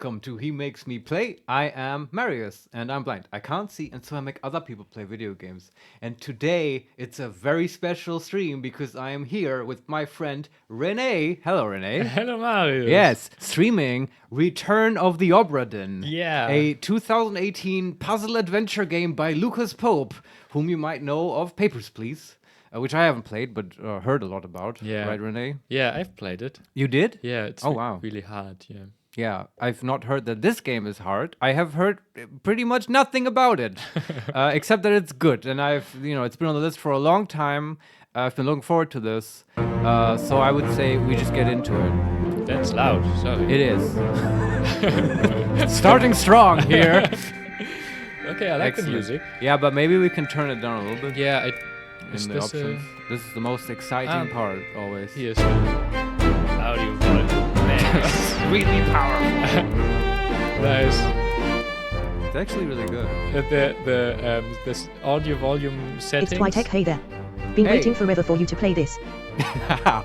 Welcome to He Makes Me Play. I am Marius and I'm blind. I can't see, and so I make other people play video games. And today it's a very special stream because I am here with my friend Renee. Hello, Renee. Hello, Marius. Yes, streaming Return of the Obra Dinn. Yeah. A 2018 puzzle adventure game by Lucas Pope, whom you might know of Papers, Please. Which I haven't played, but heard a lot about. Yeah. Right, Renee? Yeah, I've played it. You did? Yeah, it's really hard, yeah. Yeah, I've not heard that this game is hard. I have heard pretty much nothing about it, except that it's good. And it's been on the list for a long time. I've been looking forward to this. So I would say we just get into it. That's loud, sorry. It is. Starting strong here. Okay, I like the music. Yeah, but maybe we can turn it down a little bit. Yeah, in the options. This is the most exciting part, always. Here's audio volume. It's really powerful. Nice. It's actually really good. This audio volume settings. It's Twitek, hey there. Been waiting forever for you to play this.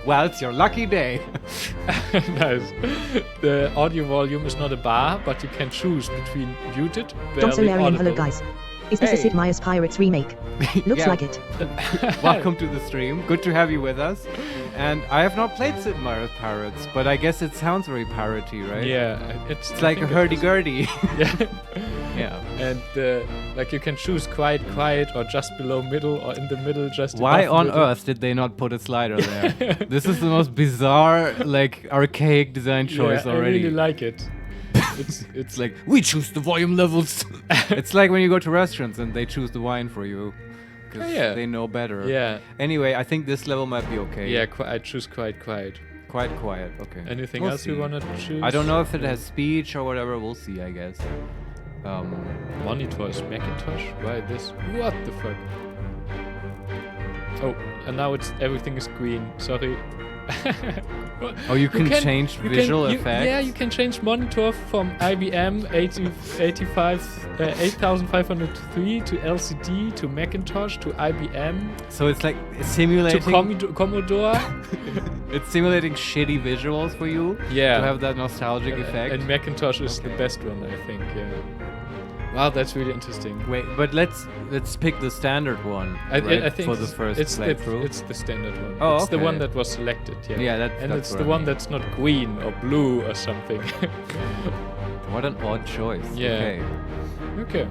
Well, it's your lucky day. Nice. The audio volume is not a bar, but you can choose between muted, John very Solarian, audible. hello guys. Is this a Sid Meier's Pirates remake? Looks like it. Welcome to the stream. Good to have you with us. And I have not played Sid Meier's Pirates, but I guess it sounds very piratey, right? Yeah, it's like a hurdy-gurdy. Yeah. Yeah. And like you can choose quiet, or just below middle, or in the middle, just Why above on middle. earth did they not put a slider there? This is the most bizarre, like, archaic design choice already. I really like it. It's like, we choose the volume levels. It's like when you go to restaurants and they choose the wine for you. Because they know better. Yeah. Anyway, I think this level might be okay. Yeah, I choose quiet. Quite quiet, okay. Anything We'll else see. you want to choose? I don't know if it has speech or whatever. We'll see, I guess. Monitors, Macintosh? Why this? What the fuck? Oh, and now everything is green. Sorry. Oh, you can change visual effects? Yeah, you can change monitor from IBM 8503 to LCD to Macintosh to IBM. So it's like simulating... To Commodore. It's simulating shitty visuals for you? Yeah. To have that nostalgic effect? And Macintosh is the best one, I think, yeah. Wow, that's really interesting. Wait, but let's pick the standard one, I right, think for the first playthrough. It's the standard one. Oh, it's okay. the one that was selected, yeah. Yeah, and that's it's the one that's not green or blue or something. What an odd choice. Yeah. Okay.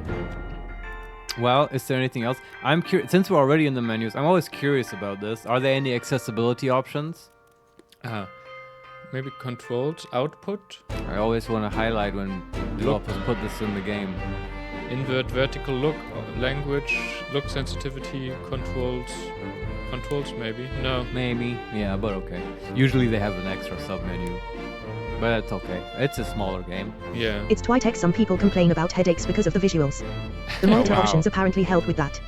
Well, is there anything else? I'm curious, since we're already in the menus, I'm always curious about this. Are there any accessibility options? Maybe controlled output. I always want to highlight when developers put this in the game. Invert vertical look, language, look sensitivity, controls maybe. No. Maybe, yeah, but okay. Usually they have an extra sub-menu. But that's okay. It's a smaller game. Yeah. It's Twitek, some people complain about headaches because of the visuals. The monitor options apparently help with that.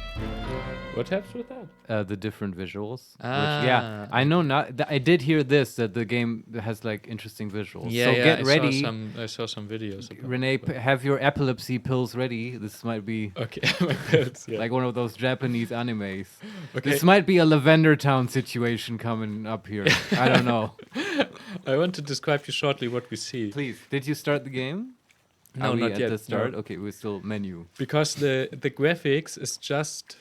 What helps with that? The different visuals. Ah. Which, yeah, I know not. I did hear this, that the game has like interesting visuals. Yeah, so yeah, get ready. I saw some videos. About Renee, have your epilepsy pills ready. This might be okay. My pills, yeah. like one of those Japanese animes. Okay. This might be a Lavender Town situation coming up here. I don't know. I want to describe you shortly what we see. Please, did you start the game? No, Are we not at yet. the start? No. Okay, we're still menu. Because the graphics is just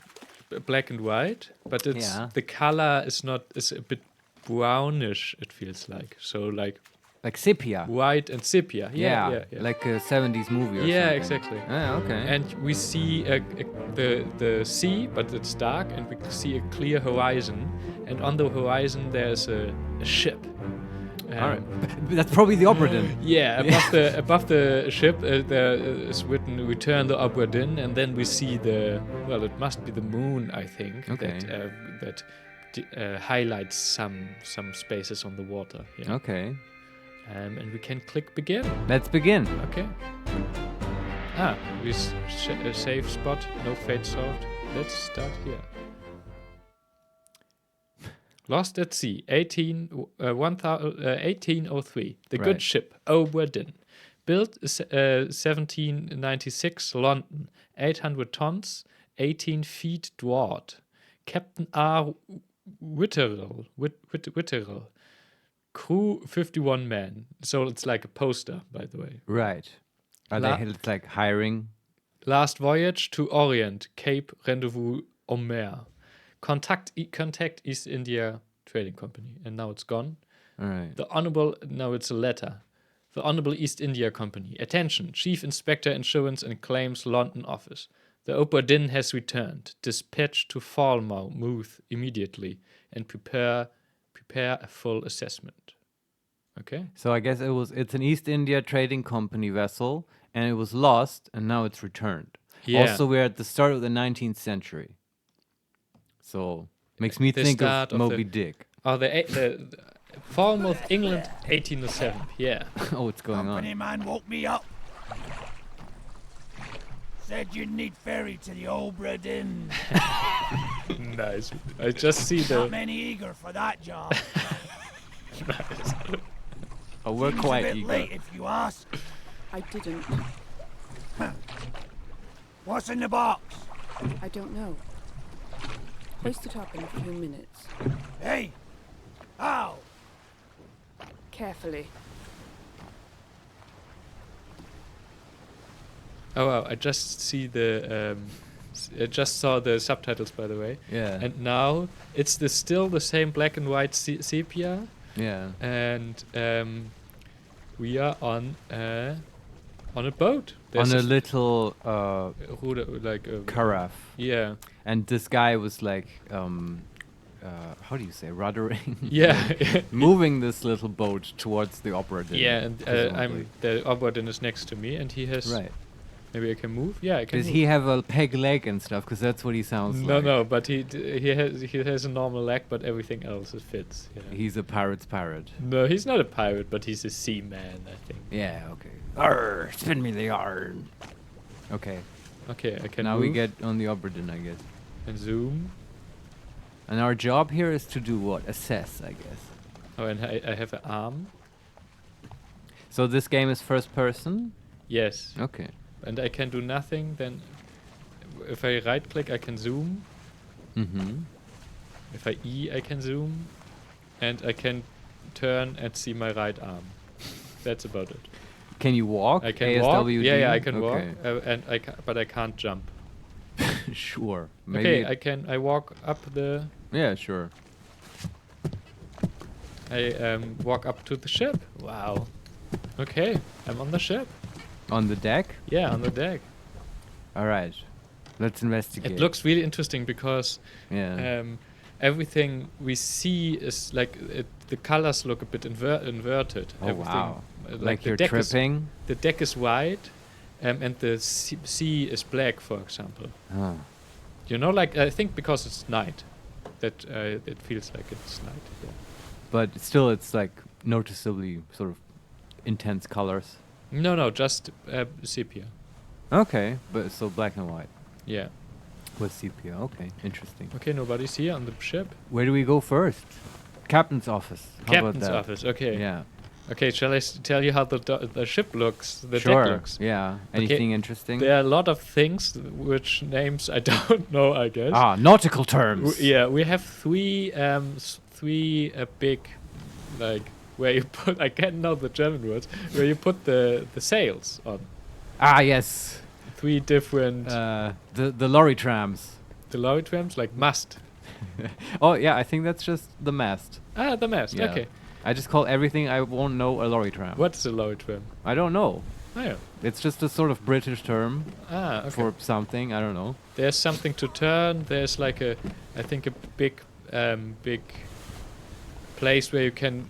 black and white, but the color is a bit brownish, it feels like. So like sepia. White and sepia. Yeah. Like a 70s movie or something. Yeah, exactly. Ah, okay. And we see the sea, but it's dark, and we see a clear horizon. And on the horizon there's a ship. All right. That's probably the Obra Dinn. Yeah, above the ship there is written "Return the Obra Dinn," and then we see it must be the moon, I think. Okay. That highlights some spaces on the water. Yeah. Okay. And we can click begin. Let's begin. Okay. We save spot, no fade solved. Let's start here. Lost at Sea, 1803. The Good Ship, Obra Dinn. Built 1796, London. 800 tons, 18 feet broad. Captain R. Witterell. Crew 51 men. So it's like a poster, by the way. Right. Are it's like hiring? Last voyage to Orient, Cape Rendezvous Omer. Contact East India Trading Company. And now it's gone. All right. Now it's a letter. The Honorable East India Company. Attention, Chief Inspector Insurance and Claims London Office. The Obra Dinn has returned. Dispatch to Falmouth immediately and prepare a full assessment. Okay. So I guess it's an East India Trading Company vessel, and it was lost, and now it's returned. Yeah. Also, we're at the start of the 19th century. So makes me think of Moby Dick. Oh, the Falmouth, England, 1807. Yeah. Oh, what's going Company on? man woke me up. Said you'd need ferry to the Obra Dinn. Nice. I just see Not many eager for that job. Nice. Oh, we're Seems quite a bit eager. late if you ask. I didn't. What's in the box? I don't know. Hoist it up in a few minutes. Hey! How? Carefully. Oh wow! I just see I just saw the subtitles, by the way. Yeah. And now it's still the same black and white sepia, Yeah. and we are on a boat. On a little like a carafe. Yeah. And this guy was like, how do you say, ruddering? Yeah. Moving this little boat towards the Obra Dinn. Yeah, and presumably. the Obra Dinn is next to me, and he has. Right. Maybe I can move. Yeah, I can. Does move. he have a peg leg and stuff? Because that's what he sounds like. No, but he has a normal leg, but everything else it fits. Yeah. He's a pirate's pirate. No, he's not a pirate, but he's a seaman, I think. Yeah, okay. Arr, spin me the yarn. Okay. Okay, I can Now move we get on the Obra Dinn, I guess. and zoom. And our job here is to do what? Assess, I guess. Oh, and I have an arm. So this game is first person? Yes. Okay. And I can do nothing, then if I right click I can zoom. Mm-hmm. If I E I can zoom. And I can turn and see my right arm. That's about it. Can you walk? I can walk. ASWD? Yeah, I can Okay. walk. But I can't jump. Sure. Maybe. Okay, I walk up the. Yeah, sure. I walk up to the ship. Wow. Okay, I'm on the ship. On the deck? Yeah, on the deck. All right. Let's investigate. It looks really interesting because Yeah. everything we see is like the colors look a bit inverted. Oh, Everything, wow. Like the you're deck tripping? the deck is white, and the sea is black, for example. Oh. You know, like I think because it's night, that it feels like it's night. Yeah. But still, it's like noticeably sort of intense colors. No, just sepia. Okay, but so black and white Yeah. with sepia. Okay, interesting. Okay, nobody's here on the ship. Where do we go first? Captain's office. How Captain's about that? office. Okay. Yeah. Okay. Shall I tell you how the ship looks? The Sure. deck looks. Yeah. Anything interesting? There are a lot of things which names I don't know. I guess. Nautical terms. Yeah, we have three big, like where you put. I can't know the German words. Where you put the sails on. Yes. Three different. The lorry trams. The lorry trams like mast. Oh yeah, I think that's just the mast. Ah, the mast. Yeah. Okay. I just call everything I won't know a lorry tram. What is a lorry tram? I don't know. Oh, yeah. It's just a sort of British term Okay. for something. I don't know. There's something to turn. There's like I think a big place where you can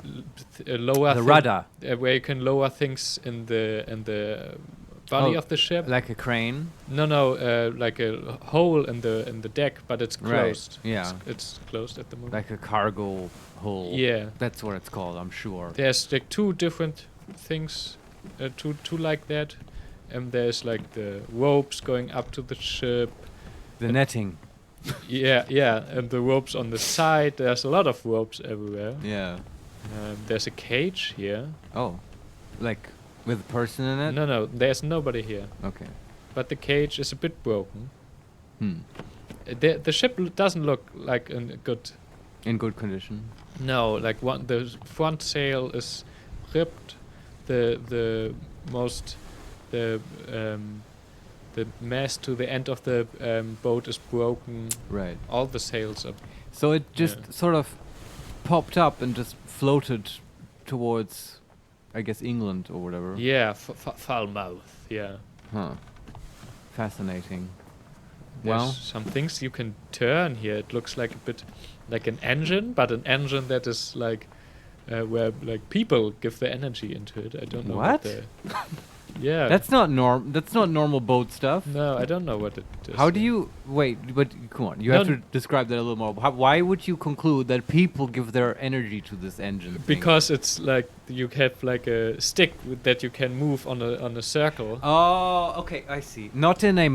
lower The rudder. where you can lower things in the body Oh, of the ship. Like a crane. No, like a hole in the deck, but it's Right, closed. yeah. It's closed at the moment. Like a cargo hole. Yeah. That's what it's called, I'm sure. There's like two different things, two like that, and there's like the ropes going up to the ship. The netting. Yeah, and the ropes on the side. There's a lot of ropes everywhere. Yeah. There's a cage here. Oh. Like with a person in it? No, there's nobody here. Okay. But the cage is a bit broken. Hmm. The ship doesn't look like in good In good condition. No, like the front sail is ripped. The mast to the end of the boat is broken. Right. All the sails are. So it just sort of popped up and just floated towards, I guess, England or whatever. Yeah, Falmouth. Yeah. Huh. Fascinating. There's Well, some things you can turn here. It looks like a bit like an engine, but an engine that is like where like people give their energy into it. I don't know What? Yeah. that's not normal boat stuff. No, I don't know what it is. How do you wait? But come on, you have to describe that a little more. Why would you conclude that people give their energy to this engine? thing? Because it's like you have like a stick that you can move on a circle. Oh, okay, I see. Not in a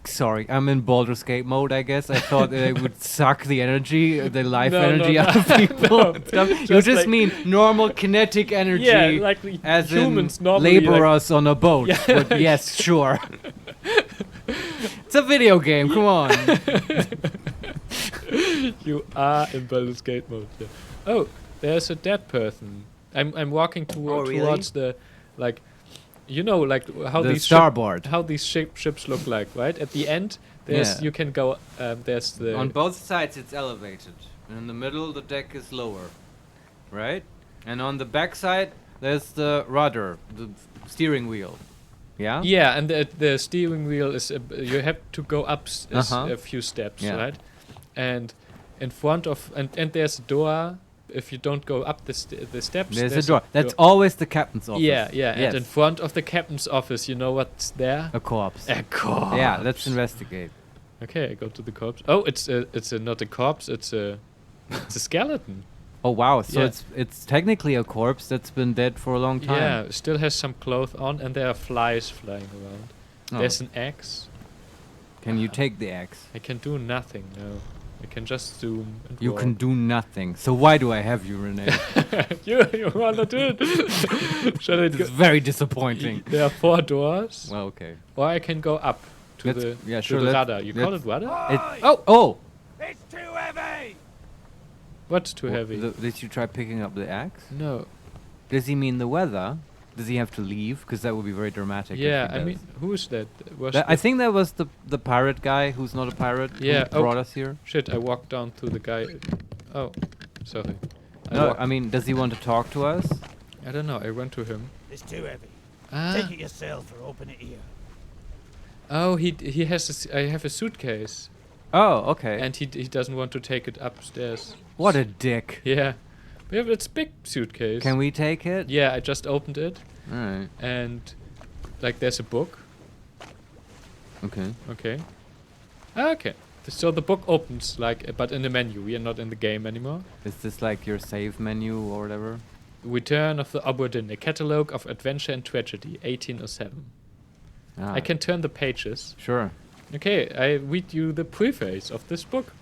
Sorry, I'm in Baldur's Gate mode. I guess I thought it would suck the energy, the life No, energy no, out of people. no. and stuff. You Just just like- mean normal kinetic energy. Yeah, like as humans in normally. laborers on a boat. Yeah. But yes, sure. It's a video game. Come on. You are in Baldur's Gate mode. Yeah. Oh, there's a dead person. I'm walking really? towards the like, you know, like how The these starboard. how these ships look like, right? At the end, there's Yeah. you can go. There's the On both sides, it's elevated. In the middle, the deck is lower, right? And on the back side, there's the rudder, the steering wheel. Yeah. yeah, and the steering wheel is you have to go up Uh-huh. a few steps, Yeah. right? And in front of and there's a door. If you don't go up the steps, There's a door. That's always the captain's office. Yeah, yeah. Yes. And in front of the captain's office, you know what's there? A corpse. A corpse. Yeah, let's investigate. Okay, I go to the corpse. Oh, it's not a corpse. It's a skeleton. Oh wow! So Yeah. it's technically a corpse that's been dead for a long time. Yeah, still has some clothes on, and there are flies flying around. Oh. There's an axe. Can you take the axe? I can do nothing. No, I can just zoom. And You walk. can do nothing. So why do I have you, Renee? you wanna do it? Shall I go? It's very disappointing. There are 4 doors, Well, okay. or I can go up to Let's- the yeah, to sure, the let's- rudder. You call let's- it rudder? Oh! It's too heavy! What's too heavy? Did you try picking up the axe? No. Does he mean the weather? Does he have to leave? Because that would be very dramatic. if Yeah, he I does. mean, who is that? Was I think that was the pirate guy who's not a pirate. Yeah, Who brought us here. shit, I walked down to the guy. Oh, sorry. No, I mean, does he want to talk to us? I don't know. I went to him. It's too heavy. Ah. Take it yourself or open it here. Oh, he has. I have a suitcase, Oh, okay. and he doesn't want to take it upstairs. What a dick. Yeah, but it's a big suitcase. Can we take it? Yeah, I just opened it, All right. and like there's a book. Okay. Okay. Okay. So the book opens like, but in the menu. We are not in the game anymore. Is this like your save menu or whatever? Return of the Obra Dinn, a catalogue of adventure and tragedy, 1807. Ah, I can turn the pages. Sure. Okay, I read you the preface of this book.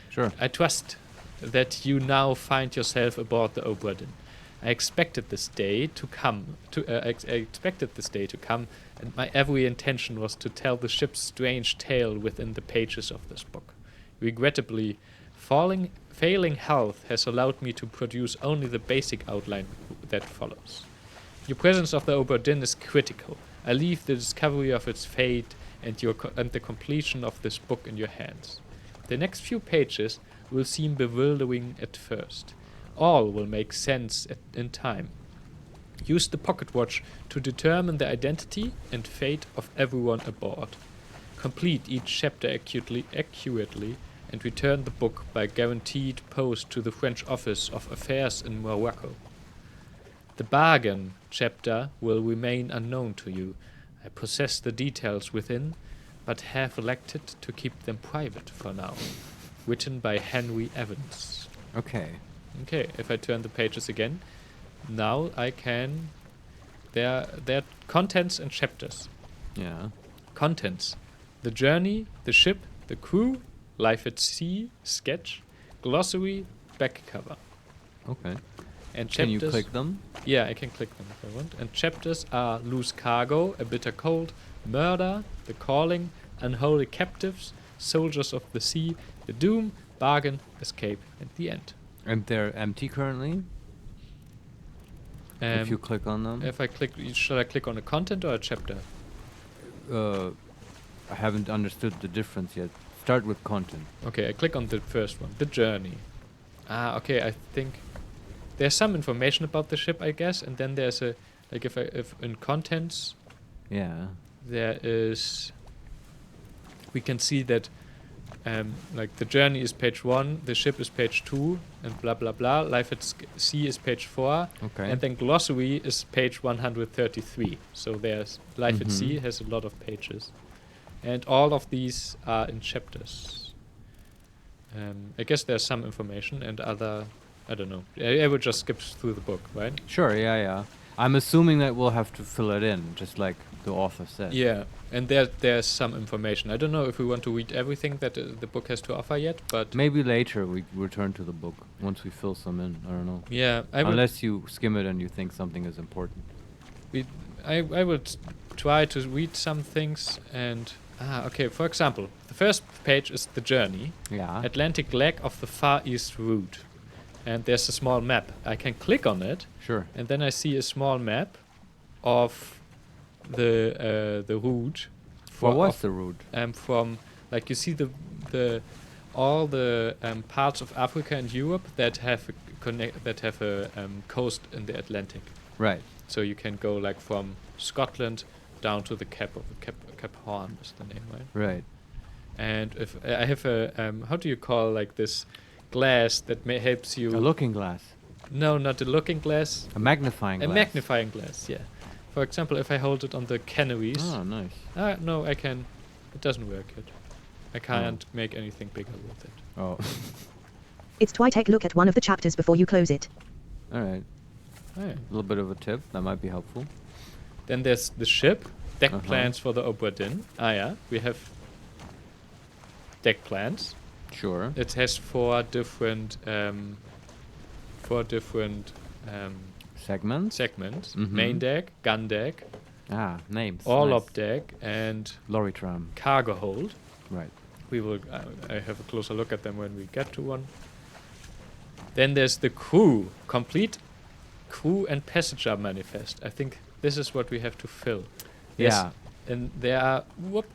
Sure. I trust that you now find yourself aboard the Obra Dinn. I expected this day to come. I expected this day to come, and my every intention was to tell the ship's strange tale within the pages of this book. Regrettably, failing health has allowed me to produce only the basic outline that follows. Your presence of the Obra Dinn is critical. I leave the discovery of its fate and the completion of this book in your hands. The next few pages will seem bewildering at first. All will make sense in time. Use the pocket watch to determine the identity and fate of everyone aboard. Complete each chapter accurately and return the book by guaranteed post to the French Office of Affairs in Morocco. The bargain chapter will remain unknown to you. I possess the details within, but have elected to keep them private for now. Written by Henry Evans. Okay. Okay, if I turn the pages again, now I can... There are contents and chapters. Yeah. Contents. The journey, the ship, the crew, life at sea, sketch, glossary, back cover. Okay. And Can you chapters... click them? Yeah, I can click them if I want. And chapters are Loose Cargo, A Bitter Cold, Murder, The Calling, Unholy Captives, Soldiers of the Sea, The Doom, Bargain, Escape, and The End. And they're empty currently. If you click on them. If I click, should I click on a content or a chapter? I haven't understood the difference yet. Start with content. Okay, I click on the first one, the journey. Okay, I think there's some information about the ship, I guess, and then there's a, like if in contents, Yeah. there is, we can see that like the journey is page 1, the ship is page 2, and blah blah blah. Life at sea is page 4, Okay. and then glossary is page 133. So there's Life at Sea has a lot of pages, and all of these are in chapters. I guess there's some information and other, I don't know. I would just skip through the book, right? Sure. Yeah. I'm assuming that we'll have to fill it in, just like the author said. Yeah, and there's some information. I don't know if we want to read everything that the book has to offer yet, but Maybe later we return to the book once we fill some in. I don't know. yeah, I would. Unless you skim it and you think something is important. I would try to read some things and okay. For example, the first page is the journey, Yeah. Atlantic leg of the Far East route, and there's a small map. I can click on it, Sure. and then I see a small map of the route. What was the route? From, like, you see the all the parts of Africa and Europe that have a coast in the Atlantic. Right. So you can go like from Scotland down to the Cape Horn is the name, right? Right. And if I have a how do you call like this glass that helps you? A looking glass. No, not a looking glass. A magnifying A glass. magnifying glass, yeah. For example, if I hold it on the Canaries. Oh, nice. No, I can. It doesn't work yet. I can't make anything bigger with it. Oh. It's try take look at one of the chapters before you close it. All right. Oh, yeah. A little bit of a tip. That might be helpful. Then there's the ship, deck Uh-huh. plans for the Obra Dinn. Yeah, we have deck plans. Sure. It has four different Segments. segments: Mhm. main deck, gun deck, Names. orlop Nice. deck, and Lorry tram. cargo hold. Right. We will. I have a closer look at them when we get to one. Then there's the crew, complete crew and passenger manifest. I think this is what we have to fill. Yeah. And there are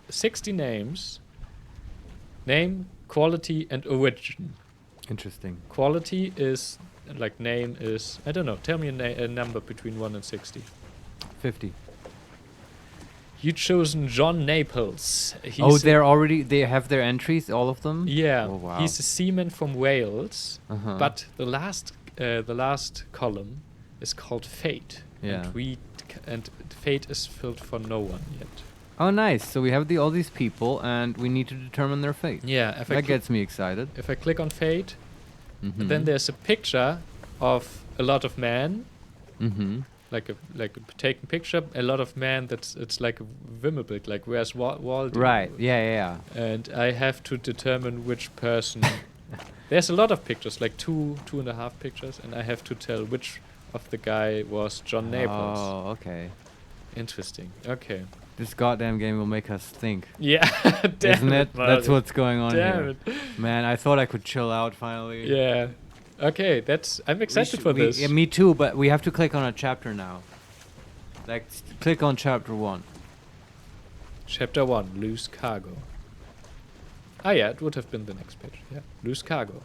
60 names. Name, quality, and origin. Interesting. Quality is like name is, I don't know. Tell me a number between 1 and 60. 50. You chosen John Naples. He's They have their entries, all of them? Yeah, Oh, wow. he's a seaman from Wales. Uh-huh. But the last column is called Fate. Yeah. And Fate is filled for no one yet. Oh, nice. So we have all these people, and we need to determine their fate. Yeah, That gets me excited. if I click on Fate, Mhm. then there's a picture of a lot of men, Mhm. like a taken picture, a lot of men. It's like a Wimmelbild, like where's Waldo? Right. Yeah. And I have to determine which person. There's a lot of pictures, like two and a half pictures, and I have to tell which of the guy was John Naples. Oh, okay. Interesting. Okay. This goddamn game will make us think. Yeah. Damn Isn't it? That's Mario. what's going on Damn here. it. Man, I thought I could chill out finally. Yeah. Okay, I'm excited for this. Yeah, me too, but we have to click on a chapter now. Like, click on chapter 1. Chapter 1, Loose Cargo. Yeah, it would have been the next page. Yeah, Loose Cargo.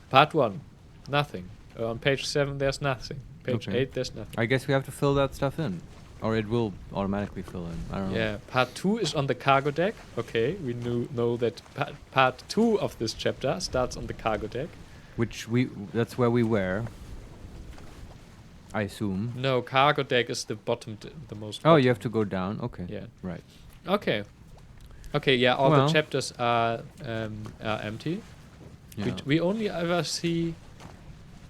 Part 1, nothing. On page 7, there's nothing. Page Okay. 8, there's nothing. I guess we have to fill that stuff in. Or it will automatically fill in. I don't know. Yeah, part 2 is on the cargo deck. Okay, we know that part 2 of this chapter starts on the cargo deck. That's where we were. I assume. No, cargo deck is the bottom, the most. Oh, bottom. you have to go down. Okay. Yeah. Right. Okay. Okay. Yeah. All Well. the chapters are empty. Yeah. We only ever see,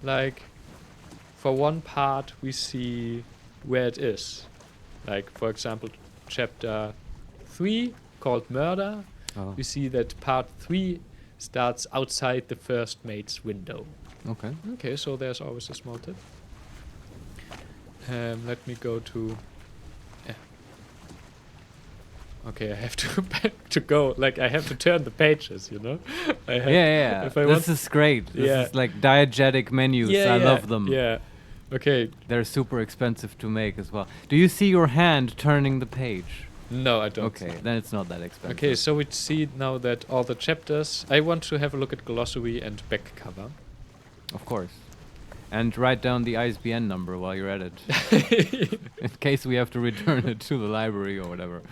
like, for one part we see where it is. Like, for example, chapter 3 called Murder. Oh. We see that part 3 starts outside the first mate's window. Okay. Okay, so there's always a small tip. Let me go to... Okay, I have to to go. Like I have to turn the pages, you know. I have, Yeah. If I This want, is great. This Yeah. is like diegetic menus. I love them. Yeah. Okay. They're super expensive to make as well. Do you see your hand turning the page? No, I don't. Okay, then it's not that expensive. Okay, so we see now that all the chapters. I want to have a look at glossary and back cover. Of course. And write down the ISBN number while you're at it. In case we have to return it to the library or whatever.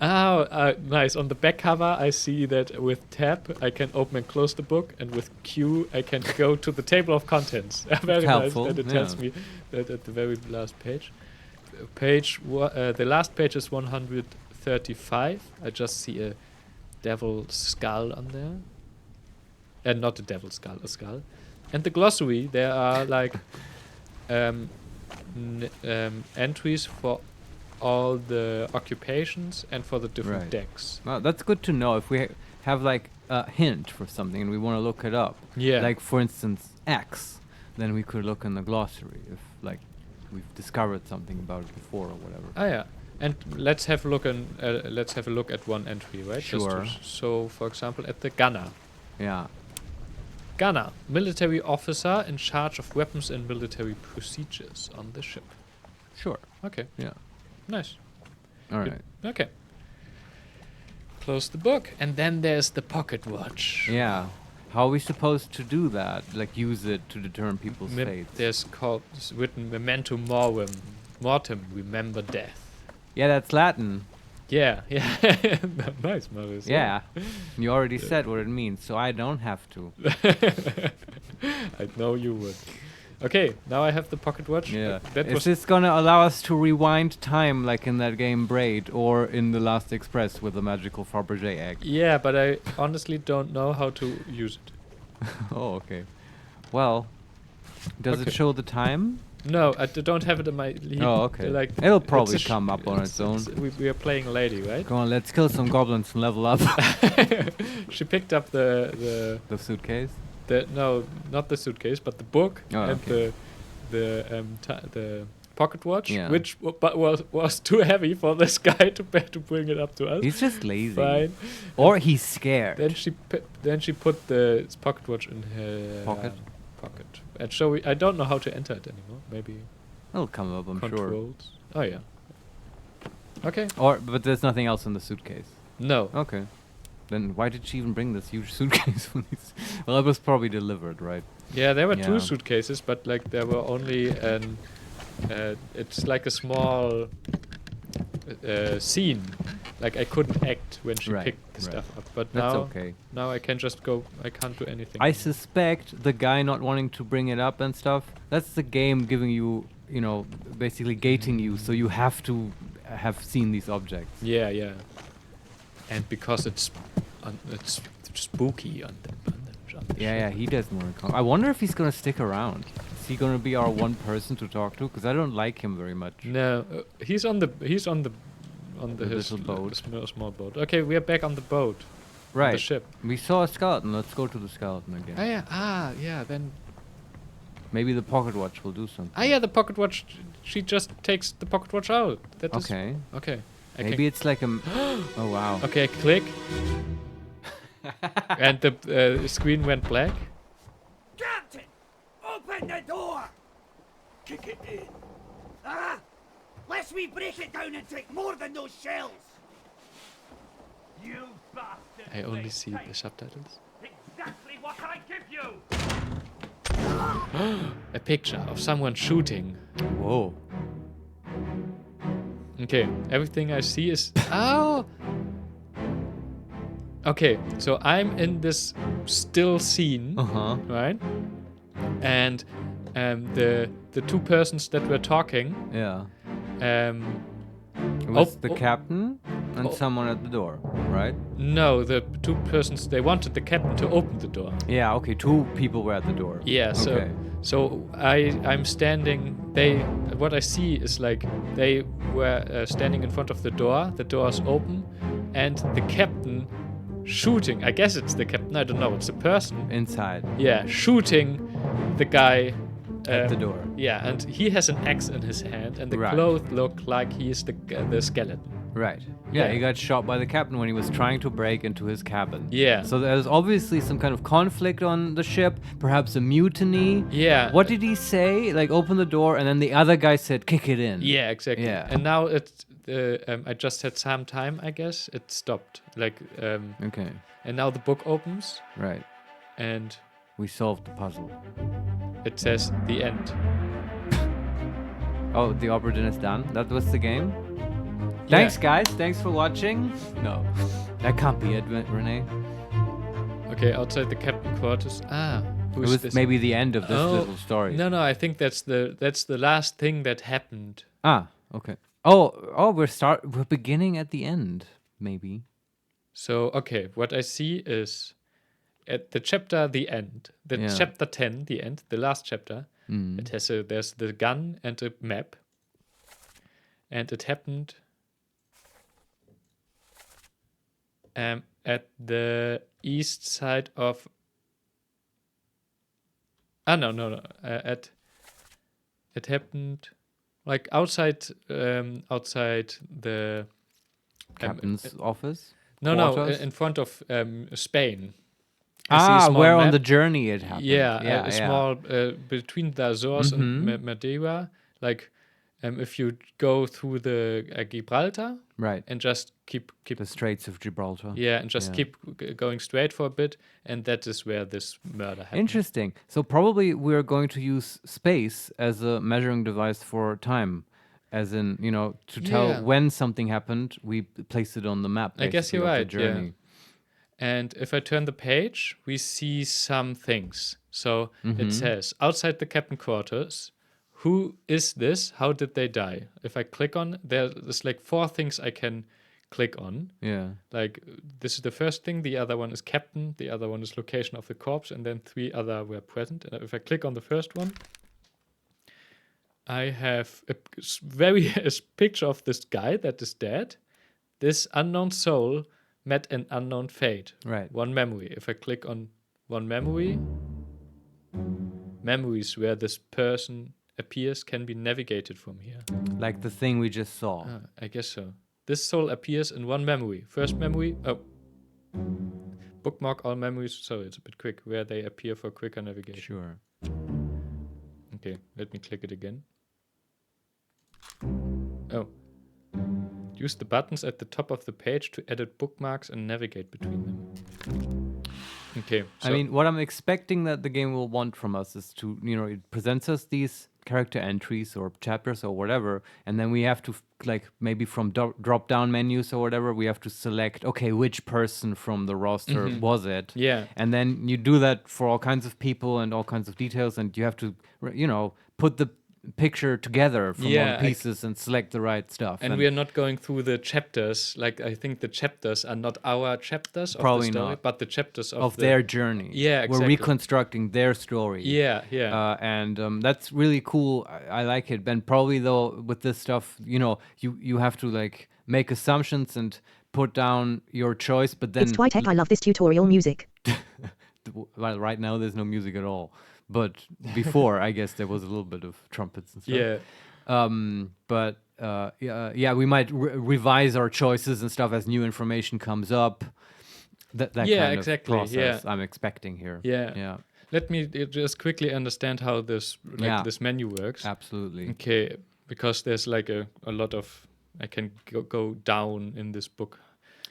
Oh, nice. On the back cover, I see that with tab, I can open and close the book, and with Q, I can go to the table of contents. Very helpful, nice. And it tells yeah. me that at the very last page. The last page is 135. I just see a devil skull on there. And not a devil skull, a skull. And the glossary, there are like entries for all the occupations and for the different Right. decks. Well, that's good to know if we have like a hint for something and we want to look it up. Yeah. Like for instance, X, then we could look in the glossary if like we've discovered something about it before or whatever. Ah, yeah. And let's have a look at one entry, right? Just Sure. so, for example, at the gunner. Yeah. Gunner, military officer in charge of weapons and military procedures on the ship. Sure. Okay, Yeah. nice. All Good. right. Okay. Close the book, and then there's the pocket watch. Yeah. How are we supposed to do that? Like use it to determine people's fates? There's it's written memento mortem, remember death. Yeah, that's Latin. Yeah. Nice, Marius. Yeah. You already said what it means, so I don't have to. I know you would. Okay, now I have the pocket watch. Yeah. That Is was this gonna allow us to rewind time like in that game Braid or in The Last Express with the magical Fabergé egg? Yeah, but I honestly don't know how to use it. Oh, okay. Well, does Okay. it show the time? No, I don't have it in my lead. Oh, okay. Like It'll it's probably a come up on its own. We are playing a lady, right? Go on, let's kill some goblins and level up. She picked up the The suitcase? no, not the suitcase, but the book Oh, and okay. the pocket watch, Yeah. which but was too heavy for this guy to bring it up to us. He's just lazy. Fine. Or he's scared. Then she put the pocket watch in her Pocket? pocket. And so I don't know how to enter it anymore. Maybe It'll come up, I'm sure. controls. Oh yeah. Okay. But there's nothing else in the suitcase. No. Okay. Then why did she even bring this huge suitcase? Well, it was probably delivered, right? Yeah, there were Yeah. two suitcases, but like there were only it's like a small scene. Like I couldn't act when she Right, picked the right. stuff up. But That's now okay. now I can just go. I can't do anything. I anymore. suspect the guy not wanting to bring it up and stuff, that's the game giving you, basically gating you, so you have to have seen these objects. Yeah. And because it's spooky on the Yeah, he doesn't want to come. I wonder if he's going to stick around. Is he going to be our one person to talk to? Because I don't like him very much. No, he's on the The his little boat. small boat. Okay, we are back on the boat. on Right. The ship. We saw a skeleton. Let's go to the skeleton again. Oh yeah. Yeah. Then. Maybe the pocket watch will do something. Ah yeah, the pocket watch. She just takes the pocket watch out. That is Okay. okay. I Maybe it's like a... Oh, wow. Okay, click. And the screen went black. Captain! Open the door! Kick it in. Ah! Lest we break it down and take more than those shells! You bastard! I only see the subtitles. Exactly what I give you! A picture of someone shooting. Whoa. Okay, everything I see is... Oh! Okay, so I'm in this still scene, Uh-huh. right? And the two persons that were talking, Yeah. um, It was Oh, the oh. captain and Oh. someone at the door, right? no, the two persons, they wanted the captain to open the door. Yeah, okay. 2 people were at the door. Yeah, Okay. so I'm standing. What I see is like they were standing in front of the door. The door's open, and the captain shooting. I guess it's the captain. I don't know. It's a person. Inside. Yeah, shooting the guy At the door. Yeah, and he has an axe in his hand, and the Right. clothes look like he is the skeleton. Right. Yeah, Yeah. he got shot by the captain when he was trying to break into his cabin. Yeah. So there's obviously some kind of conflict on the ship, perhaps a mutiny. Yeah. What did he say? Like, open the door, and then the other guy said, kick it in. Yeah, exactly. Yeah. And now I just had some time, I guess. It stopped. Like, Okay. and now the book opens, Right. and We solved the puzzle. it says the end. Oh, the Obra Dinn is done? That was the game? Thanks, guys. Thanks for watching. No. That can't be it, Renee. Okay, outside the captain quarters. It Who's was this? maybe the end of this Oh, little story. No, I think that's the last thing that happened. Ah, okay. Oh, we're beginning at the end, maybe. So, okay, what I see is at the chapter the end, Yeah. chapter 10, the end, the last chapter. Mm. It has there's the gun and a map. And it happened at the east side of it happened like outside the Captain's office? no Quarters? in front of Spain. I see a small where on map. the journey it happened. Yeah, a small between the Azores Mhm. and Madeira. Like, if you go through the Gibraltar Right. and just keep The Straits of Gibraltar. yeah, and just Yeah. keep going straight for a bit, and that is where this murder happened. Interesting. So probably we're going to use space as a measuring device for time. As in, to tell Yeah. when something happened, we place it on the map. I guess basically, you're of right, The yeah. journey. And if I turn the page, we see some things. So Mm-hmm. it says outside the captain quarters. Who is this? How did they die? If I click on, there's like 4 things I can click on. Yeah. Like, this is the first thing, the other one is captain, the other one is location of the corpse, and then 3 other were present. And if I click on the first one, I have a picture of this guy that is dead. This unknown soul met an unknown fate. Right. One memory. If I click on one memory, memories where this person appears can be navigated from here. Like the thing we just saw. I guess so. This soul appears in one memory. First memory, bookmark all memories. Sorry, it's a bit quick. Where they appear for quicker navigation. Sure. Okay, let me click it again. Oh. Use the buttons at the top of the page to edit bookmarks and navigate between them. Okay. I mean, what I'm expecting that the game will want from us is to, it presents us these character entries or chapters or whatever, and then we have to, like, maybe from drop-down menus or whatever, we have to select, okay, which person from the roster was it? Yeah. And then you do that for all kinds of people and all kinds of details, and you have to, put the picture together from all pieces and select the right stuff. And we are not going through the chapters. Like, I think the chapters are not our chapters of Probably the story, not. but the chapters of their journey. Yeah, We're exactly. reconstructing their story. Yeah. And that's really cool. I like it. And probably though with this stuff, you have to like make assumptions and put down your choice, but then It's Twitek. I love this tutorial music. well, right now there's no music at all. But before, I guess there was a little bit of trumpets and stuff. Yeah. We might revise our choices and stuff as new information comes up. That Yeah, kind exactly, of process yeah. I'm expecting here. Yeah. Let me just quickly understand how this this menu works. Absolutely. Okay, because there's like a lot of I can go down in this book.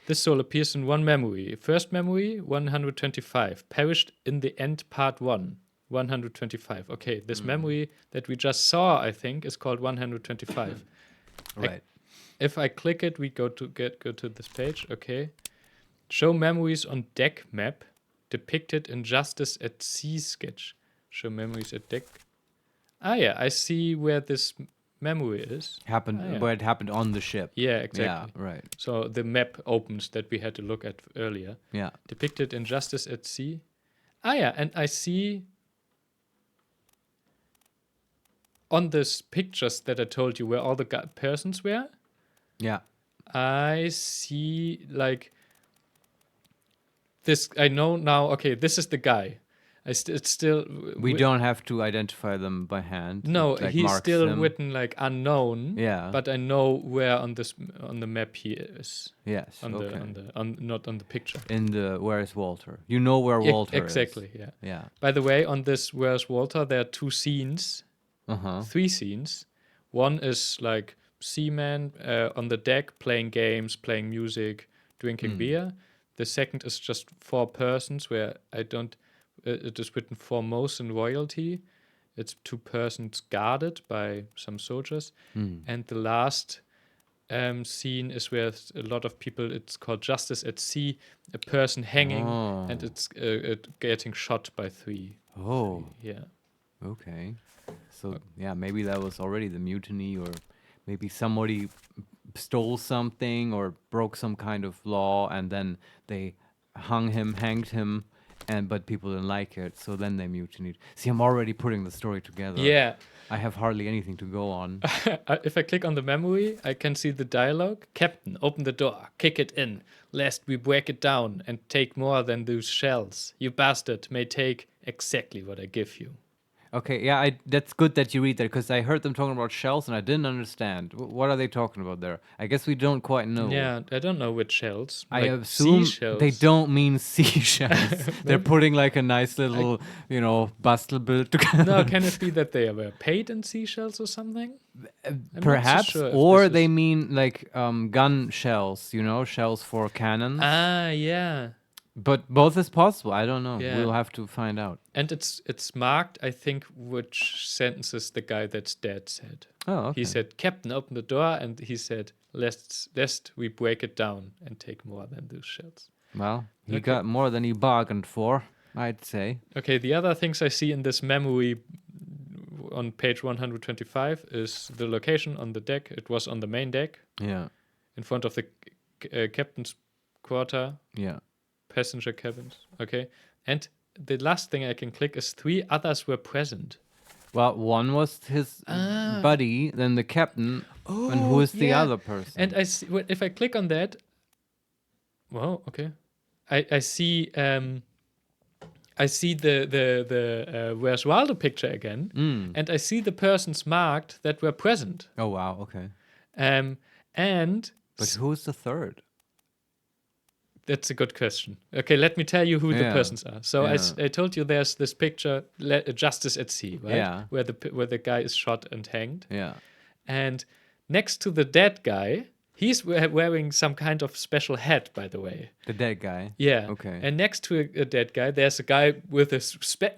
This soul appears in one memory. First memory, 125. Perished in the end, part 1. 125. Okay, this memory that we just saw, I think, is called 125. Right. If I click it, we go to this page. Okay. Show memories on deck map depicted in Justice at Sea sketch. Show memories at deck. Yeah, I see where this memory is. Where it happened on the ship. Yeah, exactly. Yeah, right. So the map opens that we had to look at earlier. Yeah. Depicted in Justice at Sea. Yeah, and I see on these pictures that I told you where all the persons were, Yeah. I see like this. I know now, okay, this is the guy. It's still We don't have to identify them by hand. No, It, like, he's marks still them. written like unknown. Yeah. But I know where on the map he is. Yes. On okay. not on the picture. In the Where's Walter? You know where Walter Exactly. is. Yeah. Yeah. By the way, on this Where's Walter, there are 2 scenes. Uh-huh. 3 scenes. One is like seaman on the deck playing games, playing music, drinking beer. The second is just 4 persons where it is written foremost in royalty. It's 2 persons guarded by some soldiers. And the last scene is where a lot of people, it's called Justice at Sea, a person hanging and it's getting shot by 3. Oh. Yeah. Okay. So yeah, maybe that was already the mutiny, or maybe somebody stole something or broke some kind of law, and then they hanged him, but people didn't like it, so then they mutinied. See, I'm already putting the story together. Yeah. I have hardly anything to go on. If I click on the memory, I can see the dialogue. Captain, open the door, kick it in, lest we break it down and take more than those shells. You bastard may take exactly what I give you. Okay, yeah, that's good that you read that, because I heard them talking about shells and I didn't understand. What are they talking about there? I guess we don't quite know. Yeah, I don't know which shells. I Like assume seashells. they don't mean seashells. They're putting like a nice little, bastel bild together. No, can it be that they were paid in seashells or something? I'm not so Perhaps, sure if or this they is- mean like gun shells, shells for cannons. Ah, yeah. But both is possible. I don't know. Yeah. We'll have to find out. And it's marked, I think, which sentences the guy that's dead said. Oh, okay. He said, Captain, open the door, and he said, lest we break it down and take more than those shells. Well, he Okay. got more than he bargained for, I'd say. Okay, the other things I see in this memory on page 125 is the location on the deck. It was on the main deck, Yeah. in front of the captain's quarter, Yeah. passenger cabins. Okay, and the last thing I can click is 3 others were present. Well, one was his buddy, then the captain, and who is the yeah. other person? And I see, if I click on that, well, okay, I see the Where's Waldo picture again, and I see the persons marked that were present. Oh, wow, okay. And But who's the third? that's a good question. Okay, let me tell you who the Yeah. persons are. So Yeah. I told you there's this picture, Justice at Sea, right? Yeah. Where the guy is shot and hanged. Yeah. And next to the dead guy, he's wearing some kind of special hat, by the way. The dead guy. Yeah. Okay. And next to a dead guy, there's a guy with a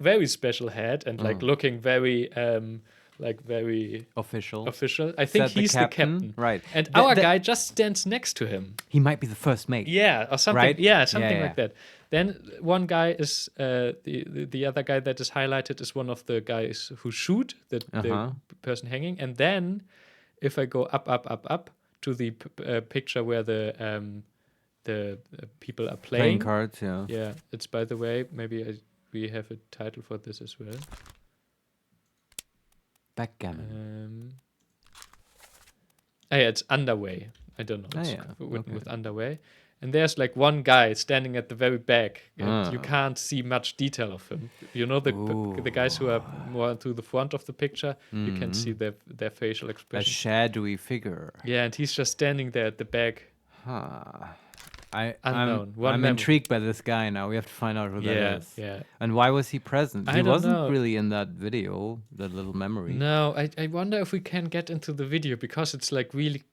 very special hat and like looking very very Official. I think that the he's the captain? captain. Right. And The- our the- guy just stands next to him. He might be the first mate. Yeah, or something. Right? Yeah, something Yeah, like that. Then one guy is the other guy that is highlighted is one of the guys who shoot the person hanging. And then if I go up to the picture where the people are Playing playing. cards, yeah. Yeah, it's, by the way, maybe we have a title for this as well. Backgammon. Yeah, it's underway. I don't know. It's yeah, written okay. with underway. And there's like one guy standing at the very back, and you Ah. can't see much detail of him. You know, the guys who are more to the front of the picture, you can see their facial A expression. shadowy figure. Yeah, and he's just standing there at the back. Huh. Unknown. One I'm mem- intrigued by this guy now. We have to find out who Yeah, that is. yeah. And why was he present? I He don't wasn't know. really in that video, that little memory. No, I wonder if we can get into the video, because it's like really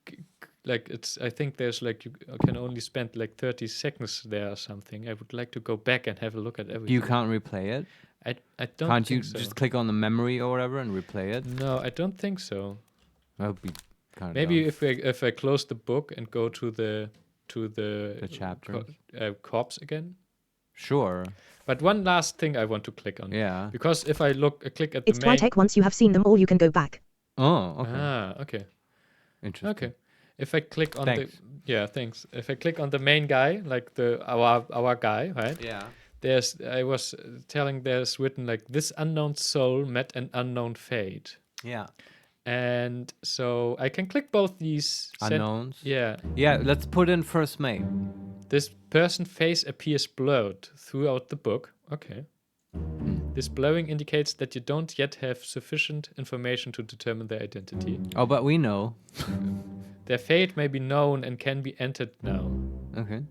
like it's. I think there's like you can only spend like 30 seconds there or something. I would like to go back and have a look at everything. You can't replay it? I don't. Can't you think so. just click on the memory or whatever and replay it? No, I don't think so. That would be kind of Maybe if I close the book and go to the chapters. corpse again. Sure. But one last thing I want to click on. Yeah. Because if I click at It's the main. Tritech. Once you have seen them all, you can go back. Oh, okay. Okay. Interesting. Okay. If I click on Thanks. thanks. If I click on the main guy, like our guy, right? Yeah. I was telling there's written like, this unknown soul met an unknown fate. Yeah. And so I can click both these Unknowns. Yeah. Yeah, let's put in first mate. This person's face appears blurred throughout the book. Okay. This blurring indicates that you don't yet have sufficient information to determine their identity. Oh, but we know. Their fate may be known and can be entered now. Okay.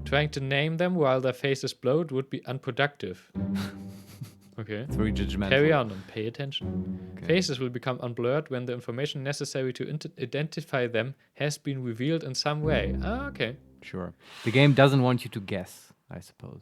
Trying to name them while their face is blurred would be unproductive. Okay. It's very judgmental. Carry on and pay attention. Okay. Faces will become unblurred when the information necessary to identify them has been revealed in some way. Ah, okay. Sure. The game doesn't want you to guess, I suppose.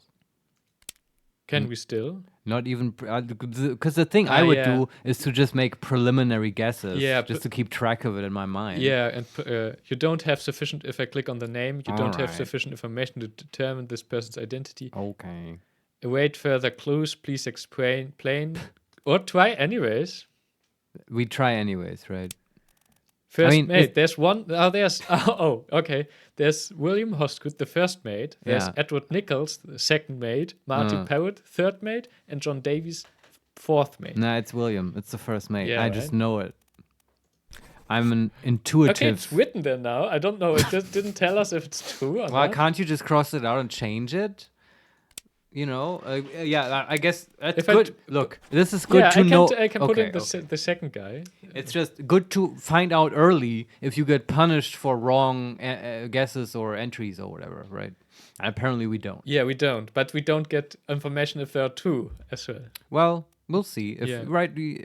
Can we still? Not even because the thing I would do is to just make preliminary guesses, just to keep track of it in my mind. Yeah, and you don't have sufficient. If I click on the name, you don't have Alright. sufficient information to determine this person's identity. Okay. Await further clues. Please explain, or try anyways. We try anyways, right? First mean, mate. There's one. Oh, there's. Oh, okay. There's William Hosgood, the first mate. There's Edward Nichols, the second mate. Marty Parrott, third mate, and John Davies, fourth mate. Nah, it's William. It's the first mate. Yeah, I just know it. I'm an intuitive. Okay, it's written there now. I don't know. It just didn't tell us if it's true or Well, not. can't you just cross it out and change it? You know, I guess that's If I good. d- Look, this is good to I know. can put okay, in the second guy. It's just good to find out early if you get punished for wrong guesses or entries or whatever, right? And apparently we don't. Yeah, we don't. But we don't get information if there are two as well. Well, we'll see. If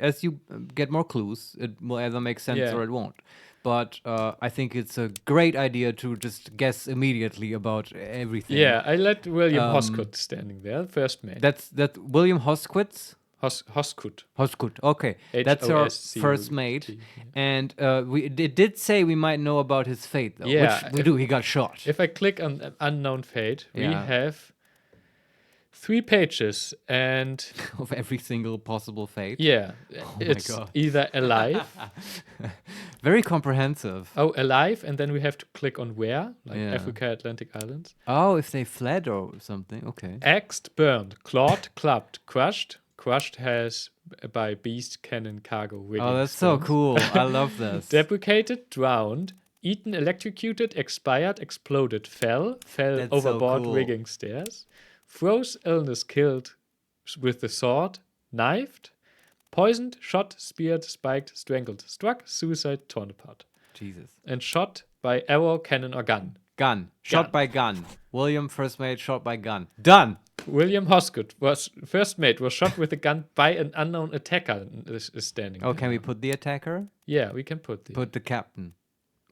as you get more clues, it will either make sense or it won't. But I think it's a great idea to just guess immediately about everything. Yeah, I let William Hosgood standing there, first mate. That's William Hosquitz. Hosgood. Hosgood. Okay, that's our first mate, and it did say we might know about his fate, though. Yeah, which we do. He got shot. If I click on unknown fate, we Yeah. have 3 pages, and Of every single possible fate. yeah, it's God. either alive. Very comprehensive. Oh, alive, and then we have to click on where, like Yeah. Africa, Atlantic Islands. Oh, if they fled or something. Okay. Axed, burned, clawed, clubbed, crushed. Crushed has by beast cannon cargo rigging. Oh, that's so stones. cool. I love this. Deprecated, drowned, eaten, electrocuted, expired, exploded, fell That's so overboard, cool. rigging stairs, froze, illness, killed with the sword, knifed, poisoned, shot, speared, spiked, strangled, struck, suicide, torn apart, Jesus. and shot by arrow, cannon, or gun. Gun. Shot Gun. by gun. William, first mate, shot by gun. Done. William Hosgood was first mate was shot with a gun by an unknown attacker. Is standing. Oh, there. can we put the attacker? Yeah, we can put the Put the captain.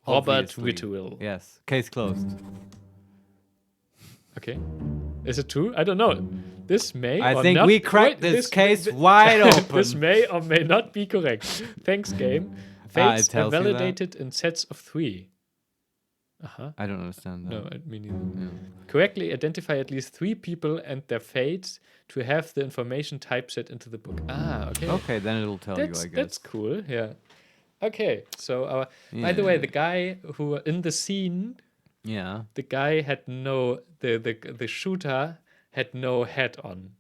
Robert Obviously. Whitwell. Yes. Case closed. Okay, is it true? I don't know. This may. I or think not, we cracked wait, this case wide open. This may or may not be correct. Thanks, game. It Fates tells are you that? validated in sets of 3. I don't understand that. No, me neither. Correctly identify at least 3 people and their fates to have the information typeset into the book. Ah, okay. Okay, then it'll tell you, I guess. That's cool. Yeah. Okay. So, by the way, the guy who in the scene, Yeah. the guy had no the shooter had no hat on.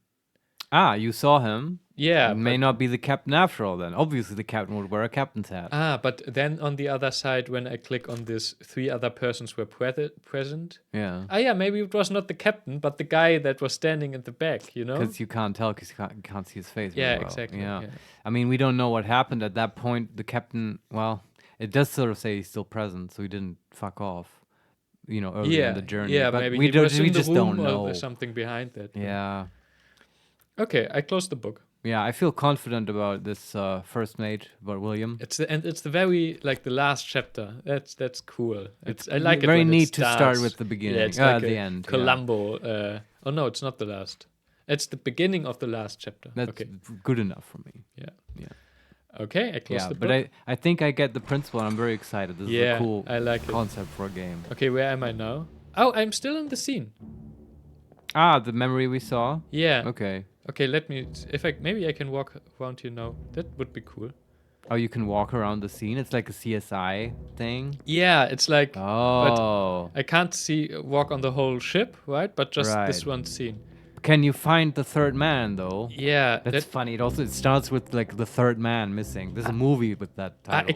Ah, you saw him. Yeah. It may not be the captain after all then. Obviously, the captain would wear a captain's hat. But then on the other side, when I click on this, 3 other persons were present. Yeah. Yeah, maybe it was not the captain, but the guy that was standing in the back, you know? Because you can't tell because you can't see his face. very Yeah, well. exactly, Yeah. yeah. I mean, we don't know what happened at that point. The captain, well, it does sort of say he's still present, so he didn't fuck off, early in the journey. Yeah, but maybe we he don't. was We in the just don't room or know. there's something behind that. Yeah. Okay, I closed the book. Yeah, I feel confident about this first mate, about William. It's the very the last chapter. That's cool. I like it. very when it neat to start starts. with the beginning. Yeah, it's Ah, like the a end, yeah. Columbo. Oh no, it's not the last. It's the beginning of the last chapter. That's okay. good enough for me. Yeah. Yeah. Okay, I closed Yeah, the but book. I think I get the principle and I'm very excited. This is a cool I like it. concept for a game. Okay, where am I now? Oh, I'm still in the scene. Ah, the memory we saw? Yeah. Okay. Okay, let me. Maybe I can walk around here now. That would be cool. Oh, you can walk around the scene? It's like a CSI thing? Yeah, it's like. Oh. I can't walk on the whole ship, right? But just this Right. one scene. Can you find the third man, though? Yeah, That's funny. It starts with the third man missing. There's a movie with that title. I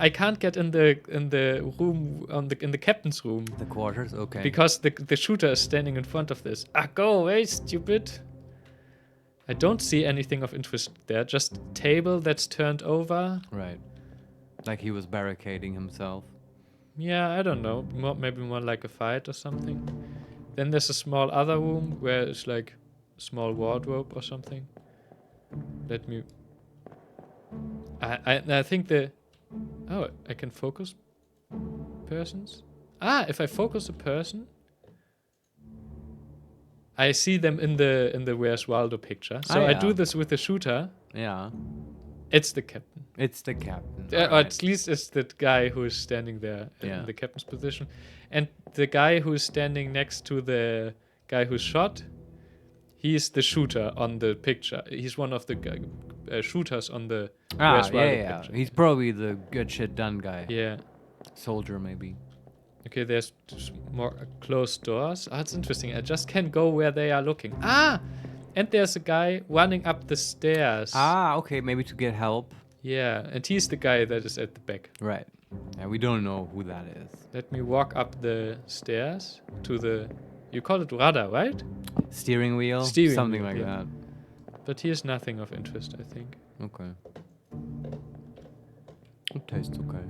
can't get in the room in the captain's room The quarters? Okay. because the shooter is standing in front of this. Go away, stupid! I don't see anything of interest there. Just table that's turned over. Right. Like he was barricading himself. Yeah, I don't know. Maybe more like a fight or something. Then there's a small other room where it's like a small wardrobe or something. Let me... I think the... Oh, I can focus persons? Ah, if I focus a person... I see them in the Where's Waldo picture. So I do this with the shooter. Yeah. It's the captain. It's the captain. Or Alright. at least it's the guy who is standing there in the captain's position. And the guy who is standing next to the guy who's shot, he's the shooter on the picture. He's one of the shooters on the Where's Waldo picture. He's probably the good shit done guy. Yeah. Soldier, maybe. Okay, there's more closed doors. Ah, it's interesting. I just can't go where they are looking. Ah! And there's a guy running up the stairs. Ah, okay, maybe to get help. Yeah, and he's the guy that is at the back. Right. Yeah, we don't know who that is. Let me walk up the stairs to the... You call it rudder, right? Steering wheel? Steering Something wheel, like yeah. that. But here's nothing of interest, I think. Okay. It tastes okay.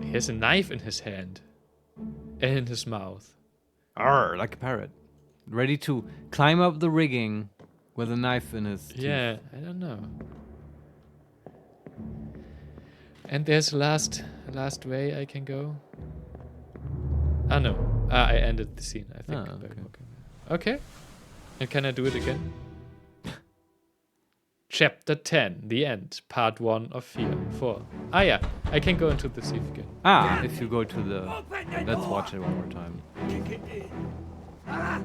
He has a knife in his hand. And in his mouth. Arr, like a parrot. Ready to climb up the rigging with a knife in his teeth. Yeah, I don't know. And there's last way I can go. Ah, no. Ah, I ended the scene, I think. Okay. And can I do it again? Chapter 10, the end, part 1 of 4. Ah, yeah, I can go into the thief again. Ah, if you go to the... Let's watch it one more time. Kick it in. Ah!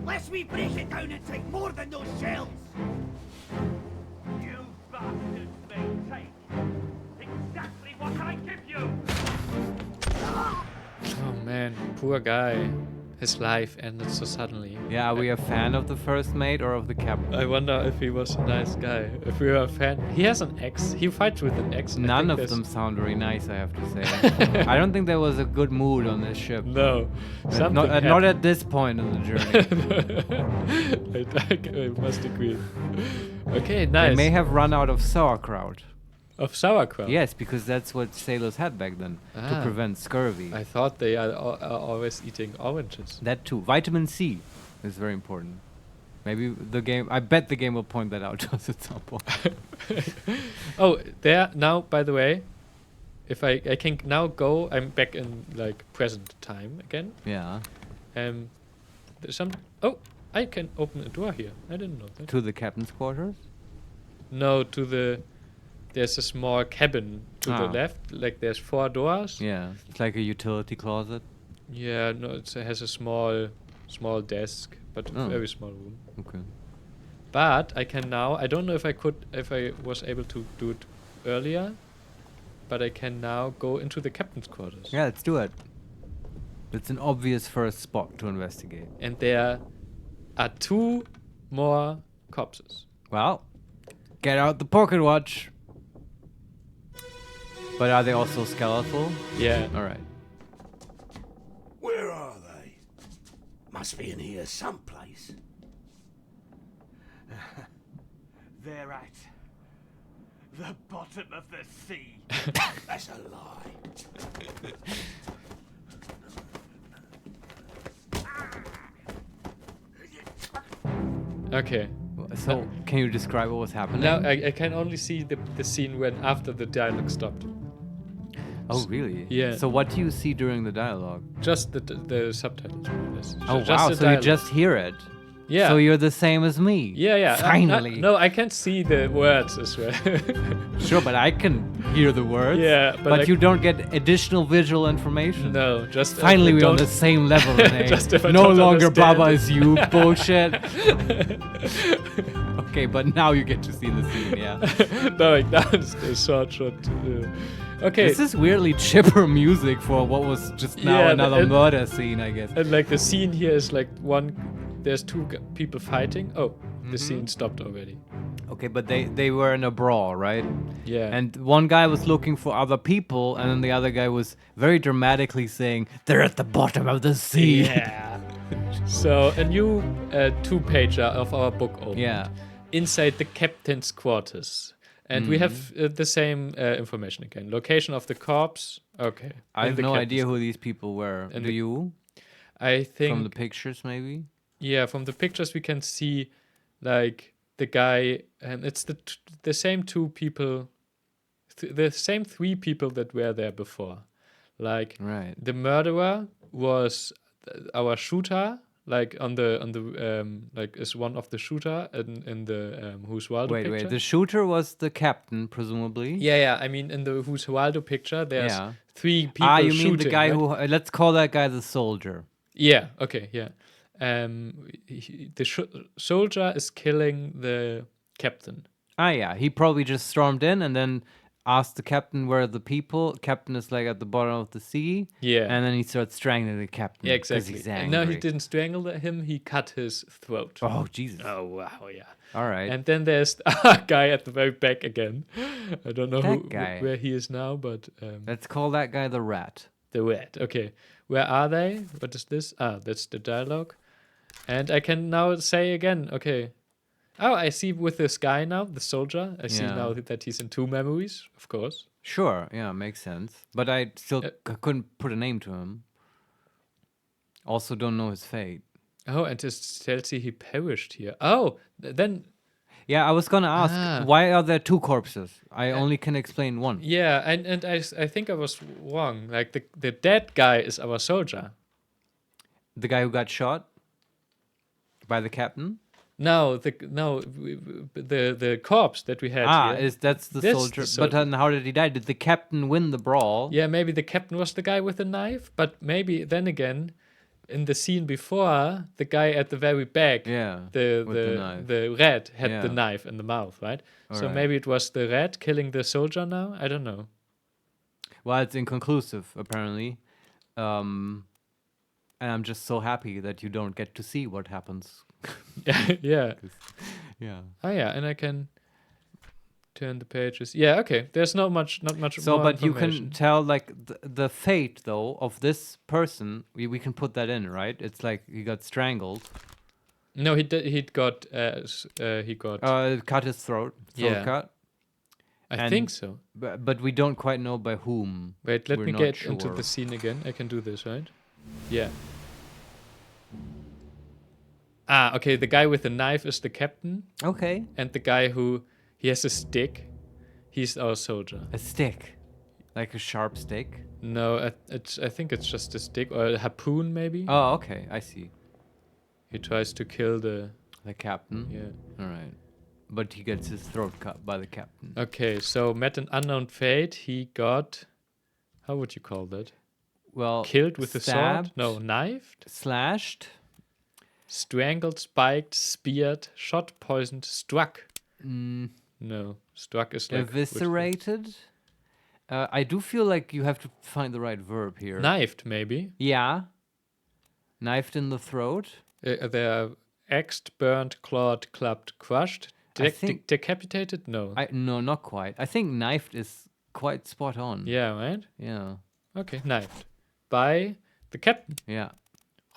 Lest we break it down and take more than those shells! You bastards may take exactly what I give you! Oh man, poor guy. His life ended so suddenly. Yeah, are we a fan of the first mate or of the captain? I wonder if he was a nice guy. If we were a fan. He has an axe. He fights with an axe. None of them sound very nice, I have to say. I don't think there was a good mood on this ship. No. Not at this point in the journey. I must agree. Okay, nice. They may have run out of sauerkraut. Of sauerkraut? Yes, because that's what sailors had back then to prevent scurvy. I thought they are always eating oranges. That too. Vitamin C is very important. Maybe the game... I bet the game will point that out to us at some point. Oh, there now, by the way, if I can now go, I'm back in like present time again. Yeah. There's some... Oh, I can open a door here. I didn't know that. To the captain's quarters? No, to the... There's a small cabin to the left. Like there's 4 doors. Yeah. It's like a utility closet. Yeah, no, it has a small desk, but very small room. Okay. But I can now... I don't know if I was able to do it earlier, but I can now go into the captain's quarters. Yeah, let's do it. It's an obvious first spot to investigate. And there are 2 more corpses. Well, get out the pocket watch. But are they also skeletal? Yeah. All right. Where are they? Must be in here someplace. They're at the bottom of the sea. That's a lie. Okay. So, can you describe what was happening? Now I can only see the scene when after the dialogue stopped. Oh, really? Yeah. So what do you see during the dialogue? Just the subtitles. More or less. Oh, Just wow. the So you dialogue. just hear it. Yeah. So you're the same as me. Yeah. Finally. No, I can't see the words as well. Sure, but I can hear the words. Yeah, but But you don't get additional visual information. No, just Finally, if I we're on don't- the same level, Renee. Just if I No don't longer understand Baba it. is you, bullshit. Okay, but now you get to see the scene, yeah. No, like that is the short. Okay. This is weirdly chipper music for what was just now Yeah, another and- murder scene, I guess. And like the scene here is like there's 2 people fighting. Oh, the scene stopped already. Okay, but they were in a brawl, right? Yeah. And one guy was looking for other people, and then the other guy was very dramatically saying, "They're at the bottom of the sea." Yeah. So a new 2-pager of our book opened. Yeah. Inside the captain's quarters. And we have the same information again. Location of the corpse. Okay. I In have the no captain's idea who these people were. And Do the- you? I think From the pictures, maybe? yeah, from the pictures we can see like the guy, and it's the same two people, the same 3 people that were there before. Like Right. the murderer was our shooter, like on the like is one of the shooter in the Who's Waldo Wait, picture. wait. The shooter was the captain, presumably? Yeah. I mean, in the Who's Waldo picture, there's Yeah. 3 people. Ah, you mean shooting, the guy right? who... let's call that guy the soldier. Yeah. Okay. Yeah. The soldier is killing the captain. Ah, yeah. He probably just stormed in and then asked the captain where are the people. Captain is like at the bottom of the sea. Yeah. And then he starts strangling the captain. Yeah, 'cause exactly. He's And no, he angry. didn't strangle him. He cut his throat. Oh, Jesus. Oh wow, yeah. All right. And then there's a guy at the very back again. I don't know That guy. where he is now, but Let's call that guy the rat. the red. Okay, where are they? What is this? Ah, that's the dialogue. And I can now say again. Okay. Oh, I see with this guy now, the soldier. I see Yeah. now that he's in 2 memories, of course. Sure. Yeah, makes sense. But I still couldn't put a name to him. Also don't know his fate. Oh, and it tells you he perished here. Oh, then Yeah, I was gonna ask, Ah. why are there 2 corpses? I only can explain one. yeah, and I think I was wrong. Like the dead guy is our soldier. The guy who got shot by the captain? No, the corpse that we had here. That's the That's the soldier. But soldier. then how did he die? Did the captain win the brawl? Yeah, maybe the captain was the guy with the knife, but maybe then again, in the scene before, the guy at the very back, Yeah, the with the knife. the rat had the Yeah. knife in the mouth, right? So Alright. maybe it was the rat killing the soldier now. I don't know. Well, it's inconclusive, apparently. And I'm just so happy that you don't get to see what happens. Yeah. Yeah. Oh yeah, and I can turn the pages. Yeah, okay. There's not much So, more but you information. can tell, like, the fate, though, of this person, we can put that in, right? It's like he got strangled, No, he got cut his throat Yeah. cut. I and- think so. But we don't quite know by whom. Wait, let We're me not get into sure. the scene again. I can do this, right? Yeah. Ah, okay. The guy with the knife is the captain, Okay. and the guy he has a stick, he's our soldier. A stick. Like a sharp stick. No, I think it's just a stick or a harpoon, maybe. Oh, okay. I see. He tries to kill the. The captain. Yeah. All right. But he gets his throat cut by the captain. Okay, so met an unknown fate. He got. How would you call that? Well, Killed with a sword? stabbed, No, knifed, Slashed. strangled, spiked, speared, shot, poisoned, struck. Mm, No, struck is like eviscerated. I do feel like you have to find the right verb here. knifed, maybe. Yeah. Knifed in the throat. They are axed, burnt, clawed, clubbed, crushed, I think- decapitated. No. No, not quite. I think knifed is quite spot on. Yeah, right. Yeah. Okay, knifed by the captain, Yeah.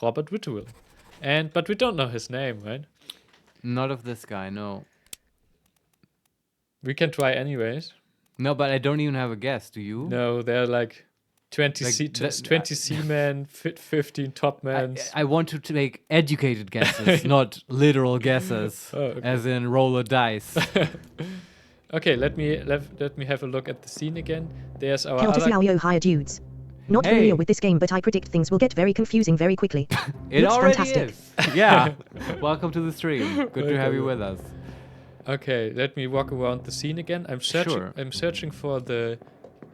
Robert Whitwell, but we don't know his name, right? Not of this guy, no. We can try anyways. No, but I don't even have a guess. Do you? No, there are like 20 Like, 20 seamen, 15 top men. I want to take educated guesses, not literal guesses, Oh, okay. as in roll a dice. Okay, let me have a look at the scene again. There's our Countess other. Laoyo hire dudes. Not Hey. familiar with this game, but I predict things will get very confusing very quickly. It Looks already fantastic. is. Yeah. Welcome to the stream. Good to have you with us. Okay, let me walk around the scene again. I'm searching. Sure. I'm searching for the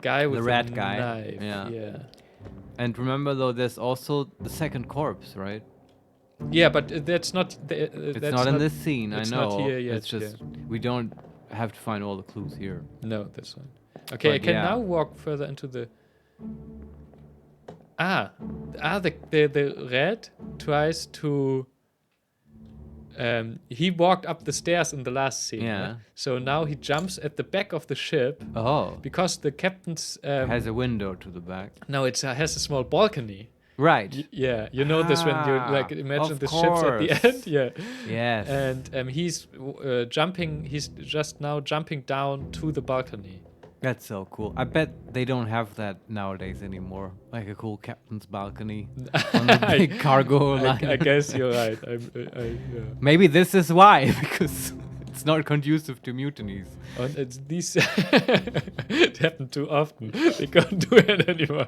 guy with the rat guy. knife. Yeah. Yeah. And remember, though, there's also the second corpse, right? Yeah, but that's not. It's that's not in this scene. I it's know. not here yet, it's just we don't have to find all the clues here. No, that's fine. Okay, I But can yeah. now walk further into the. The rat tries to. He walked up the stairs in the last scene. Yeah. right? So now he jumps at the back of the ship Oh, because the captain's. has a window to the back. No, it has a small balcony. Right. Yeah, you know this when you like imagine of the ships at the course. end. Yeah. Yes. And he's jumping. He's just now jumping down to the balcony. That's so cool. I bet they don't have that nowadays anymore. Like a cool captain's balcony on the big cargo line. I guess you're right. Yeah. Maybe this is why, because it's not conducive to mutinies. And it's these it happened too often. They can't do it anymore.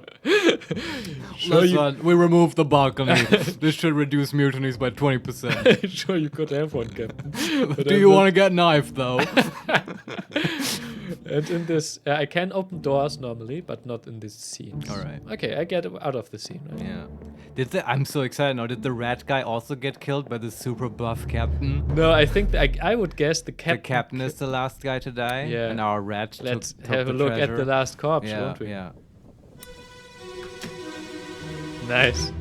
Listen, we removed the balcony. This should reduce mutinies by 20%. Sure, you could have one, Captain. But Do you want to get knifed, though? And in this, I can open doors normally, but not in this scene. All right. Okay, I get out of the scene. Right? Yeah. I'm so excited now. Did the rat guy also get killed by the super buff captain? No, I think I would guess the captain. The captain is the last guy to die. Yeah. And our rat Let's took have the a look at treasure. the last corpse, Yeah, won't we? yeah. Nice.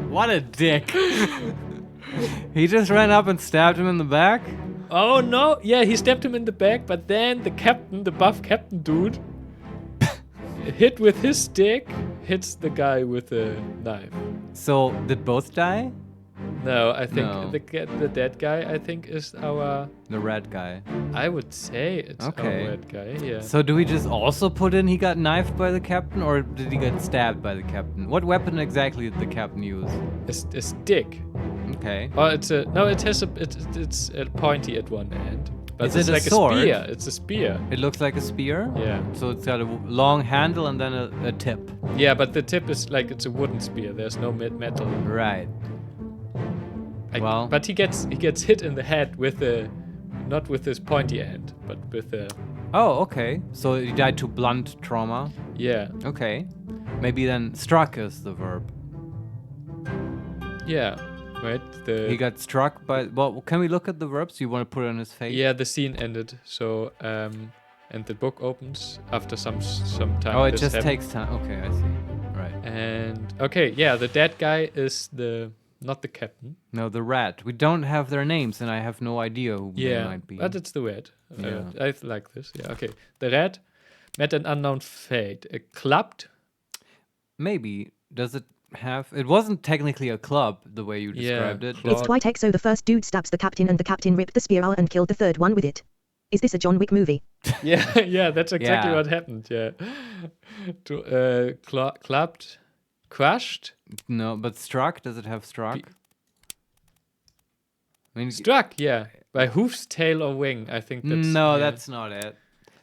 What a dick. He just ran up and stabbed him in the back? Oh no! Yeah, he stabbed him in the back, but then the captain, the buff captain dude, hit with his stick, hits the guy with a knife. So, did both die? No, I think No. the dead guy, I think, is our. The rat guy. I would say it's Okay. our red guy. Yeah. So do we just also put in he got knifed by the captain, or did he get stabbed by the captain? What weapon exactly did the captain use? A stick. Okay. Oh, it's a no. It has it's a pointy at one end, but Is it's it a like sword? a spear. It's a spear. It looks like a spear? Yeah. So it's got a long handle and then a tip. Yeah, but the tip is like it's a wooden spear. There's no metal. Right. Well- but he gets hit in the head with the, not with this pointy end, but with the. Oh, okay. So he died to blunt trauma. Yeah. Okay. Maybe then struck is the verb. Yeah. Right. He got struck by. Well, can we look at the verbs? You want to put it on his face? Yeah, the scene ended. So and the book opens after some time. Oh, it this just happened. takes time. Okay, I see. Right. And okay, yeah, the dead guy is not the captain. No, the rat. We don't have their names, and I have no idea who they Yeah, might be. but it's the rat. Yeah. I like this. Yeah, okay. The rat met an unknown fate. Clubbed. Maybe. Does it have... It wasn't technically a club, the way you Yeah, described it. claw. It's quite so the first dude stabs the captain and the captain ripped the spear out and killed the third one with it. Is this a John Wick movie? Yeah, yeah, that's exactly Yeah. what happened. Yeah. Clubbed, crushed, No, but struck? Does it have struck? I mean, struck. Yeah, by hoofs, tail, or wing. I think that's. no, yeah. that's not it.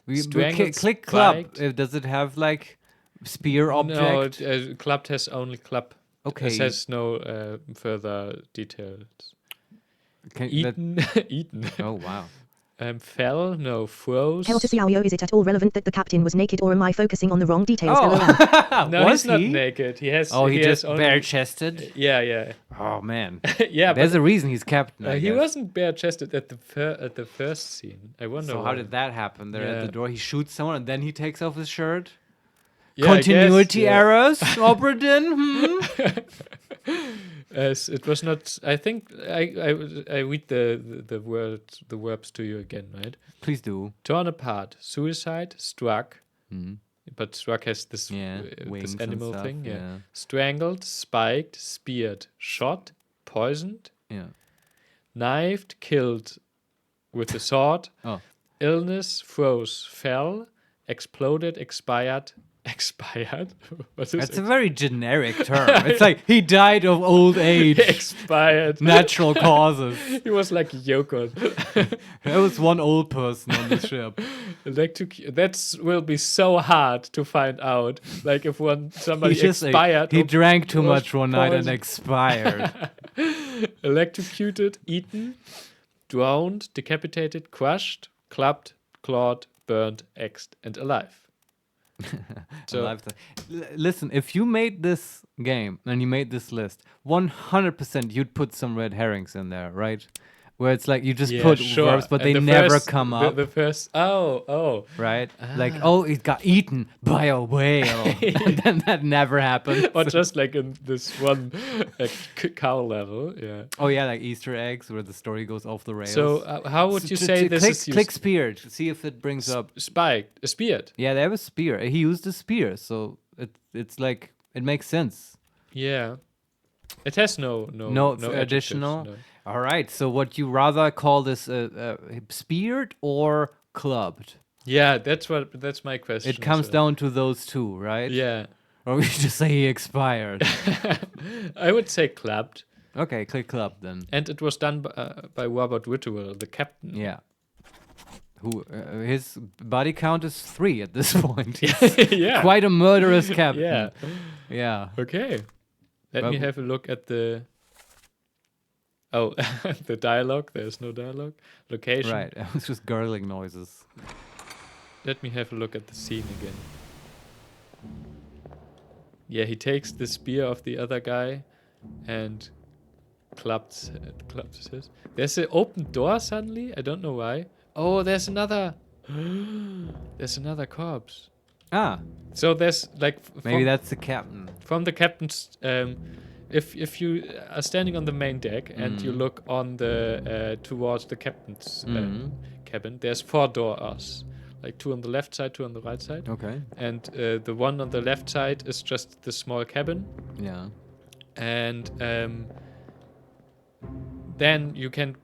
We Strangled, click club. spiked. Does it have like spear object? No, clubbed has only club. Okay. It has no further details. Can, that- Eaten, eaten. oh wow. Fell, no, froze. Hell to see how is it at all relevant that the captain was naked or am I focusing on the wrong details? LOL. Oh, No, was he's not he? naked. He has. Oh, he has just only, bare chested. Yeah, yeah, Oh man. yeah. There's But a reason he's captain. I he guess. wasn't bare chested at the first scene. I wonder. So why. how did that happen? They're at Yeah. the door. He shoots someone and then he takes off his shirt. Yeah, I guess, Continuity yeah. errors. Obra Dinn. As it was not. I think I read the verbs to you again, right? Please do. Torn apart, suicide, struck. But struck has this Yeah, wings this and animal stuff, thing. Yeah. yeah. Strangled, spiked, speared, shot, poisoned, Yeah. knifed, killed with a sword. Oh. Illness, froze, fell, exploded, expired. Expired? What is That's a very generic term. It's like he died of old age, expired? natural causes. He was like yogurt. There was one old person on the ship. That will be so hard to find out. Like if somebody He just expired. he or drank too was much one night and poisoned. expired. Electrocuted, eaten, drowned, decapitated, crushed, clubbed, clawed, burned, axed, and alive. So Listen, if you made this game and you made this list, 100% you'd put some red herrings in there, right? where it's like you just Yeah, put sure. verbs, but And they the never first- come up. The first, oh. Right? Like, oh, it got eaten by a whale. And then that never happened. Or just like in this one cow level, yeah. Oh, yeah, like Easter eggs where the story goes off the rails. So how would you say this is used? Click spear to see if it brings up. Spiked, speared. Yeah, they have a spear. He used a spear, so it's like, it makes sense. Yeah. It has no additional. adjectives, no. All right, so what you rather call this speared or clubbed? Yeah, that's my question. It comes so. down to those two, right? Yeah. Or we just say he expired. I would say clubbed. Okay, click club then. And it was done by Robert Whitwell, the captain. Yeah. Who his body count is 3 at this point. He's Yeah. quite a murderous captain. Yeah. Yeah. Okay. Let Well- me have a look at the. Oh, the dialogue. There's no dialogue. Location. Right. It was just gurgling noises. Let me have a look at the scene again. Yeah, he takes the spear of the other guy and clubs his. There's an open door suddenly. I don't know why. Oh, there's another. There's another corpse. Ah, So there's like maybe that's the captain. from the captain's. If you are standing on the main deck and you look on the towards the captain's cabin, there's 4 doors, like 2 on the left side, 2 on the right side, Okay. and the one on the left side is just the small cabin, Yeah. and then you can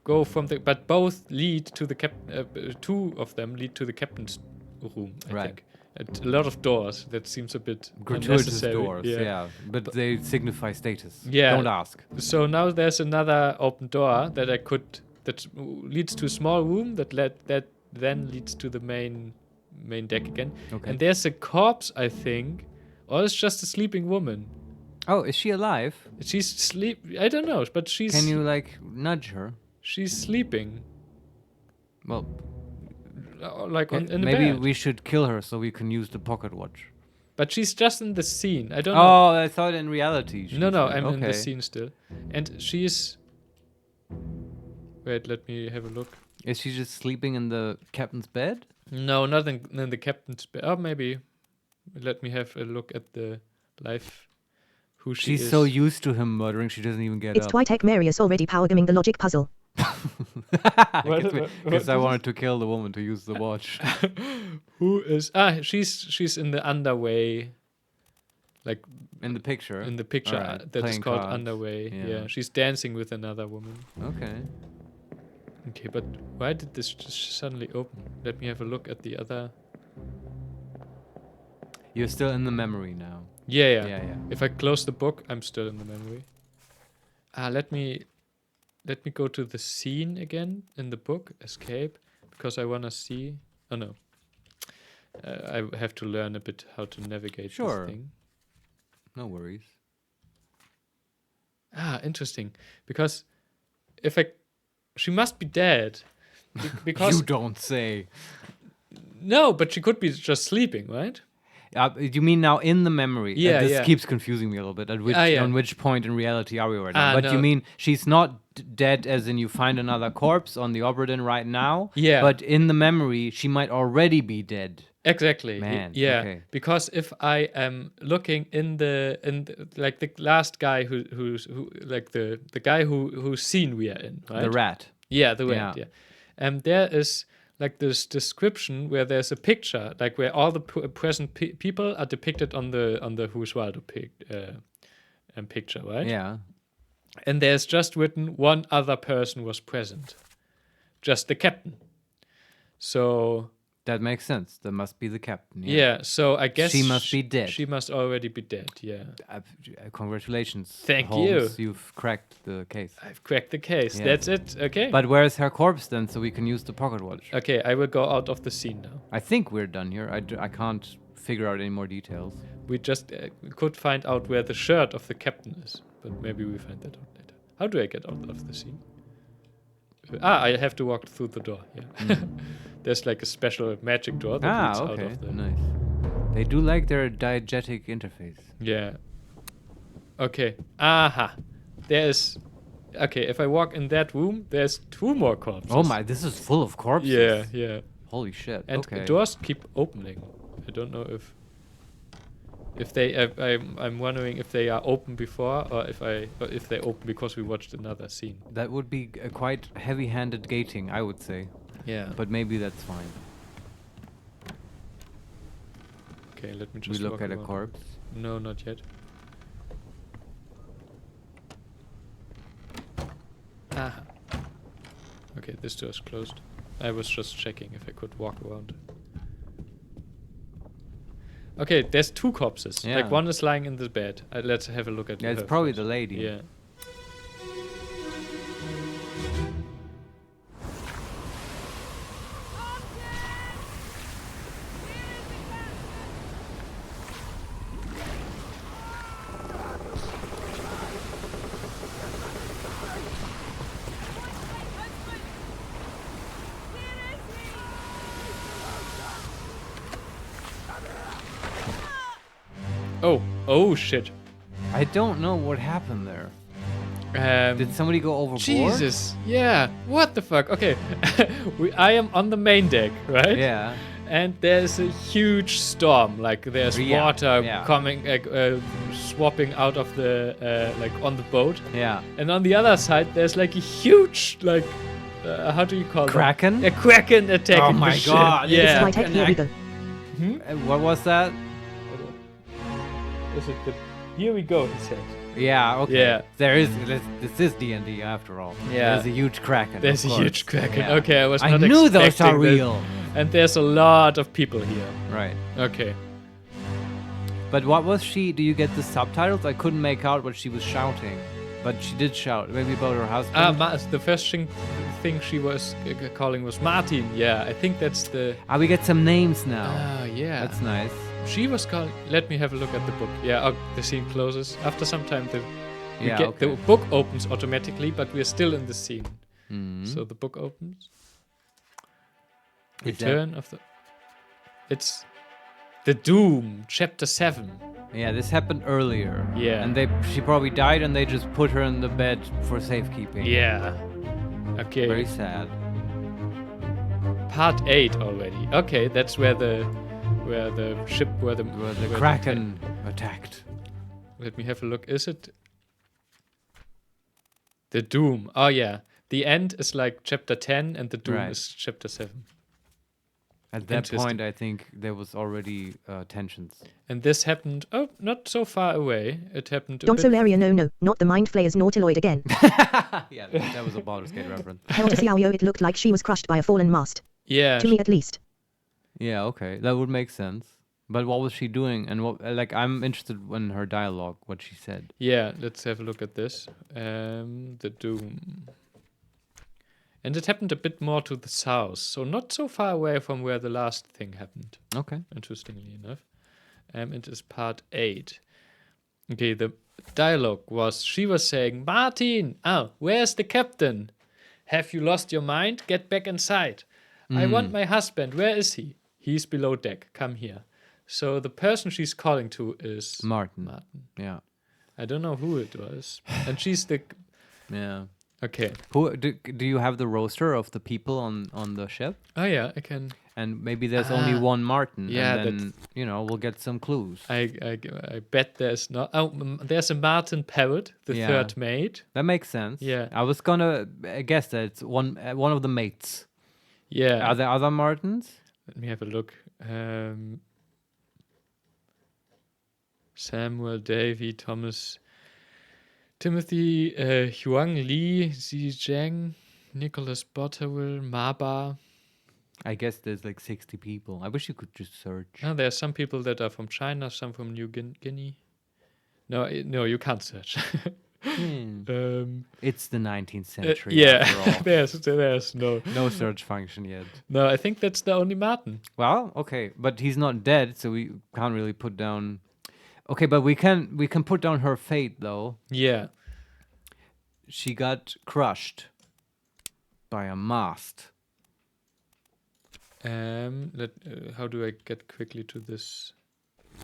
go from the. But both lead to the captain. 2 of them lead to the captain's room. I Right. think. A lot of doors. That seems a bit Gratuitous unnecessary. doors. Yeah. But they signify status. Yeah. Don't ask. So now there's another open door that that leads to a small room that then leads to the main deck again. Okay. And there's a corpse, I think, or it's just a sleeping woman. Oh, is she alive? She's sleep. I don't know, but she's. Can you like nudge her? She's sleeping, Well, like in the maybe bed. we should kill her so we can use the pocket watch. But she's just in the scene. I don't know. Oh, I thought in reality. No, she's- I'm in the okay. scene still, and she's. Wait, let me have a look. Is she just sleeping in the captain's bed? No, not in the captain's bed. Oh, maybe. Let me have a look at the life. Who she She's is. so used to him murdering, she doesn't even get It's up. Twitek Marius already power-gaming the logic puzzle. Because I wanted to kill the woman to use the watch. Who is? She's in the underway. Like In the picture. in the picture Alright, that is playing called cards. underway. Yeah. Yeah, she's dancing with another woman. Okay. Okay, but why did this just suddenly open? Let me have a look at the other. You're still in the memory now. Yeah. Yeah. If I close the book, I'm still in the memory. Let me go to the scene again in the book, escape, because I wanna see. Oh no. I have to learn a bit how to navigate Sure. this thing. No worries. Interesting. Because she must be dead. Because You don't say. no, but she could be just sleeping, right? You mean now in the memory? Yeah, This yeah. keeps confusing me a little bit. At which, Yeah. On which point in reality are we right now? But no. you mean she's not dead as in you find another corpse on the Obra Dinn right now? Yeah. But in the memory, she might already be dead. Exactly. Man, Yeah. okay. Because if I am looking in the like the last guy who like the guy whose scene we are in, right? The rat. Yeah, the rat. Yeah. Yeah. There is like this description where there's a picture, like where all the present people are depicted on the Who's Waldo picture, right? Yeah. And there's just written one other person was present, just the captain. So That makes sense. That must be the captain. yeah, so I guess She must be dead. She must already be dead. Yeah, Congratulations. Thank Holmes. You've cracked the case. I've cracked the case. Yeah. That's it. Okay. But where's her corpse then, so we can use the pocket watch? Okay, I will go out of the scene now. I think we're done here. I can't figure out any more details. We just could find out where the shirt of the captain is, but maybe we find that out later. How do I get out of the scene? I have to walk through the door. Yeah. There's like a special magic door that leads out Okay. of the. Nice. They do like their diegetic interface. Yeah. Okay. Aha. There is Okay, if I walk in that room, there's 2 more corpses. Oh my, this is full of corpses. Yeah, yeah. Holy shit. And okay. doors keep opening. I don't know if they. I'm wondering if they are open before or if they open because we watched another scene. That would be a quite heavy-handed gating, I would say. Yeah. But maybe that's fine. Okay, let me We just look walk at a around. corpse. No, not yet. Aha. Okay, this door is closed. I was just checking if I could walk around. Okay, there's 2 corpses. Yeah. Like one is lying in the bed. Let's have a look at. Yeah, it's her probably first. the lady. Yeah. Oh shit. I don't know what happened there. Did somebody go overboard? Jesus. Yeah. What the fuck? Okay. I am on the main deck, right? Yeah. And there's a huge storm. Like there's Yeah, water yeah. coming, swapping out of the like on the boat. Yeah. And on the other side, there's like a huge like how do you call Kraken? it? A kraken attacking Oh my the ship. God, It's Yeah. right here we go. What was that? Is it the? Here we go. He said. Yeah, okay. Yeah. There is. This is D&D after all. Yeah. There's a huge kraken. There's of a course. huge kraken. Yeah. Okay, I was I not knew those expecting are this. real. And there's a lot of people here. Right. Okay. But what was she? Do you get the subtitles? I couldn't make out what she was shouting. But she did shout. Maybe about her husband. The first thing she was calling was Martin. Yeah, I think that's the. We get some names now. Ah, yeah. That's nice. She was calling. Let me have a look at the book. Yeah, oh, the scene closes. After some time, the book opens automatically, but we're still in the scene. Mhm. So the book opens. Is that- Return of the. It's the Doom, chapter 7. Yeah, this happened earlier. Yeah. And she probably died, and they just put her in the bed for safekeeping. Yeah. Okay. Very sad. Part 8 already. Okay, that's where the ship where the Kraken attacked. Let me have a look. Is it the Doom? Oh yeah. The end is like chapter 10 and the Doom Right. is chapter 7. At that Interesting. point, I think there was already tensions. And this happened not so far away. It happened a Don bit. Solaria, no, not the Mind Flayer's Nautiloid again. Yeah, that was a Baldur's Gate reference. Helter Siario, it looked like she was crushed by a fallen mast. Yeah. To me at least. Yeah, okay, that would make sense. But what was she doing? And what? Like, I'm interested in her dialogue, what she said. Yeah, let's have a look at this. The Doom. And it happened a bit more to the south, so not so far away from where the last thing happened. Okay. Interestingly enough. It is part 8. Okay, the dialogue was, she was saying, Martin, where's the captain? Have you lost your mind? Get back inside. I want my husband. Where is he? He's below deck. Come here. So the person she's calling to is Martin. Yeah. I don't know who it was. And she's the... Yeah. Okay. Who do you have the roster of the people on the ship? Oh, yeah, I can... And maybe there's only one Martin. yeah, and then, we'll get some clues. I bet there's not... Oh, there's a Martin Parrot, the Yeah. third mate. That makes sense. Yeah. I was gonna guess that it's one of the mates. Yeah. Are there other Martins? Let me have a look. Samuel, Davy, Thomas, Timothy, Huang Li, Xi Zhang, Nicholas Botterwill, Maba. I guess there's like 60 people. I wish you could just search. Oh, there are some people that are from China, some from New Guinea. No, you can't search. It's the 19th century. Yeah, after all. there's no. No search function yet. No, I think that's the only Martin. Well, okay, but he's not dead, so we can't really put down. Okay, but we can put down her fate though. Yeah. She got crushed by a mast. How do I get quickly to this?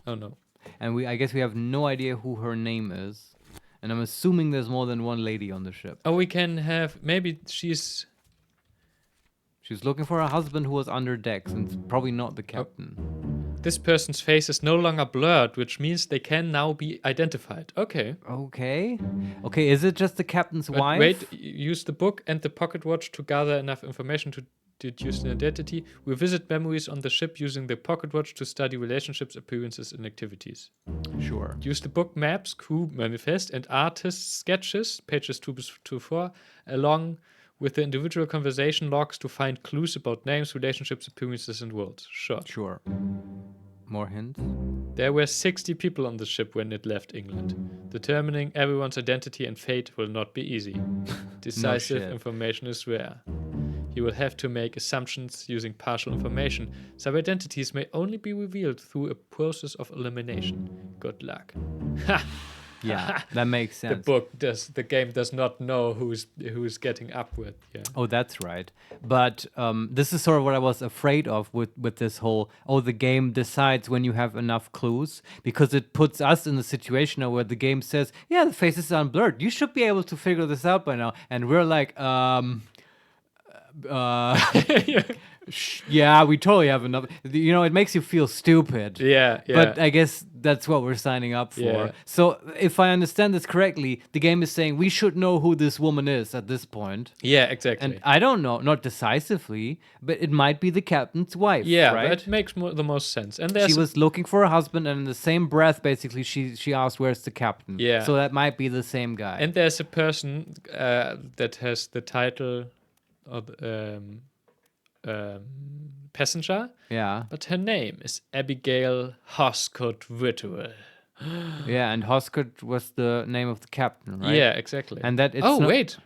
Oh no. And I guess we have no idea who her name is. And I'm assuming there's more than one lady on the ship. Oh, we can have... Maybe she's... She's looking for a husband who was under decks, and it's probably not the captain. This person's face is no longer blurred, which means they can now be identified. Okay. Okay. Okay, is it just the captain's But wife? wait, use the book and the pocket watch to gather enough information to deduce an identity. We visit memories on the ship using the pocket watch to study relationships, appearances, and activities. Sure. Use the book maps, crew manifest, and artist sketches, pages 2 to 4, along with the individual conversation logs to find clues about names, relationships, appearances, and worlds. Sure. More hints? There were 60 people on the ship when it left England. Determining everyone's identity and fate will not be easy. Decisive shit. information is rare. You will have to make assumptions using partial information. Some identities may only be revealed through a process of elimination. Good luck. Yeah, that makes sense. The game does not know who's getting up with. Yeah. Oh, that's right. But this is sort of what I was afraid of with this whole, the game decides when you have enough clues, because it puts us in a situation now where the game says, yeah, the faces are unblurred. You should be able to figure this out by now. And we're like, yeah, we totally have enough. You know, it makes you feel stupid. Yeah. But I guess that's what we're signing up for. Yeah. So if I understand this correctly, the game is saying we should know who this woman is at this point. Yeah, exactly. And I don't know, not decisively, but it might be the captain's wife. Yeah, right? that makes the most sense. And there's She was looking for a husband, and in the same breath, basically, she asked, "Where's the captain?" Yeah. So that might be the same guy. and there's a person that has the title of passenger, yeah, but her name is Abigail Hoscott Whitwell. yeah, and Hoscott was the name of the captain, right? Yeah, exactly. And that it's oh not- wait,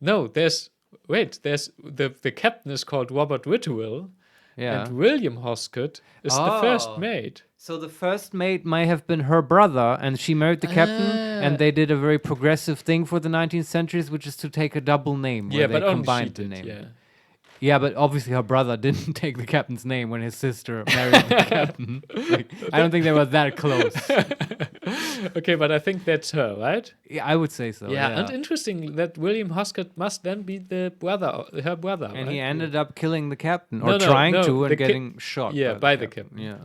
no, there's the captain is called Robert Whitwell, yeah. and William Hoscott is the first Oh. mate. So the first mate might have been her brother, and she married the captain, and they did a very progressive thing for the 19th centuries, which is to take a double name. Where Yeah, they but only she combined the did. name. Yeah. Yeah, but obviously her brother didn't take the captain's name when his sister married the captain. Like, I don't think they were that close. Okay, but I think that's her, right? Yeah, I would say so. Yeah, and interesting that William Hoscott must then be her brother. And he right? ended up killing the captain, No, or no, trying no, to, the and getting shot. Yeah, by the captain. Yeah.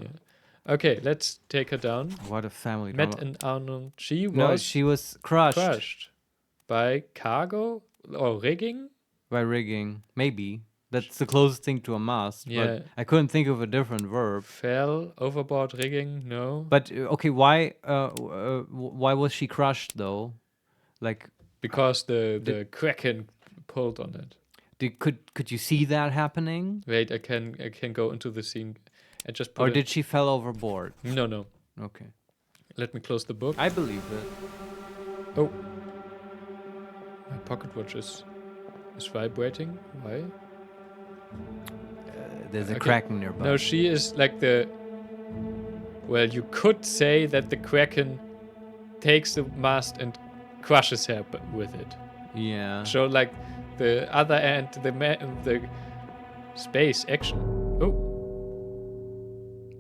Okay, let's take her down. What a family Matt drama. and Arnold. She No, was she was crushed by cargo or rigging. by rigging. Maybe. That's the closest thing to a mast. Yeah. But I couldn't think of a different verb. Fell overboard rigging. No, But okay, why was she crushed though? Like, because the Kraken pulled on it. could you see that happening, Wait, I can go into the scene. I just put or it- did she fell overboard? No. Okay, Let me close the book. I believe it. Oh, my pocket watch is vibrating. Why? There's a Okay. Kraken nearby. No, she is like the. Well, you could say that the Kraken takes the mast and crushes her with it. Yeah. So like the other end, the space action. Oh,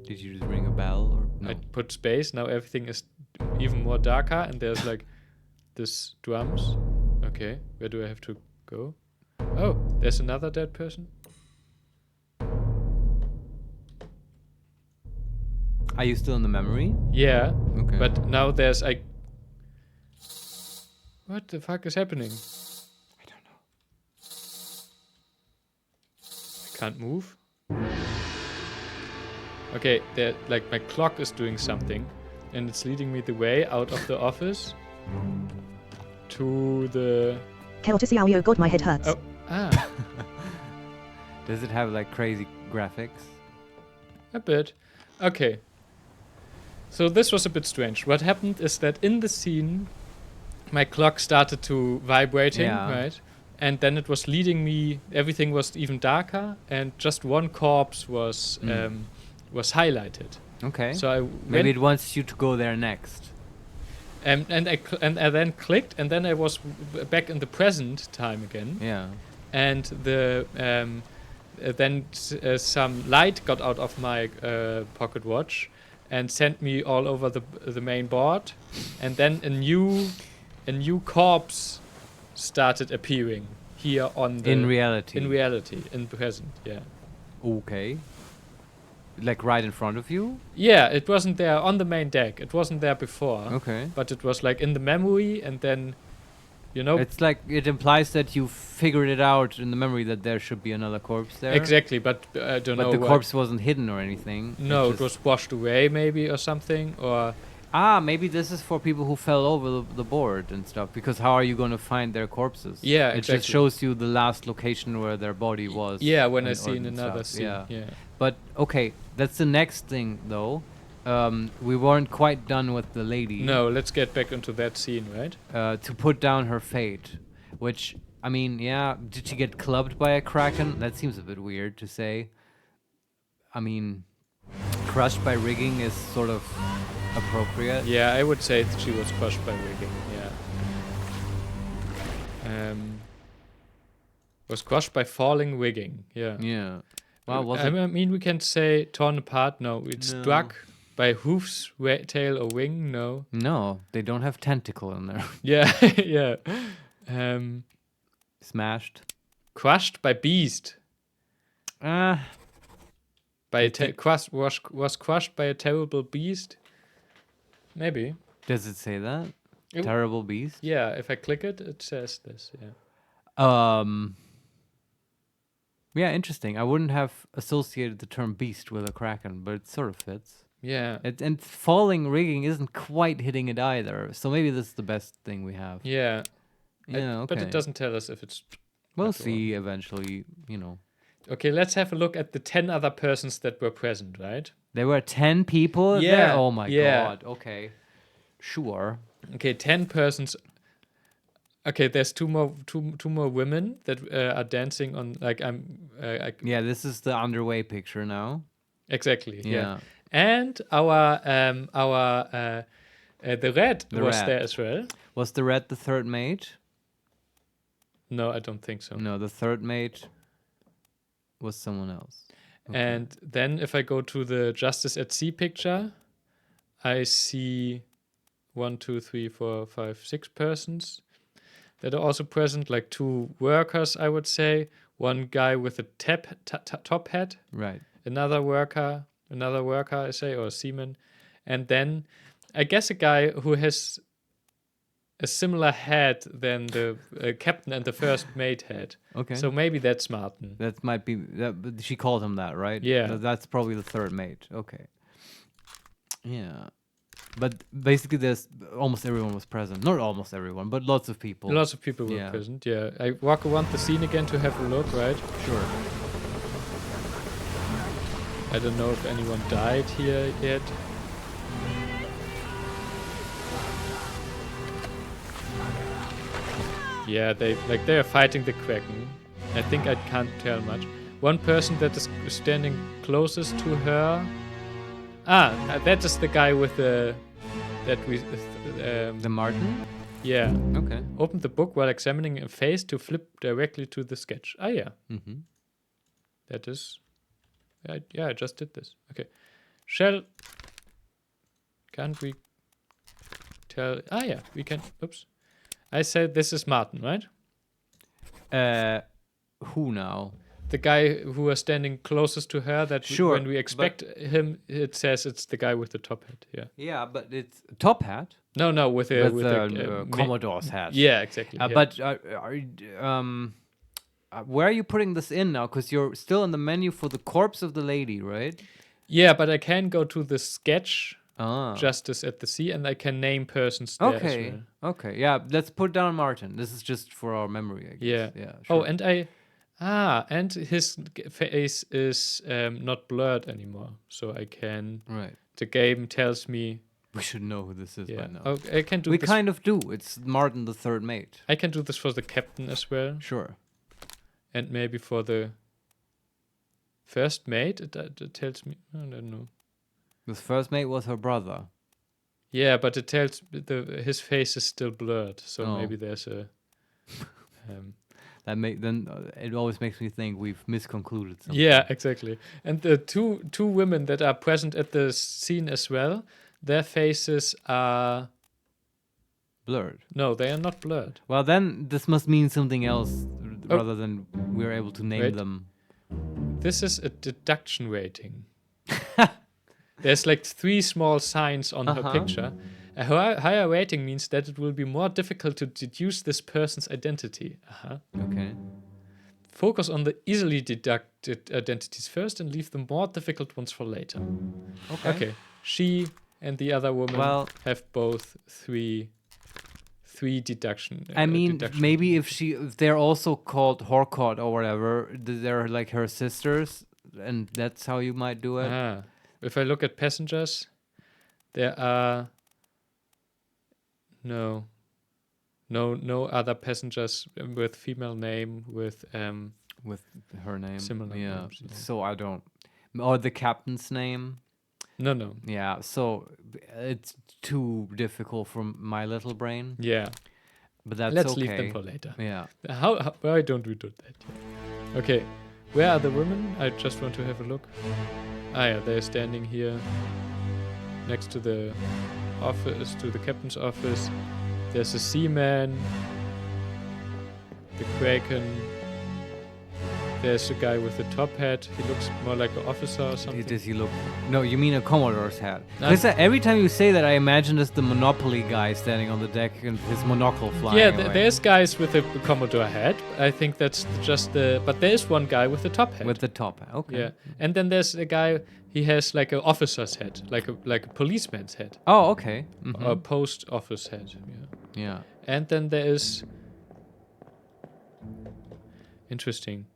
Did you just ring a bell or no? I put space. Now everything is even more darker, and there's like this drums. Okay, where do I have to go? Oh, there's another dead person. Are you still in the memory? Yeah, Okay. but now there's like. What the fuck is happening? I don't know. I can't move. Okay, there, like my clock is doing something, and it's leading me the way out of the office to the. Kel to see how you God, my head hurts. Oh, ah, Does it have like crazy graphics? a bit. Okay. So this was a bit strange. What happened is that in the scene, my clock started to vibrating, Yeah. right? And then it was leading me. Everything was even darker, and just one corpse was highlighted. Okay. So I Maybe went, it wants you to go there next. and I then clicked, and then I was back in the present time again. Yeah. And then some light got out of my pocket watch and sent me all over the main board, and then a new a new corpse started appearing here on the... In reality. In reality, in present, yeah. Okay. Like right in front of you? Yeah, it wasn't there on the main deck. It wasn't there before. Okay. But it was like in the memory, and then, you know... It's like it implies that you figured it out in the memory that there should be another corpse there. Exactly, but I don't know. But the what- corpse wasn't hidden or anything. No, it just- was washed away maybe or something, or... maybe this is for people who fell over the board and stuff. Because how are you going to find their corpses? Yeah, it exactly. just shows you the last location where their body was. Yeah, when I and- see in and another stuff, scene. Yeah. But okay, that's the next thing though. We weren't quite done with the lady. No, let's get back into that scene, right? To put down her fate, which I mean, yeah, did she get clubbed by a kraken? That seems a bit weird to say. I mean, crushed by rigging is sort of appropriate. Yeah, I would say that she was crushed by rigging. Yeah. Was crushed by falling rigging. Yeah. Yeah. Wow, was I it? mean, we can say torn apart. No, it's No. struck by hoofs, tail, or wing. No. No, they don't have tentacle in there. Yeah, yeah. Smashed. Crushed by beast. Ah, By a was crushed by a terrible beast. Maybe. does it say that? It- Terrible beast. Yeah, if I click it, it says this. Yeah. Yeah, interesting. I wouldn't have associated the term beast with a kraken, but it sort of fits. Yeah. And falling rigging isn't quite hitting it either, so maybe this is the best thing we have. Yeah. Yeah, okay. But it doesn't tell us if it's... We'll at all. see eventually, you know. Okay, let's have a look at the 10 other persons that were present, right? There were 10 people Yeah, there? Oh my yeah. god. Okay. Sure. Okay, 10 persons. Okay, there's two more women that are dancing on, like, Yeah, this is the underway picture now. exactly, yeah. Yeah. And our the red The was red. there as well. Was the red the third mate? No, I don't think so. No, the third mate was someone else. Okay. And then if I go to the Justice at Sea picture, I see 1, 2, 3, 4, 5, 6 persons that are also present, like 2 workers, I would say. One guy with a top hat, Right. another worker, I say, or a seaman. And then I guess a guy who has a similar head than the captain and the first mate had. Okay. So maybe that's Martin. That might be but she called him that, right? Yeah. That's probably the third mate. Okay. Yeah. But basically there's almost everyone was present. Not almost everyone, but lots of people. Lots of people were Yeah. present, yeah. I walk around the scene again to have a look, right? Sure. I don't know if anyone died here yet. Yeah, they are fighting the Kraken. I think I can't tell much. One person that is standing closest to her. That is the guy with the The Martin? yeah. Okay. Opened the book while examining a face to flip directly to the sketch. Yeah. Mm-hmm. That is... I just did this. Okay. Can't we tell... yeah, we can... Oops. I said this is Martin, right? Who now? The guy who was standing closest to her, that Sure, when we expect him, it says it's the guy with the top hat. Yeah. Yeah, but it's top hat No, with a... with a, the Commodore's hat. yeah, exactly. yeah. But where are you putting this in now? Because you're still in the menu for the corpse of the lady, right? Yeah, but I can go to the sketch... Ah. Justice at the Sea, and I can name persons there as Okay. well. Okay. Yeah. Let's put down Martin. This is just for our memory, I guess. Yeah. Yeah. Oh, Sure. and and his face is not blurred anymore, so I can. Right. The game tells me. We should know who this is Yeah. by now. Oh, I can do We this. kind of do. It's Martin, the third mate. I can do this for the captain as well, Sure. and maybe for the first mate. It tells me. I don't know. The first mate was her brother. Yeah, but it tells his face is still blurred, so Oh. maybe there's a. Then it always makes me think we've misconcluded something. Yeah, exactly. And the two women that are present at the scene as well, their faces are Blurred. No, they are not blurred. Well, then this must mean something else Oh. rather than we're able to name Wait. them. This is a deduction rating. There's like 3 small signs on her picture. A higher rating means that it will be more difficult to deduce this person's identity. Okay. Focus on the easily deducted identities first and leave the more difficult ones for later. Okay. She and the other woman have both three deduction. I mean, deduction. maybe if they're also called Horcott or whatever, they're like her sisters, and that's how you might do it. If I look at passengers, there are no other passengers with female name with her name. Similar names, yeah. So I don't, or the captain's name. No. Yeah, so it's too difficult for my little brain. Yeah. But that's Let's okay. leave them for later. Yeah. Why don't we do that? Okay. Where are the women? I just want to have a look. Yeah, they're standing here next to the office, to the captain's office. There's a seaman, the Kraken. There's a guy with a top hat. He looks more like an officer or something. Does he look? No, you mean a Commodore's hat. No. Because every time you say that, I imagine it's the Monopoly guy standing on the deck and his monocle flying Yeah, away. there's guys with a Commodore hat. I think that's just the... But there's one guy with a top hat. With the top hat, okay. Yeah, and then there's a guy, he has like an officer's hat, like a policeman's hat. Oh, okay. Or a post office hat, Yeah. And then there is... Interesting.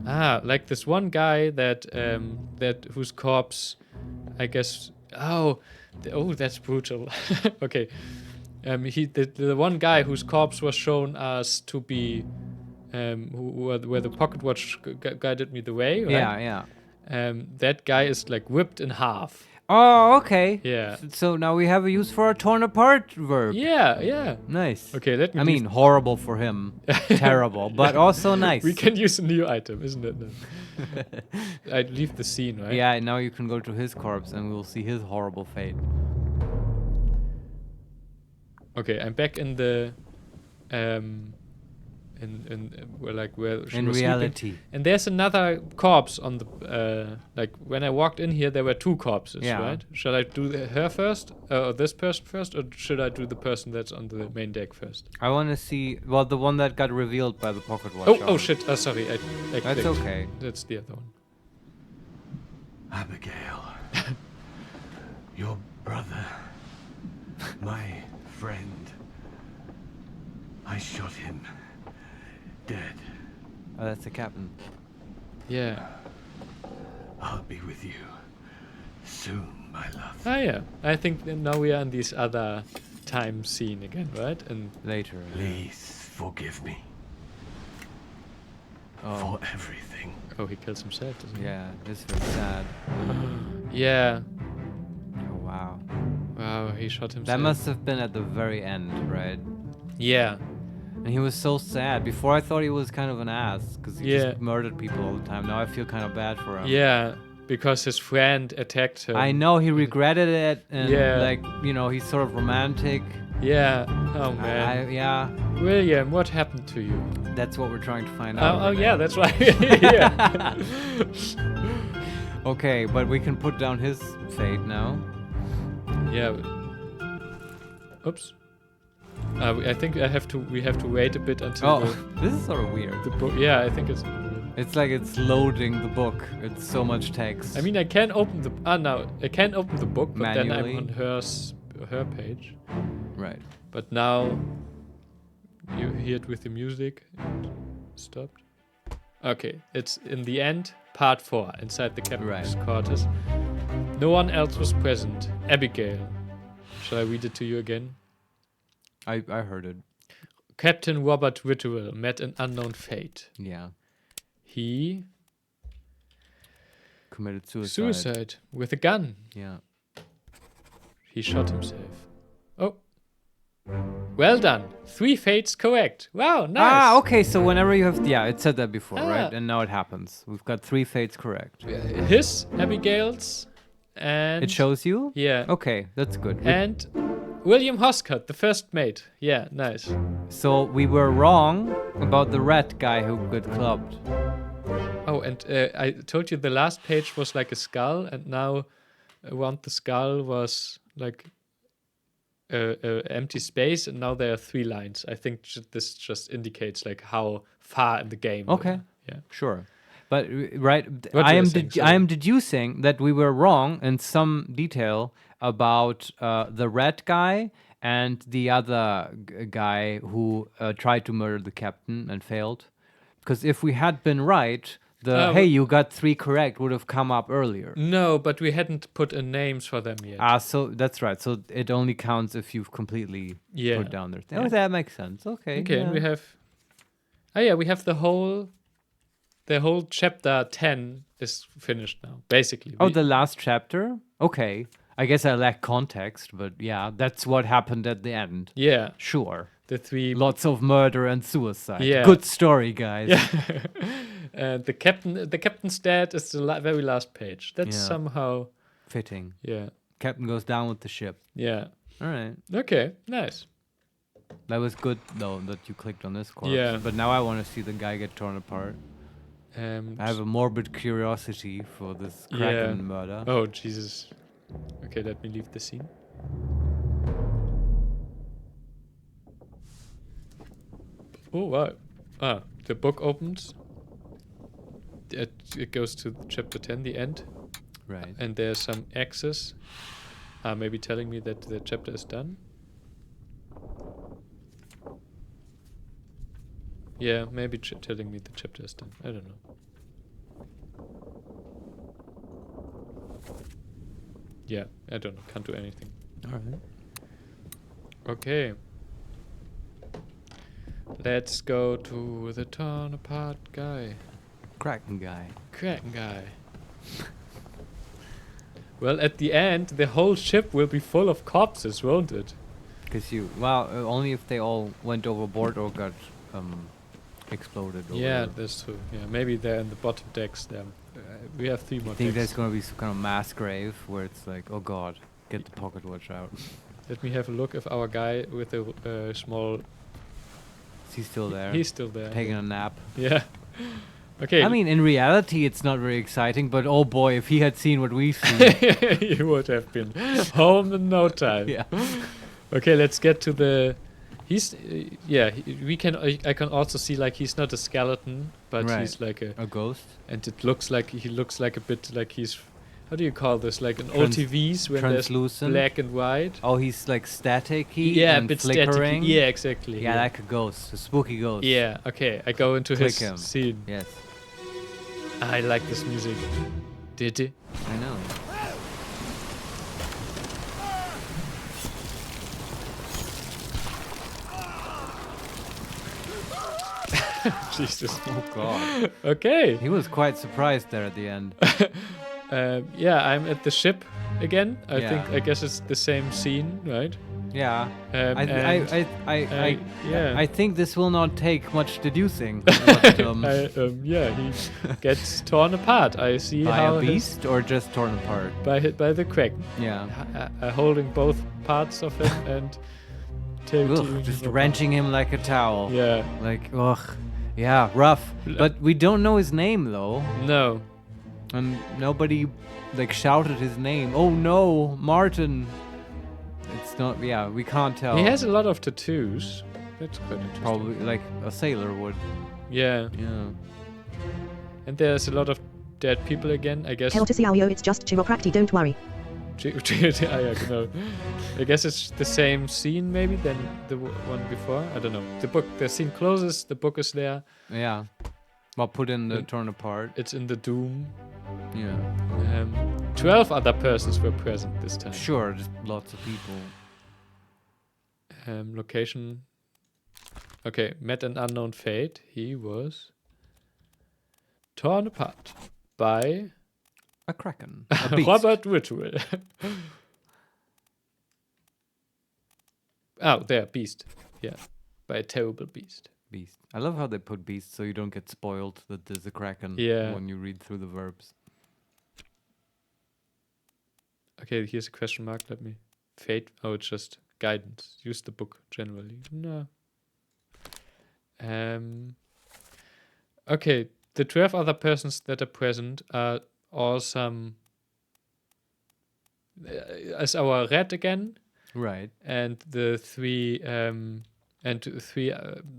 Like this one guy that whose corpse, I guess. That's brutal. Okay, the one guy whose corpse was shown as to be, where the pocket watch guided me the way. Right? Yeah. That guy is like whipped in half. Oh, okay. Yeah. So now we have a use for a torn apart verb. Yeah. Nice. Okay, let me. I mean, horrible for him. Terrible, but also nice. We can use a new item, isn't it? I'd leave the scene, right? Yeah, now you can go to his corpse and we'll see his horrible fate. Okay, I'm back in the where she In was reality. sleeping. And there's another corpse on the like when I walked in here there were 2 corpses, Yeah. right? Shall I do her first or this person first, or should I do the person that's on the main deck first? I want to see, well, the one that got revealed by the pocket watch. Oh shit, sorry, I That's clicked. okay. That's the other one. Abigail. Your brother. My friend. I shot him. Dead. Oh, that's the captain. Yeah. I'll be with you soon, my love. Yeah. I think now we are in this other time scene again, right? And Later. Please forgive me for everything. he kills himself, doesn't he? Yeah, this was sad. Yeah. Oh, wow. Wow, he shot himself. That must have been at the very end, right? Yeah. And he was so sad. Before I thought he was kind of an ass because he Yeah. just murdered people all the time. Now I feel kind of bad for him. Yeah, because his friend attacked him. I know he regretted it, and Yeah. he's sort of romantic. Yeah. Oh man. Yeah, William, what happened to you? that's what we're trying to find out. Oh yeah, that's right. Yeah. Okay, but we can put down his fate now. Yeah. Oops. I think we have to wait a bit until Oh, this is sort of weird. the book. Yeah, I think it's. It's like it's loading the book. It's so much text. I mean, I can open the. No, I can open the book, but then Manually? I'm on her page. Right. But now you hear it with the music. And stopped. Okay, it's in the end, part 4, inside the captain's quarters. No one else was present. Abigail. Shall I read it to you again? I heard it. Captain Robert Whitwell met an unknown fate. Yeah. He Committed suicide with a gun. Yeah. He shot himself. Oh. Well done. 3 fates correct. Wow, nice. Okay. So whenever you have, it said that before, right? Ah. And now it happens. We've got 3 fates correct. His, Abigail's, and... It shows you. Yeah. Okay, that's good. And William Hoscott, the first mate. Yeah, nice. So we were wrong about the rat guy who got clubbed. Oh, and I told you the last page was like a skull, and now around the skull was like a empty space, and now there are 3 lines. I think this just indicates like how far in the game. we Okay. are. Yeah. Sure. But right, What I you am were saying, I am sorry. deducing that we were wrong in some detail about the rat guy and the other guy who tried to murder the captain and failed. Because if we had been right, the hey, you got 3 correct would have come up earlier. No, but we hadn't put in names for them yet. So that's right. So it only counts if you've completely Yeah. put down their thing. Yeah. Oh, that makes sense. Okay. Okay, and we have. Oh yeah, we have the whole chapter 10 is finished now, basically. Oh, the last chapter? Okay. I guess I lack context, but yeah, that's what happened at the end. Yeah, Sure. the 3. Lots of murder and suicide. Yeah. Good story, guys. The captain's dead is the very last page. That's Yeah. somehow. Fitting. Yeah. Captain goes down with the ship. Yeah. All right. Okay, nice. That was good, though, that you clicked on this corpse. Yeah. But now I want to see the guy get torn apart. I have a morbid curiosity for this Kraken murder. Oh, Jesus. Okay, let me leave the scene. Oh, wow. Ah, the book opens. It goes to chapter 10, the end. Right. And there's some X's. Maybe telling me that the chapter is done. Yeah, maybe telling me the chapter is done. I don't know. Yeah, I don't know. Can't do anything. All right. Okay. Let's go to the torn apart guy. Kraken guy. Kraken guy. Well, at the end, the whole ship will be full of corpses, won't it? Because only if they all went overboard or got exploded. Or Yeah, whatever. that's true. Yeah, maybe they're in the bottom decks there. We have 3 more I think there's decks. going to be some kind of mass grave where it's like, oh god, get the pocket watch out. Let me have a look if our guy with the small... Is he still there? He's still there. taking a nap. Yeah. Okay. I mean, in reality, it's not very exciting, but oh boy, if he had seen what we've seen. you would have been home in no time. Yeah. Okay, let's get to the. He's we can. I can also see like he's not a skeleton, but Right. he's like a. A ghost? And it looks like he looks like a bit like he's. How do you call this? Like an Trans- OTVs when there's translucent? black and white. Oh, he's like static-y Yeah, a and bit flickering. static. Yeah, exactly. Yeah, like a ghost, a spooky ghost. Yeah. Okay, I go into Click his him. scene. Yes, I like this music. Did he? I know. Jesus. Oh god. Okay. He was quite surprised there at the end. Yeah, I'm at the ship again. Yeah. I guess it's the same scene, right? Yeah. And I think this will not take much deducing. But, yeah, he gets torn apart. I see by how a his- beast or just torn apart? by the Kraken, Yeah. holding both parts of him and Ugh, just wrenching him like a towel. Yeah, Like, ugh. Yeah, rough. But we don't know his name though. no. And nobody like shouted his name. Oh no, Martin. It's not, yeah, we can't tell. He has a lot of tattoos. That's quite interesting. Probably like a sailor would. Yeah, Yeah. and there's a lot of dead people again. I guess. Hell to Xiaoyo, it's just chiropractic, don't worry. I guess it's the same scene maybe than the one before. I don't know. The scene closes. The book is there. Yeah. Well, put in the And- torn apart. It's in the Doom. Yeah. 12 other persons were present this time. Sure, just lots of people. Location. Okay, met an unknown fate. He was torn apart by A kraken. A beast. Robert Whitwell. Oh, there, beast. Yeah, by a terrible beast. Beast. I love how they put beast so you don't get spoiled that there's a kraken Yeah. when you read through the verbs. Okay, here's a question mark. Let me. Fate. Oh, it's just guidance. Use the book generally. No. Okay, the 12 other persons that are present are all some as our red again, Right. and the three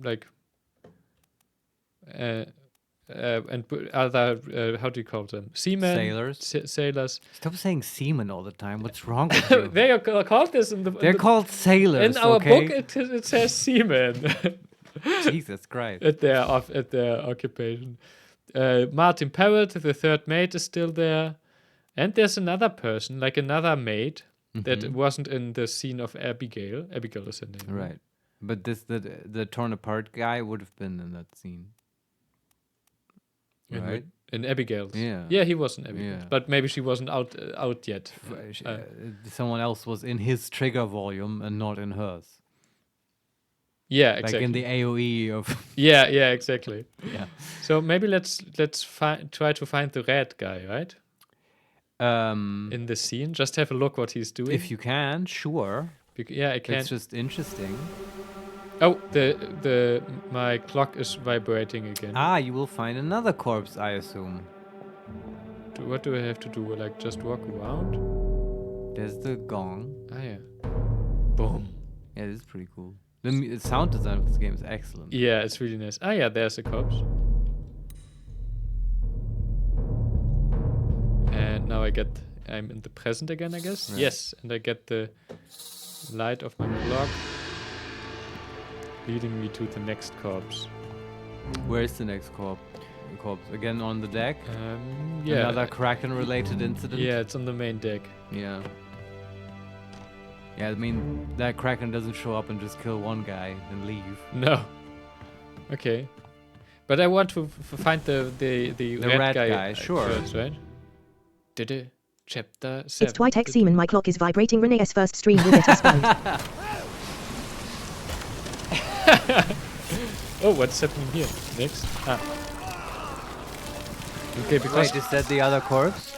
like other how do you call them? Seamen, Sailors. sailors. Stop saying seamen all the time. What's wrong with you? They are called this in the. They're called sailors. in our okay? book. It says seamen Jesus Christ. at their occupation. Martin Parrott, the third mate, is still there, and there's another person, like another mate, that wasn't in the scene of Abigail. Abigail is her name. Right. But the torn apart guy would have been in that scene. Right? In Abigail's. Yeah. Yeah, he was in Abigail's. Yeah. But maybe she wasn't out yet. Someone else was in his trigger volume and not in hers. Yeah, Like exactly. in the AOE of. Yeah, exactly. Yeah. So maybe let's try to find the red guy, right? In the scene. Just have a look what he's doing. If you can, sure. Yeah, I can. It's just interesting. Oh, my clock is vibrating again. Ah, you will find another corpse, I assume. What do I have to do? Like just walk around? There's the gong. Ah, yeah. Boom. Yeah, this is pretty cool. The sound design of this game is excellent. Yeah, it's really nice. Ah, yeah, there's a corpse. And now I'm in the present again, I guess. Right. Yes, and I get the light of my clock leading me to the next corpse. Where's the next corpse? Again on the deck? Yeah. Another Kraken-related incident? Yeah, it's on the main deck. Yeah. Yeah, I mean, that Kraken doesn't show up and just kill one guy and leave. No. Okay. But I want to find the red guy sure. first, right? Chapter 7. It's Twitek Seaman. My clock is vibrating. Renee's first stream will get us spied. Oh, what's happening here? Next. Ah. Okay, because Wait, is that the other corpse?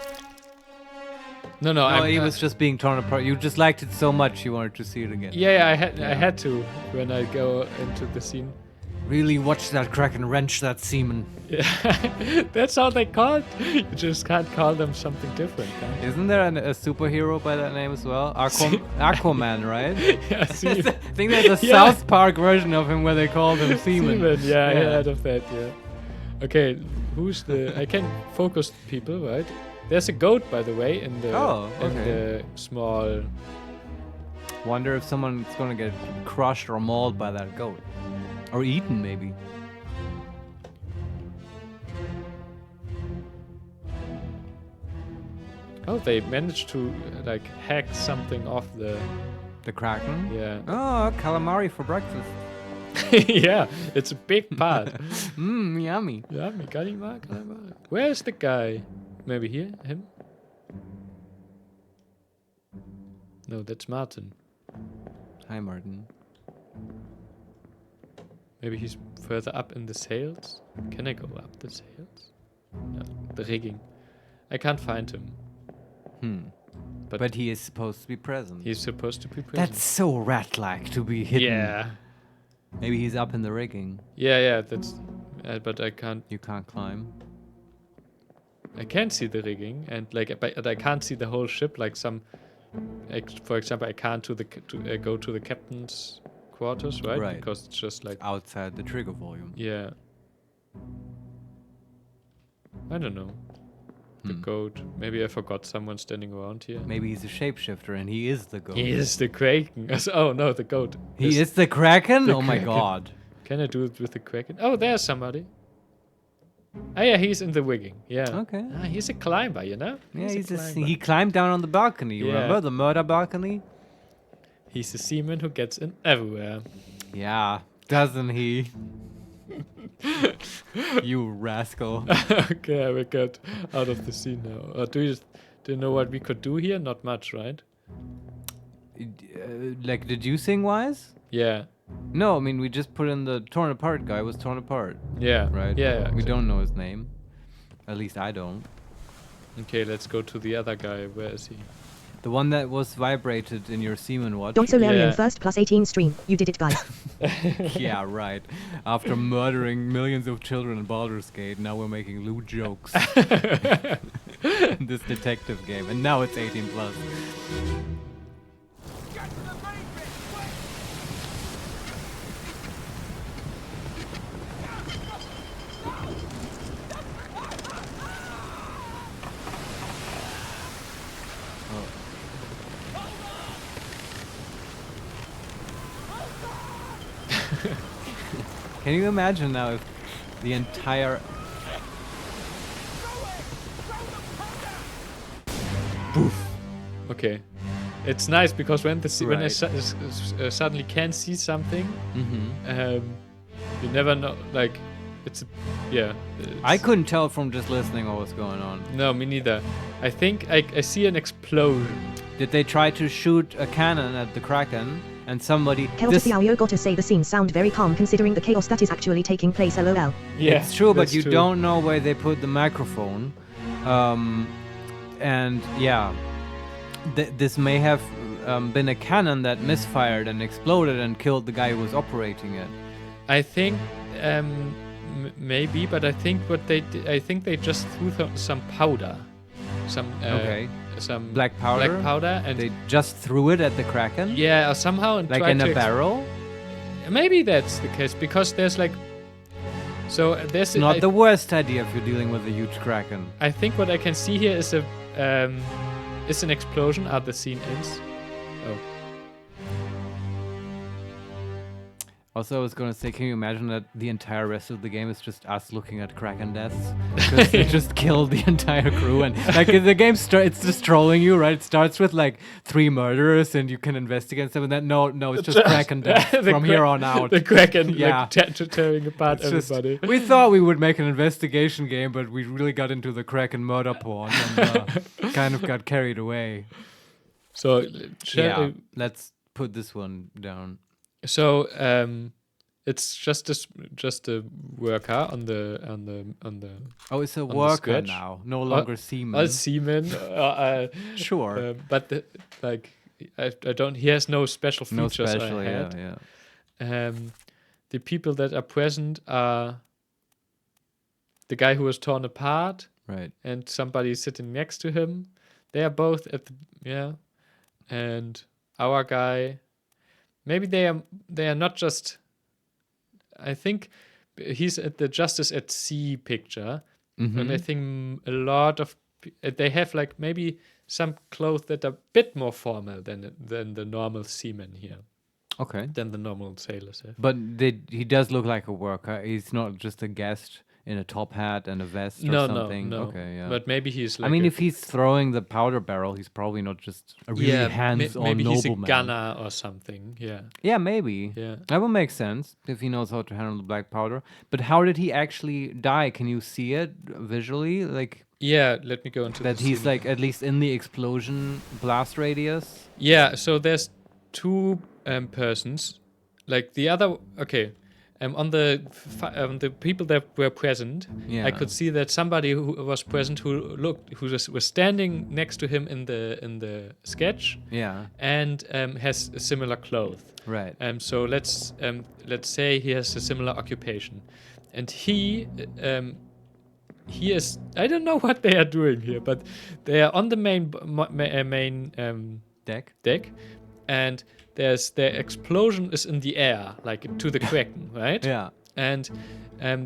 no, No, he was just being torn apart. You just liked it so much you wanted to see it again. Yeah, I had to when I go into the scene. Really watch that Kraken wrench that seaman. Yeah, that's how they called. You just can't call them something different. Huh? Isn't there a superhero by that name as well? Aquaman, right? Yeah, I think there's a Yeah. South Park version of him where they call him Seaman. Yeah, I heard of that. Yeah. Okay, who's the? I can focus people, right? There's a goat, by the way, in the in the small. Wonder if someone's gonna get crushed or mauled by that goat, or eaten maybe. Oh, they managed to like hack something off the. The Kraken. Yeah. Oh, calamari for breakfast. Yeah, it's a big part. Mmm, yummy. Yummy, calamari. Where's the guy? Maybe here, him? No, that's Martin. Hi, Martin. Maybe he's further up in the sails. Can I go up the sails? No, the rigging. I can't find him. But he is supposed to be present. He's supposed to be present. That's so rat-like to be hidden. Yeah. Maybe he's up in the rigging. Yeah, that's. But I can't. You can't climb. I can see the rigging, and but I can't see the whole ship. Like for example, I can't go to the captain's quarters, right? Right. Because it's just like Outside the trigger volume. yeah. I don't know. The goat. Maybe I forgot someone standing around here. Maybe he's a shapeshifter and he is the goat. He is the Kraken. Oh no, the goat. He is the Kraken? the Oh my Kraken. god. Can I do it with the Kraken? Oh, there's somebody. Oh yeah, he's in the rigging. Yeah. Okay. Ah, he's a climber, you know? Yeah, climber. he climbed down on the balcony, Yeah. remember? The murder balcony? He's a seaman who gets in everywhere. Yeah, doesn't he? You rascal. Okay, we got out of the scene now. Do you know what we could do here? Not much, right? Like deducing wise? Yeah. No, I mean we just put in the torn apart guy was torn apart, Yeah. right? Yeah. We exactly. don't know his name. At least I don't. Okay, let's go to the other guy. Where is he? The one that was vibrated in your semen watch. Don Solarian Yeah. first plus 18 stream. You did it, guys. Yeah, right. After murdering millions of children in Baldur's Gate, now we're making lewd jokes in this detective game, and now it's 18 plus. Get to the main bit, quick! Can you imagine now if the entire Okay. It's nice because when when I Right. suddenly can see something, Mhm. you never know. Like, it's I it's- couldn't tell from just listening what was going on. No, me neither. I think I see an explosion. Did they try to shoot a cannon at the Kraken and somebody... Chaos Fiao gotta say the scenes sound very calm considering the chaos that is actually taking place, lol. Yeah, It's true, but that's you true. don't know where they put the microphone. And yeah, this may have been a cannon that misfired and exploded and killed the guy who was operating it. I think maybe, but I think I think they just threw some powder, some Okay. some Black powder? black powder, and They just threw it at the Kraken? yeah, or somehow and Like tried in to a barrel? Maybe that's the case because there's like, so there's Not the worst idea if you're dealing with a huge Kraken. I think what I can see here is is an explosion. Are the scene ends? Oh. Also, I was gonna say, can you imagine that the entire rest of the game is just us looking at Kraken deaths? Because they just killed the entire crew, and like the game it's just trolling you, right? It starts with like 3 murderers, and you can investigate them, and then no, it's just Kraken deaths The from here on out. The Kraken, Yeah. like tearing apart It's just- everybody. we thought we would make an investigation game, but we really got into the Kraken murder porn and kind of got carried away. So Yeah, let's put this one down. So it's just a worker on the Oh, it's a the worker sketch. now, no longer seaman. a seaman. Sure. But like I don't. He has no special No features. special, I had. yeah. The people that are present are the guy who was torn apart Right. and somebody sitting next to him. They are both at the and our guy. Maybe they are not just. I think he's at the Justice at Sea picture, and I think a lot of they have like maybe some clothes that are a bit more formal than the normal seamen here, Okay. than the normal sailors have. But he does look like a worker. He's not just a guest in a top hat and a vest or No, something. no. Okay, yeah. But maybe he's like. I mean, if he's throwing the powder barrel, he's probably not just a really hands-on maybe he's a nobleman. gunner or something. Yeah, Yeah, maybe. yeah. That would make sense if he knows how to handle the black powder. But how did he actually die? Can you see it visually? Like Yeah, let me go into that the he's scene. like at least in the explosion blast radius? Yeah, so there's 2 persons. Like the other, okay. On the people that were present, Yeah. I could see that somebody who was present who was standing next to him in the sketch Yeah. and has a similar clothes. Right. So let's say he has a similar occupation, and he is, I don't know what they are doing here, but they are on the main Deck. deck, and the explosion is in the air, like to the Kraken, right? Yeah. And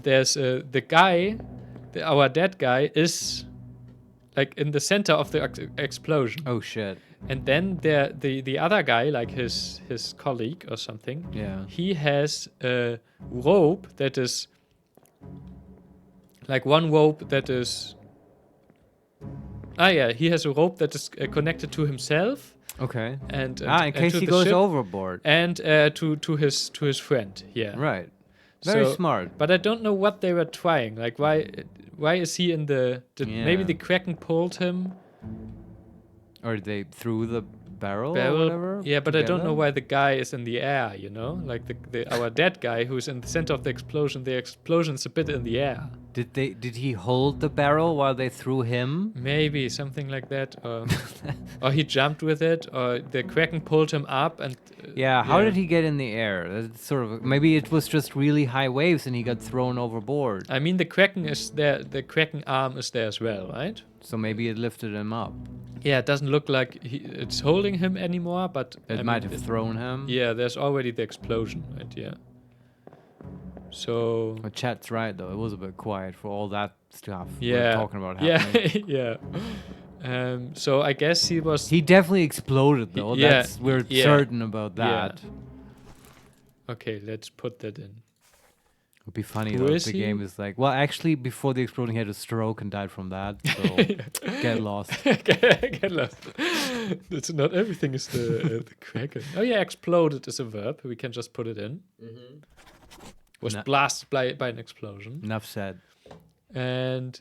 there's the guy, our dead guy, is like in the center of the explosion, Oh shit. and then the other guy, like his colleague or something, Yeah. he has a rope that is like one rope that is. He has a rope that is connected to himself. Okay. And in and case to he the goes ship, overboard. and to his friend. Yeah, Right. Very So- smart. But I don't know what they were trying. Like why is he in the maybe Yeah. the Kraken pulled him Or they threw the barrel or barrel. whatever. Yeah, but I don't know together? why the guy is in the air. You know, like our dead guy who's in the center of the explosion. The explosion's a bit in the air. Did he hold the barrel while they threw him? Maybe something like that, or he jumped with it, or the Kraken pulled him up and. Yeah, how did he get in the air? That's sort of maybe it was just really high waves and he got thrown overboard. I mean, the Kraken is there. The Kraken arm is there as well, right? So maybe it lifted him up. Yeah, it doesn't look like it's holding him anymore, but It might have thrown him. Yeah, there's already the explosion, right? Yeah. So. But Chat's right though. It was a bit quiet for all that stuff Yeah. we're talking about happening. Yeah. So I guess he was. He definitely exploded though. Yeah, We're yeah. certain about that. Okay, let's put that in. It'd be funny Who though is if the he? game is like, well, actually, before the explosion, he had a stroke and died from that. So get lost. Get lost. It's not everything is the Kraken. Oh yeah, exploded is a verb. We can just put it in. Was blasted by an explosion. Enough said. And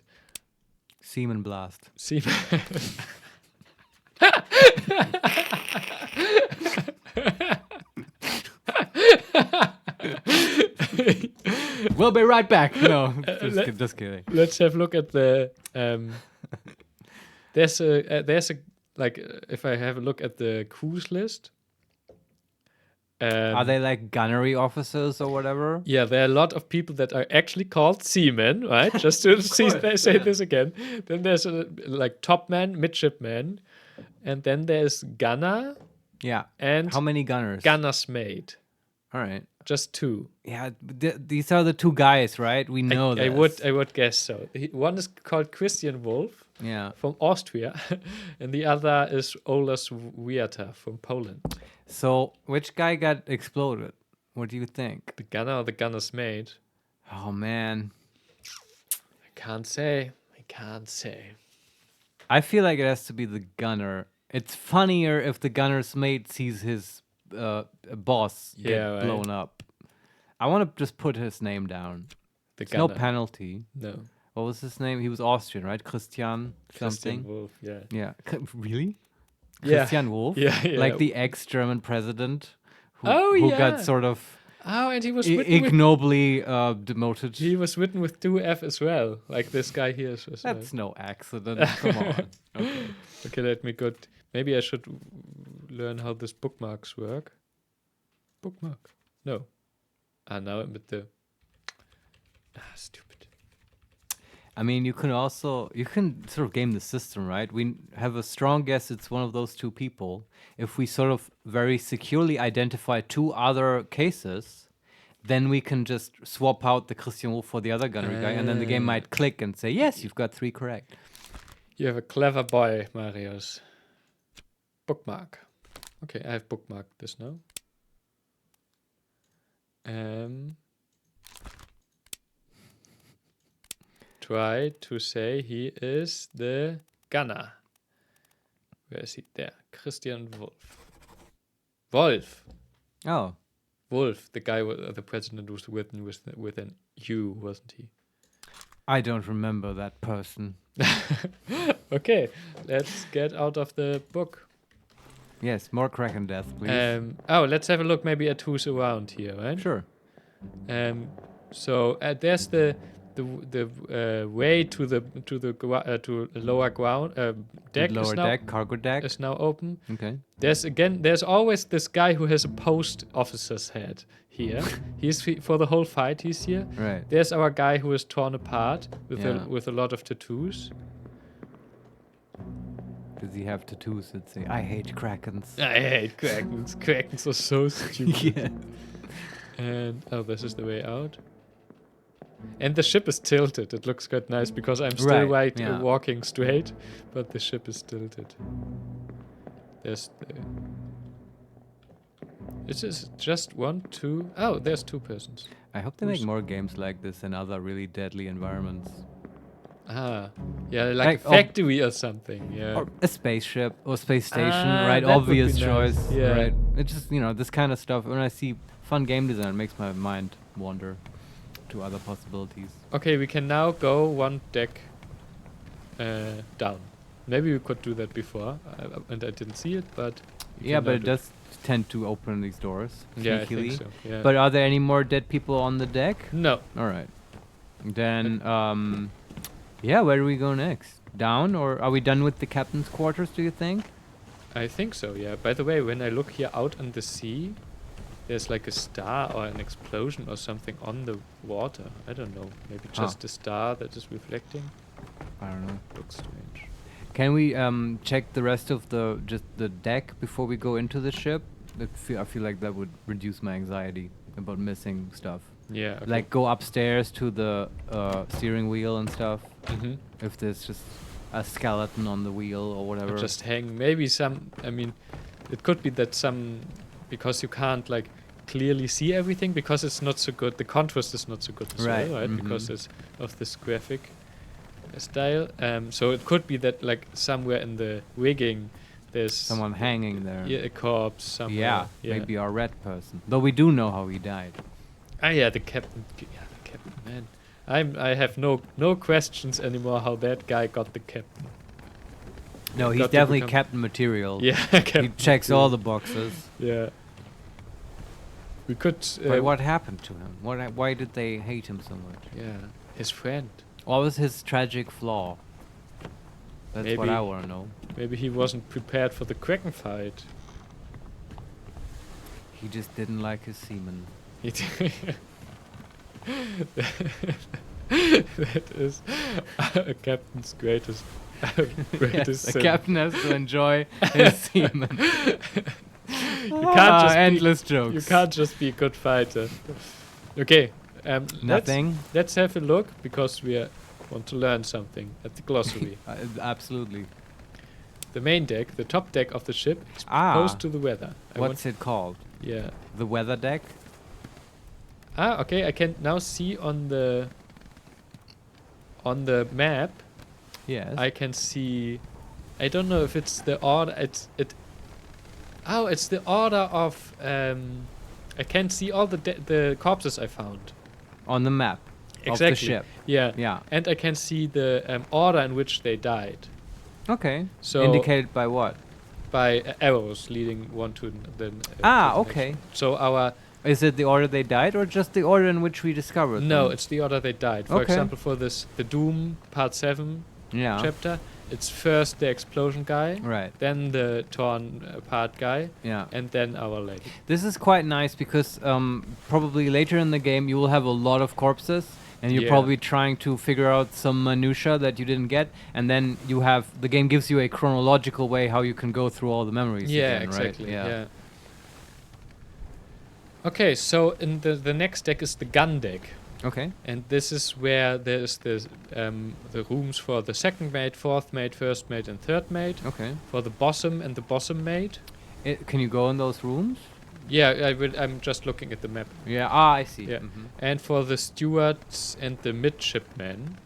Semen blast. see. We'll be right back. No, just kidding. Let's have a look at the. There's a like if I have a look at the cruise list. Are they like gunnery officers or whatever? Yeah, there are a lot of people that are actually called seamen, right? Just to say this again. Then there's like topman, midshipman, and then there's gunner Yeah. and How many gunners? gunner's mate. All right. Just two. Yeah, these are the two guys, right? We know that. I would guess so. One is called Christian Wolf Yeah. from Austria, and the other is Olas Wiata from Poland. So, which guy got exploded? What do you think? The gunner or the gunner's mate? Oh man, I can't say. I feel like it has to be the gunner. It's funnier if the gunner's mate sees his boss get Yeah, right. blown up. I want to just put his name down. The There's no gunner. penalty. No. What was his name? He was Austrian, right? Christian something. Christian Wolf, yeah. Yeah. Really? Yeah. Christian Wolf? Yeah, yeah. Like the ex-German president who, Oh, who yeah. got sort of Oh, and he was written with, ignobly demoted. he was written with 2F as well, like this guy here as well. That's no accident. Come on. Okay. Okay, let me go. Maybe I should learn how this bookmarks work. Bookmark? No. Now I'm at the. Stupid. I mean, you can sort of game the system, right? We have a strong guess it's one of those two people. If we sort of very securely identify two other cases, then we can just swap out the Christian Wolf for the other gunnery guy, and then the game might click and say, yes, you've got 3 correct. You have a clever boy, Marius. Bookmark. Okay, I have bookmarked this now. Try to say he is the gunner. Where is he? There. Christian Wolf. Wolf. Oh, Wolf, the guy, the president was written with an U, wasn't he? I don't remember that person. Okay, let's get out of the book. Yes, more Kraken death, please. Let's have a look maybe at who's around here, right? Sure. So there's the way to the lower ground deck. Lower is now, deck, cargo deck. is now open. Okay. There's always this guy who has a post officer's head here. For the whole fight. He's here. Right. There's our guy who is torn apart with Yeah. with a lot of tattoos. Does he have tattoos that say, I hate Krakens? I hate Krakens. Krakens are so stupid. Yeah. And this is the way out. And the ship is tilted. It looks quite nice because I'm still yeah. walking straight, but the ship is tilted. There's the. This is just 1, 2. Oh, there's 2 persons. I hope they make more games like this in other really deadly environments. Yeah, like Like, a factory or something. Yeah. Or a spaceship or space station, Ah, right? that would be Obvious nice. choice, Yeah. right? It's just, this kind of stuff. When I see fun game design, it makes my mind wander to other possibilities. Okay, we can now go 1 deck down. Maybe we could do that before, and I didn't see it, but we Yeah, can but now it do does tend to open these doors Yeah, I sneakily. think so. Yeah. But are there any more dead people on the deck? no. All right. Then, yeah, where do we go next? Down, or are we done with the captain's quarters, do you think? I think so, yeah. By the way, when I look here out on the sea, there's like a star or an explosion or something on the water. I don't know. Maybe just a star that is reflecting. I don't know. Looks strange. Can we check the rest of the deck before we go into the ship? I feel like that would reduce my anxiety about missing stuff. Yeah. Okay. Like go upstairs to the steering wheel and stuff. Mm-hmm. If there's just a skeleton on the wheel or whatever. Just hang. Maybe some. I mean, it could be that some, because you can't like clearly see everything because it's not so good. The contrast is not so good as well, right? Mhm. Because it's of this graphic style. So it could be that like somewhere in the rigging, there's Someone hanging there. Yeah, a corpse somewhere. Yeah, maybe our red person. Though we do know how he died. Ah, yeah, the captain. Yeah, the captain. Man, I have no questions anymore. How that guy got the captain. No, he's Got to definitely become- captain material. Yeah, He captain. checks all the boxes. Yeah. We could. But what happened to him? Why did they hate him so much? Yeah, his friend. What was his tragic flaw? That's what Maybe- I want to know. Maybe he wasn't prepared for the Kraken fight. He just didn't like his semen. He d- that is a captain's greatest Yes, a sin. captain has to enjoy his semen. You can't just endless jokes. You can't just be a good fighter. Okay. Nothing. Let's have a look because want to learn something at the glossary. Absolutely. The main deck, the top deck of the ship, exposed to the weather. What's it called? Yeah. The weather deck? Okay. I can now see on the map. Yes. I can see. I don't know if it's the order. It's the order of. I can see all the corpses I found. On the map of the ship. Yeah. Yeah. And I can see the order in which they died. Okay. So indicated by what? by arrows leading one to the. to the Okay. next. So our. Is it the order they died or just the order in which we discovered No, them? it's the order they died. For Okay. example, for the Doom Part 7 Yeah. chapter, it's first the explosion guy, Right. then the torn part guy, Yeah. and then Our Lady. This is quite nice because probably later in the game you will have a lot of corpses and you're Yeah. probably trying to figure out some minutia that you didn't get, and then the game gives you a chronological way how you can go through all the memories. Yeah, again, exactly. Right? Yeah. Okay, so in the next deck is the gun deck, Okay. and this is where there's the rooms for the second mate, fourth mate, first mate, and third mate. Okay. For the bosom and the bosom mate. Can you go in those rooms? Yeah, I'm just looking at the map. Yeah. I see. Yeah. Mhm. And for the stewards and the midshipmen.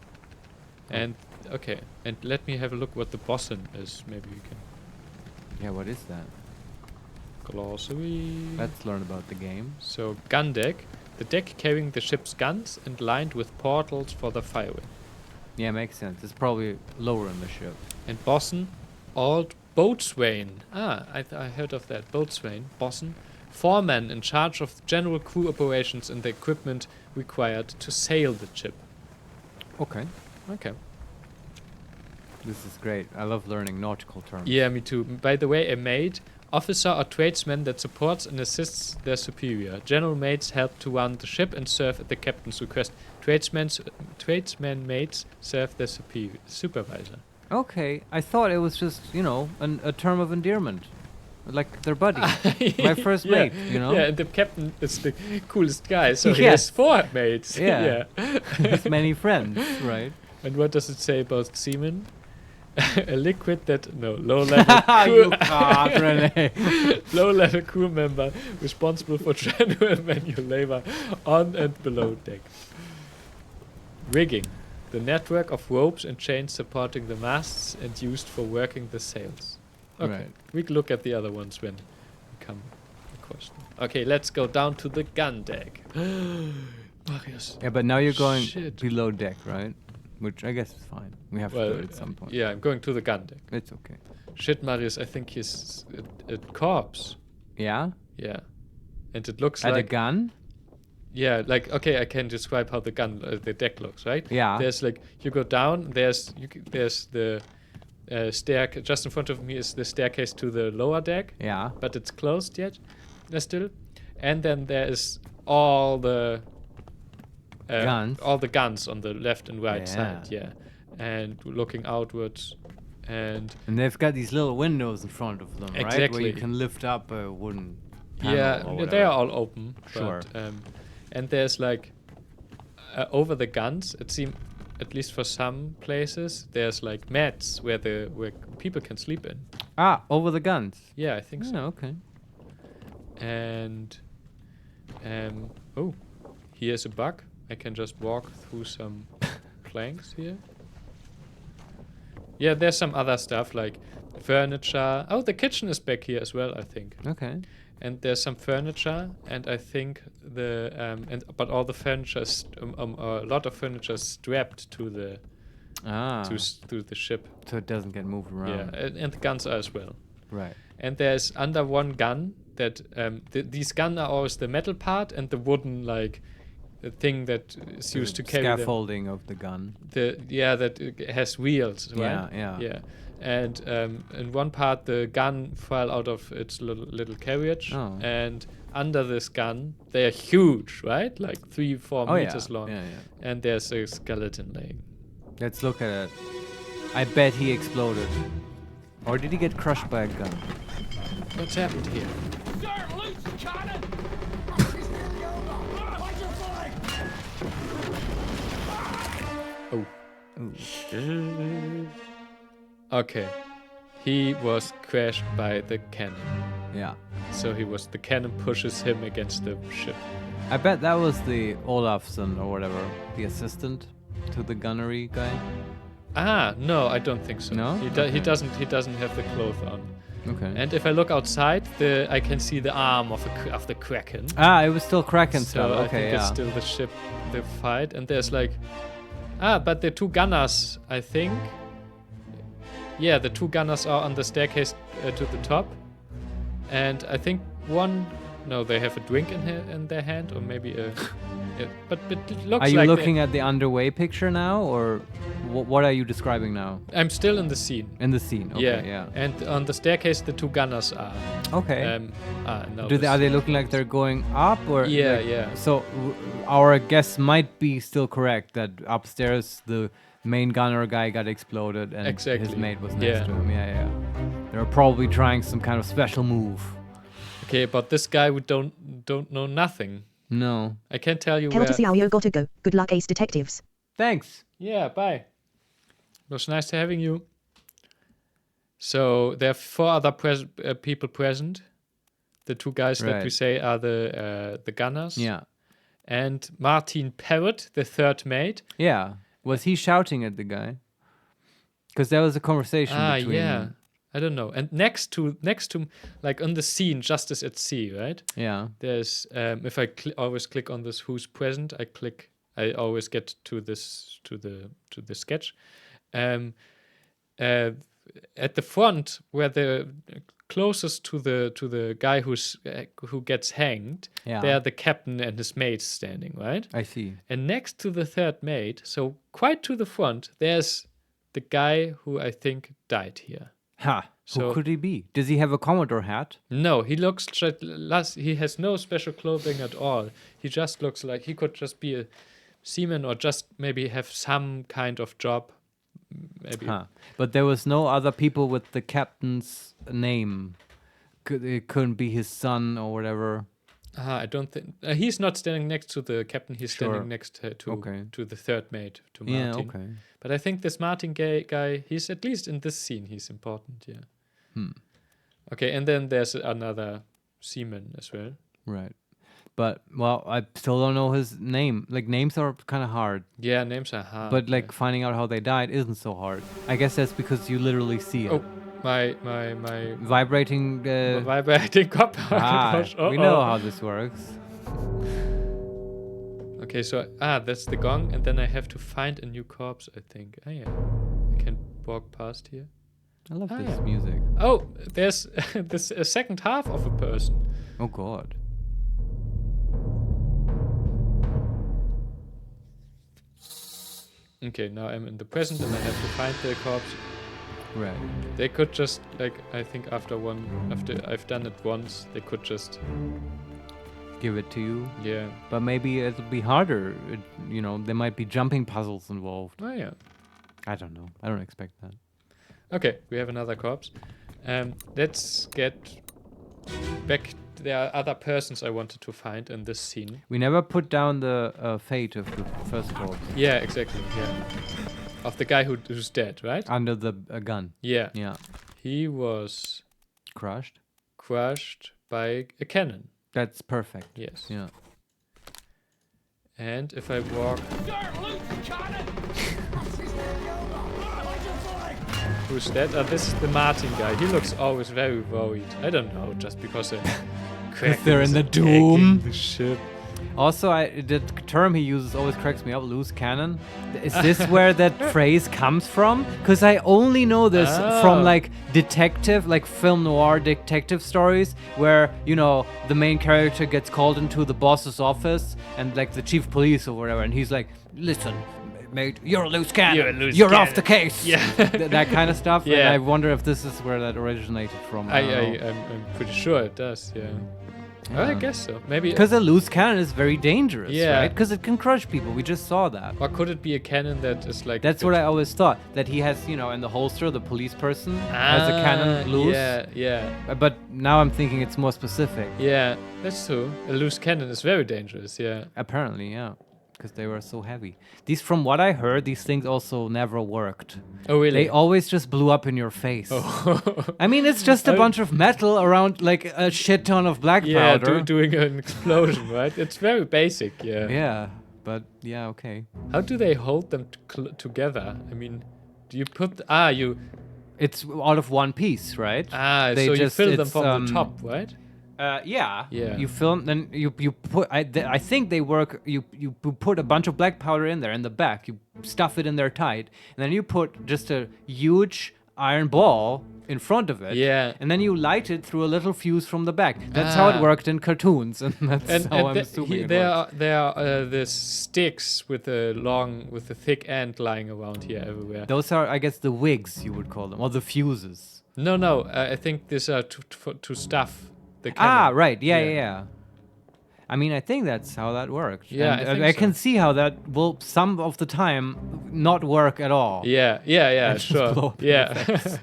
And okay, and let me have a look what the bosun is. Maybe we can Yeah. What is that? glossary. Let's learn about the game. So gun deck, the deck carrying the ship's guns and lined with portals for the firing. Yeah, makes sense. It's probably lower in the ship. And bosun, old boatswain. I heard of that. Boatswain, bosun, foreman in charge of general crew operations and the equipment required to sail the ship. Okay. Okay. This is great. I love learning nautical terms. Yeah, me too. By the way, a mate, officer or tradesman that supports and assists their superior. General mates help to run the ship and serve at the captain's request. Tradesmen mates serve their supervisor. Okay, I thought it was just, a term of endearment. Like their buddy. My first Yeah, mate, you know? Yeah, and the captain is the coolest guy, so he Yes. has 4 mates. Yeah. With many friends, right? And what does it say about semen? A liquid that low level You crew, can't, Rene. low level crew member responsible for general manual labor on and below deck. Rigging, the network of ropes and chains supporting the masts and used for working the sails. Okay, Right. we can look at the other ones when we come across them. Okay, let's go down to the gun deck. Marius. Yeah, but now you're going Shit. below deck, right? Which I guess is fine. We have to do it at some point. Yeah, I'm going to the gun deck. It's okay. Shit, Marius, I think he's a corpse. Yeah? Yeah. And it looks At a like... gun? Yeah, like okay, I can describe how the deck looks, right? Yeah. There's like you go down. There's the stair. Just in front of me is the staircase to the lower deck. Yeah. But it's closed yet, still. And then there is all the Guns. all the guns on the left and right Yeah. side. Yeah, and looking outwards, and they've got these little windows in front of them, right? Where Exactly. you can lift up a wooden panel or yeah, whatever. they are all open. Sure. But, and there's like over the guns. It seems, at least for some places, there's like mats where people can sleep in. Ah, over the guns. Yeah, I think so. Yeah, okay. And oh, here's a bug. I can just walk through some planks here. Yeah, there's some other stuff like furniture. Oh, the kitchen is back here as well, I think. Okay. And there's some furniture, and I think but all the furniture is a lot of furniture is strapped to the to the ship. So it doesn't get moved around. Yeah, and the guns are as well. Right. And there's under one gun that these guns are always the metal part and the wooden like the thing that is used to carry scaffolding of the gun. that it has wheels, right? Yeah. And in one part the gun fell out of its little carriage, and under this gun they are huge, right? Like 3-4 meters long. Yeah. And there's a skeleton laying. Let's look at it. I bet he exploded. Or did he get crushed by a gun? What's happened here? Sir, loose cannon! Oh. Okay. He was crashed by the cannon. Yeah. So the cannon pushes him against the ship. I bet that was the Olafsson or whatever, the assistant to the gunnery guy. Ah, no, I don't think so. No? He doesn't have the clothes on. Okay. And if I look outside, I can see the arm of the Kraken. It was still Kraken So stuff. I Okay, think it's still the ship, the fight. And there's like, but the two gunners, I think. Yeah, the two gunners are on the staircase to the top. And I think they have a drink in their hand, or maybe a. Yeah, but it looks like. Are you looking at the underway picture now, or what are you describing now? I'm still in the scene. In the scene, okay, yeah. And on the staircase, the two gunners are. Okay. No, Are they looking like they're going up, or? Yeah, like, yeah. So our guess might be still correct that upstairs the main gunner guy got exploded and Exactly. his mate was next to him. Yeah. They're probably trying some kind of special move. Okay, but this guy we don't know nothing. No. I can't tell you Hell where. to Xiaoyo gotta go. Good luck, Ace Detectives. Thanks. Yeah, bye. It was nice having you. So there are 4 other people present. The 2 guys that we Right. say are the gunners. Yeah. And Martin Parrott, the third mate. Yeah. Was he shouting at the guy? Because there was a conversation between. Yeah. I don't know. And next to like on the scene, Justice at Sea, right? Yeah. There's if I always click on this who's present, I always get to the sketch. At the front, where the closest to the guy who gets hanged, Yeah. there the captain and his mates standing, right? I see. And next to the third mate, so quite to the front, there's the guy who I think died here. Ha. So- Who could he be? Does he have a Commodore hat? No, he looks he has no special clothing at all. He just looks like he could just be a seaman or just maybe have some kind of job. Maybe. Huh. But there was no other people with the captain's name. It couldn't be his son or whatever. I don't think he's not standing next to the captain. He's Sure. standing next to Okay. the third mate, to Martin. Yeah, okay. But I think this Martin guy, he's at least in this scene, he's important. Yeah. Okay, and then there's another seaman as well. Right. But, well, I still don't know his name. Like, names are kind of hard. Yeah, names are hard. But, like, finding out how they died isn't so hard. I guess that's because you literally see it. Oh, my Vibrating. vibrating copper. We know how this works. Okay, so that's the gong, and then I have to find a new corpse, I think. Yeah, I can walk past here. I love this yeah. music. Oh, there's a second half of a person. Oh, God. Okay, now I'm in the present and I have to find the corpse. Right. They could just, like, I think after I've done it once, they could just, Give it to you. yeah. But maybe it'll be harder. There might be jumping puzzles involved. Oh, yeah. I don't know. I don't expect that. Okay, we have another corpse. Let's get back. There are other persons I wanted to find in this scene. We never put down the fate of the first corpse. Yeah, exactly. Yeah, of the guy who's dead, right? Under the gun. Yeah. Yeah. He was Crushed. crushed by a cannon. That's perfect. Yes. Yeah. And if I walk. Who's that? This is the Martin guy. He looks always very worried. I don't know, just because they're in the doom. The ship. Also, the term he uses always cracks me up. Loose cannon. Is this where that phrase comes from? Because I only know this from like detective, like film noir detective stories, where the main character gets called into the boss's office and like the chief of police or whatever, and he's like, "Listen, mate, you're a loose cannon. You're off the case." Yeah. That kind of stuff. Yeah. And I wonder if this is where that originated from. I'm pretty sure it does. Yeah. I guess so. Maybe. Because a loose cannon is very dangerous, Yeah. right? Because it can crush people. We just saw that. Or could it be a cannon that is like? That's what I always thought. That he has, in the holster, the police person has a cannon loose. Yeah. But now I'm thinking it's more specific. Yeah, that's true. A loose cannon is very dangerous. Yeah. Apparently, yeah. Because they were so heavy. From what I heard, these things also never worked. Oh really? They always just blew up in your face. Oh. I mean, it's just a bunch of metal around like a shit ton of black Yeah, powder. doing an explosion, right? It's very basic. Yeah. Yeah, but yeah, okay. How do they hold them together? I mean, do you put you? It's out of one piece, right? They So you just- fill them it's, from the top, right? Yeah. Yeah. You film, then you put. I think they work. You put a bunch of black powder in there in the back. You stuff it in there tight, and then you put just a huge iron ball in front of it. Yeah. And then you light it through a little fuse from the back. That's how it worked in cartoons, and that's how I'm assuming it works. there are the sticks with the thick end lying around here everywhere. Those are, I guess, the wigs you would call them, or the fuses. No. I think these are to stuff the cannon. Right. Yeah. I mean, I think that's how that worked. Yeah, And, I think I so. can see how that will some of the time not work at all. Yeah, just blow sure. up in your Yeah.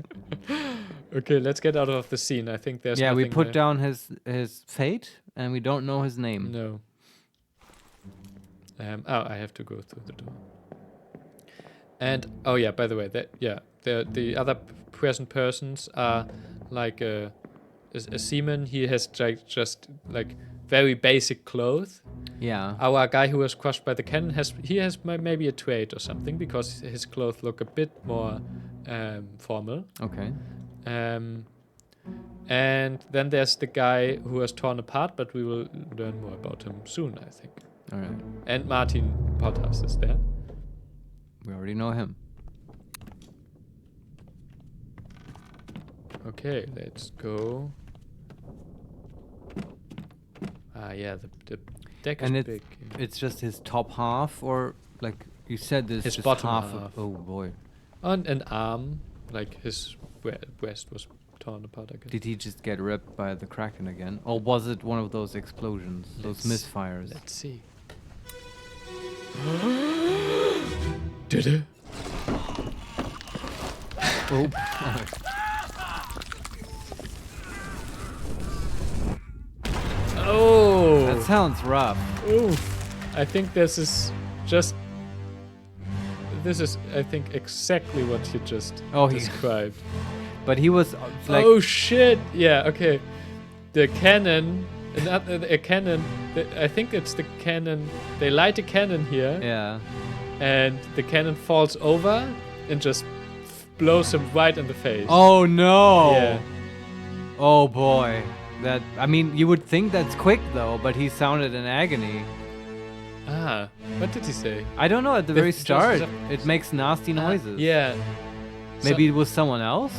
Okay, let's get out of the scene. I think there's Yeah, we nothing put there. down his fate, and we don't know his name. No. I have to go through the door. And by the way, the other present persons are like a seaman. He has just like very basic clothes. Yeah. Our guy who was crushed by the cannon has maybe a trade or something, because his clothes look a bit more formal. Okay. And then there's the guy who was torn apart, but we will learn more about him soon, I think. All right. And Martin Potters is there. We already know him. Okay, let's go. Yeah, the deck is And big. it's just his top half, or like you said, this His just bottom half. half. Oh boy. And an arm, like his breast was torn apart, I guess. Did he just get ripped by the Kraken again, or was it one of those explosions, those misfires? Let's see. Did it? Oh. Oh! That sounds rough. Oof. I think this is, I think, exactly what you just described. But he was like. Oh shit! Yeah, okay. The cannon, a cannon, I think it's the cannon. They light a cannon here, Yeah. and the cannon falls over and just blows him right in the face. Oh no. Yeah. Oh boy. I mean, you would think that's quick though, but he sounded in agony. Ah, what did he say? I don't know. At the The very just- start, it makes nasty noises. Yeah. Maybe it was someone else.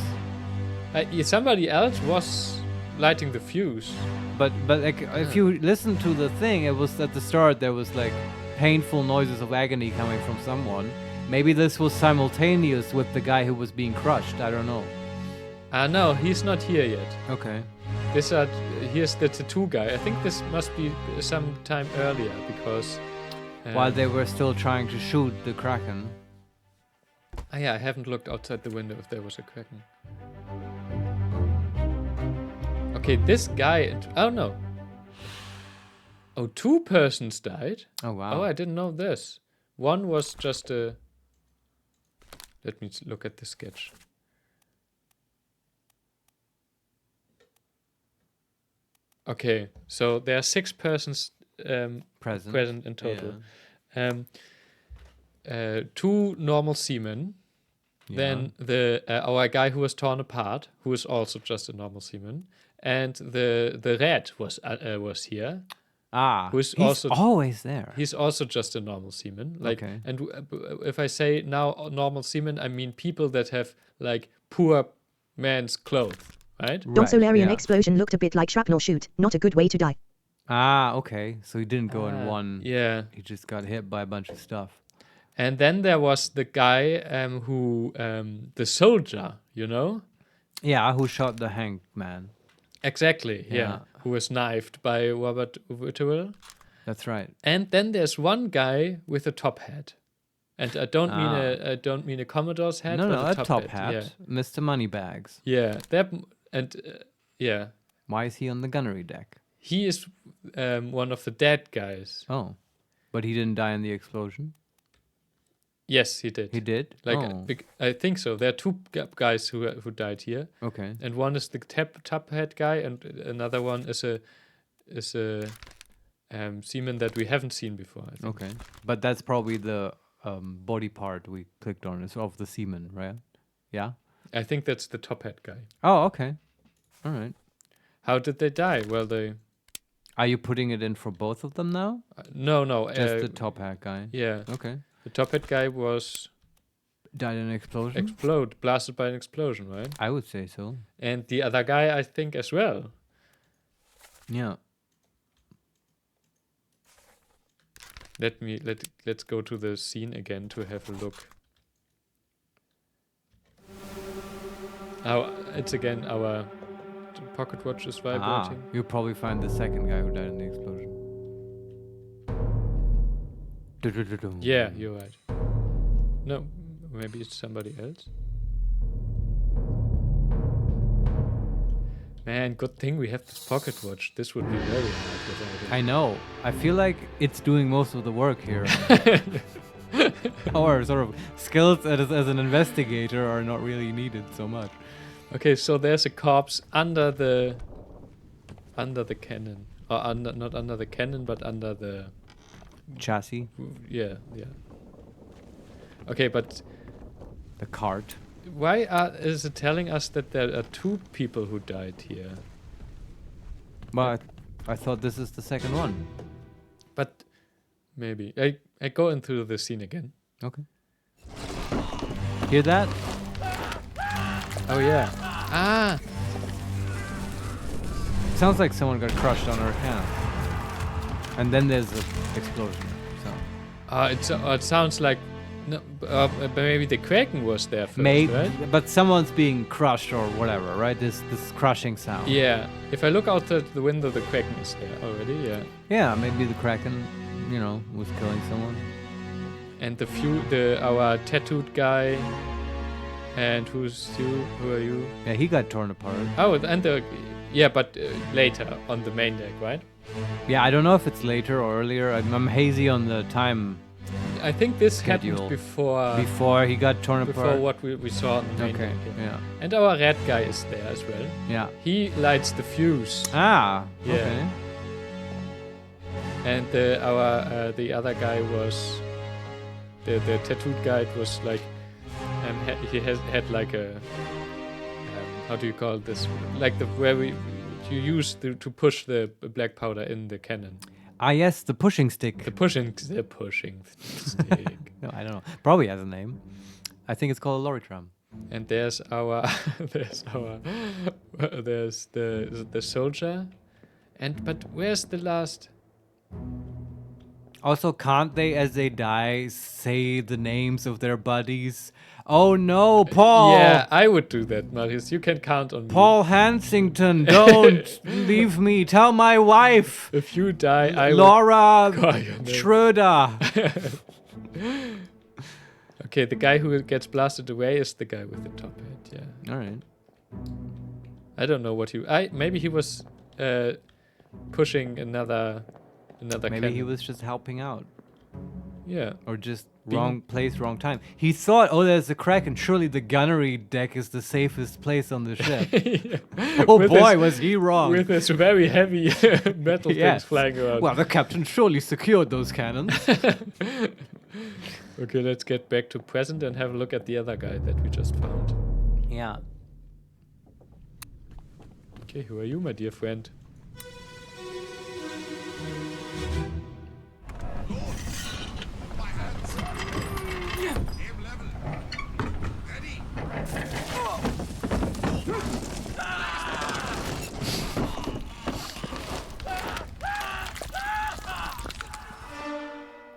Somebody else was lighting the fuse. But like, if you listen to the thing, it was at the start there was like painful noises of agony coming from someone. Maybe this was simultaneous with the guy who was being crushed. I don't know. No, he's not here yet. Okay. Here's the tattoo guy. I think this must be some time earlier because While they were still trying to shoot the Kraken. yeah, I haven't looked outside the window if there was a Kraken. Okay, this guy. Oh no. Oh, 2 persons died. Oh wow. Oh, I didn't know this. One was just a. Let me look at the sketch. Okay, so there are 6 persons present in total. 2 normal seamen. Then our guy who was torn apart, who is also just a normal seaman, and the rat was here. He's also always there. He's also just a normal seaman. Like, Okay. and if I say now normal seamen, I mean people that have like poor man's clothes, right? Dom Solarian yeah. explosion looked a bit like shrapnel shoot. Not a good way to die. Okay. So he didn't go in one. Yeah. He just got hit by a bunch of stuff. And then there was the guy who, the soldier, you know? Yeah, who shot the hanged man. Exactly, yeah. Yeah. Who was knifed by Robert Whitwell. That's right. And then there's one guy with a top hat. And I don't mean a Commodore's hat, No, but a a top hat. hat. Mr. Moneybags. Yeah, yeah. Why is he on the gunnery deck? He is one of the dead guys. Oh. But he didn't die in the explosion? Yes, he did. He did? Like, Oh. I think so. There are 2 guys who died here. Okay. And one is the top hat guy, and another one is a seaman that we haven't seen before. I think. Okay. But that's probably the body part we clicked on is of the seaman, right? Yeah? I think that's the top hat guy. Oh, okay. All right. How did they die? Well, Are you putting it in for both of them now? no. Just the top hat guy? Yeah. Okay. The top hat guy was Died in an explosion? blasted by an explosion, right? I would say so. And the other guy, I think, as well. Yeah. Let's go to the scene again to have a look. It's again our pocket watch is vibrating. You'll probably find the second guy who died in the explosion. Yeah, you're right. No, maybe it's somebody else. Man, good thing we have this pocket watch. This would be very hard without it. I know. I feel like it's doing most of the work here. Our sort of skills as an investigator are not really needed so much. Okay, so there's a corpse under the cannon, or not under the cannon, but under the Chassis, yeah. Okay, but the cart. why is it telling us that there are 2 people who died here? But I thought this is the second one. But maybe I go into the scene again. Okay. Hear that? Oh yeah. Sounds like someone got crushed on her hand. And then there's an explosion. So It sounds like no, maybe the Kraken was there first, maybe, right? but someone's being crushed or whatever, right? This crushing sound. Yeah. If I look out the window, the Kraken is there already. Yeah. Yeah, maybe the Kraken, was killing someone. And our tattooed guy, and who's you? Who are you? Yeah, he got torn apart. Oh, and but later on the main deck, right? Yeah, I don't know if it's later or earlier. I'm hazy on the time. I think this Schedule. happened before Before he got torn before apart. what we saw on the main Okay. deck. Yeah. And our red guy is there as well. Yeah. He lights the fuse. Ah. Yeah. Okay. And the other guy was the tattooed guy. It was like he had like a how do you call this? Like you use to push the black powder in the cannon. Ah, yes, the pushing stick. The pushing stick. No, I don't know. Probably has a name. I think it's called a lorry tram. And there's the soldier. But where's the last? Also, can't they, as they die, say the names of their buddies? Oh no, Paul! Yeah, I would do that, Marius. You can count on me. Paul Hansington, don't leave me. Tell my wife, If you die, I will Laura call your name. Schroeder. Okay, the guy who gets blasted away is the guy with the top hat. Yeah. All right. I don't know what maybe he was pushing another Maybe cannon. he was just helping out. Yeah. Or just Being- wrong place, wrong time. He thought, oh, there's a crack, and surely the gunnery deck is the safest place on the ship. Oh With boy, his- was he wrong. With his very heavy metal Yes. things flying around. Well, the captain surely secured those cannons. Okay, let's get back to present and have a look at the other guy that we just found. Yeah. Okay, who are you, my dear friend?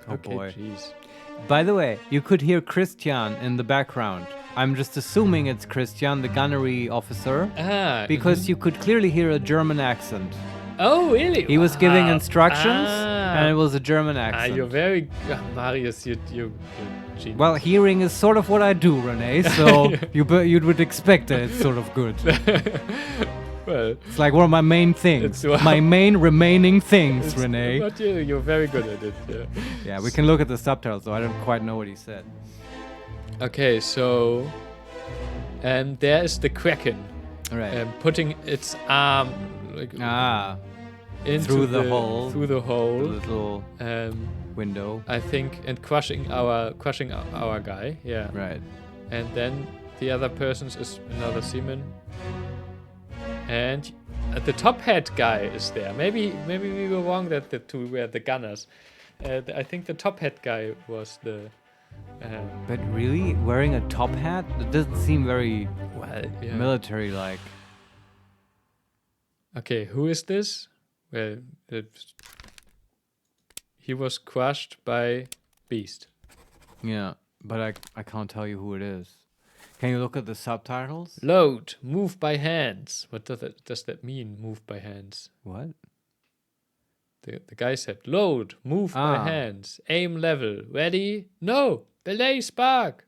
Oh Okay, boy. jeez. By the way, you could hear Christian in the background. I'm just assuming it's Christian, the gunnery officer, Ah, because you could clearly hear a German accent. oh, really? He was giving Wow. instructions, Ah. and it was a German Ah, accent. you're very Marius. You're genius. Well, hearing is sort of what I do, Renee. So you would expect that it's sort of good. well, It's like one of my main things, It's- my main remaining things, it's- Renee. But you're very good at it. Yeah. Yeah, we can look at the subtitles, though I don't quite know what he said. Okay, so there is the Kraken All right. putting its arm like, into through the hole. Through the The hole. little window. I think, and crushing our guy. Yeah. Right. And then the other person is another seaman. And the top hat guy is there. Maybe we were wrong that the two were the gunners. I think the top hat guy was the. But really, wearing a top hat? It doesn't seem very Well, yeah. military-like. Okay, who is this? Well, he was crushed by Beast. Yeah, but I can't tell you who it is. Can you look at the subtitles? Load, move by hands. What does that mean? Move by hands. What? The guy said, load, move by Ah. hands, aim level, ready? No, belay spark.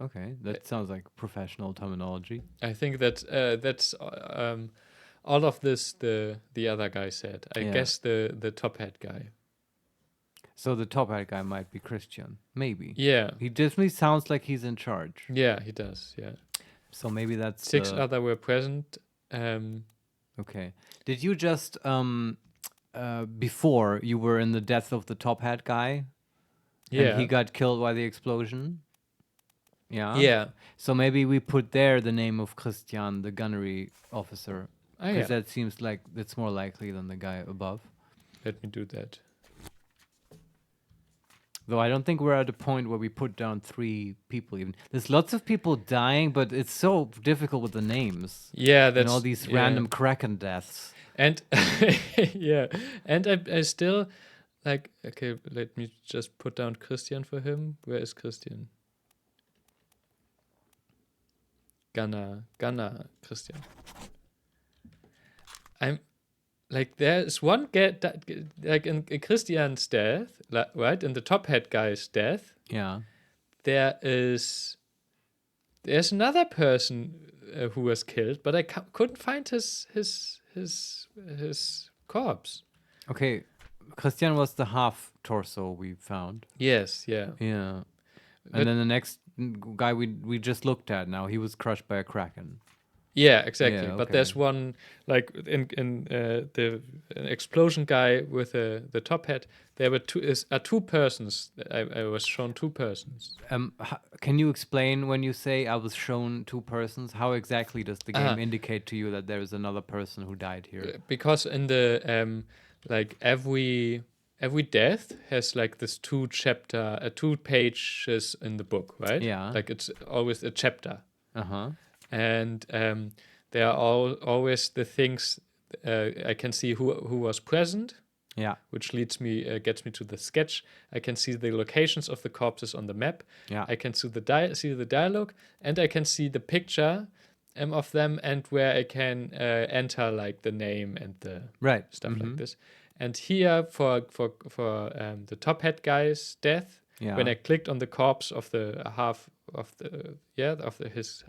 Okay, that sounds like professional terminology. I think that's all of this the other guy said. I Yeah. guess the top hat guy. So the top hat guy might be Christian. Maybe. Yeah. He definitely sounds like he's in charge. Yeah, he does. Yeah. So maybe that's 6 the- other were present. Okay. Did you just before you were in the death of the top hat guy? Yeah. And he got killed by the explosion? Yeah. Yeah. So maybe we put there the name of Christian, the gunnery officer. Oh, Because yeah. that seems like it's more likely than the guy above. Let me do that. Though I don't think we're at a point where we put down 3 people even. There's lots of people dying, but it's so difficult with the names. Yeah, And that's all these yeah. random Kraken deaths. And yeah, and I still like. Okay, let me just put down Christian for him. Where is Christian? Gunner Christian. I'm like there's one like in Christian's death, right? In the top hat guy's death, Yeah. there's another person who was killed, but I couldn't find his corpse. Okay. Christian was the half torso we found. Yes, yeah. Yeah. But- And then the next guy we just looked at now, he was crushed by a Kraken. Yeah, exactly. Yeah, But okay. there's one like in the explosion guy with the top hat. There were two persons. I was shown 2 persons. Can you explain when you say I was shown 2 persons? How exactly does the game Ah. indicate to you that there is another person who died here? Because in the like every death has like this 2 pages in the book, right? Yeah. Like it's always a chapter. Uh-huh. And there are always the things I can see who was present Yeah. which gets me to the sketch. I can see the locations of the corpses on the map. Yeah. I can see the dialogue, and I can see the picture of them, and where I can enter like the name and the Right. stuff like this. And here for the top hat guy's death, Yeah. when I clicked on the corpse of the his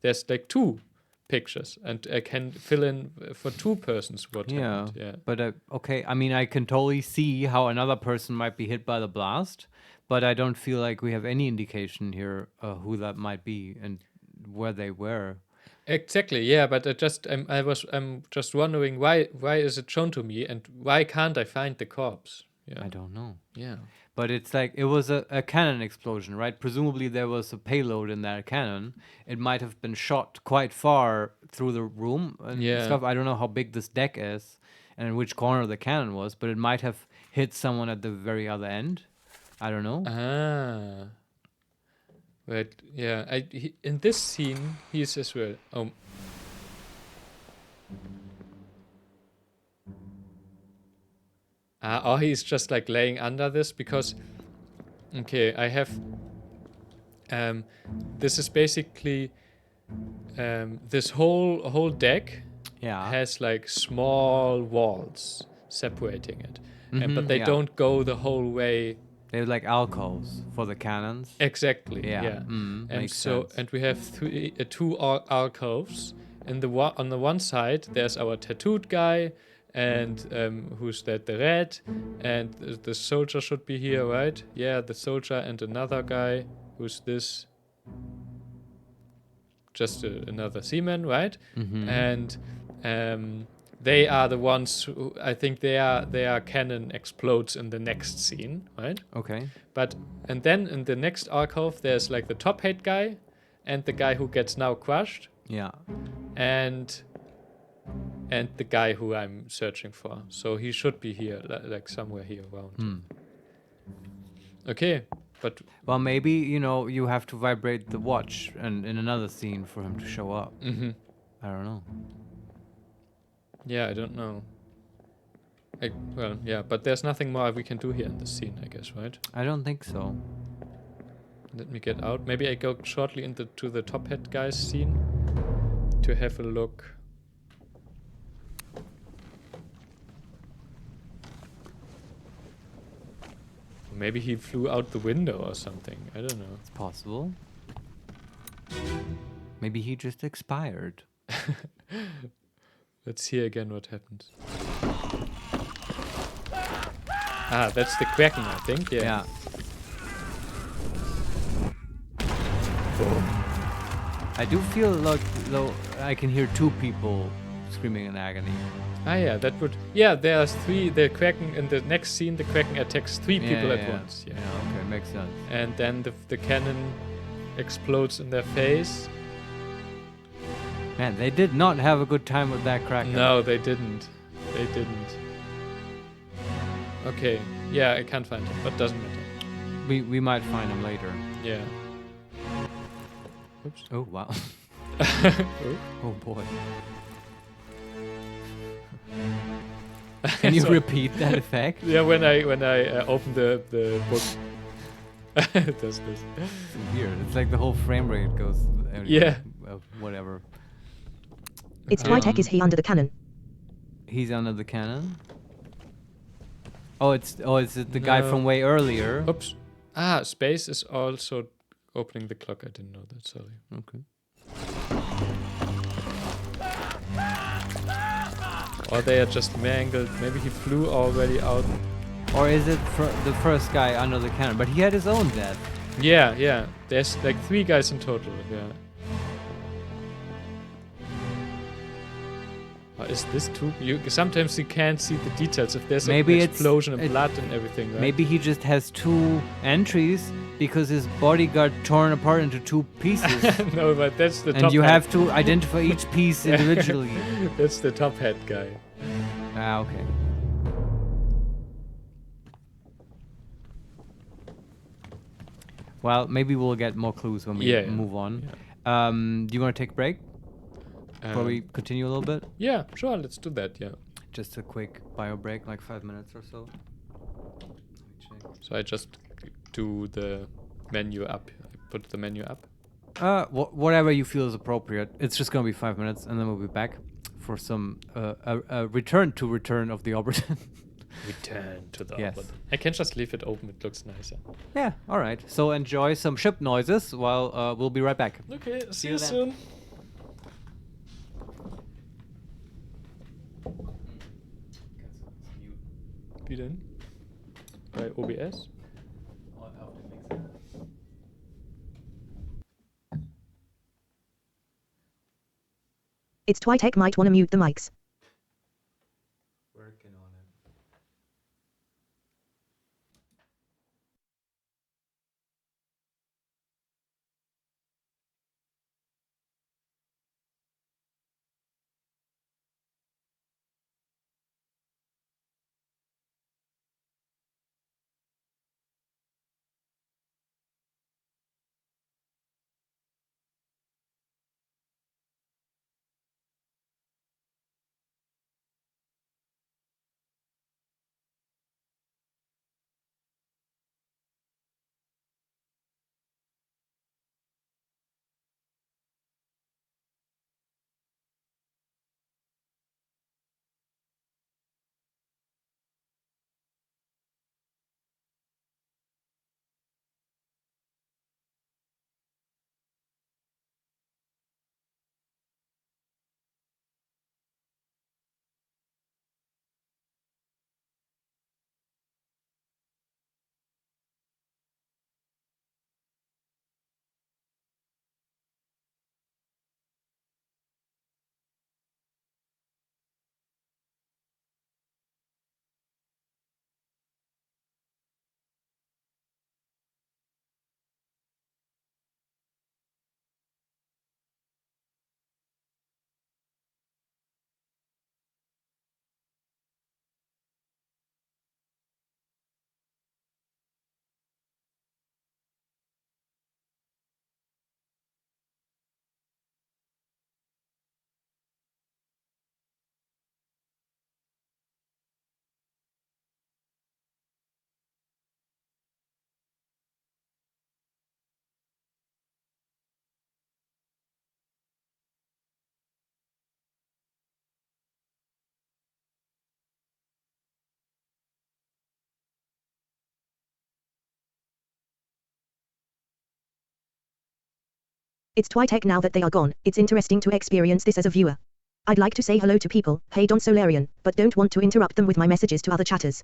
there's like 2 pictures, and I can fill in for 2 persons what Yeah. happened. Yeah. But okay, I mean, I can totally see how another person might be hit by the blast, but I don't feel like we have any indication here who that might be and where they were. Exactly, yeah, but I'm just wondering why is it shown to me, and why can't I find the corpse? Yeah. I don't know. Yeah. But it's like it was a cannon explosion, right? Presumably there was a payload in that cannon. It might have been shot quite far through the room and Yeah. stuff. I don't know how big this deck is and in which corner the cannon was, but it might have hit someone at the very other end. I don't know. Ah. But yeah, in this scene he's as well. Or he's just like laying under this because, okay, I have. This is basically this whole deck Yeah. has like small walls separating it, but they yeah. don't go the whole way. They're like alcoves for the cannons. Exactly. Yeah. Yeah. Mm, And makes so, sense. and we have two alcoves. On the one side, there's our tattooed guy, and who's that? The red, and the soldier should be here, right? Yeah, the soldier and another guy. Who's this? Just another seaman, right? And they are the ones who I think their cannon explodes in the next scene, right? Okay. And then in the next alcove, there's like the top hat guy, and the guy who gets now crushed, Yeah. and the guy who I'm searching for. So he should be here, like somewhere here around. Okay, but Well, maybe, you have to vibrate the watch and in another scene for him to show up. I don't know. yeah, I don't know. Well, yeah, but there's nothing more we can do here in this scene, I guess, right? I don't think so. Let me get out. Maybe I go shortly to the top hat guy's scene to have a look. Maybe he flew out the window or something. I don't know. It's possible. Maybe he just expired. Let's hear again what happens. That's the Kraken, I think. Yeah. Yeah. I do feel like though I can hear 2 people screaming in agony. Yeah, that would. Yeah, there's 3. The Kraken in the next scene, the Kraken attacks 3 people at once. Yeah. Okay, makes sense. And then the cannon explodes in their face. Man, they did not have a good time with that Kraken. No, they didn't. They didn't. Okay. Yeah, I can't find him, but doesn't matter. We might find him later. Yeah. Oops. Oh, wow. Oh, boy. Can you Sorry. repeat that effect? Yeah, when I open the book, it does this. It's weird. It's like the whole frame rate goes. Yeah. Whatever. Its flight deck is he under the cannon. He's under the cannon. Oh, it's the guy No. from way earlier. Oops. Space is also opening the clock. I didn't know that. Sorry. Okay. Or they are just mangled. Maybe he flew already out. Or is it the first guy under the cannon? But he had his own death. Yeah. There's like 3 guys in total. Yeah. Or is this too? Sometimes you can't see the details. If there's Maybe an it's- explosion and it- blood and everything, right? Maybe he just has 2 entries because his body got torn apart into 2 pieces. No, but that's the top. And you hat. have to identify each piece individually. That's the top hat guy. Okay. Well, maybe we'll get more clues when we Yeah, yeah. move on. Do you want to take a break before Um, we continue a little bit? Yeah, sure. Let's do that. Yeah. just a quick bio break, like 5 minutes or so. Let me check. So I just do the menu up. I put the menu up. Whatever you feel is appropriate. It's just gonna be 5 minutes, and then we'll be back for some a return of the Obra Dinn. Return to the Yes. Obra Dinn. I can just leave it open. It looks nicer. Yeah. All right. So enjoy some ship noises while we'll be right back. Okay, see you you then. soon. Wie denn? Bei OBS? It's Twitek might wanna mute the mics. Working on it. It's Twitek now that they are gone. It's interesting to experience this as a viewer. I'd like to say hello to people, hey Don Solarian, but don't want to interrupt them with my messages to other chatters.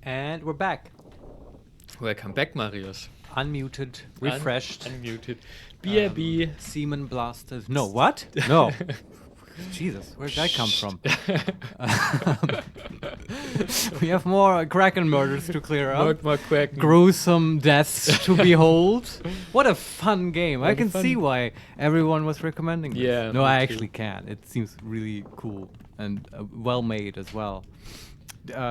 And we're back. Welcome back, Marius. Unmuted, refreshed. Unmuted. BRB. Semen blasters. No, what? No. Jesus, where did that come from? We have more Kraken murders to clear up. More Kraken. Gruesome deaths to behold. What a fun game. I can fun- see why everyone was recommending this. Yeah, No, me I too. actually can. It seems really cool and well made as well.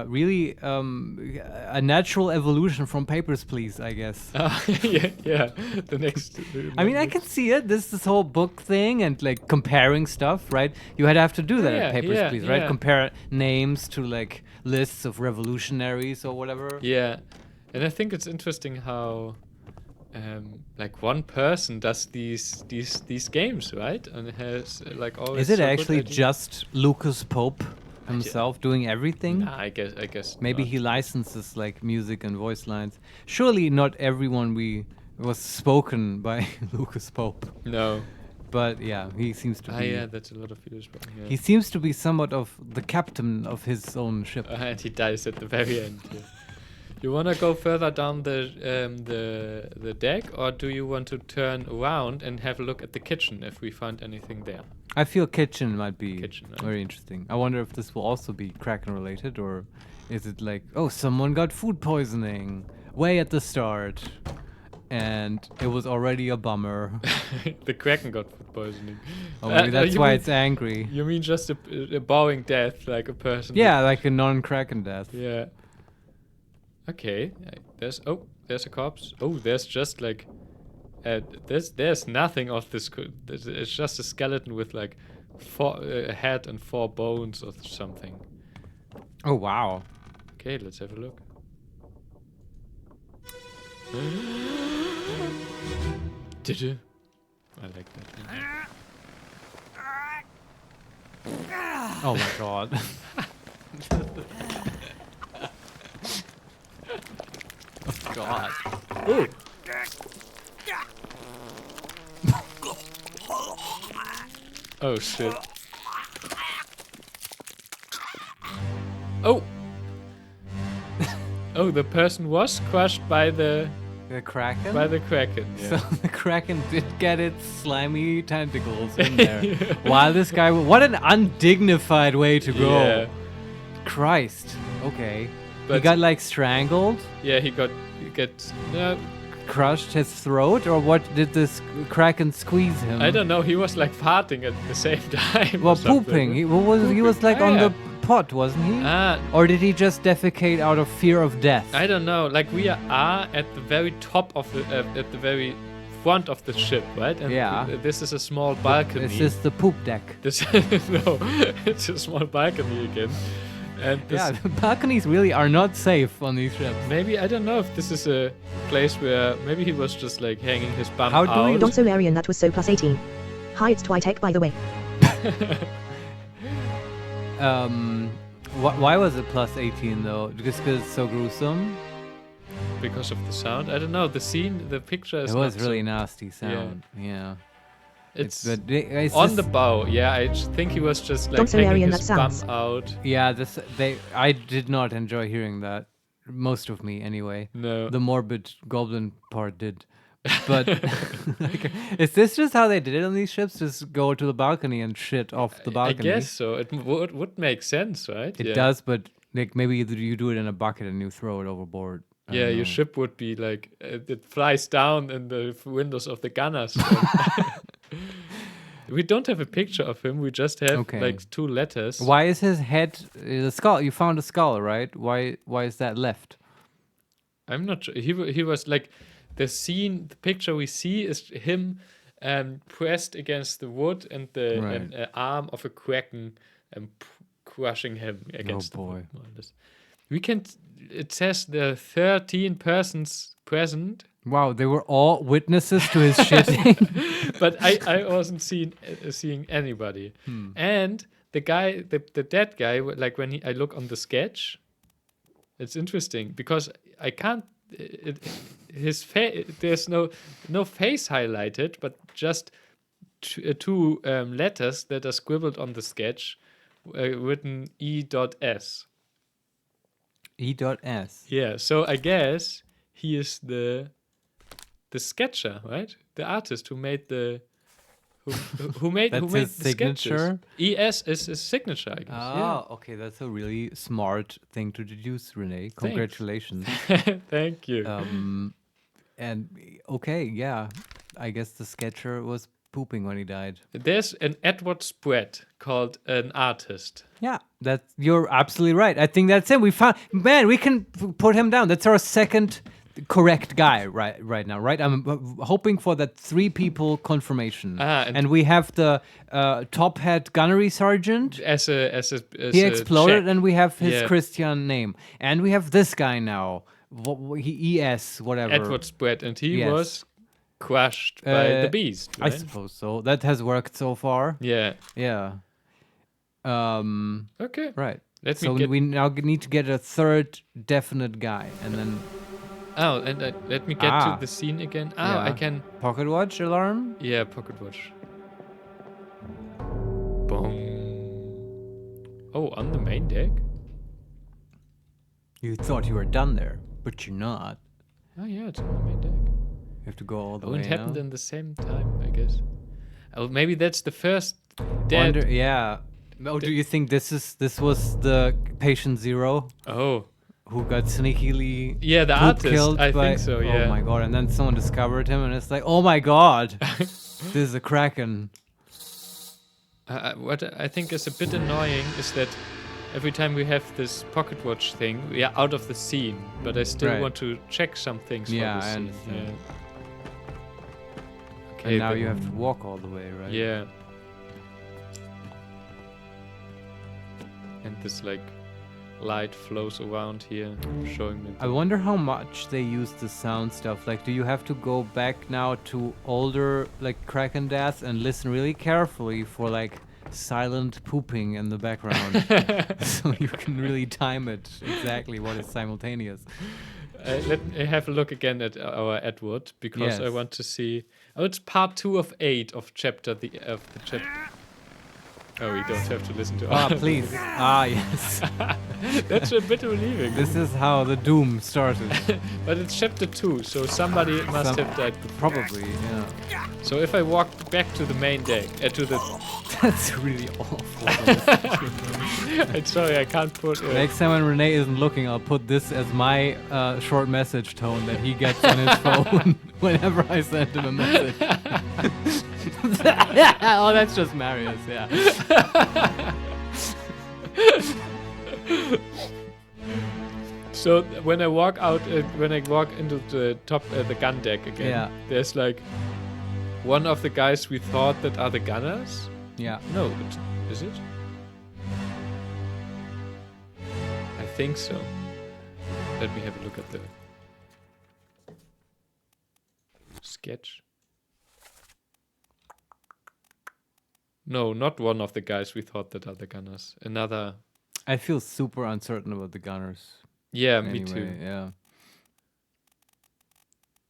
Really a natural evolution from Papers, Please, I guess. yeah. The next. I mean, I can see it. This whole book thing and like comparing stuff, right? You had to have to do that at Papers, Please, right? yeah. Compare names to like lists of revolutionaries or whatever. Yeah, and I think it's interesting how, like one person does these games, right? And has like always. Is it so good actually ideas. just Lucas Pope himself doing everything? Nah, I guess. Maybe not. he licenses like music and voice lines. Surely not everyone was spoken by Lucas Pope. No. But yeah, he seems to be. Yeah, that's a lot of videos. Yeah. He seems to be somewhat of the captain of his own ship. And he dies at the very end. Yeah. You wanna go further down the deck, or do you want to turn around and have a look at the kitchen if we find anything there? I feel kitchen might be Kitchen, right? very interesting. I wonder if this will also be Kraken related, or is it like, oh, someone got food poisoning way at the start, and it was already a bummer. The Kraken got food poisoning. Or maybe that's you why mean- it's angry. You mean just a boring death, like a person? Yeah, like a non-Kraken death. Yeah. Okay. There's a corpse. Oh, there's just like, there's nothing of this. It's just a skeleton with like a head and 4 bones or something. Oh wow. Okay, let's have a look. Did you? I like that. Oh my god. Oh god. Ooh. Oh shit. Oh. Oh, the person was crushed by the The Kraken? Kraken. Yeah. So the Kraken did get its slimy tentacles in there. While this guy, what an undignified way to go. Yeah. Christ. Okay. He But- got like strangled, Yeah, he got no. crushed his throat, or what did this Kraken squeeze him? I don't know. He was like farting at the same time. Well, or something. pooping. He was like on Yeah. the pot, wasn't he? Ah, Or did he just defecate out of fear of death? I don't know. Like we are at the very top of the at the very front of the ship, right? And Yeah. This is a small balcony. It's just the poop deck. This no, it's a small balcony again. And this, Yeah, the balconies really are not safe on these ships. maybe I don't know if this is a place where maybe he was just like hanging his bum How do out. you- Don Solarian, that was so plus 18. Hi, it's Twitek, by the way. Why was it plus 18 though? Just because it's so gruesome? Because of the sound. I don't know. The scene, the picture is It was not so- really nasty sound. Yeah. It's but it's on just- the bow. Yeah, I think he was just like Don't say hanging Arian, his that bum sounds- out. Yeah, I did not enjoy hearing that. Most of me, anyway. No. The morbid goblin part did. But like, is this just how they did it on these ships? Just go to the balcony and shit off the I balcony? guess so. It would make sense, right? It Yeah. does, but like maybe you do it in a bucket and you throw it overboard. I Yeah, don't your know. ship would be like it flies down in the windows of the gunners. We don't have a picture of him. We just have Okay. like 2 letters. Why is his head the skull? You found a skull, right? Why is that left? I'm not sure. He was like the scene. The picture we see is him pressed against the wood and the Right. arm of a kraken crushing him against the boy. wood. more or less. We can. It says there are 13 persons present, Wow, they were all witnesses to his shitting. but I wasn't seeing anybody. And the guy, the dead guy, like when I look on the sketch, it's interesting because I can't. His face, there's no face highlighted, but just two letters that are scribbled on the sketch, written E.S. E.S. Yeah, so I guess he is the sketcher, right? The artist who made the who made That's who made his the sketches. signature? ES is his signature, I guess. Oh, okay. That's a really smart thing to deduce, Renee. Congratulations. Yeah. Thank you. And okay, yeah. I guess the sketcher was pooping when he died. There's an Edward Spread called An Artist. Yeah, you're absolutely right. I think that's it. We found, man, we can put him down. That's our second correct guy right now, right? I'm hoping for that 3 people confirmation. And we have the top hat gunnery sergeant. As He exploded, check. and we have his Yeah. Christian name, and we have this guy now. ES whatever. Edward Spread, and he Yes. was crushed by the beast. I Right? suppose so. That has worked so far. Yeah. Yeah. Okay. Right. Let me So get. we now need to get a third definite guy, and then Oh, and let me get Ah. to the scene again. Oh, Yeah. I can. pocket watch alarm. Yeah, pocket watch. Boom. Oh, on the main deck. You thought you were done there, but you're not. Oh yeah, it's on the main deck. You have to go all the Oh, way it happened now. in the same time, I guess. Oh, maybe that's the first dead. Yeah. Oh, do you think this was the patient 0 Oh, who got sneakily yeah, the poop artist. killed I by, think so. Yeah. Oh my god! And then someone discovered him, and it's like, oh my god, this is a kraken. What I think is a bit annoying is that every time we have this pocket watch thing, we are out of the scene, but I still Right. want to check some things Yeah, for the I scene. understand. Yeah. Okay, And now but- you have to walk all the way, right? Yeah. And this like light flows around here, showing me. I wonder how much they use the sound stuff. Like, do you have to go back now to older like Kraken deaths and listen really carefully for like silent pooping in the background, so you can really time it exactly what is simultaneous. Let me have a look again at our Edward because I Yes. want to see. Oh, it's part 2 of 8 of the chapter. Oh, we don't have to listen to. Ah, all of please. Yes. it. That's a bit relieving. This is how the doom started. But it's chapter 2, so somebody must Some- have died before. Probably, yeah. So if I walk back to the main deck, to the. That's really awful. I'm sorry, I can't put. Next time when Renee isn't looking, I'll put this as my short message tone that he gets on his phone whenever I send him a message. Oh, that's just Marius, yeah. So when I walk out, when I walk into the top, the gun deck again, Yeah. there's like one of the guys we thought that are the gunners. Yeah. No, is it? I think so. Let me have a look at the sketch. No, not one of the guys we thought that are the gunners. Another. I feel super uncertain about the gunners. Yeah, Anyway, me too. Yeah.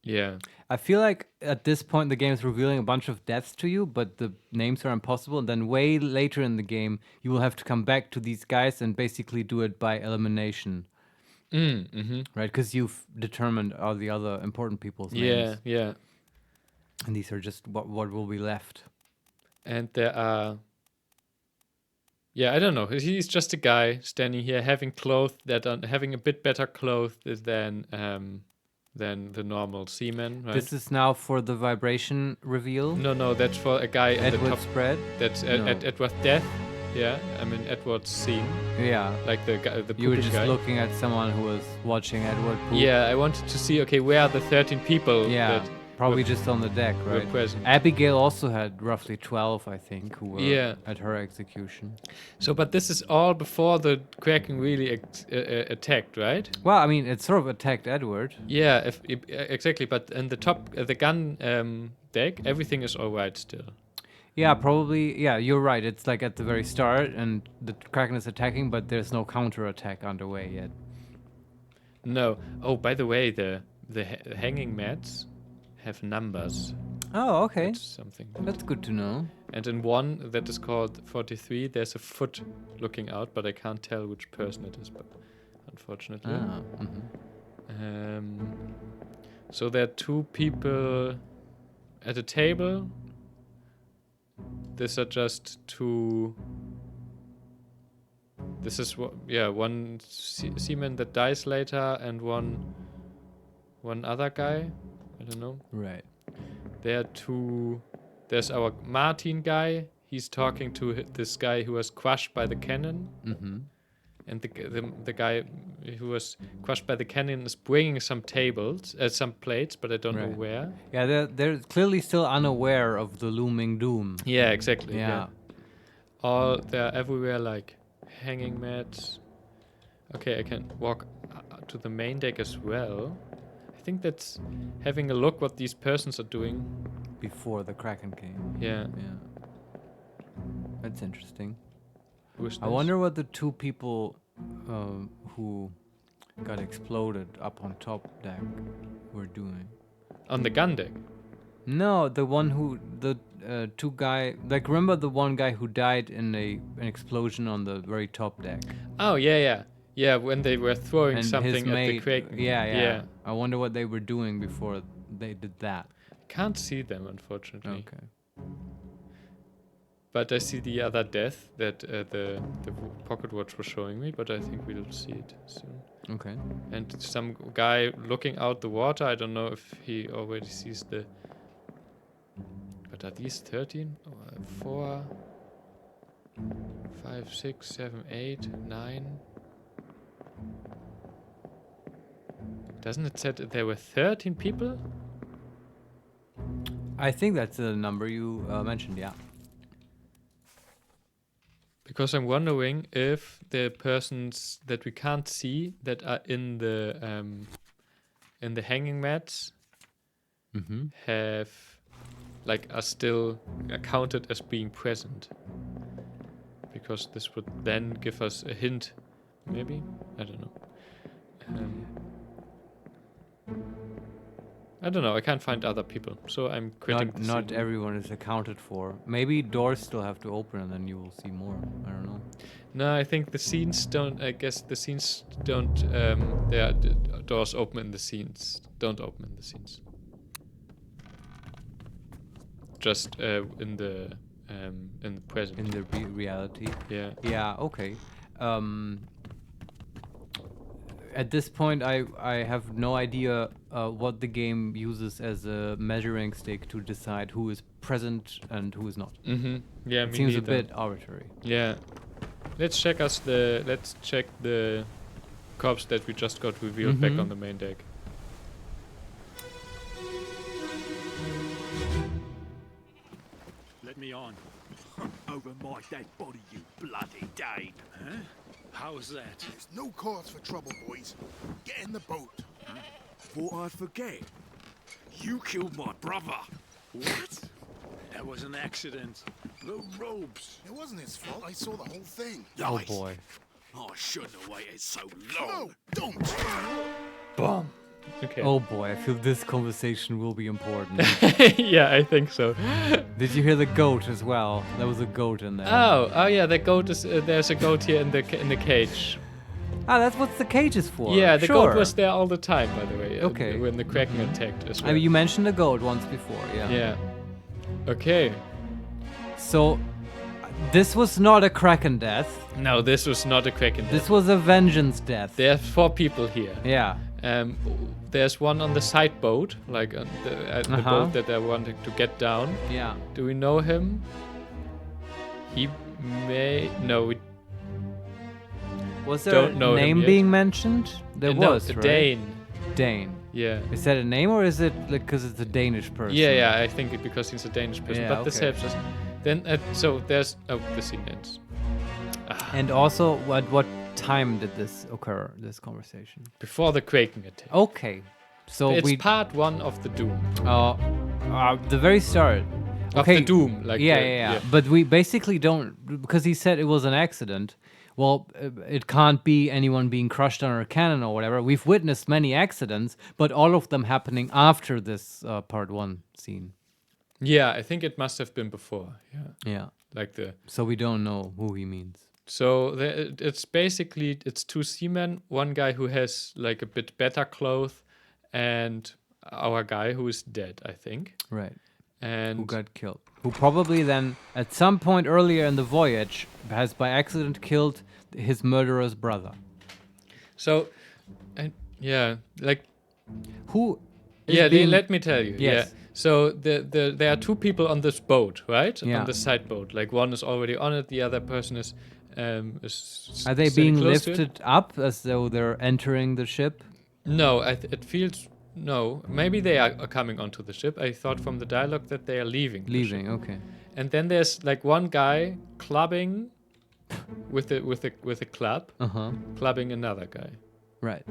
Yeah. I feel like at this point the game is revealing a bunch of deaths to you, but the names are impossible. And then way later in the game, you will have to come back to these guys and basically do it by elimination, Mm-hmm. right? Because you've determined all the other important people's Yeah, names. yeah. And these are just what will be left. And there are. Yeah, I don't know. He's just a guy standing here having clothes that are having a bit better clothes than the normal seaman, right? This is now for the vibration reveal. No, that's for a guy at the Edward top. spread. That's No. at Edward's death. Yeah, I mean Edward's scene, Yeah. like the guy, the You were pooping just guy. looking at someone who was watching Edward poop. Yeah, I wanted to see. Okay, where are the 13 people? Yeah. that Probably were- just on the deck, were right? present. Abigail also had roughly 12, I think, who were Yeah. at her execution. So, but this is all before the Kraken really attacked, right? Well, I mean, it sort of attacked Edward. Yeah, exactly. But in the top, the gun deck, everything is all right still. Yeah, probably. Yeah, you're right. It's like at the very start, and the Kraken is attacking, but there's no counter-attack underway yet. No. Oh, by the way, the hanging mats have numbers. Oh, okay. That's something. That's good to know. And in one that is called 43, there's a foot looking out, but I can't tell which person it is. But unfortunately. mhm. So there are two people at a table. These are just two. This is one seaman that dies later, and one other guy. I don't know. Right. There are two. There's our Martin guy. He's talking to this guy who was crushed by the cannon. Mm-hmm. And the guy who was crushed by the cannon is bringing some some plates, but I don't know Right. where. Yeah, they're clearly still unaware of the looming doom. Yeah, exactly. Yeah. They're everywhere, like hanging mats. Okay, I can walk to the main deck as well. I think that's having a look what these persons are doing. Before the Kraken came. Yeah. Yeah. That's interesting. Who's I this? wonder what the two people who got exploded up on top deck were doing. On the gun deck. No, the two guy, like, remember the one guy who died in an explosion on the very top deck? Oh, yeah. Yeah, when they were throwing And something his at the mate, Kraken. yeah. I wonder what they were doing before they did that. Can't see them, unfortunately. Okay. But I see the other death that the pocket watch was showing me, but I think we'll see it soon. Okay. And some guy looking out the water, I don't know if he already sees the... But are these 13? 4, 5, 6, 7, 8, 9... Doesn't it say that there were 13 people? I think that's the number you mentioned, yeah. Because I'm wondering if the persons that we can't see that are in the hanging mats Mm-hmm. are still counted as being present. Because this would then give us a hint, maybe? I don't know. I don't know. I can't find other people, so I'm quitting. Not everyone is accounted for. Maybe doors still have to open, and then you will see more. I don't know. No, I think the scenes don't. I guess the scenes don't. There are doors open in the scenes. Don't open in the scenes. Just in the present. In the reality. Yeah. Yeah. Okay. At this point, I have no idea what the game uses as a measuring stick to decide who is present and who is not. Mm-hmm. Yeah. It Me seems neither. a bit arbitrary. Yeah. Let's check the corpse that we just got revealed back Mhm. on the main deck. Let me on. Over my dead body, you bloody Dane. Huh? How's that? There's no cause for trouble, boys. Get in the boat. Thought I'd forget. You killed my brother. What? That was an accident. The robes. It wasn't his fault. I saw the whole thing. Oh boy. I shouldn't have waited so No, long. don't. Boom. Okay. Oh boy, I feel this conversation will be important. Yeah, I think so. Did you hear the goat as well? There was a goat in there. Oh yeah, the goat is. There's a goat here in the cage. Ah, that's what the cage is for. Yeah, the Sure. goat was there all the time, by the way. Okay. When the Kraken attacked as I well. mean, you mentioned the goat once before, yeah. Yeah. Okay. So, this was not a Kraken death. No, this was not a Kraken. This was a vengeance death. There are 4 people here. Yeah. There's one on the side boat, like on the boat that they're wanting to get down. Yeah. Do we know him? He may. No, we Was there don't a know him name yet. being mentioned? There no, was, a right? Dane. Dane. Yeah. Is that a name or is it because it's a Danish person? Yeah, I think because he's a Danish person. Yeah, but this okay. helps us. Then, so there's. Oh, the scene ends. And also, at what time did this occur, this conversation? Before the Kraken attack. Okay. So It's we... part 1 of the Doom. the very start. Of the Doom. Like Yeah. But we basically don't... Because he said it was an accident. Well, it can't be anyone being crushed under a cannon or whatever. We've witnessed many accidents, but all of them happening after this part 1 scene. Yeah, I think it must have been before. Yeah. Yeah. Like the... So we don't know who he means. So it's basically it's two seamen, one guy who has like a bit better clothes, and our guy who is dead, I think. Right. And Who got killed? Who probably then, at some point earlier in the voyage, has by accident killed his murderer's brother. so, and yeah, like Who? is yeah, being- let me tell you. Yes. Yeah. So there are two people on this boat, right? Yeah. On the side boat. Like one is already on it, the other person is. Are they standing being close to it. lifted up as though they're entering the ship? No, it feels no. Maybe they are coming onto the ship. I thought from the dialogue that they are leaving. the ship. Leaving. Okay. And then there's like one guy clubbing with a club, Uh huh. clubbing another guy. Right.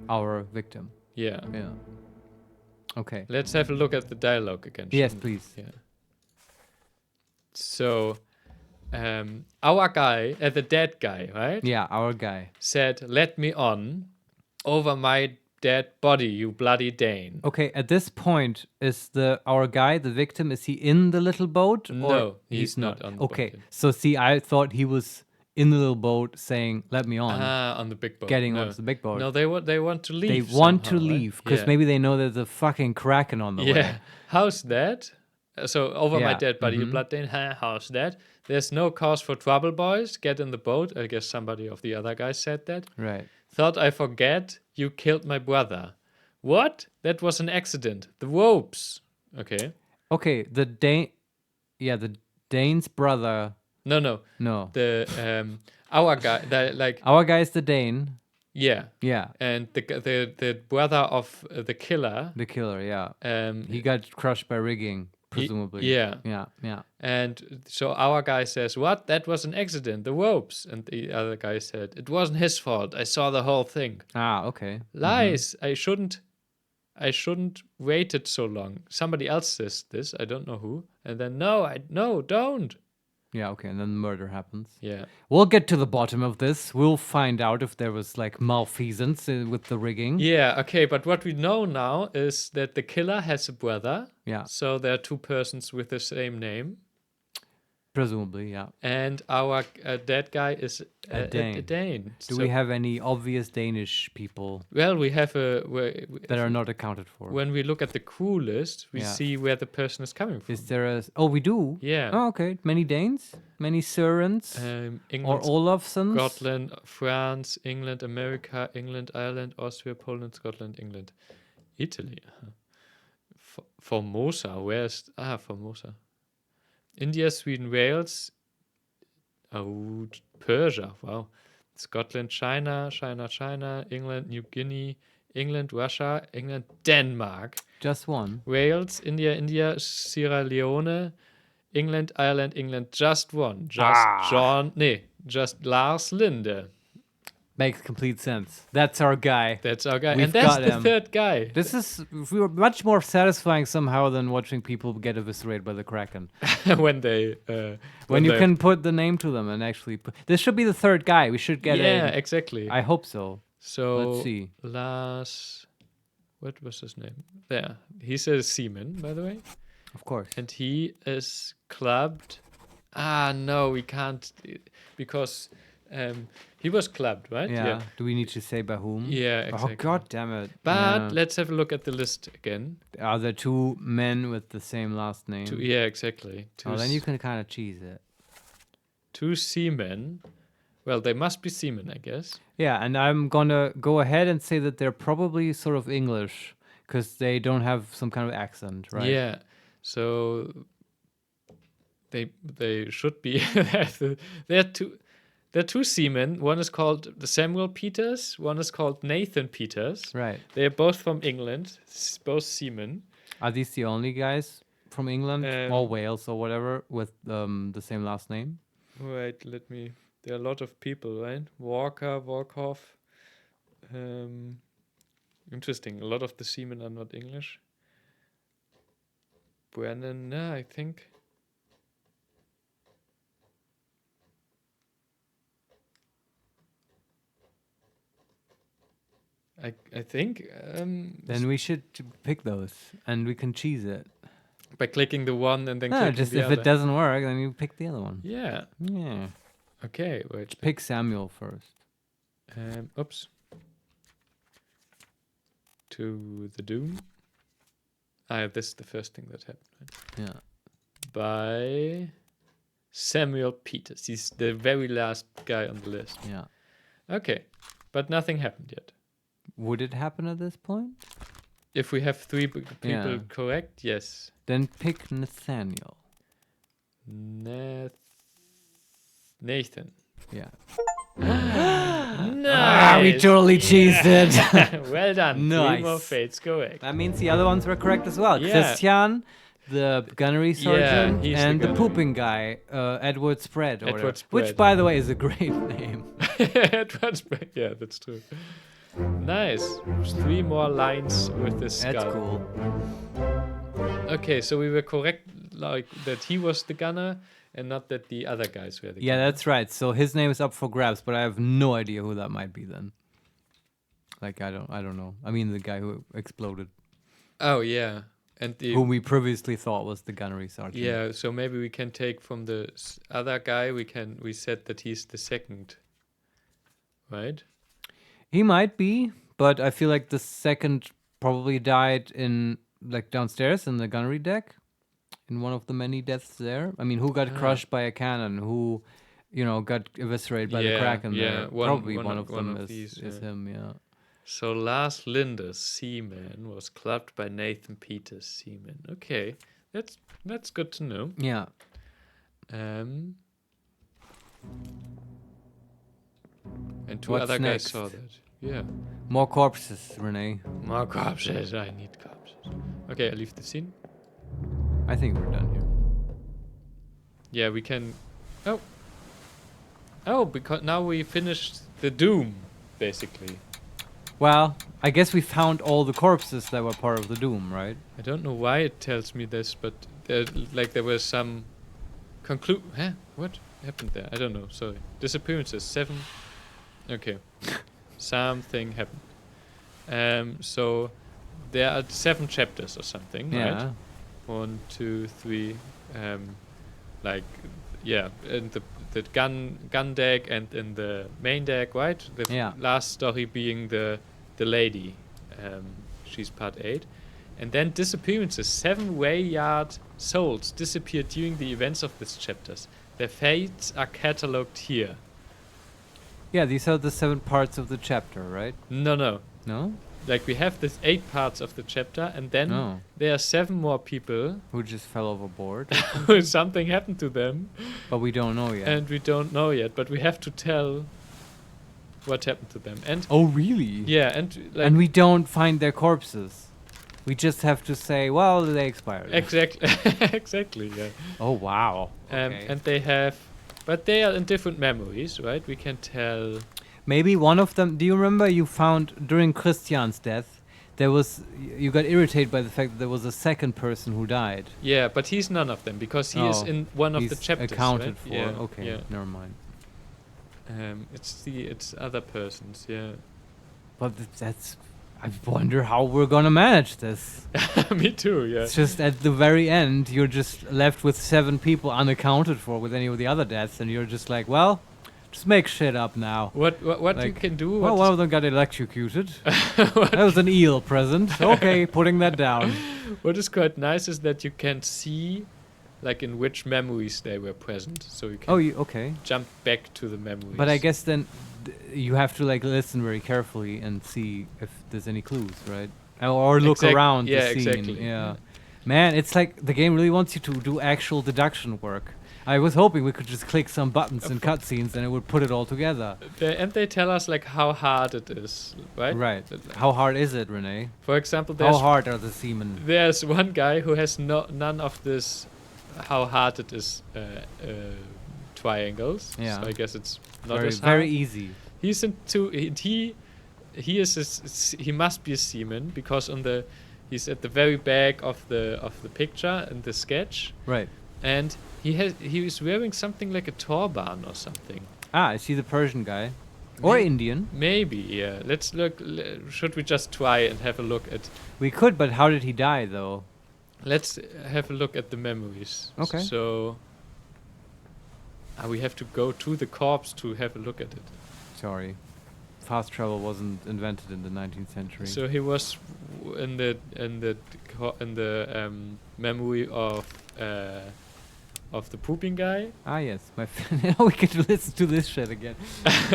Our victim. Yeah. Yeah. Okay. Let's have a look at the dialogue again. Yes, shouldn't we? please. Yeah. So, our guy, the dead guy, right? Yeah, our guy. Said, "Let me on over my dead body, you bloody Dane." Okay, at this point, is our guy, the victim, is he in the little boat? Or No, he's not on the boat Okay, yet. so see, I thought he was in the little boat saying, "Let me on," On the big boat. getting no. onto the big boat. No, they want to leave. They want to somehow, right? leave because Yeah. maybe they know there's a fucking kraken on the Yeah. way. How's that? So over my Yeah, dead body, you mhm. blood Dane. How's that? There's no cause for trouble, boys. Get in the boat. I guess somebody of the other guys said that. Right. Thought I forget. You killed my brother. What? That was an accident. The ropes. Okay. Okay, the Dane's brother. No. No, The our guy. our guy is the Dane. Yeah. Yeah, And the brother of the killer. the killer. Yeah, He he got crushed by rigging, presumably. yeah. yeah. And so our guy says, "What? That was an accident. The ropes." And the other guy said, "It wasn't his fault. I saw the whole thing." Ah, okay. Lies. I shouldn't wait it so long. Somebody else says this. I don't know who. And then no, don't. Yeah, okay, and then murder happens. Yeah. We'll get to the bottom of this. We'll find out if there was like malfeasance with the rigging. Yeah. Okay. But what we know now is that the killer has a brother. Yeah, So there are two persons with the same name. presumably, yeah. And our dead guy is A Dane. a Dane. Do So- we have any obvious Danish people Well, we have that are not accounted for? when we look at the crew list, we Yeah. see where the person is coming from. Is there a? Oh, we do. Yeah. Oh, okay. Many Danes, many Sørens, or England, Olafsons. Scotland, France, England, America, England, Ireland, Austria, Poland, Scotland, England, Italy. Formosa. Where's Formosa? India, Sweden, Wales. Oh, Persia. Wow. Scotland, China, England, New Guinea, England, Russia, England, Denmark. Just one. Wales, India, Sierra Leone, England, Ireland, England, just one. Just Lars Linde. Makes complete sense. That's our guy. That's our guy. We've and that's got the him. third guy. This is much more satisfying somehow than watching people get eviscerated by the Kraken. when they When you they- can put the name to them and actually this should be the third guy. We should get Yeah, a. exactly. I hope so. So Let's see. Lars, what was his name? There. He's a seaman, by the way. Of course. And he is clubbed. No, we can't because he was clubbed, right? Yeah. Do we need to say by whom? Yeah, exactly. Oh God damn it! But Yeah. let's have a look at the list again. Are there two men with the same last name? Yeah, exactly. Oh, then you can kind of cheese it. Two seamen. Well, they must be seamen, I guess. Yeah, and I'm gonna go ahead and say that they're probably sort of English because they don't have some kind of accent, right? Yeah. So they should be. They're two seamen. One is called Samuel Peters. One is called Nathan Peters. Right. They're both from England. Both seamen. Are these the only guys from England or Wales or whatever with the same last name? Wait, there are a lot of people, right? Walker, Walkhoff. Interesting. A lot of the seamen are not English. Brennan, I think. I think Then we should pick those and we can cheese it. by clicking the one and then No, clicking just the if other. it doesn't work, then you pick the other one. Yeah. Yeah. Okay, wait. Pick Samuel first. Oops. To the Doom. This is the first thing that happened. Right? Yeah. By Samuel Peters. He's the very last guy on the list. Yeah. Okay, but nothing happened yet. Would it happen at this point? If we have 3 people Yeah. correct, yes. Then pick Nathaniel. Nathan. Yeah. Nice. We totally cheesed it. Well done. 3 Nice. more fates correct. That means the other ones were correct as well. Yeah. Christian, the gunnery sergeant, he's the and the gunnery. pooping guy, Edward Spread. Or Edward whatever. Spread. Which, by the way, is a great name. Yeah, that's true. Nice. 3 more lines with the skull. That's cool. Okay, so we were correct, like that he was the gunner, and not that the other guys were the. Yeah, gunner. that's right. So his name is up for grabs, but I have no idea who that might be then. Like I don't know. I mean the guy who exploded, Oh yeah, and the whom we previously thought was the gunnery sergeant. yeah. So maybe we can take from the other guy. We said that he's the second, right? He might be, but I feel like the second probably died in like downstairs in the gunnery deck, in one of the many deaths there. I mean, who got crushed by a cannon? Who, got eviscerated by the Yeah, Kraken yeah, there? one- Probably one one of- of one them of is, these, is yeah. him. Yeah. So Lars Linde's Seaman was clubbed by Nathan Peters' Seaman. Okay, that's good to know. Yeah. And 2 What's other next? guys saw that. Yeah. More corpses, Renee. More corpses. I need corpses. Okay, I leave the scene. I think we're done here. Yeah, we can. Oh, because now we finished the Doom, basically. Well, I guess we found all the corpses that were part of the Doom, right? I don't know why it tells me this, but there was some What happened there? I don't know. Sorry. Disappearances 7. Okay. Something happened. So there are 7 chapters or something, Yeah. right? 1, 2, 3. In the gun deck and in the main deck, right? The Yeah. last story being the lady. She's part 8. And then disappearances. 7 wayyard souls disappeared during the events of these chapters. Their fates are catalogued here. Yeah, these are the 7 parts of the chapter, right? No. No? Like we have this 8 parts of the chapter, and then No. there are 7 more people Who just fell overboard. who something happened to them, But we don't know yet. and we don't know yet. But we have to tell what happened to them. And Oh, really? yeah, and like And we don't find their corpses. We just have to say, well, they expired. exactly, exactly, yeah. Oh, wow. Okay. And they have, but they are in different memories, right? We can tell. Maybe one of them. Do you remember you found during Christian's death, you got irritated by the fact that there was a second person who died? Yeah, but he's none of them because he is Oh, in one of the He's chapters. accounted right? for. Yeah, Okay, Yeah. never mind. It's other persons. Yeah. But that's. I wonder how we're gonna manage this. Me too. Yeah. It's just at the very end, you're just left with 7 people unaccounted for with any of the other deaths, and you're just like, well, just make shit up now. What you Like, can do? Well, one of them got electrocuted. That was an eel present. Okay, putting that down. What is quite nice is that you can see, like, in which memories they were present, so you can Oh, okay. jump back to the memories. But I guess then you have to like listen very carefully and see if there's any clues, right? Or look around yeah, the scene. exactly. Yeah. Man, it's like the game really wants you to do actual deduction work. I was hoping we could just click some buttons in cutscenes and it would put it all together. They tell us like how hard it is, right? Right. How hard is it, Renee? For example, How hard are the seamen? there's one guy who has none of this. How hard it is triangles. Yeah. So I guess it's not Very, as hard. very easy. He's into he must be a seaman because he's at the very back of the picture in the sketch, Right. and he was wearing something like a turban or something. Ah, is he the Persian guy? Or May- Indian? Maybe, yeah. Let's look. Should we just try and have a look at? We could, but how did he die, though? Let's have a look at the memories. Okay. So We have to go to the corpse to have a look at it. Sorry. Fast travel wasn't invented in the 19th century. So he was in the memory of the pooping guy, Ah, yes. My friend. Now we get to listen to this shit again.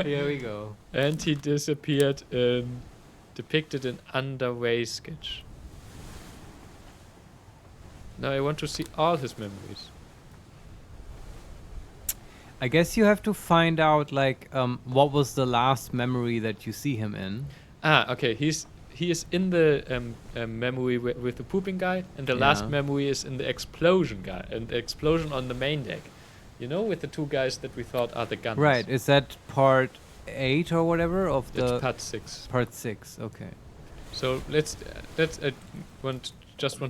Here we go. and he disappeared depicted in underway sketch. Now I want to see all his memories. I guess you have to find out, like, what was the last memory that you see him in. Okay. He is in the memory with the pooping guy, and the last Yeah. memory is in the explosion guy, and the explosion on the main deck. You know, with the two guys that we thought are the guns. Right. Is that part 8 or whatever of the... It's part 6. Part 6, okay. So let's want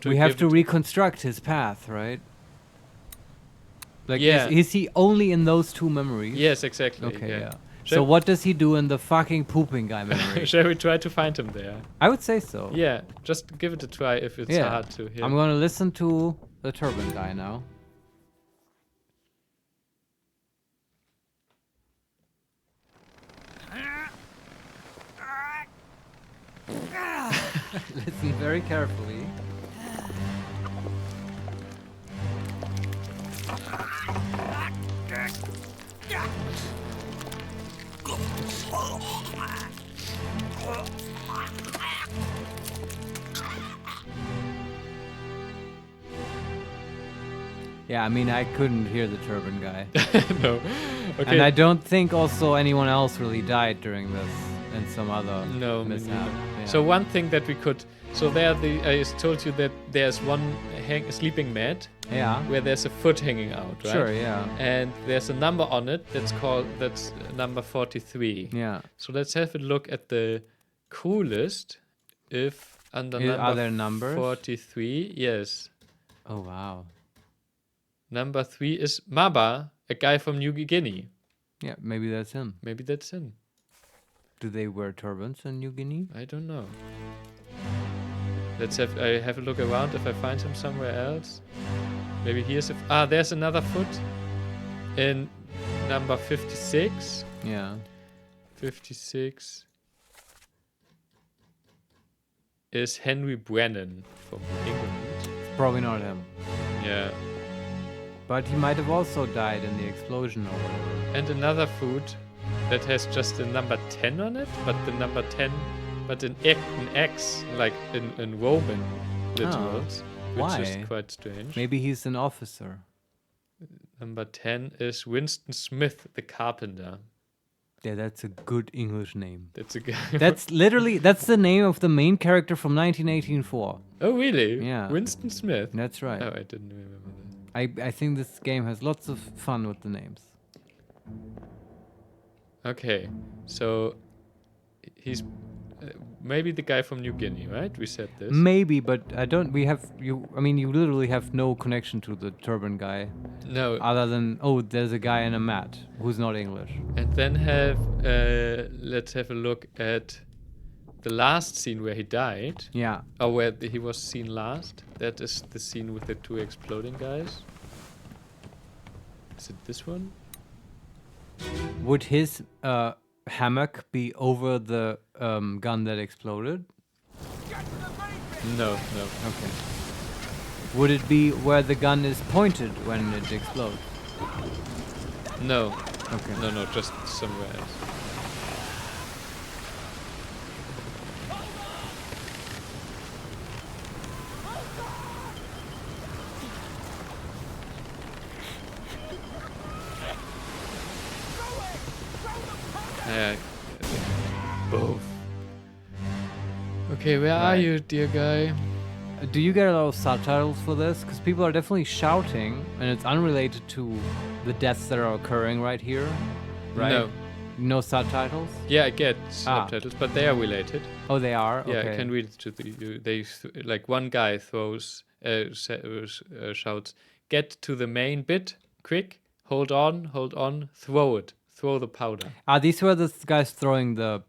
to. We have give to it- reconstruct his path, right? Like, Yeah. is he only in those two memories? Yes, exactly. Okay, yeah. So Shall- what does he do in the fucking pooping guy memory? Shall we try to find him there? I would say so. Yeah, just give it a try if it's Yeah. hard to hear. I'm gonna listen to the turban guy now. Listen very carefully. Yeah, I mean, I couldn't hear the turban guy. No. Okay. And I don't think also anyone else really died during this and some other No, me mishap. neither. Yeah. So one thing that we could, so there I told you that there's one sleeping mat Yeah. where there's a foot hanging out, right? Sure, yeah. And there's a number on it that's number 43. Yeah. So let's have a look at the crew list. If under Are there numbers? 43, yes. Oh, wow. Number 3 is Maba, a guy from New Guinea. Yeah, maybe that's him. Maybe that's him. Do they wear turbans in New Guinea? I don't know. Let's have a look around if I find him somewhere else. Maybe here's there's another foot in number 56. Yeah. 56 is Henry Brennan from England. Probably not him. Yeah. But he might have also died in the explosion or whatever. And another foot that has just the number 10 on it, but the number 10, but an X, like in Roman literals, which Why? is quite strange. Maybe he's an officer. Number 10 is Winston Smith, the carpenter. Yeah, that's a good English name. That's a guy. That's the name of the main character from 1984. Oh, really? Yeah. Winston Smith? That's right. Oh, I didn't remember that. I think this game has lots of fun with the names. Okay, so he's maybe the guy from New Guinea, right? We said this. Maybe, but I don't. We have you. I mean, you literally have no connection to the turban guy, No. other than there's a guy in a mat who's not English. And then let's have a look at the last scene where he died, Yeah. or where he was seen last. That is the scene with the two exploding guys. Is it this one? Would his hammock be over the gun that exploded? No. Okay. Would it be where the gun is pointed when it explodes? No. Okay. No, just somewhere else. Both. Okay, where are Right. you, dear guy? Do you get a lot of subtitles for this? Because people are definitely shouting, and it's unrelated to the deaths that are occurring right here, right? No. No subtitles? Yeah, I get subtitles, but they are related. Oh, they are? Yeah, Okay. I can read it to you. Like one guy shouts, "Get to the main bit, quick! Hold on, throw it, throw the powder." These were the guys throwing the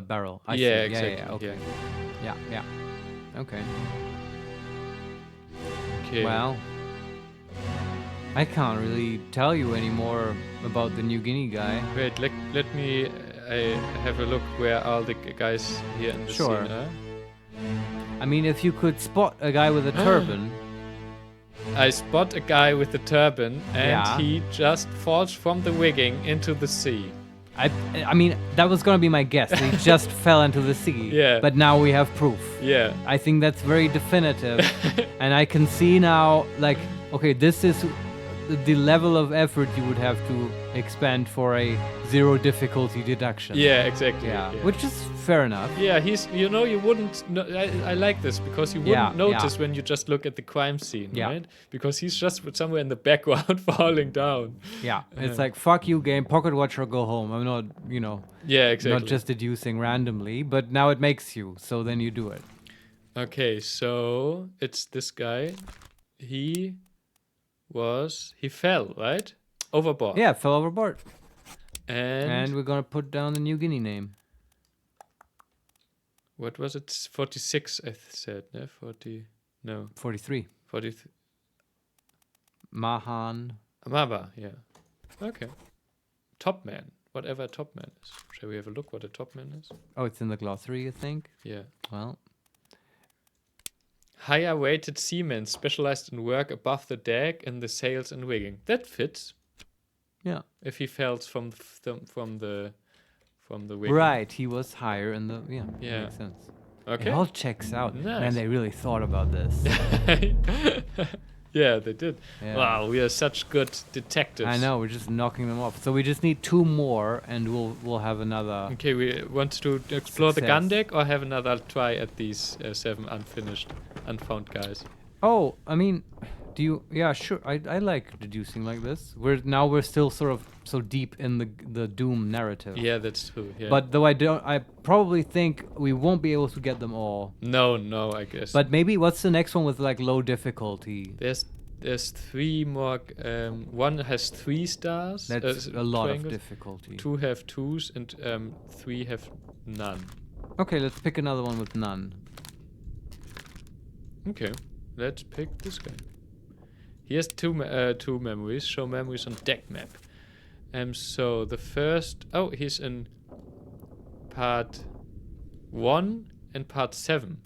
barrel. I see. Yeah, exactly. Yeah, okay. Yeah. Okay. Okay. Well, I can't really tell you anymore about the New Guinea guy. Wait, let me have a look where all the guys here in the Sure. scene are. I mean, if you could spot a guy with a turban, I spot a guy with a turban, and Yeah. he just falls from the rigging into the sea. I mean, that was gonna be my guess. He just fell into the sea. Yeah. But now we have proof. Yeah. I think that's very definitive. And I can see now, like, okay, this is the level of effort you would have to expend for a 0 difficulty deduction. Yeah, exactly. Yeah. Which is fair enough. Yeah, he's, you wouldn't, I like this because you wouldn't notice when you just look at the crime scene, Yeah. right? Because he's just somewhere in the background falling down. Yeah. It's like, fuck you, game, pocket watch or go home. I'm not, Yeah, exactly. not just deducing randomly, but now it makes you, so then you do it. Okay, so it's this guy. He fell, right? Overboard. Yeah, fell overboard. And And we're gonna put down the New Guinea name. what was it? 46, I said. No, 40. No, 43. 40. Mahan. Maba, yeah. Okay. Top man. Whatever a top man is. Shall we have a look what a top man is? Oh, it's in the glossary, you think? Yeah. Well, Higher rated seamen specialized in work above the deck in the sails and rigging. That fits. yeah. If he fell from the rigging. Right, he was higher in the... Yeah, Yeah. makes sense. Okay. It all checks out. Nice. Man, they really thought about this. Yeah, they did. Yeah. Wow, we are such good detectives. I know, we're just knocking them off. So we just need 2 more, and we'll have another... Okay, we want to explore the gun Success. deck or have another try at these 7 unfound guys. Oh, I mean, do you... Yeah, sure. I like deducing like this. We're still sort of so deep in the Doom narrative. Yeah, that's true. Yeah. But though I probably think we won't be able to get them all. no, I guess. But maybe what's the next one with like low difficulty? there's 3 more. One has 3 stars. That's a lot of triangles. difficulty. 2 have 2s and 3 have none. Okay, let's pick another one with none. Okay, let's pick this guy. He has 2 memories. Show memories on deck map. So the first... Oh, he's in part 1 and part 7.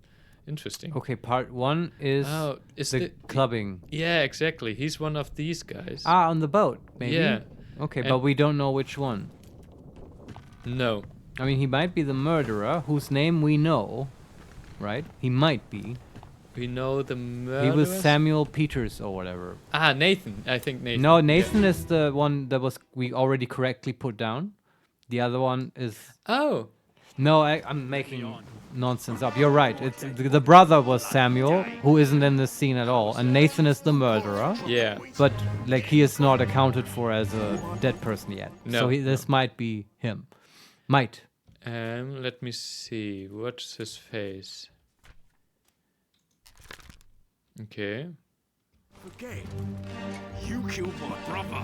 Interesting. Okay, part 1 is Oh, is the clubbing. Yeah, exactly. He's one of these guys. Ah, on the boat, maybe? Yeah. Okay, And- but we don't know which one. No. I mean, he might be the murderer, whose name we know, right? He might be. We know the He murderers. was Samuel Peters or whatever. Ah, Nathan. I think Nathan. No, Yeah. Nathan is the one that we already correctly put down. The other one is... Oh. No, I'm making nonsense up. You're right. It's the brother was Samuel, who isn't in this scene at all, and Nathan is the murderer. Yeah. But like he is not accounted for as a dead person yet. No, So this might be him. Might. Let me see. What's his face? Okay. Forget. You killed my brother.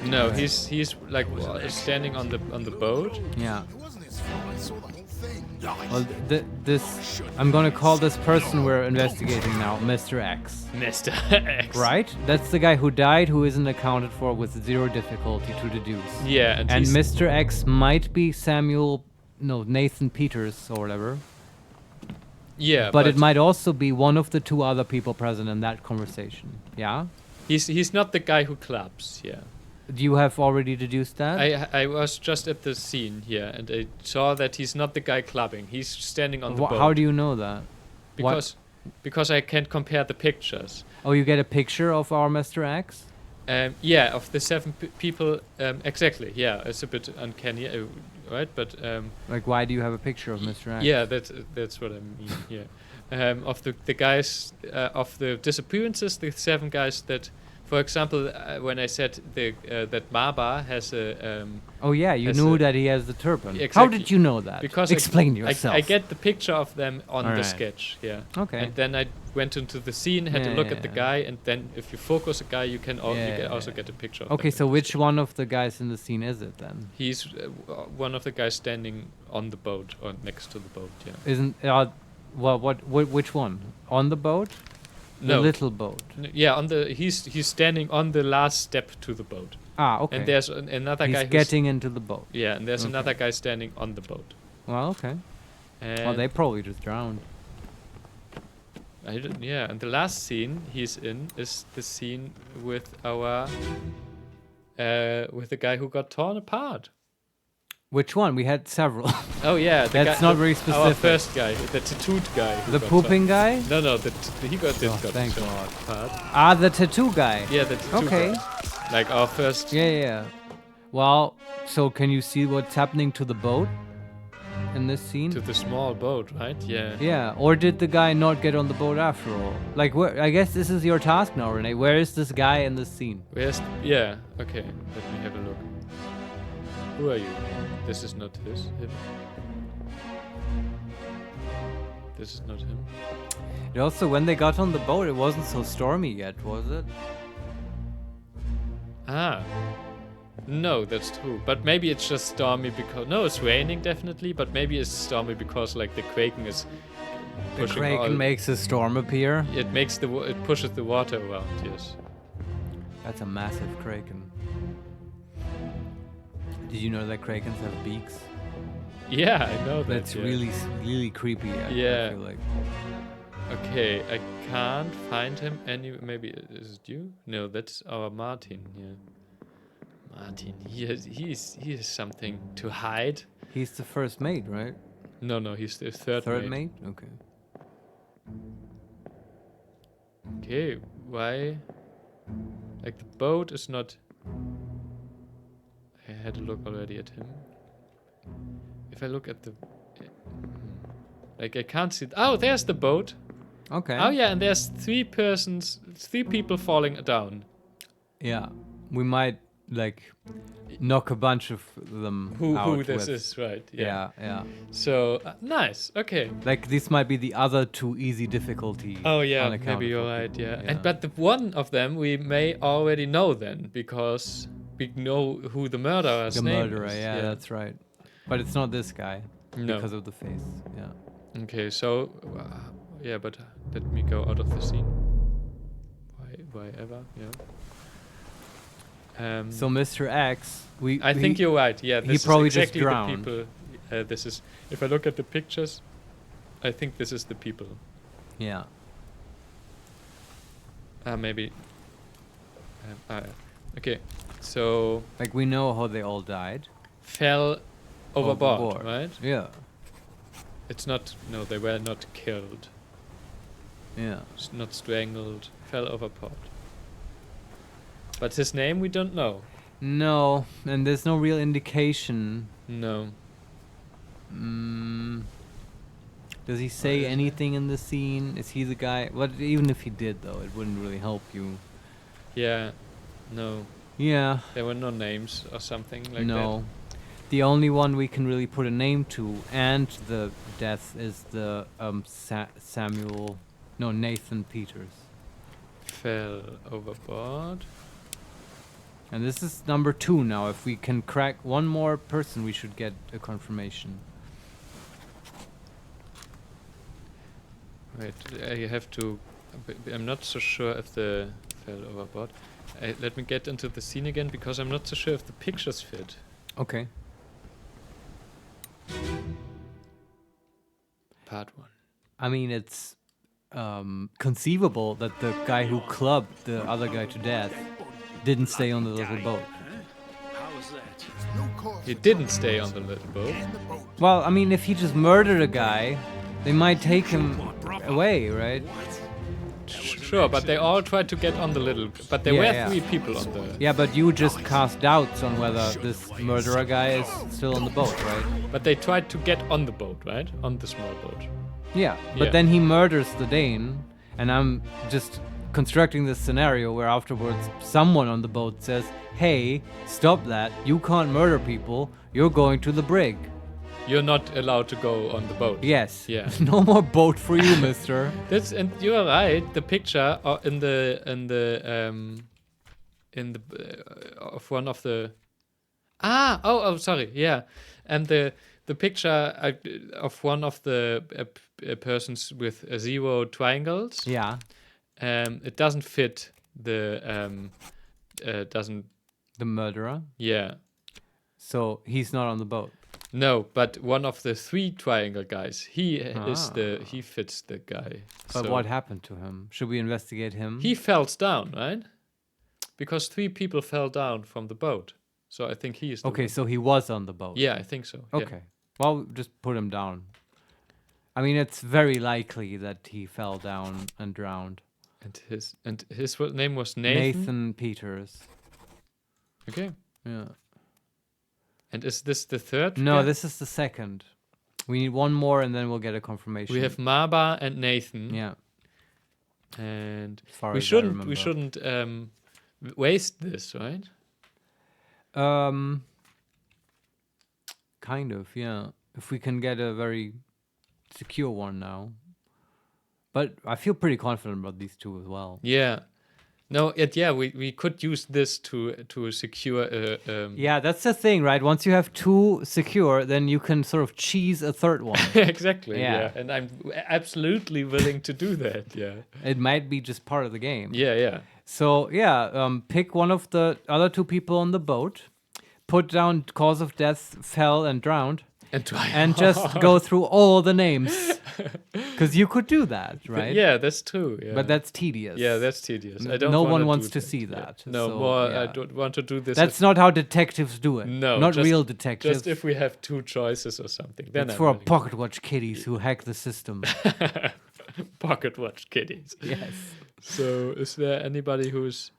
No, he's like standing on the boat. Yeah. It wasn't his fault. I saw the whole thing. Well, this I'm gonna call this person we're investigating now Mr. X. Mr. X. Right? That's the guy who died, who isn't accounted for with 0 difficulty to deduce. Yeah, and And he's, Mr. X might be Nathan Peters or whatever. yeah, But it might also be one of the 2 other people present in that conversation. Yeah? he's not the guy who claps. Yeah. Do you have already deduced that? I was just at the scene here, and I saw that he's not the guy clubbing. He's standing on the boat. How do you know that? Because I can't compare the pictures. Oh, you get a picture of our Mr. X? Yeah, of the 7 people. Exactly. Yeah, it's a bit uncanny, right? But Like, why do you have a picture of Mr. X? yeah, that's what I mean. Yeah, of the guys of the disappearances, the 7 guys that, for example, when I said that Maba has a Oh yeah, you Has knew a- that he has the turban. How Exactly. did you know that? because Explain I yourself. get the picture of them on the Alright. sketch. Yeah. Okay. And then I went into the scene, had a Yeah, look yeah, at the yeah. guy, and then if you focus a guy, you can Yeah, also yeah. get a picture of Okay, them so in the which sketch. one of the guys in the scene is it then? He's one of the guys standing on the boat or next to the boat. Yeah. Isn't which one? On the boat? The No. little boat. Yeah, on the he's standing on the last step to the boat, Ah, okay. and there's another He's guy. Who's, getting into the boat. yeah, and there's Okay. another guy standing on the boat. Well, okay. And Well, they probably just drowned. yeah, and the last scene he's in is the scene with our with the guy who got torn apart. Which one? We had several. Oh yeah, the That's guy, not the- very Our specific. first guy, the tattooed guy. who The got pooping torn- guy? No, no, he got did Oh, got thank torn God. apart. Ah, the tattoo guy. Yeah, the tattooed Okay. guy. Like our first. Yeah. Well, so can you see what's happening to the boat in this scene? To the small boat, right? Yeah. Yeah, or did the guy not get on the boat after all? Like, where? I guess this is your task now, Renee. Where is this guy in this scene? Where's? Yeah. Okay. Let me have a look. Who are you? This is not him. This is not him. And also, when they got on the boat, it wasn't so stormy yet, was it? Ah. No, that's true. But maybe it's just stormy because no, it's raining definitely. But maybe it's stormy because like the Kraken is The pushing Kraken all. makes a storm appear. It makes it pushes the water around. Yes. That's a massive Kraken. Did you know that Krakens have beaks? Yeah, I know that. That's yeah. really creepy. I Yeah. feel like. Okay, I can't find him any. Maybe is it you? No, that's our Martin. Yeah. Martin, he has something to hide. He's the first mate, right? No, he's the third mate? Okay. Okay, why? Like the boat is not. I had a look already at him. If I look at the, like I can't see. Oh, there's the boat. Okay. Oh yeah, and there's three people falling down. Yeah. We might like knock a bunch of them Who out this with. is, right? Yeah. Yeah. So nice. Okay. Like this might be the other two easy difficulty. Oh yeah, unaccounted maybe you're for right. people. Yeah. And but the one of them we may already know then because we know who the murderer's the name murderer. is. Yeah, that's right. But it's not this guy No. because of the face. Yeah. Okay, so yeah, but let me go out of the scene. Why ever? Yeah. So Mr. X, I think you're right. Yeah, this probably is just exactly drowned. the people. This is. If I look at the pictures, I think this is the people. Yeah. Maybe. Okay, so Like we know how they all died. fell overboard, right? Yeah. It's not. No, they were not killed. Yeah. Not strangled. Fell overboard. But his name we don't know. No, and there's no real indication. No. Does he say anything in the scene? Is he the guy? What? Even if he did, though, it wouldn't really help you. Yeah. No. Yeah. There were no names or something like No. The only one we can really put a name to and the death is the Nathan Peters. that. Fell overboard. And this is number 2 now. If we can crack one more person, we should get a confirmation. Wait, I have to. I'm not so sure if the fell overboard. Let me get into the scene again because I'm not so sure if the pictures fit. Okay. Part 1. I mean, it's conceivable that the guy who clubbed the other guy to death didn't stay on the little boat. How's that? No cause He for didn't trouble. stay on the little boat. And the boat. Well, I mean, if he just murdered a guy, they might take him away, right? Sure, but they all tried to get on the little. But there Yeah, were yeah. 3 people on the. Yeah, but you just cast doubts on whether this murderer guy is still on the boat, right? But they tried to get on the boat, right? On the small boat. Yeah, but Yeah. then he murders the Dane, and I'm just constructing this scenario where afterwards someone on the boat says, "Hey, stop that! You can't murder people. You're going to the brig." You're not allowed to go on the boat. Yes. Yeah. No more boat for you, mister. That's and you are right. The picture in the of one of the sorry, yeah, and the picture of one of the persons with 0 triangles. Yeah. it doesn't fit the doesn't. The murderer. Yeah. So he's not on the boat. No, but one of the 3 triangle guys, he fits the guy. But So what happened to him? Should we investigate him? he falls down, right? Because 3 people fell down from the boat. So I think he is the Okay, one. so he was on the boat. Yeah, I think so. yeah. Okay. Well, just put him down. I mean, it's very likely that he fell down and drowned. And his name was Nathan. Nathan Peters. Okay. Yeah. And is this the third? No, guy? this is the second. We need one more, and then we'll get a confirmation. We have Maba and Nathan. Yeah. And As far we as I shouldn't remember. waste this, right? Kind of, yeah. If we can get a very secure one now. But I feel pretty confident about these 2 as well. Yeah. No, we could use this to secure Yeah, that's the thing, right? Once you have 2 secure, then you can sort of cheese a third one. exactly. Yeah. Yeah. And I'm absolutely willing to do that. Yeah. It might be just part of the game. Yeah. So, yeah, pick one of the other 2 people on the boat, put down cause of death, fell and drowned, And try. and just go through all the names. Because you could do that, right? Yeah, that's true. Yeah. But that's tedious. Yeah, that's tedious. I don't. No wanna one do wants to that. see Yeah. that. No so, more. yeah. I don't want to do this. That's not how detectives do it. No, not just- real detectives. just if we have 2 choices or something. Then it's I'm for willing. pocket watch kiddies who hack the system. Pocket watch kiddies. Yes. So, is there anybody who's?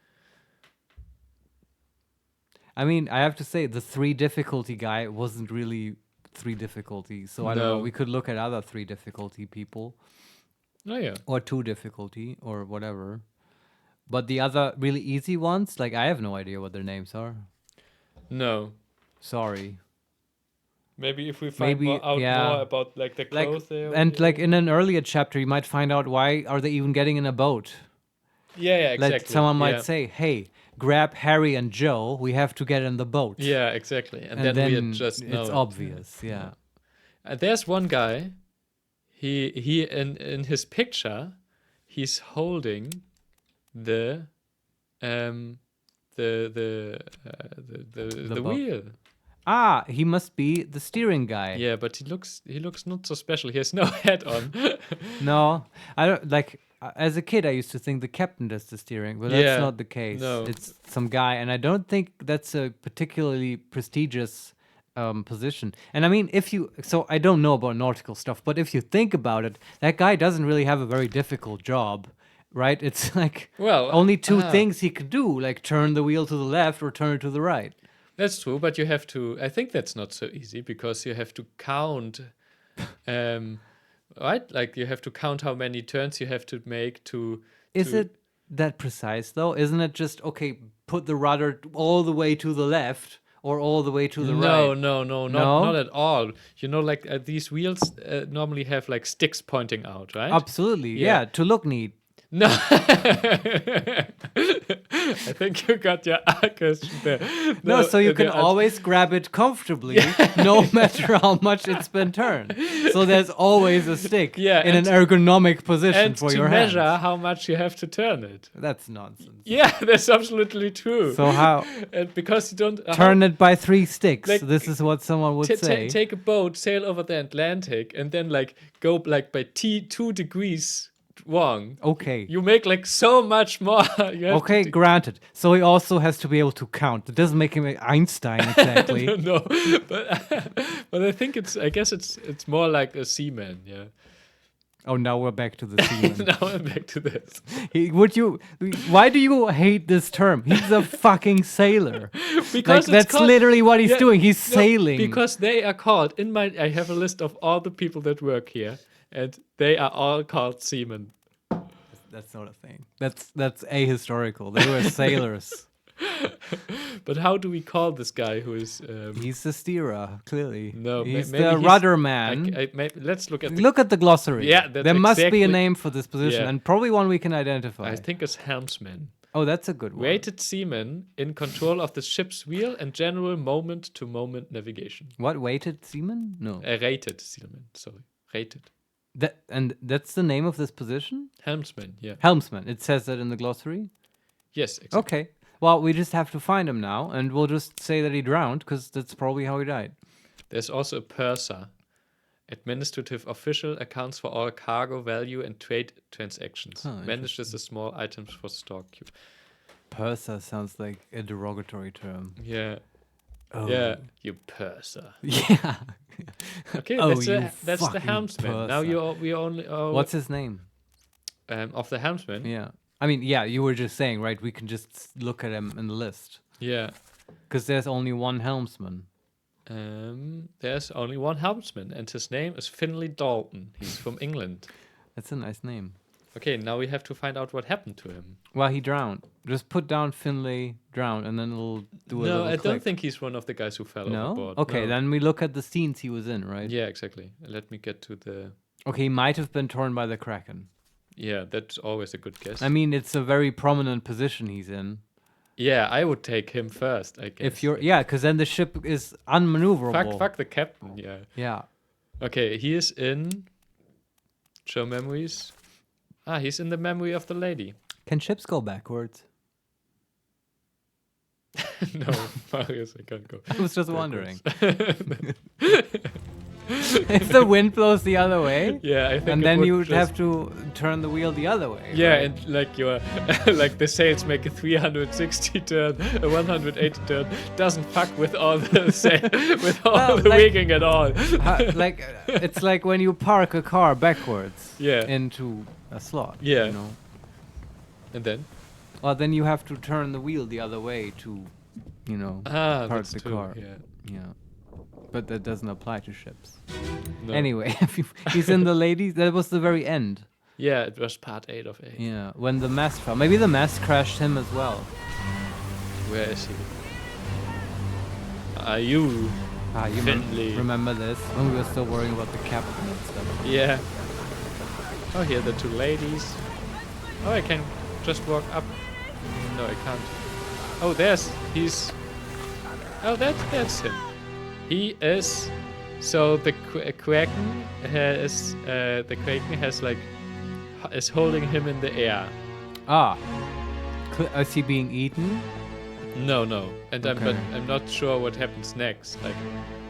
I mean, I have to say, the 3 difficulty guy wasn't really 3 difficulty. So I don't know. No. We could look at other 3 difficulty people. Oh yeah. Or 2 difficulty or whatever. But the other really easy ones, like I have no idea what their names are. No. Sorry. Maybe if we find Maybe, out yeah. more about like the Like clothes they and like in an earlier chapter, you might find out why are they even getting in a boat. yeah, exactly. Like someone might yeah. say, "Hey, grab Harry and Joe. We have to get in the boat." Yeah, exactly. And, and then, then we just know it's it. obvious. Yeah. There's one guy. He in his picture, he's holding the boat. wheel. Ah, he must be the steering guy. Yeah, but he looks not so special. He has no hat on. No, I don't like. As a kid, I used to think the captain does the steering, but Yeah, that's not the case. no. It's some guy, and I don't think that's a particularly prestigious position. And I mean, so I don't know about nautical stuff, but if you think about it, that guy doesn't really have a very difficult job, right? It's like Well, only 2 things he could do, like turn the wheel to the left or turn it to the right. That's true, but you have to. I think that's not so easy because you have to count, right? Like you have to count how many turns you have to make to. Is it that precise though? Isn't it just okay? Put the rudder all the way to the left or all the way to the right? No, not at all. You know, like these wheels normally have like sticks pointing out, right? Absolutely, Yeah. yeah. To look neat. No, I think you got your question there. No, so you can the- always grab it comfortably, no matter how much it's been turned. So there's always a stick Yeah, in an and- ergonomic position and for to your measure hands. how much you have to turn it. That's nonsense. Yeah, that's absolutely true. So how And because you don't turn it by 3 sticks? Like, This is what someone would say. take a boat, sail over the Atlantic, and then like go like by 2 degrees wrong. Okay. You make like so much more. You have Okay, to granted. So he also has to be able to count. It doesn't make him Einstein exactly. no, but I think I guess it's more like a seaman. Yeah. Oh, now we're back to the seaman. Now I'm back to this. Why do you hate this term? He's a fucking sailor. Because it's that's called- literally what he's Yeah, doing. He's no, sailing. because they are called I have a list of all the people that work here, and they are all called seamen. That's not a thing. That's ahistorical. They were sailors. But how do we call this guy who is? He's the steerer, clearly. No, he's maybe the he's- rudder man. Let's look at the. Look at the glossary. Yeah, that's there must be exactly- a name for this position, Yeah. and probably one we can identify. I think it's helmsman. Oh, that's a good one. Rated seaman in control of the ship's wheel and general moment-to-moment navigation. What, weighted seaman? No. Rated seaman, sorry. Rated. That's the name of this position? Helmsman, yeah. Helmsman. It says that in the glossary? Yes, exactly. Okay. Well, we just have to find him now, and we'll just say that he drowned, because that's probably how he died. There's also a purser. Administrative official accounts for all cargo value and trade transactions. Oh, Manages the small items for stock. Purser sounds like a derogatory term. Yeah. Oh. Yeah, you purser. Yeah. Okay, Oh, that's you the fucking helmsman. Now purser. we only What's his name? of the helmsman. Yeah. I mean, yeah, you were just saying, right? We can just look at him in the list. Yeah. Because there's only one helmsman. There's only one helmsman, and his name is Finlay Dalton. He's from England. That's a nice name. Okay, now we have to find out what happened to him. Well, he drowned. Just put down Finlay drowned, and then it'll do a No, little I click. don't think he's one of the guys who fell No? overboard. Okay, No. then we look at the scenes he was in, right? Yeah, exactly. Let me get to the... Okay, he might have been torn by the Kraken. Yeah, that's always a good guess. I mean, it's a very prominent position he's in. Yeah, I would take him first, I guess. If you're, yeah, because then the ship is unmaneuverable. Fuck the captain, yeah. Yeah. Okay, he is in... Show memories. Ah, he's in the memory of the lady. Can ships go backwards? No, Marius, I can't go. I was just wondering. If the wind blows the other way, Yeah, I think and it then would you would just- have to turn the wheel the other way. Yeah, right? and like your like the sails make a 360 turn, a 180 turn. Doesn't fuck with all the with all Well, the like- rigging at all. Like it's like when you park a car backwards Yeah. into a slot. Yeah. You know? And then Well, then you have to turn the wheel the other way to, you know, park that's the true. car. Yeah. Yeah. But that doesn't apply to ships. No. Anyway, he's in the ladies. That was the very end. Yeah, it was part 8 of 8. Yeah, when the mast fell. Maybe the mast crashed him as well. Where is he? Are you? Ah, you Finlay. remember this? When we were still worrying about the captain and stuff. Yeah. Oh, here the two ladies. Oh, I can just walk up. No, I can't. Oh, he's. Oh, that's him. He is. So the Kraken has like is holding him in the air. Ah. Is he being eaten? No. And but Okay. I'm not sure what happens next. Like,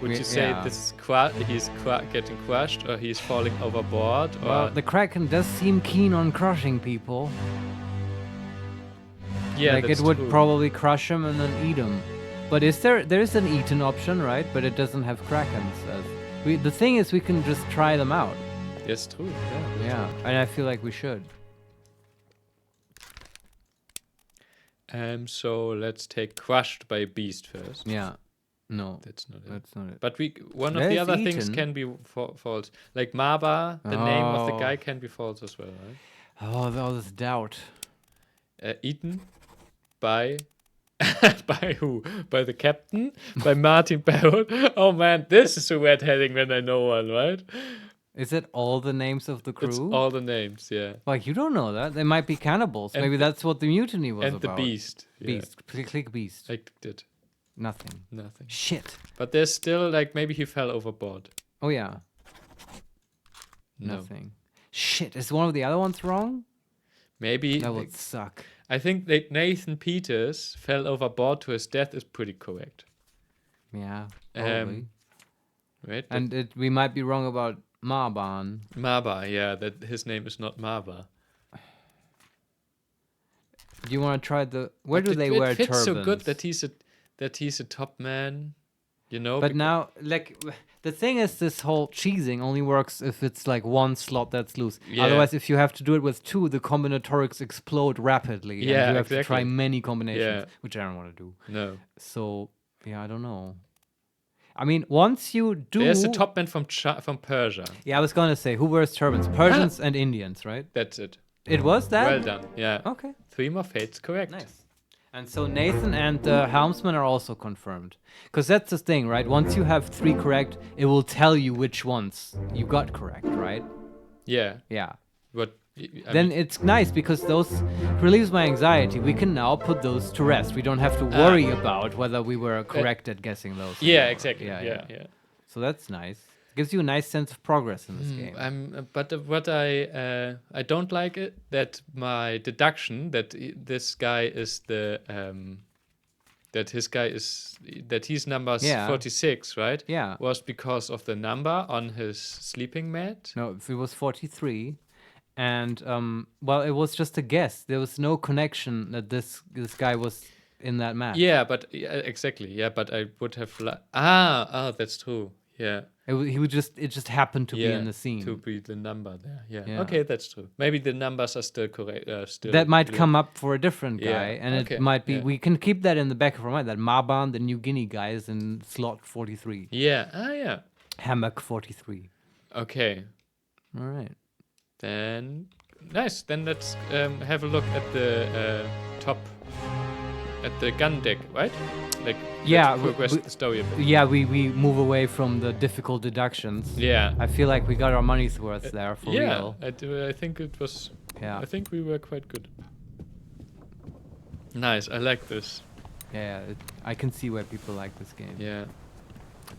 would you say Yeah. this is he's getting crushed, or he's falling overboard, or Well, the Kraken does seem keen on crushing people. yeah, Like that's it would true. probably crush him and then eat him. But there is an eaten option, right? But it doesn't have Krakens. The thing is, we can just try them out. That's true. Yeah. Yeah, and I feel like we should. So let's take crushed by a beast first. Yeah. No, That's not it. that's not it. But one of the There's other things eaten. can be false. Like Maba, the name of the Oh. guy can be false as well, right? Oh, all this doubt. Eaten by by who? By the captain? By Martin Barrett? Oh man, this is a red heading when I know one, right? Is it all the names of the crew? It's all the names, yeah. Like, you don't know that. They might be cannibals. And Maybe the- that's what the mutiny was And about. the beast. Yeah. Beast. Click beast. I did Nothing. nothing. Shit. But there's still like maybe he fell overboard. Oh, yeah. No. Nothing. Shit. Is one of the other ones wrong? Maybe That would suck. I think that Nathan Peters fell overboard to his death is pretty correct. Yeah. Probably. Right? And we might be wrong about Marban. Maba, yeah, that his name is not Maba. Do you want to try the? Where do But they it wear fits turbans? so good that he's a top man, you know. But now, like, the thing is, this whole cheesing only works if it's like one slot that's loose. Yeah. Otherwise, if you have to do it with two, the combinatorics explode rapidly. Yeah, and you have to try exactly. many combinations, Yeah. which I don't want to do. No, So, yeah, I don't know. I mean, once you do. there's a top man from Persia. Yeah, I was gonna say, who wears turbans? Persians and Indians, right? That's it. It was that? Well done. Yeah. Okay. 3 more fates correct. Nice. And so Nathan and the helmsman are also confirmed. Because that's the thing, right? Once you have 3 correct, it will tell you which ones you got correct, right? Yeah. Yeah. But Then it's nice because those relieves my anxiety. We can now put those to rest. We don't have to worry about whether we were correct at guessing those. yeah, exactly. Yeah, Yeah, yeah. yeah. So that's nice. Gives you a nice sense of progress in this game. But what I don't like it that my deduction that this guy is the that he's number 46, right? Yeah. Was because of the number on his sleeping mat. No, it was 43. And, well, it was just a guess. There was no connection that this guy was in that map. Yeah, but exactly. Yeah, but I would have... that's true. Yeah. It just happened to be in the scene. To be the number there. Yeah. Yeah. Okay, that's true. Maybe the numbers are still correct. That might come up for a different guy, and it might be. Yeah. We can keep that in the back of our mind. That Maban, the New Guinea guy, is in slot 43. Yeah. Yeah. Hammock 43. Okay. All right. Then nice. Then let's have a look at the top, at the gun deck, right? Like let's progress the story a bit. Yeah, we move away from the difficult deductions. Yeah. I feel like we got our money's worth there for real. Yeah, I think it was. Yeah. I think we were quite good. Nice. I like this. Yeah, I can see why people like this game. Yeah.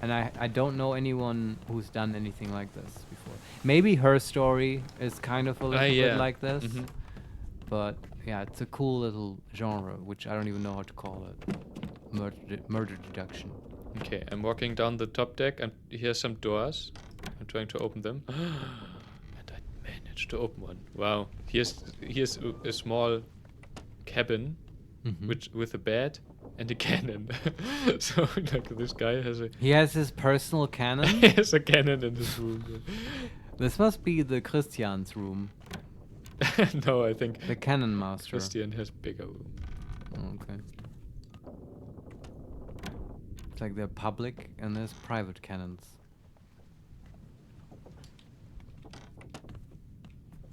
And I don't know anyone who's done anything like this before. Maybe Her Story is kind of a little bit like this. Mm-hmm. But yeah, it's a cool little genre, which I don't even know how to call it. Murder deduction. Okay, I'm walking down the top deck and here's some doors. I'm trying to open them. And I managed to open one. Wow. Here's a small cabin with a bed and a cannon. So like this guy has a... He has his personal cannon? He has a cannon in his room. This must be the Christian's room. No, I think... The cannon master. Christian has bigger room. Oh, okay. It's like they're public and there's private cannons.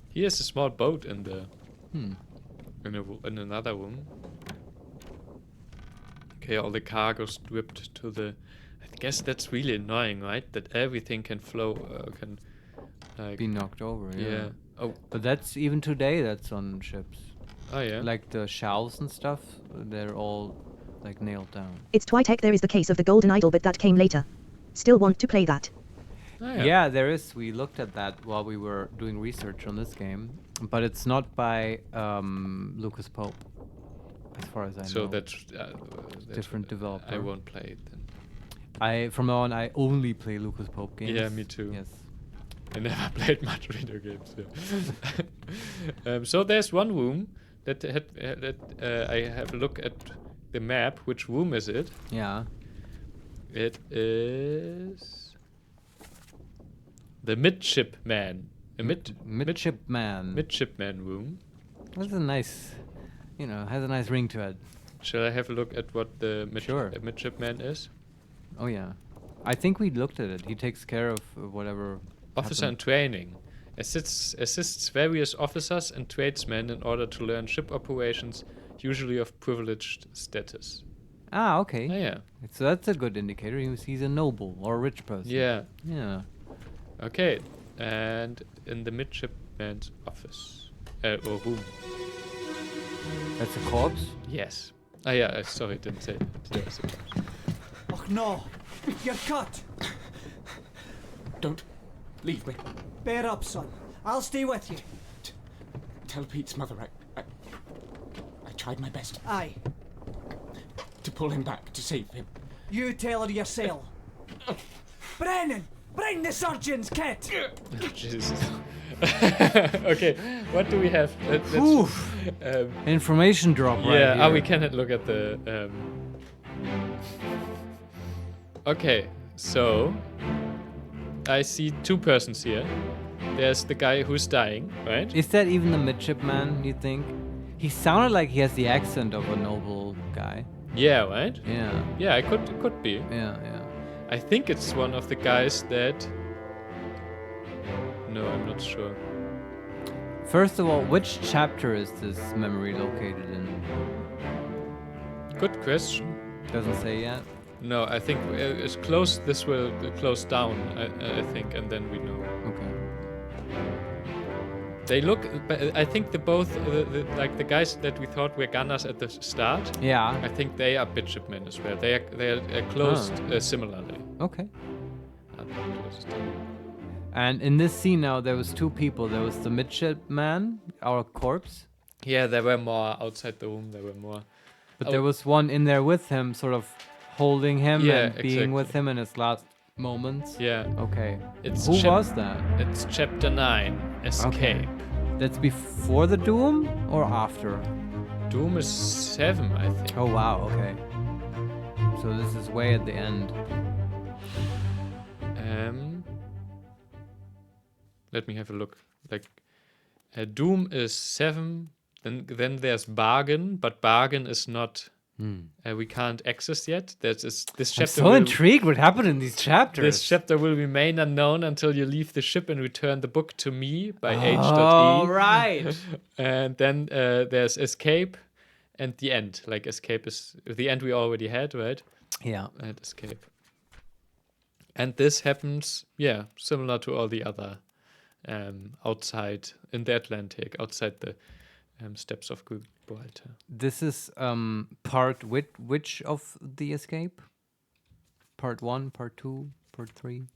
He has a small boat in the... in another room. Okay, all the cargo stripped to the... I guess that's really annoying, right? That everything can flow, can... like... Be knocked over, yeah. Oh. But that's even today that's on ships. Oh, yeah? Like the shelves and stuff, they're all like nailed down. It's Twitek. There is the case of the golden idol, but that came later. Still want to play that. Oh, yeah. Yeah, there is. We looked at that while we were doing research on this game, but it's not by Lucas Pope, as far as I know. So that's different developer. I won't play it then. From now on, I only play Lucas Pope games. Yeah, me too. Yes. I never played much video games. Yeah. So there's one room that I have a look at the map. Which room is it? Yeah. It is the midshipman. Midshipman room. That's a nice, has a nice ring to it. Shall I have a look at what the midshipman is? Oh yeah, I think we looked at it. He takes care of whatever. Officer in training. Assists various officers and tradesmen in order to learn ship operations, usually of privileged status. Ah, okay. Oh, yeah. So that's a good indicator. He's a noble or a rich person. Yeah. Yeah. Okay. And in the midshipman's office. Or room. That's a corpse? Yes. Oh, yeah. Sorry, didn't say that. Oh, no. You're cut. Don't leave me. Bear up, son. I'll stay with you. Tell Pete's mother I tried my best. Aye. To pull him back, to save him. You tell her yourself. Brennan, bring the surgeon's kit. Jesus. Okay, what do we have? Information drop right here. Yeah, we cannot look at the... Okay, so... I see two persons here. There's the guy who's dying, right? Is that even the midshipman, you think? He sounded like he has the accent of a noble guy. Yeah, right? Yeah. Yeah, it could be. Yeah. I think it's one of the guys that... No, I'm not sure. First of all, which chapter is this memory located in? Good question. Doesn't say yet. No, I think it's close. This will close down, I think, and then we know. Okay. They look, I think like the guys that we thought were gunners at the start. Yeah. I think they are midshipmen as well. They are closed similarly. Okay. Closed. And in this scene now, there was two people. There was the midshipman, our corpse, Yeah, there were more outside the room. There were more. but Oh. there was one in there with him, sort of holding him Yeah, and being with exactly. him in his last moments. Yeah, Okay. It's Who was that? it's chapter 9, Escape. That's before the Doom or after? Doom is 7, I think. Oh wow. Okay. So this is way at the end. Let me have a look. Like, Doom is 7. Then there's Bargain, but Bargain is not. We can't access yet. This I'm chapter. so intrigued what happened in these chapters. This chapter will remain unknown until you leave the ship and return the book to me by H.E. Oh right. And then there's Escape and the end. Like, Escape is the end we already had, right? Yeah. And Escape. And this happens, similar to all the other outside in the Atlantic, outside the steps of Gibraltar. This is part which of the escape? Part 1, part 2, part 3?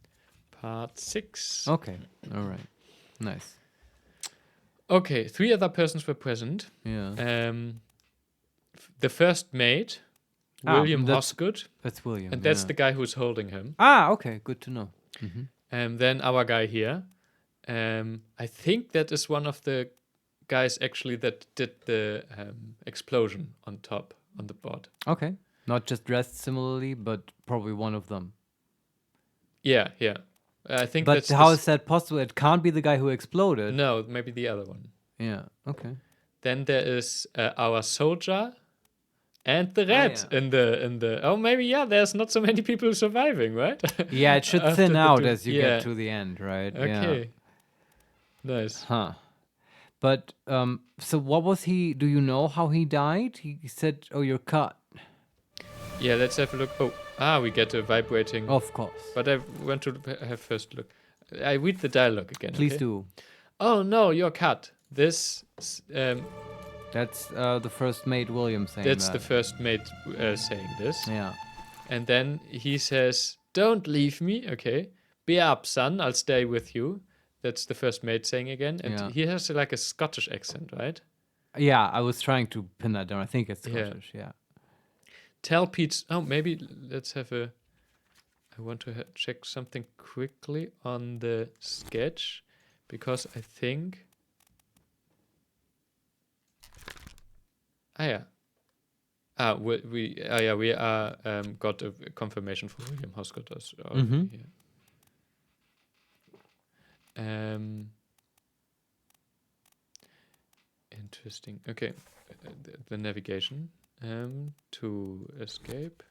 Part 6. Okay. All right. Nice. Okay, 3 other persons were present. Yeah. The first mate, William that's- Hosgood, That's William. and that's yeah. the guy who's holding him. Okay, good to know. Then our guy here. I think that is one of the guys actually that did the explosion on top on the board. Okay. Not just dressed similarly, but probably one of them. Yeah. I think But that's how is that possible? It can't be the guy who exploded. No, maybe the other one. Yeah. Okay. Then there is our soldier and the rat yeah. in the. Oh, maybe there's not so many people surviving, right? Yeah, it should After thin the out two- as you yeah. get to the end, right? Okay. Nice. Yeah. Huh. But so what was he? Do you know how he died? He said, "Oh, you're cut." Yeah, let's have a look. We get a vibrating. Of course. But I want to have first look. I read the dialogue again. Please okay? do. Oh no, you're cut. This. That's the first mate William saying That's that. the first mate saying this. Yeah. And then he says, "Don't leave me, okay? Be up, son. I'll stay with you." That's the first mate saying again. And Yeah. he has like a Scottish accent, right? Yeah, I was trying to pin that down. I think it's Yeah. Scottish. Yeah. Tell Pete. Oh, maybe let's have a. I want to check something quickly on the sketch because I think. We got a confirmation from William Hosgood already here. Interesting. Okay, the navigation to escape.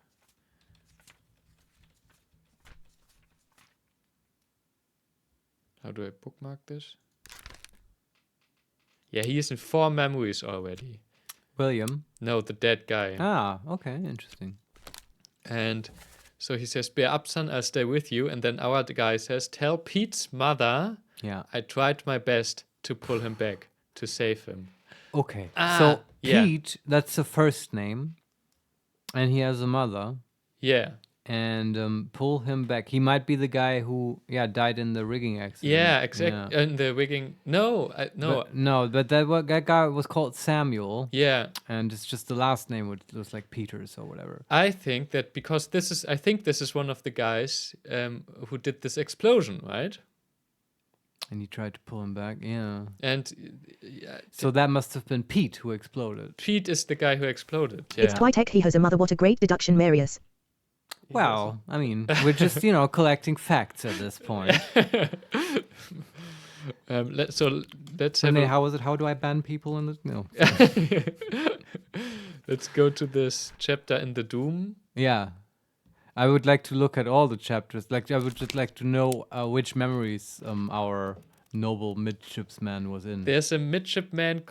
How do I bookmark this? Yeah, he is in 4 memories already. William. No, the dead guy. Okay, interesting. And so he says, "Bear up, son, I'll stay with you." And then our guy says, "Tell Pete's mother Yeah. I tried my best to pull him back, to save him." Okay. So yeah. Pete, that's the first name, and he has a mother. Yeah. And pull him back. He might be the guy who, died in the rigging accident. Yeah, exactly. And the rigging. No. But that guy was called Samuel. Yeah. And it's just the last name was like Peters or whatever. I think that because this is one of the guys who did this explosion, right? And he tried to pull him back. Yeah. And so that must have been Pete who exploded. Pete is the guy who exploded. Yeah. It's quite he has a mother. What a great deduction, Marius. Well, I mean, we're just, collecting facts at this point. Let's have Renee, how was it? How do I ban people in the... No. Let's go to this chapter in the Doom. Yeah. I would like to look at all the chapters. Like, I would just like to know which memories our noble midshipsman was in. There's a midshipman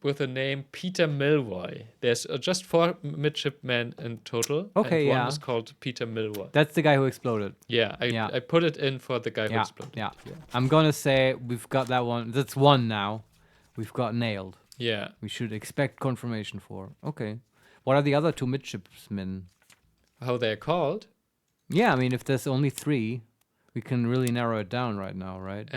with a name Peter Milroy. There's just 4 midshipmen in total. Okay, and one is called Peter Milroy. That's the guy who exploded. Yeah, I put it in for the guy who exploded. Yeah. I'm gonna say we've got that one. That's one now. We've got nailed. Yeah. We should expect confirmation for. Okay. What are the other 2 midshipsmen? How they're called? Yeah, I mean, if there's only 3. We can really narrow it down right now, right?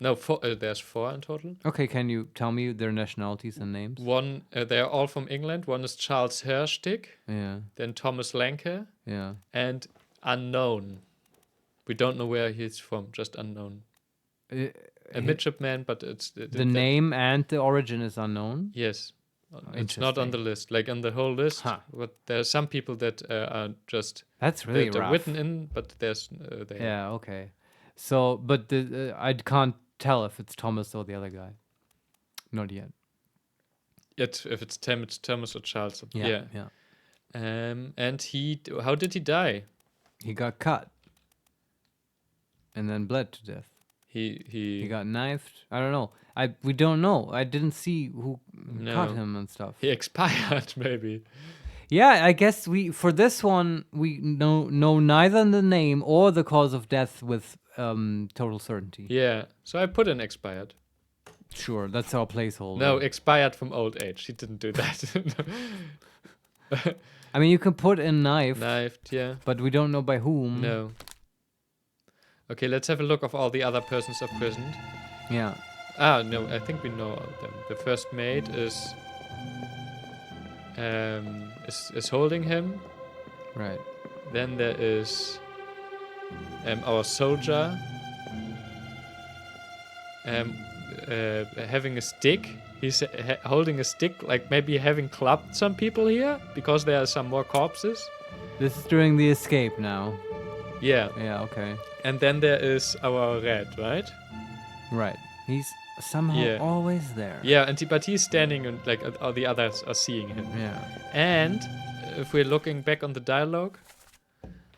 No, there's 4 in total. Okay, can you tell me their nationalities and names? One, they're all from England. One is Charles Herstick, Yeah, then Thomas Lanke, yeah. and unknown. We don't know where he's from, just unknown. A midshipman, but it's The name and the origin is unknown. Yes, it's not on the list. Like on the whole list, Huh. but there are some people that are just That's really they're rough. written in, but there's they Yeah, okay. So, but I can't tell if it's Thomas or the other guy. Not yet. if it's Thomas or Charles. Yeah. And how did he die? He got cut. And then bled to death. He He got knifed. I don't know. We don't know. I didn't see who cut him and stuff. He expired maybe. Yeah, I guess for this one we know neither the name or the cause of death with total certainty. Yeah, so I put in expired. Sure, that's our placeholder. No, expired from old age. He didn't do that. I mean, you can put in Knifed, yeah. but we don't know by whom. No. Okay, let's have a look of all the other persons imprisoned. Yeah. Ah, no, I think we know all of them. The first mate is holding him. Right. Then there is our soldier having a stick. He's holding a stick, like maybe having clubbed some people here because there are some more corpses. This is during the escape now. Yeah. Yeah, okay. And then there is our red, right? Right. He's somehow always there. Yeah, but he's standing and like all the others are seeing him. Yeah. And if we're looking back on the dialogue,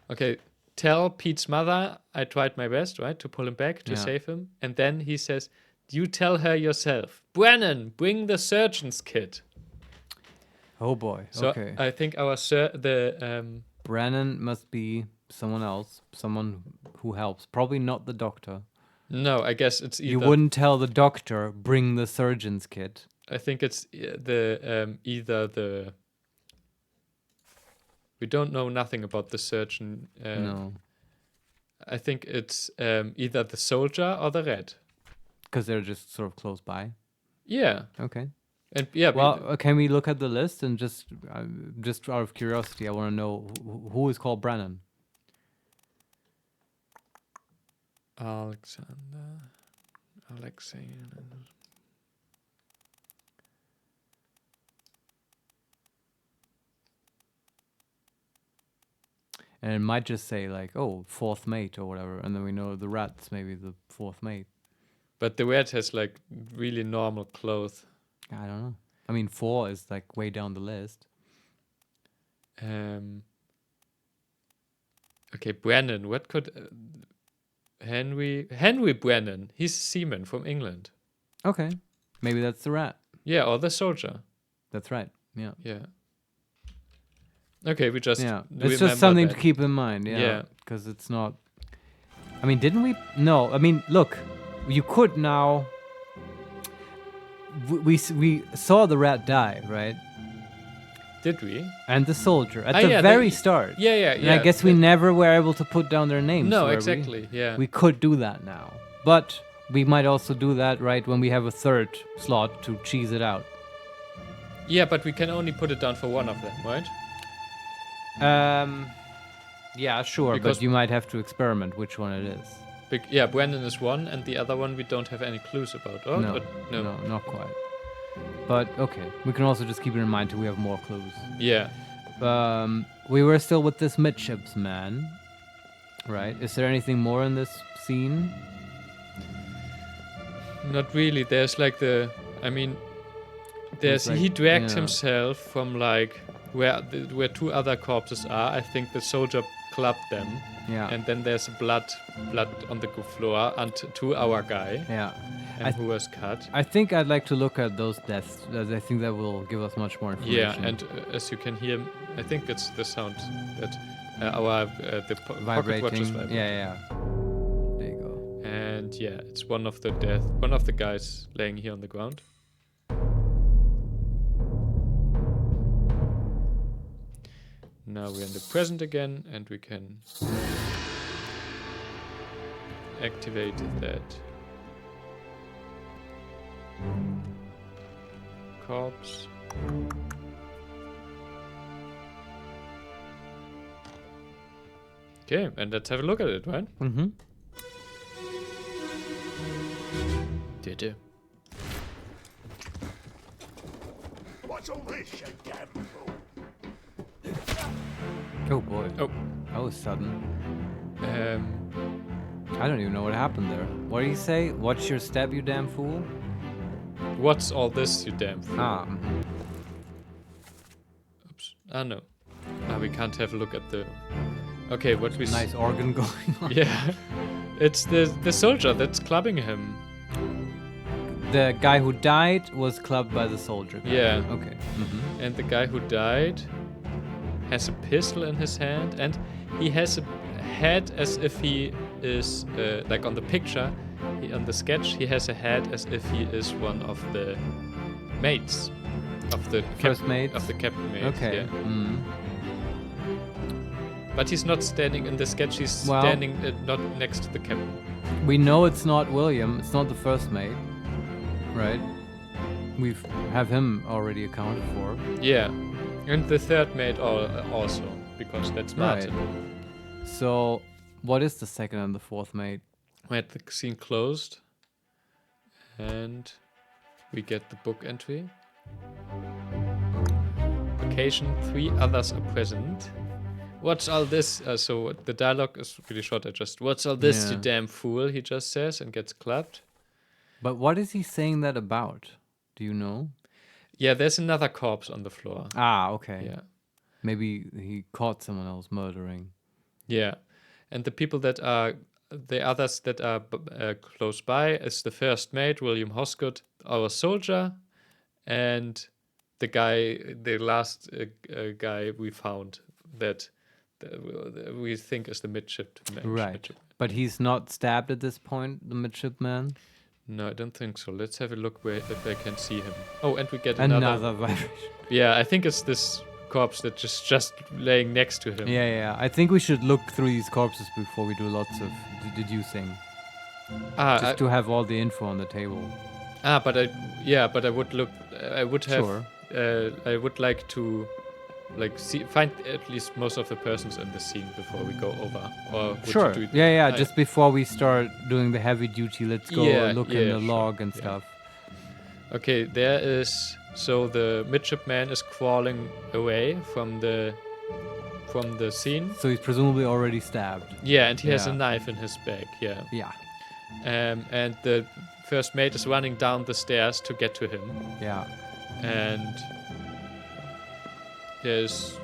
okay, tell Pete's mother I tried my best, right, to pull him back, to save him. And then he says, you tell her yourself. Brennan, bring the surgeon's kit. Oh boy. So okay. I think Brennan must be someone else, someone who helps. Probably not the doctor. No, I guess it's either. You wouldn't tell the doctor, bring the surgeon's kit. I think it's either the. We don't know nothing about the surgeon. No. I think it's either the soldier or the red. Because they're just sort of close by. Yeah. Okay. And yeah. Well, can we look at the list and just out of curiosity, I want to know who is called Brennan. Alexei. And it might just say like, oh, fourth mate or whatever, and then we know the rat's maybe the fourth mate. But the red has like really normal clothes. I don't know. I mean, 4 is like way down the list. Okay, Brennan. What could Henry Brennan? He's a seaman from England. Okay, maybe that's the rat. Yeah, or the soldier. That's right. Yeah. Yeah. Okay, we just it's just something to keep in mind. Yeah, because it's not. I mean, didn't we? No. I mean, look, you could now. We saw the rat die, right? Did we? And the soldier at the very start. Yeah. And I guess we never were able to put down their names. No, exactly. Yeah. We could do that now, but we might also do that right when we have a third slot to cheese it out. Yeah, but we can only put it down for one of them, right? Yeah, sure, Because but you might have to experiment which one it is. Yeah, Brandon is one, and the other one we don't have any clues about. Oh, no, not quite. But okay, we can also just keep it in mind till we have more clues. Yeah. We were still with this midshipman, right? Is there anything more in this scene? Not really. There's like he dragged himself from like where 2 other corpses are. I think the soldier clubbed them. Yeah. And then there's blood on the floor to our guy. Yeah. And who was cut. I think I'd like to look at those deaths. I think that will give us much more information. Yeah, and as you can hear, I think it's the sound that the pocket watch is vibrating. Yeah. There you go. And yeah, it's one of the guys laying here on the ground. Now we're in the present again, and we can activate that. Corpse. Okay, and let's have a look at it, right? Mm-hmm. Did What's all this, you damn fool? Oh boy. Oh. That was sudden. Um, I don't even know what happened there. What did he say? Watch your step, you damn fool? what's all this, you damn fool? Ah. mhm. Oops. Ah, no. Ah, we can't have a look at the... Okay, what we... Nice organ going on. Yeah. It's the soldier that's clubbing him. The guy who died was clubbed by the soldier. guy. Yeah. Okay. Mm-hmm. And the guy who died has a pistol in his hand, and he has a head as if he is, like on the picture, on the sketch, he has a head as if he is one of the mates of the First mates? of the captain mates. Okay. Yeah. Mm. But he's not standing in the sketch. He's Well- standing not next to the captain. We know it's not William. It's not the first mate, right? We have him already accounted for. Yeah, and the third mate also, because that's Right. Martin. So, what is the second and the fourth mate? We had the scene closed, and we get the book entry. Occasion, 3 others are present. What's all this? So the dialogue is really short. What's all this, you Yeah. damn fool? He just says and gets clapped. But what is he saying that about? Do you know? Yeah, there's another corpse on the floor. Ah, okay. Yeah, Maybe he caught someone else murdering. yeah, and the people that are the others that are close by is the first mate, William Hosgood, our soldier, and the guy, the last guy we found that we think is the midshipman. Right. But he's not stabbed at this point, the midshipman? No, I don't think so. Let's have a look where if I can see him. Oh, and we get Another vibration. Yeah, I think it's this corpse that just laying next to him. Yeah. I think we should look through these corpses before we do lots of deducing. Just to have all the info on the table. But I would look. I would have. Sure. I would like to, find at least most of the persons in the scene before we go over. Or would Sure. You do it? Yeah. Just before we start doing the heavy duty, let's go Yeah, look in yeah, the sure, log and yeah. stuff. Okay, there is. So the midshipman is crawling away from the scene. So he's presumably already stabbed. Yeah, and he has a Yeah. knife in his bag. Yeah. Yeah. And the first mate is running down the stairs to get to him. Yeah. And there's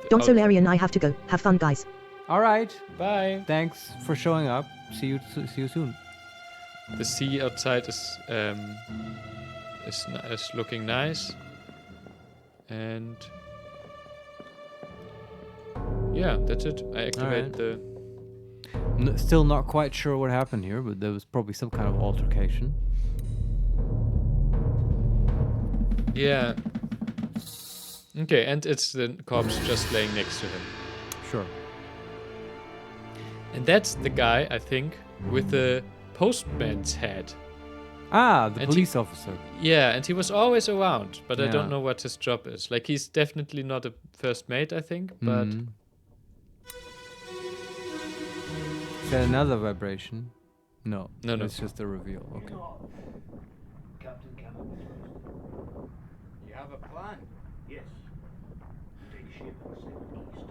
Don Solarian, I have to go. Have fun, guys. All right. Bye. Thanks for showing up. See you soon. The sea outside is looking nice, and yeah, that's it. I activate Alright. the. Still not quite sure what happened here, but there was probably some kind of altercation. Yeah. Okay, and it's the corpse just laying next to him, Sure. and that's the guy I think with the postman's head. Ah, the And police officer. Yeah, and he was always around, but I Yeah. don't know what his job is. Like, he's definitely not a first mate, I think, but Mhm. Is that another vibration? No. No. It's just a reveal. Okay. Captain Cameron. You have a plan? Yes. Take ship and sail east.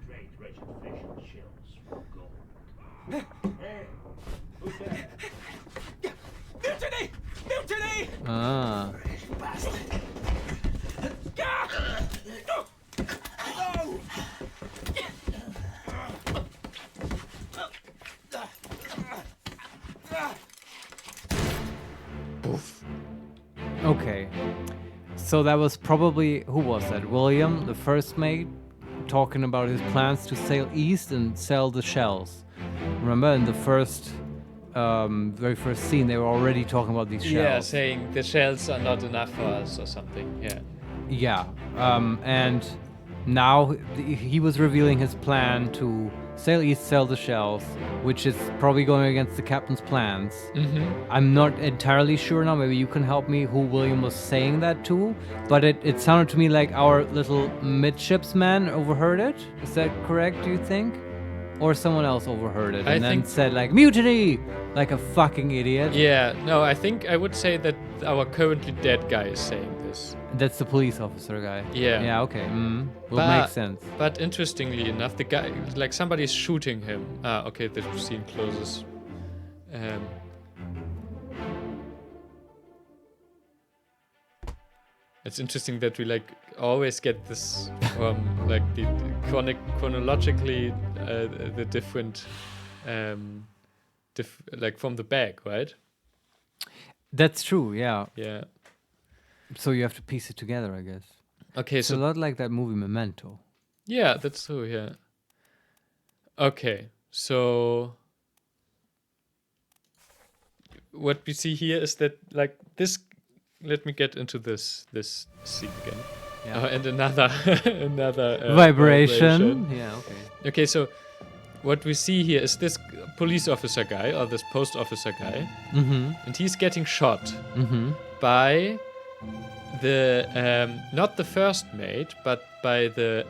Trade treasured fish and shells for gold. Hey, who's there? Mutiny! Mutiny! Ah. Okay. So that was probably, who was that? William, the first mate, talking about his plans to sail east and sell the shells. Remember in the very first scene, they were already talking about these shells. yeah, saying the shells are not enough for us or something. Yeah. Yeah, and now he was revealing his plan to sail east, sell the shells, which is probably going against the captain's plans. Mm-hmm. I'm not entirely sure now. Maybe you can help me who William was saying that to. But it sounded to me like our little midshipsman overheard it. Is that correct, do you think? Or someone else overheard it I and then think- said like, mutiny! Like a fucking idiot. Yeah, no, I think I would say that our currently dead guy is saying this. That's the police officer guy. Yeah. Yeah, okay. Will But- make sense. But interestingly enough, the guy, like somebody's shooting him. Ah, okay, the scene closes. It's interesting that we like always get this from like the chronologically the different like from the back, right? That's true, yeah. Yeah. So you have to piece it together, I guess. Okay, It's a so lot like that movie Memento. yeah, that's true. Yeah. Okay, so what we see here is that like this. Let me get into this scene again. Yeah. And another Vibration. Yeah, okay. Okay, so what we see here is this police officer guy or this post officer guy, and he's getting shot by the not the first mate, but by the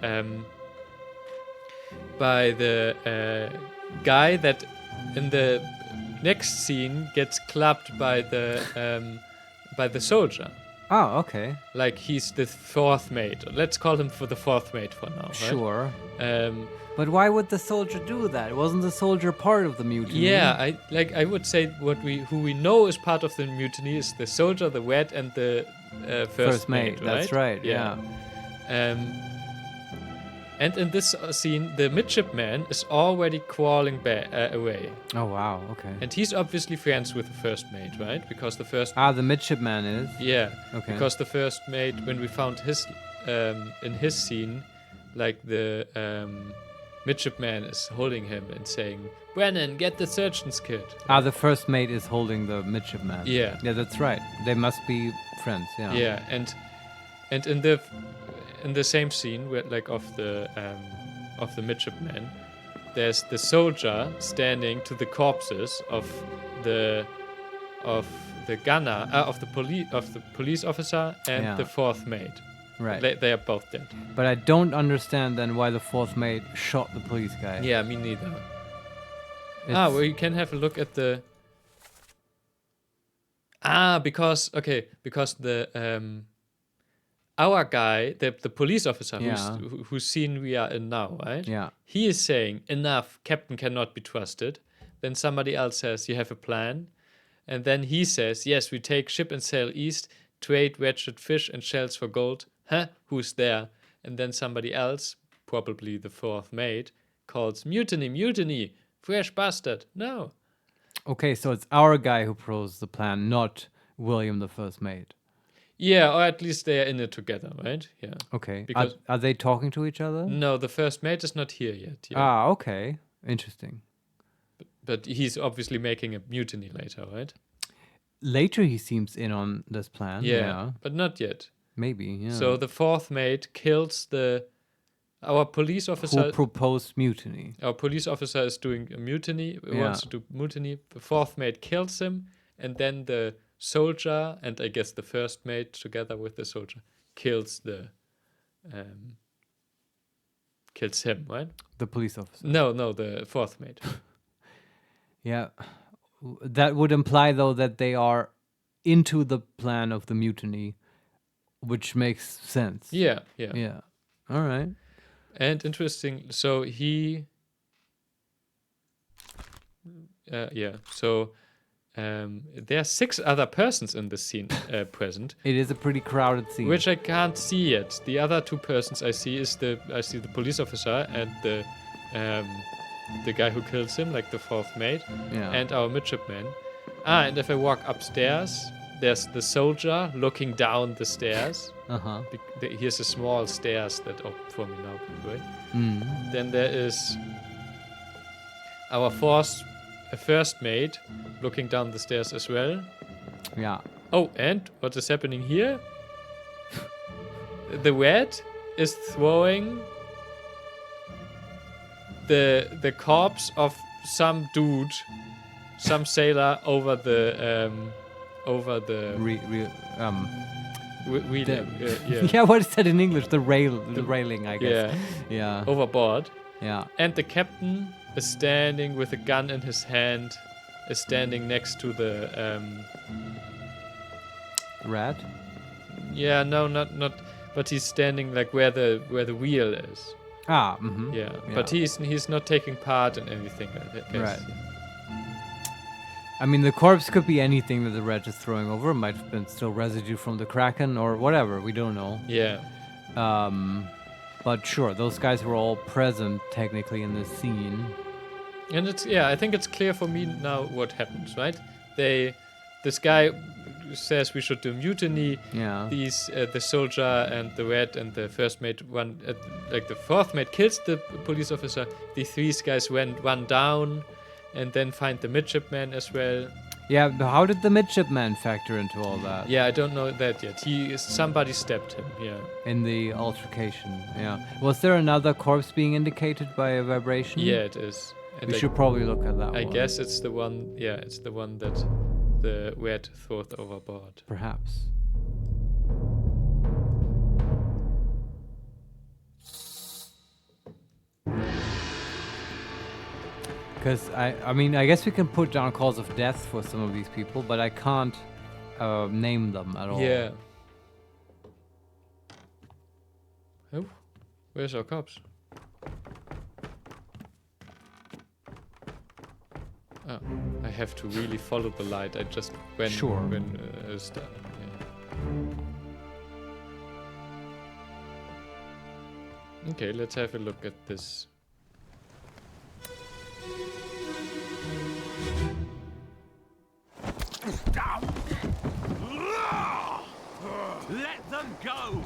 guy that in the next scene gets clubbed by the soldier. Oh, okay. Like he's the fourth mate. Let's call him for the fourth mate for now. Right? Sure. Um, But why would the soldier do that? Wasn't the soldier part of the mutiny? yeah, I would say who we know is part of the mutiny is the soldier, the vet, and the first mate. Right? That's right. Yeah. And in this scene, the midshipman is already crawling away, Oh wow. Okay. and he's obviously friends with the first mate, right? Because the first The midshipman is. yeah, Okay. because the first mate, when we found his in his scene, like the midshipman is holding him and saying, "Brennan, get the surgeon's kit." The first mate is holding the midshipman. Yeah. Yeah, that's right. They must be friends. Yeah. Yeah, and in the same scene, where, like of the midshipman, there's the soldier standing to the corpses of the gunner of the police officer and Yeah. the fourth mate. Right. They are both dead. But I don't understand then why the fourth mate shot the police guy. Yeah, me neither. It's- Well, you can have a look at the. Because the our guy, the police officer Yeah. whose scene we are in now, right? Yeah. He is saying, "Enough, Captain cannot be trusted." Then somebody else says, "You have a plan," and then he says, "Yes, we take ship and sail east, trade wretched fish and shells for gold." Huh? Who's there? And then somebody else, probably the fourth mate, calls, "Mutiny, mutiny, fresh bastard." No. Okay, so it's our guy who proposed the plan, not William the first mate. Yeah, or at least they are in it together, right? Yeah. Okay. Because- Are they talking to each other? No, the first mate is not here yet. Yeah. Okay. Interesting. But he's obviously making a mutiny later, right? Later he seems in on this plan. Yeah. But not yet. Maybe, yeah. So the fourth mate kills our police officer. who proposed mutiny? Our police officer is doing a mutiny, wants to do mutiny. The fourth mate kills him, and then the soldier, and I guess the first mate together with the soldier, kills him, right? The police officer. No, the fourth mate. Yeah. That would imply, though, that they are into the plan of the mutiny, which makes sense. Yeah. Yeah. All right. And interesting, so he... So there are 6 other persons in this scene present, It is a pretty crowded scene. which I can't see yet. The other 2 persons I see the police officer and the guy who kills him, like the fourth mate, Yeah. and our midshipman. And if I walk upstairs, there's the soldier looking down the stairs. Uh-huh. Here's a small stairs that open for me now, by the way. Mm. Then there is our first mate looking down the stairs as well. Yeah. Oh, and what is happening here? The red is throwing the corpse of some dude, some sailor over the yeah. Yeah, what is that in English? The railing, I guess. Yeah. Overboard. Yeah. And the captain is standing with a gun in his hand, is standing next to the Rat? yeah, no, not but he's standing like where the wheel is. Ah, mm-hmm. Yeah. But he's not taking part in anything, I guess. Right. I mean, the corpse could be anything that the rat is throwing over. It might have been still residue from the Kraken or whatever. We don't know. Yeah. But sure, those guys were all present technically in this scene. And I think it's clear for me now what happens, right? This guy says we should do mutiny. Yeah. These the soldier and the rat and the first mate the fourth mate kills the police officer. The three guys run down and then find the midshipman as well. Yeah, but how did the midshipman factor into all that? Yeah, I don't know that yet. Somebody stabbed him. Yeah. In the altercation. Yeah. Was there another corpse being indicated by a vibration? Yeah, it is. And we should probably look at that one. I guess it's the one. Yeah, it's the one that the rat threw overboard. Perhaps. Because I mean, I guess we can put down cause of death for some of these people, but I can't name them at all. Yeah. Oh, where's our cops? Oh, I have to really follow the light. I just went when it was done. Yeah. Okay, let's have a look at this. Let them go!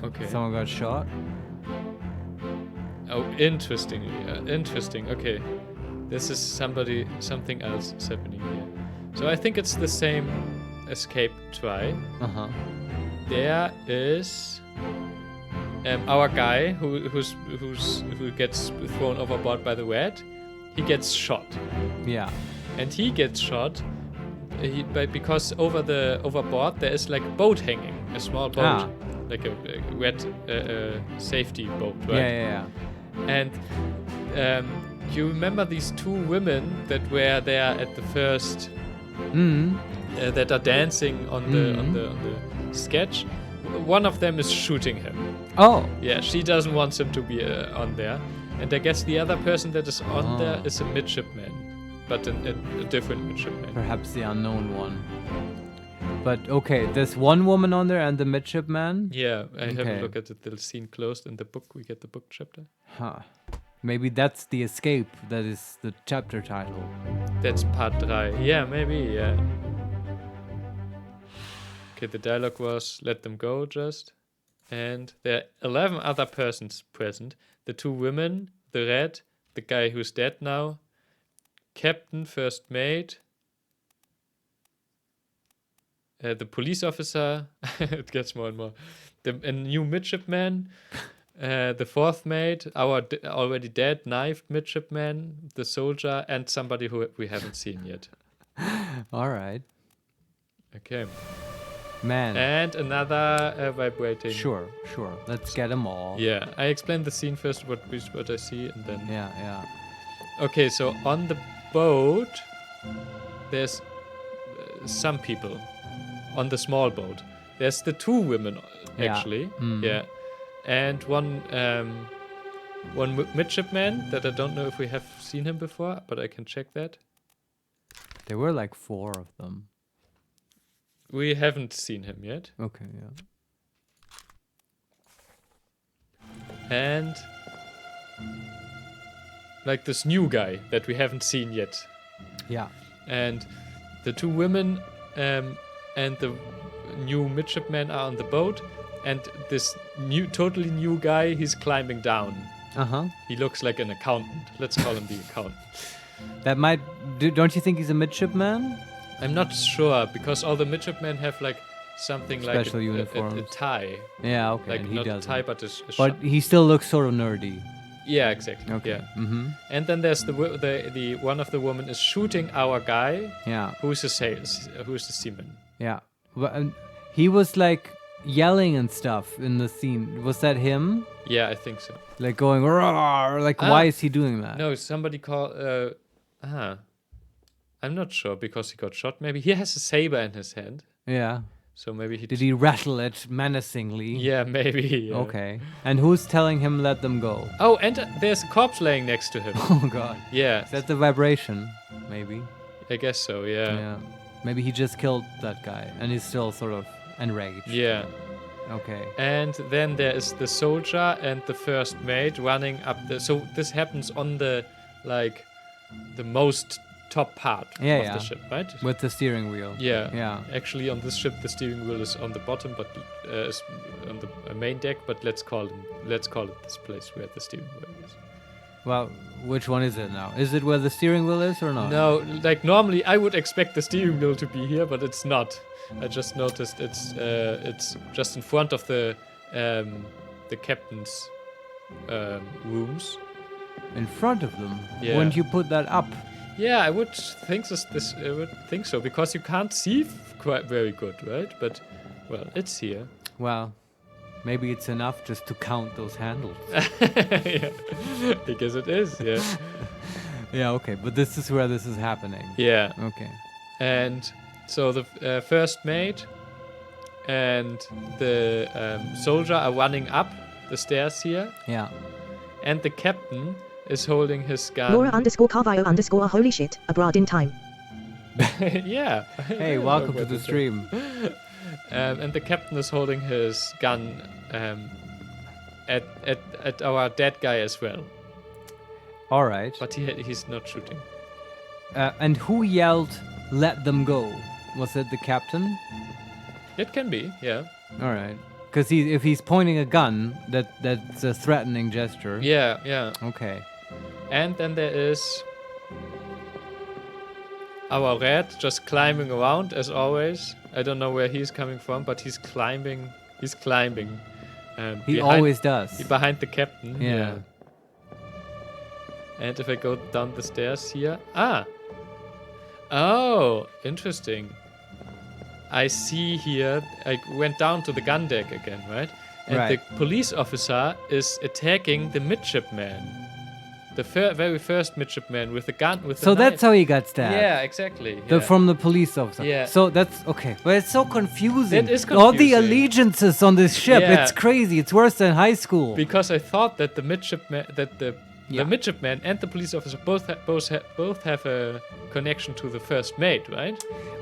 Okay. Someone got shot? Oh, interesting. Interesting. Okay. This is something else is happening here. So I think it's the same escape try. Uh-huh. There is our guy who gets thrown overboard by the rat. He gets shot. Yeah. And he gets shot because overboard there is like a boat hanging, a small boat, like a rat safety boat, right? Yeah. And you remember these two women that were there at the first, that are dancing on the sketch. One of them is shooting him. Oh. Yeah, she doesn't want him to be on there. And I guess the other person that is on there is a midshipman, but a different midshipman. Perhaps the unknown one. But okay, there's one woman on there and the midshipman? Yeah, I have a look at the scene closed in the book. We get the book chapter. Huh. Maybe that's the escape. That is the chapter title. That's part 3. Yeah, maybe, yeah. Okay, the dialogue was, let them go just. And there are 11 other persons present. The 2 women, the rat, the guy who's dead now, captain, first mate, the police officer, it gets more and more, a new midshipman, the 4th mate, our already dead knifed midshipman, the soldier, and somebody who we haven't seen yet. All right. Okay. Man. And another vibrating. Sure. Let's get them all. Yeah, I explained the scene first, what I see, and then. Yeah. Okay, so on the boat, there's some people on the small boat. There's the 2 women actually. Yeah, and one midshipman that I don't know if we have seen him before, but I can check that. There were like 4 of them. We haven't seen him yet. Okay, yeah. And like this new guy that we haven't seen yet. Yeah. And the 2 women and the new midshipman are on the boat, and this totally new guy, he's climbing down. Uh-huh. He looks like an accountant. Let's call him the accountant. That don't you think he's a midshipman? I'm not sure, because all the midshipmen have like something like Special a uniforms. tie. Yeah, okay. Like and he not a doesn't. tie, but a But he still looks sort of nerdy. yeah, exactly. Okay. Yeah. Mm-hmm. And then there's the one of the women is shooting our guy, Yeah. who's the seaman. Yeah. And he was like yelling and stuff in the scene. Was that him? Yeah, I think so. Like going, "Roar," like, why is he doing that? No, somebody called. I'm not sure because he got shot. Maybe he has a saber in his hand, Yeah. so maybe he Did he rattle it menacingly? Yeah, maybe. Yeah. Okay. And who's telling him let them go? Oh, and there's a corpse laying next to him. Oh god. Yeah, Is that the vibration? Maybe. I guess so. Yeah. Yeah. Maybe he just killed that guy and he's still sort of enraged. Yeah. Okay. And then there is the soldier and the first mate running up the. So this happens on the the most top part of Yeah. the ship, right? With the steering wheel. Yeah. Yeah. Actually, on this ship, the steering wheel is on the bottom, but is on the main deck. But let's call it this place where the steering wheel is. Well, which one is it now? Is it where the steering wheel is or not? No, like normally I would expect the steering wheel to be here, but it's not. I just noticed it's just in front of the captain's rooms. In front of them? Yeah. Wouldn't you put that up? Yeah, I would think I would think so because you can't see quite very good, right? But well, it's here. Well, maybe it's enough just to count those handles. Yeah, I guess it is. Yeah. Yeah, okay. But this is where this is happening. Yeah. Okay. And so the first mate and the soldier are running up the stairs here, Yeah. and the captain is holding his gun. Laura_Carvalho_ holy shit, Obra Dinn time. Yeah. Hey, welcome to the stream. And the captain is holding his gun at our dead guy as well, All right. but he's not shooting. And who yelled, let them go? Was it the captain? It can be, yeah. All right. Because if he's pointing a gun, that's a threatening gesture. Yeah, yeah. Okay. And then there is our rat just climbing around as always. I don't know where he's coming from, but he's climbing. He's climbing. He always does. Behind the captain. Yeah. And if I go down the stairs here. Oh, interesting. I see here, I went down to the gun deck again, right? And Right. the police officer is attacking the midshipman. The very first midshipman with the gun. So that's how he got stabbed. Yeah, exactly. Yeah. From the police officer. Yeah. So that's okay. But it's so confusing. It is All the confusing. allegiances on this ship. Yeah. It's crazy. It's worse than high school. Because I thought that the midshipman, Yeah. the midshipman and the police officer both have a connection to the first mate, right?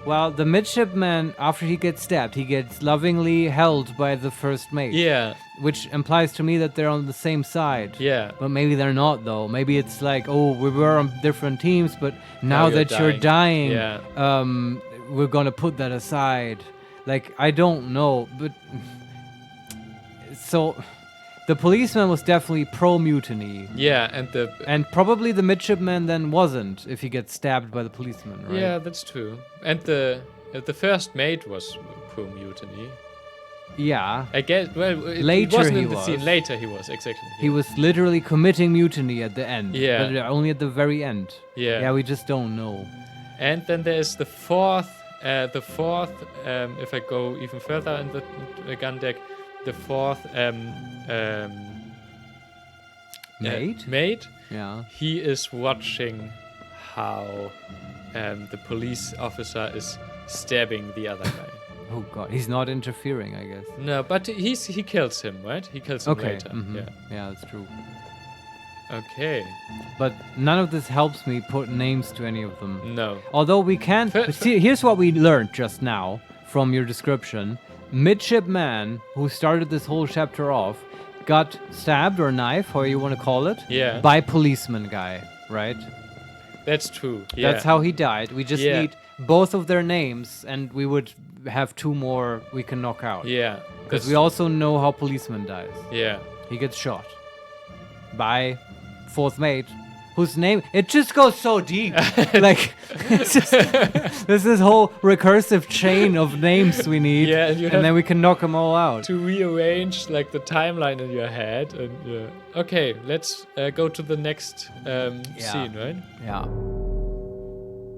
Well, the midshipman, after he gets stabbed, he gets lovingly held by the first mate. Yeah, Which implies to me that they're on the same side. yeah. But maybe they're not, though. Maybe it's like, oh, we were on different teams, but now you're that you're dying, Yeah. we're gonna put that aside. Like, I don't know, but so the policeman was definitely pro-mutiny, Yeah, and probably the midshipman then wasn't if he gets stabbed by the policeman, right? yeah, that's true. And the first mate was pro mutiny. Yeah. I guess. Well, it Later wasn't he in the scene. was. Later he was exactly. He was literally committing mutiny at the end. Yeah. But only at the very end. Yeah. Yeah, we just don't know. And then there is the fourth. If I go even further in the gun deck, the fourth Mate? mate. Yeah. He is watching how the police officer is stabbing the other guy. Oh god, he's not interfering, I guess. No, but he kills him, right? He kills him Okay. later. mhm. Yeah. Yeah, that's true. Okay. But none of this helps me put names to any of them. No. Although we can. Fir- but see, here's what we learned just now from your description. Midshipman, who started this whole chapter off, got stabbed or knife, however you want to call it, Yeah. by policeman guy, right? That's true. Yeah. That's how he died. We just Yeah. need both of their names, and we would have two more we can knock out. Yeah. Because we also know how policeman dies. Yeah. He gets shot by fourth mate, whose name it just goes so deep. Like it's just, there's this whole recursive chain of names we need, Yeah, and you have then we can knock them all out. to rearrange like the timeline in your head. And okay, let's go to the next scene, right? Yeah.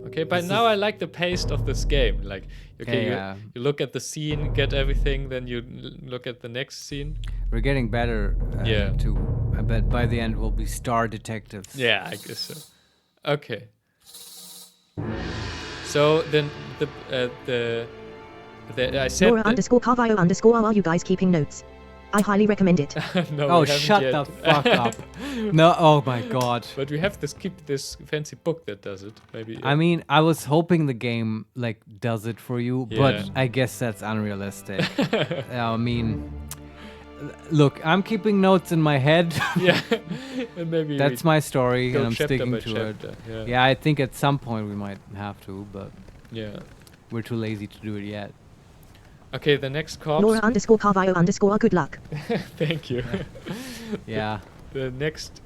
Okay, by now I like the pace of this game. Like, okay, Yeah. you look at the scene, get everything, then you look at the next scene. We're getting better Yeah. too. I bet by the end we'll be star detectives. Yeah, I guess so. Okay. So then the I said Laura underscore Carvalho underscore are you guys keeping notes? I highly recommend it. no, Oh, we haven't shut yet. the fuck up. No, oh my god. But we have keep this fancy book that does it. Maybe. I mean, I was hoping the game like does it for you, Yeah. but I guess that's unrealistic. I mean, look, I'm keeping notes in my head. yeah. And maybe That's we my story, go and I'm chapter sticking by to chapter. it. Yeah. Yeah, I think at some point we might have to, but Yeah. we're too lazy to do it yet. Okay, the next corpse. Laura underscore Carvalho underscore good luck. Thank you. Yeah. The next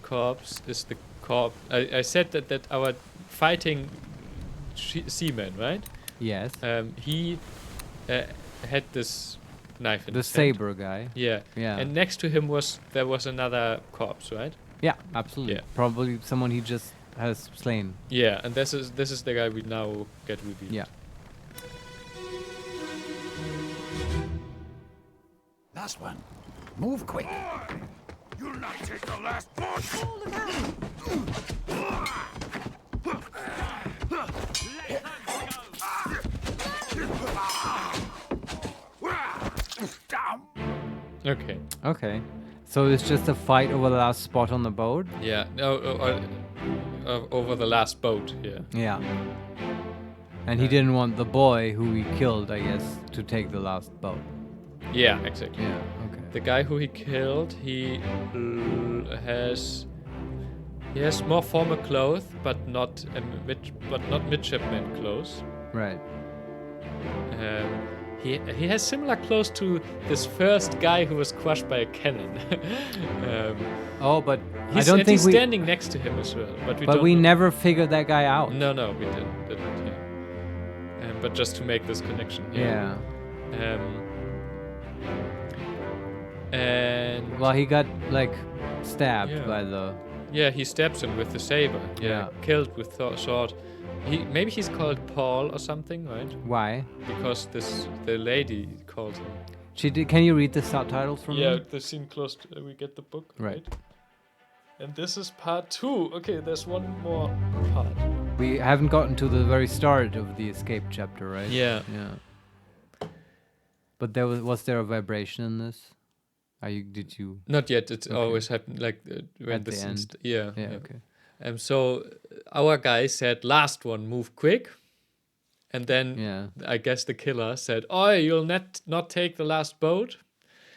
corpse is the corpse. I said that our fighting seaman, right? Yes. He had this knife in The his hand. saber guy. Yeah. Yeah. And next to him there was another corpse, right? Yeah, absolutely. Yeah. Probably someone he just has slain. Yeah. And this is the guy we now get revealed. Yeah. Last one. Move quick. You'll not take the last boat. Okay. Okay. So it's just a fight over the last spot on the boat? Yeah. No. Over the last boat. Yeah. Yeah. And he didn't want the boy who he killed, I guess, to take the last boat. Yeah. Exactly. Yeah, okay. The guy who he killed, he has more formal clothes, but not midshipman clothes. Right. He has similar clothes to this first guy who was crushed by a cannon. Oh, but I he's, don't and think he's we. standing next to him as well. But we But don't we know. never figured that guy out. No, we didn't. Yeah. But just to make this connection. Yeah. And Well, he got like stabbed Yeah. by the. yeah, he stabs him with the saber. Yeah. Killed with sword. Maybe he's called Paul or something, right? Why? Because the lady called him. Can you read the subtitles from Yeah, me? the scene closed. We get the book. Right. And this is part 2. Okay, there's one more part. We haven't gotten to the very start of the escape chapter, right? Yeah. Yeah. But was there a vibration in this? Did you? Not yet. It's Okay. always happened like when At the scene's end. Yeah. Yeah. Okay. So our guy said, "Last one, move quick," and then Yeah. I guess the killer said, "Oh, you'll not take the last boat."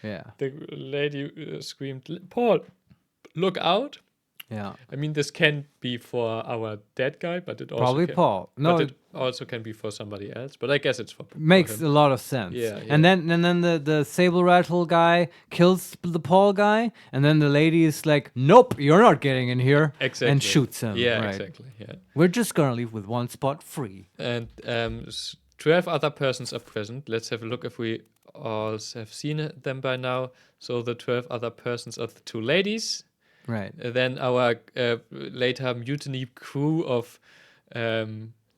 Yeah. The lady screamed, "Paul, look out!" Yeah. I mean, this can be for our dead guy, but it also Probably can, Paul. No, but it it also can be for somebody else. But I guess it's for makes him. a lot of sense. Yeah, And then the saber rattle guy kills the Paul guy, and then the lady is like, "Nope, you're not getting in here," Exactly. and shoots him. Yeah, right. exactly. Yeah. We're just gonna leave with one spot free. And 12 other persons are present. Let's have a look if we all have seen them by now. So the 12 other persons are the 2 ladies. Right. Then our later mutiny crew of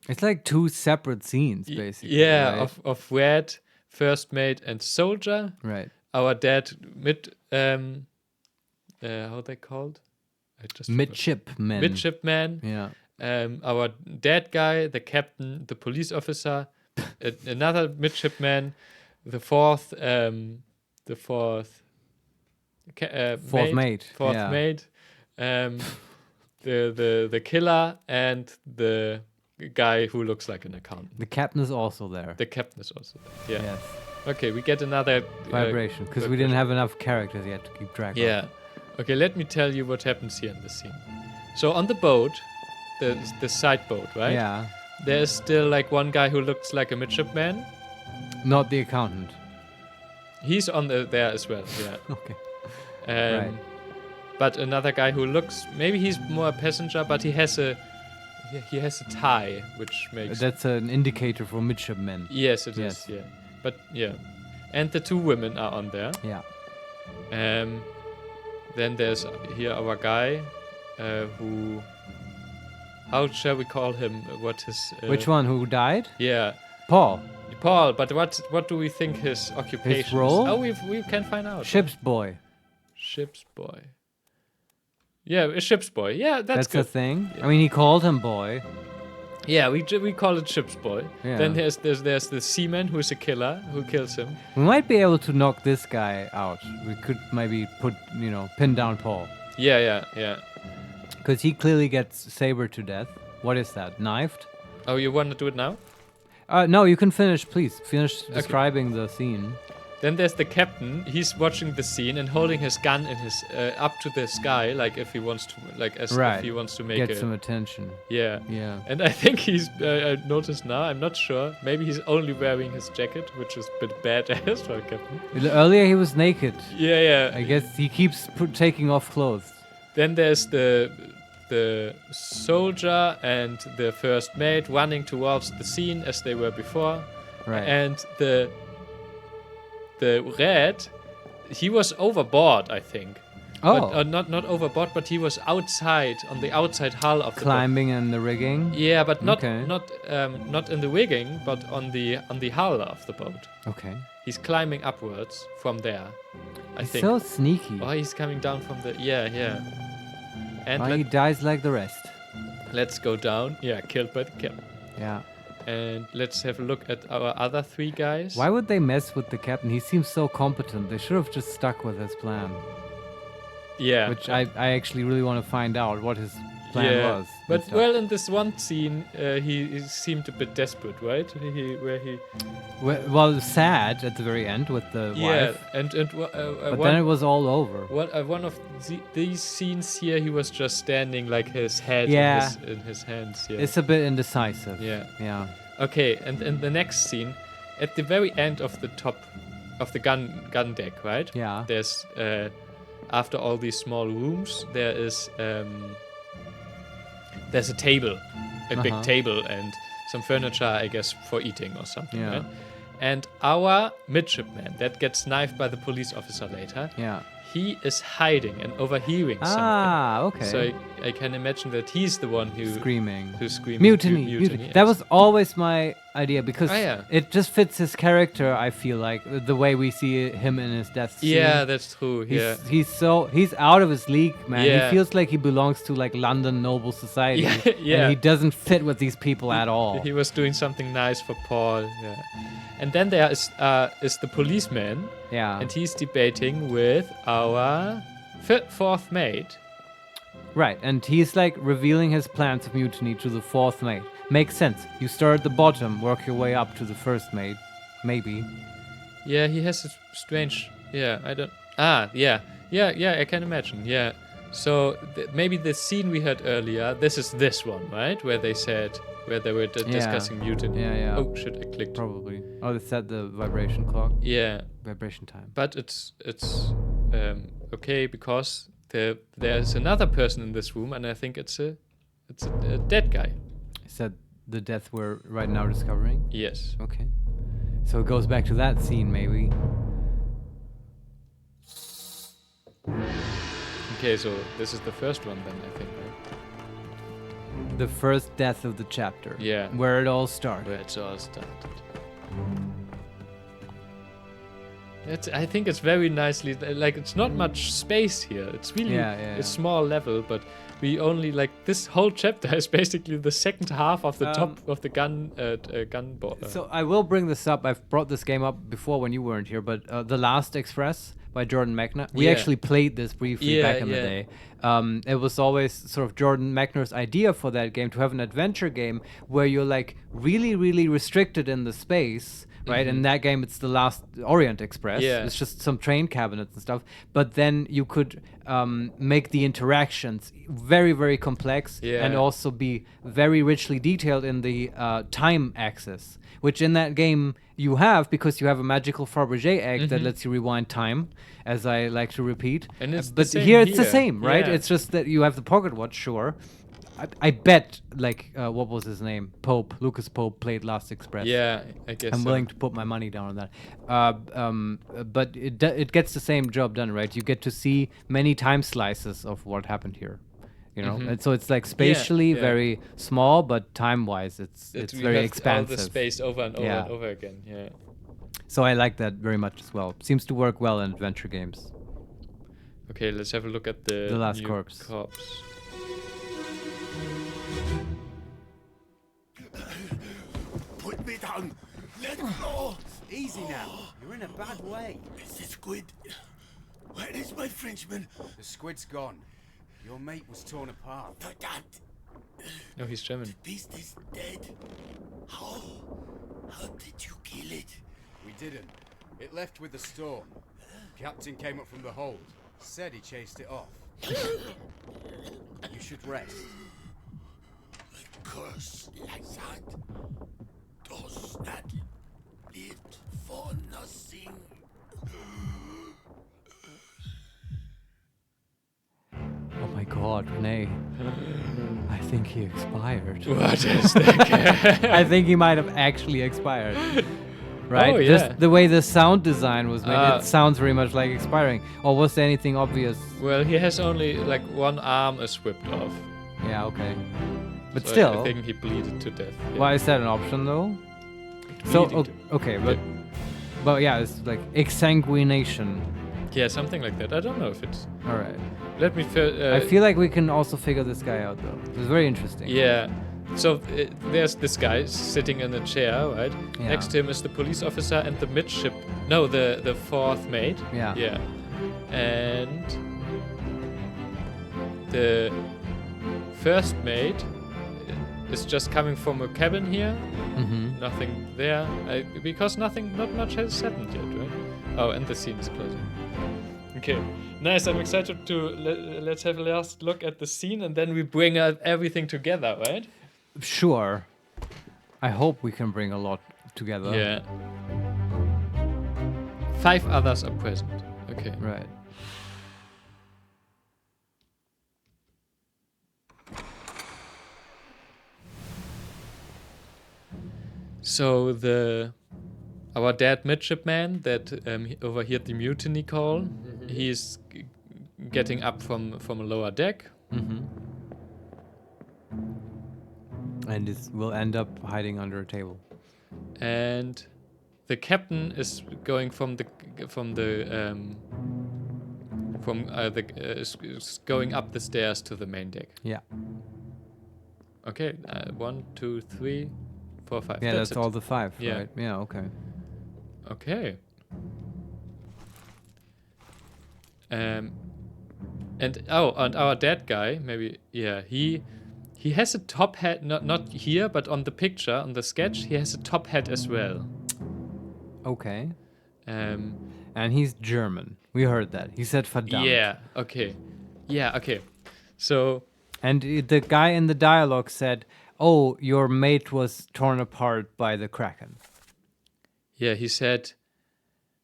It's like 2 separate scenes, basically. yeah, right? of Red, first mate, and soldier. Right. Our dead how they called? I just forgot. Midshipmen. Midshipman. Yeah. Our dead guy, the captain, the police officer, another midshipman, the fourth Fourth mate. fourth yeah. mate, the killer, and the guy who looks like an accountant. The captain is also there. The captain is also there. Yeah. Yes. Okay, we get another Vibration, because we didn't have enough characters yet to keep track of. Yeah. Okay, let me tell you what happens here in the scene. So on the boat, the side boat, right? Yeah. There's still like one guy who looks like a midshipman. Not the accountant. He's on there as well. Yeah. Okay. Um, Right. But another guy who looks, maybe he's more a passenger, but he has a tie, which makes... That's an indicator for midshipmen. Yes, it Yes. is, yeah. But, yeah. And the 2 women are on there. Yeah. Then there's here our guy, who... How shall we call him? What his... Which one? Who died? Yeah. Paul. Paul, but what do we think his occupation is? role? Oh, we can find out. Ship's boy. Ship's boy. Yeah, a ship's boy. Yeah, that's the good. thing. I mean, he called him boy. Yeah, we call it ship's boy. Yeah. Then there's the seaman who's a killer who kills him. We might be able to knock this guy out. We could maybe pin down Paul. Yeah. Because he clearly gets sabered to death. What is that? Knifed? Oh, you want to do it now? No, you can finish, please. Finish describing the scene. Then there's the captain. He's watching the scene and holding his gun in his up to the sky, like if he wants to, if he wants to make Get some attention. Yeah. Yeah. And I think he's. I noticed now. I'm not sure. Maybe he's only wearing his jacket, which is a bit badass for a captain. Earlier he was naked. Yeah. I guess he keeps taking off clothes. Then there's the soldier and the first mate running towards the scene as they were before. Right. And the red, he was overboard, I think. Oh. But, not overboard, but he was outside, on the outside hull of the boat. Climbing in the rigging? Yeah, but not Okay. not in the rigging, but on the hull of the boat. Okay. He's climbing upwards from there, I He's think. so sneaky. Oh, he's coming down from the... Yeah. And He dies like the rest. let's go down. Yeah, killed by the captain. Yeah. And let's have a look at our other 3 guys. Why would they mess with the captain? He seems so competent. They should have just stuck with his plan. Yeah. Which I actually really want to find out what his plan was. But and stuff. well, in this one scene, he seemed a bit desperate, right? Well, sad at the very end with the wife. and But then it was all over. one of these scenes here, he was just standing like his head Yeah. in his hands. Yeah. It's a bit indecisive. Yeah. Yeah. Okay, and in the next scene, at the very end of the top of the gun deck, right? Yeah. There's after all these small rooms, there's a table, a big table, and some furniture, I guess, for eating or something. Yeah. Right? And our midshipman that gets knifed by the police officer later, Yeah. he is hiding and overhearing something. Ah, okay. So I can imagine that he's the one who's Screaming. screaming. Mutiny. Mutiny. That was always my idea because Oh, yeah. it just fits his character. I feel like the way we see him in his death scene. Yeah, that's true. Yeah. He's out of his league, man. Yeah. He feels like he belongs to like London noble society. Yeah. And he doesn't fit with these people at all. He was doing something nice for Paul. Yeah. And then there is the policeman, Yeah. and he's debating with our fourth mate. Right, and he's like revealing his plans of mutiny to the 4th mate. Makes sense. You start at the bottom, work your way up to the 1st mate. Maybe. Yeah, he has a strange. Yeah, I don't. Yeah, I can imagine. Yeah. So maybe the scene we had earlier. This is this one, right? Where they were discussing mutiny. Yeah. Oh shit! I clicked. Probably. Oh, they set the vibration clock. Yeah. Vibration time. But it's okay because there's another person in this room, and I think it's a dead guy. Is that the death we're right now discovering? Yes. Okay. So it goes back to that scene, maybe. Okay, so this is the first one then, I think, right? The first death of the chapter. Yeah. Where it all started. Where it's all started. I think it's very nicely, like, it's not much space here. It's really a small level, but we only, like, this whole chapter is basically the second half of the top of the gun board. So I will bring this up. I've brought this game up before when you weren't here, but The Last Express by Jordan Mechner. We actually played this briefly back in the day. It was always sort of Jordan Mechner's idea for that game to have an adventure game where you're like really, really restricted in the space, right? In that game, it's the last Orient Express. Yeah. It's just some train cabinets and stuff. But then you could make the interactions very, very complex and Yeah. also be very richly detailed in the time axis, which in that game you have because you have a magical Fabergé egg that lets you rewind time, as I like to repeat. And it's the but same here it's the here. same, right? Yeah. It's just that you have the pocket watch, sure. I bet, like, what was his name? Lucas Pope played Last Express. Yeah, I guess I'm so. willing to put my money down on that. But it gets the same job done, right? You get to see many time slices of what happened here. You know, and so it's like spatially yeah. very small, but time-wise, it's We very have expansive. all the space over and over Yeah. and over again. Yeah. So I like that very much as well. Seems to work well in adventure games. Okay, let's have a look at the Last new corpse. Put me down. Let go. Easy now. You're in a bad way. It's the squid. Where is my Frenchman? The squid's gone. Your mate was torn apart. That No, he's German. beast is dead. How? How did you kill it? We didn't. It left with the storm. Captain came up from the hold. Said he chased it off. You should rest. A curse like that does not live for nothing. Oh my God, Renee. I think he expired. What is that? I think he might have actually expired. Right? Oh, yeah. Just the way the sound design was made, Ah. it sounds very much like expiring. Or was there anything obvious? Well, he has only like one arm is whipped off. Yeah, okay. But So still, I think he bleeded to death. Yeah. why is that an option though? So, Bleeding okay, but yeah, it's like exsanguination. Yeah, something like that. I don't know if it's. All right. Let me. I feel like we can also figure this guy out though. It's very interesting. Yeah. So there's this guy sitting in a chair, right? Yeah. Next to him is the police officer and the midship. No, the fourth mate. Yeah. Yeah. And the first mate is just coming from a cabin here. Mm-hmm. Nothing there. Because not much has happened yet, right? Oh, and the scene is closing. Okay. Nice. I'm excited to let's have a last look at the scene and then we bring everything together, right? Sure. I hope we can bring a lot together. Yeah. 5 others are present. Okay. Right. So our dead midshipman that overheard the mutiny call, he's getting up from a lower deck. Mm-hmm. And it will end up hiding under a table. And the captain is going is going up the stairs to the main deck. Yeah. Okay, 1, 2, 3, 4, 5. Yeah, that's it. all the 5, Yeah. right? Yeah, okay. Okay. And our dead guy, maybe, yeah, he has a top hat, not here, but on the picture, on the sketch, he has a top hat as well. Okay. Um, And he's German. We heard that. He said verdammt. yeah, okay. Yeah, okay. So, And the guy in the dialogue said, "Oh, your mate was torn apart by the Kraken." yeah, he said,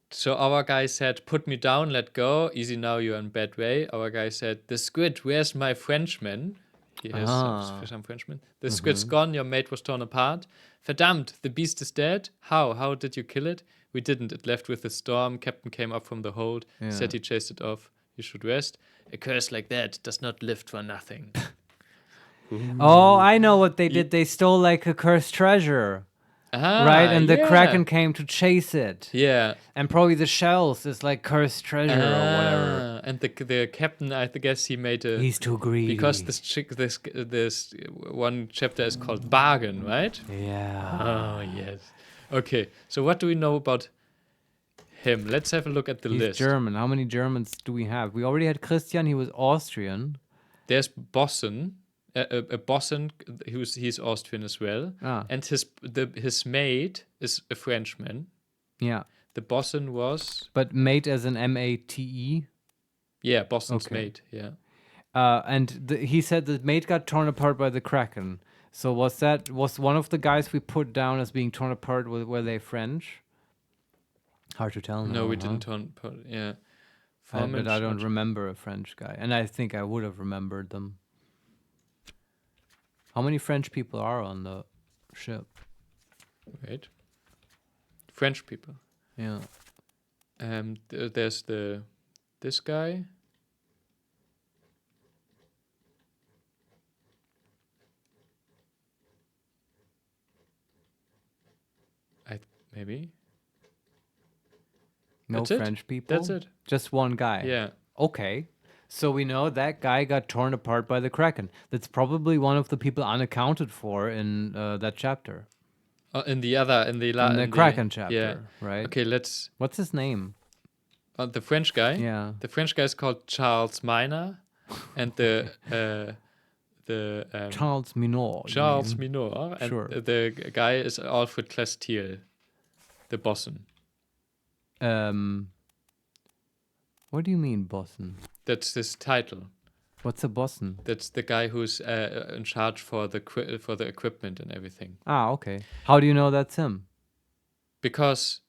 so our guy said, put me down, let go, easy now, you're in bad way. Our guy said, the squid, where's my Frenchman? He has some Frenchman. The squid's gone, your mate was torn apart. Verdammt, the beast is dead. How? How did you kill it? We didn't. It left with the storm. Captain came up from the hold. Yeah. Said he chased it off. You should rest. A curse like that does not live for nothing. Oh, I know what they did. They stole like a cursed treasure, right? And the Kraken came to chase it. Yeah. And probably the shells is like cursed treasure or whatever. And the captain, I guess he made a... He's too greedy. Because this one chapter is called Bargain, right? Yeah. Oh, yes. Okay, so what do we know about him? Let's have a look at the He's list. German. How many Germans do we have? We already had Christian. He was Austrian. There's Bossen, a Bossen, he's Austrian as well. Ah. And his mate is a Frenchman. Yeah. The bosun was But mate as an M-A-T-E. bosun's Okay. mate. Yeah. And he said the mate got torn apart by the Kraken. So was one of the guys we put down as being torn apart, were they French? Hard to tell now. No, we huh? didn't turn. Yeah. But I don't remember a French guy. And I think I would have remembered them. How many French people are on the ship? Wait. French people. Yeah. There's this guy. Maybe. No That's it? French people? That's it. Just one guy? Yeah. Okay. So we know that guy got torn apart by the Kraken. That's probably one of the people unaccounted for in that chapter. In the Kraken chapter, yeah. right? Okay, let's. What's his name? The French guy. Yeah. The French guy is called Charles Miner, and the Charles Minot. you Charles mean? Minot, and Sure. the guy is Alfred Clestiel, the bosun. What do you mean, bosun? That's his title. What's a bosun? That's the guy who's in charge for the equipment and everything. Ah, okay. How do you know that's him? Because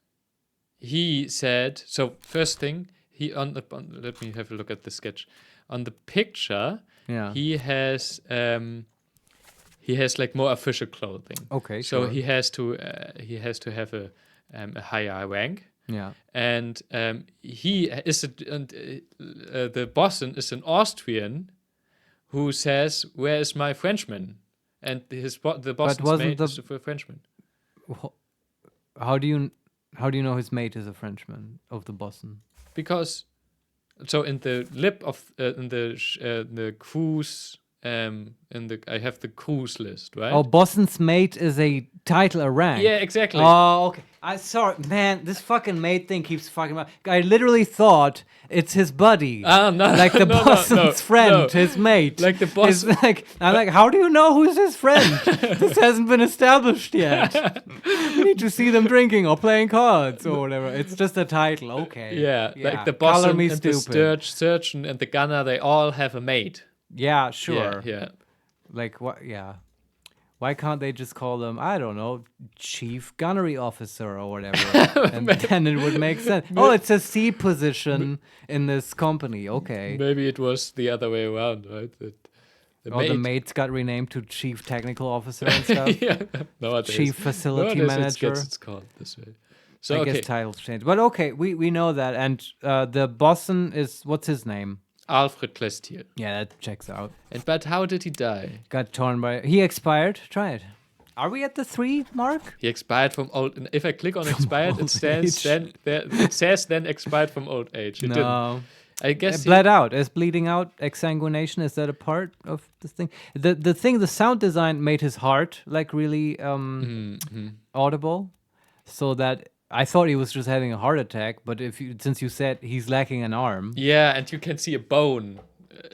he said so. First thing, let me have a look at the sketch. On the picture, Yeah. he has like more official clothing. Okay, So sure. he has to have a higher rank. Yeah. And he is the bosun is an Austrian who says, "Where is my Frenchman?" And the bosun's wasn't mate is a Frenchman. How do you know his mate is a Frenchman of the bosun? Because so in the lip of the cruise I have the cruise list, right? Oh, bosun's mate is a title, a rank. Yeah, exactly. Oh, okay. I sorry, man. This fucking mate thing keeps fucking up. I literally thought it's his buddy. No, like the no, bosun's friend, no. his mate. Like the It's bosun. like I'm like, how do you know who's his friend? This hasn't been established yet. You need to see them drinking or playing cards or whatever. It's just a title. Okay. Yeah, like the Color bosun me and the stupid. surgeon and the gunner, they all have a mate. Yeah, sure. Yeah. Like what? Yeah. Why can't they just call them, I don't know, chief gunnery officer or whatever? And then it would make sense. Oh, it's a C position in this company. Okay. Maybe it was the other way around, right? The mates got renamed to chief technical officer and stuff. Yeah, nowadays. Chief facility manager. It's called this way. So I okay, guess titles change. But okay, we know that. And the bosun is, what's his name? Alfred Clestiel. Yeah, that checks out. But how did he die? Got torn by, he expired. Try it. Are we at the 3 mark? He expired from old. If I click on expired, it says age. then expired from old age. It No. didn't. I guess It bled out. Is bleeding out exsanguination? Is that a part of this thing? The sound design made his heart like really audible, so that I thought he was just having a heart attack. But since you said he's lacking an arm, Yeah, and you can see a bone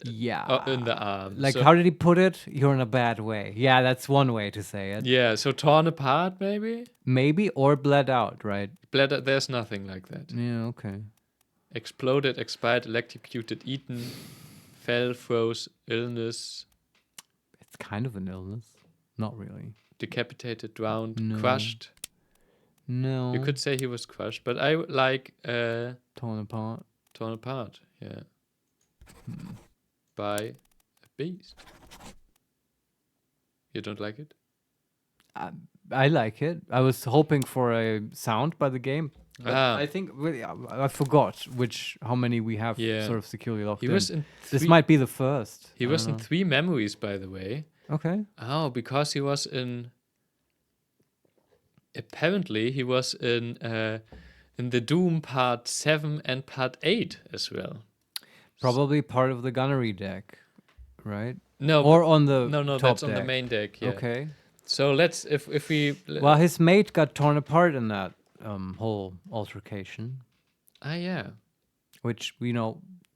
yeah, in the arm. like So- how did he put it? You're in a bad way. Yeah, that's one way to say it. Yeah, so torn apart maybe. Maybe or bled out, right? Bled. There's nothing like that. Yeah, okay. Exploded, expired, electrocuted, eaten, fell, froze, illness, It's kind of an illness. Not really. decapitated, drowned, No. crushed. No. You could say he was crushed, but I like torn apart. torn apart. Yeah, by a beast. You don't like it? I like it. I was hoping for a sound by the game. But Ah. I think really, I forgot how many we have Yeah. sort of securely locked He in. was in. This three- might be the first. He I was don't in know. 3 memories, by the way. Okay. Oh, because he was in. Apparently, he was in the Doom Part 7 and Part 8 as well. Probably part of the gunnery deck, right? No, Or on the no, top that's on the deck. main deck. Yeah. Okay. So let's if we. Well, his mate got torn apart in that whole altercation, yeah. which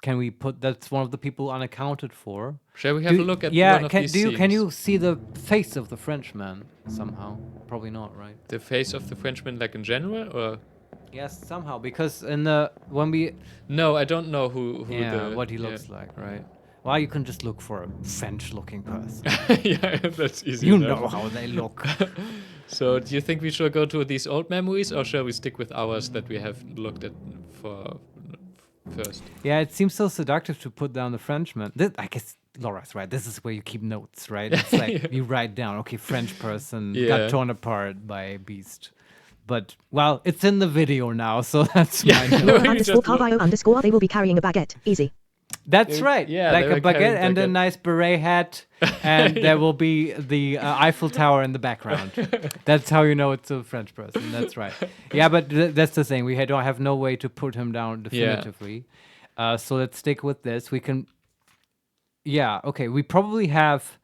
can we put? That's one of the people unaccounted for. Shall we have a look at yeah, one of these can scenes? you see the face of the Frenchman somehow? Probably not, right? The face of the Frenchman, like in general, or Yes, somehow, because in the when we No, I don't know who what he looks like, right? Well, you can just look for a French-looking person. Yeah, that's easy You enough. know how they look. So, do you think we should go to these old memories, or shall we stick with ours that we have looked at for first? Yeah, it seems so seductive to put down the Frenchman. I guess Laura's right. This is where you keep notes, right? It's like you write down, okay, French person Yeah. got torn apart by a beast. But, well, it's in the video now, so that's my note. Laura You underscore just Carvalho underscore they will be carrying a baguette. Easy. That's right. yeah, like they a were carrying baguette and a baguette. nice beret hat, and there will be the Eiffel Tower in the background. That's how you know it's a French person. That's right. Yeah, but that's the thing. We don't have no way to put him down definitively. So let's stick with this. We can. Yeah. Okay. We probably have.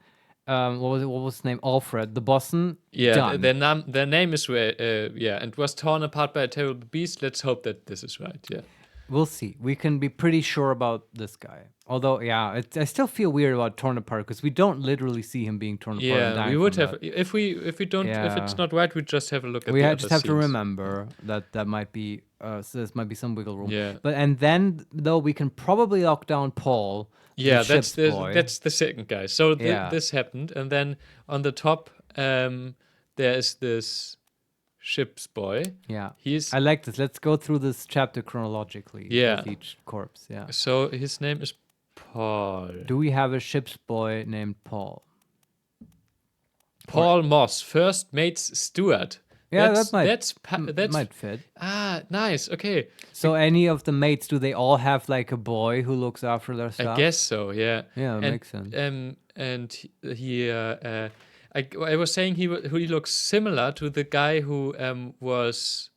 What was his name? Alfred, the Boston. Yeah, done. their name is and was torn apart by a terrible beast. Let's hope that this is right. Yeah. We'll see. We can be pretty sure about this guy. Although, yeah, I still feel weird about torn apart because we don't literally see him being torn apart. And Yeah, dying we would from have that. if we don't if it's Yeah. not right, we just have a look at We the just other have to scenes. remember that might be so this might be some wiggle room. Yeah. But and then though we can probably lock down Paul. Yeah, the ship's boy. that's the second guy. So Yeah. this happened, and then on the top, there is this ship's boy. Yeah. He's I like this. Let's go through this chapter chronologically. Yeah. With each corpse. Yeah. so his name is Paul. Do we have a ship's boy named Paul? Paul Moss, first mate's steward. Yeah, that's, that might that's might fit. nice. Okay, So any of the mates, do they all have like a boy who looks after their stuff? I guess so. Yeah. Yeah, that and, makes sense. And I was saying he looks similar to the guy who was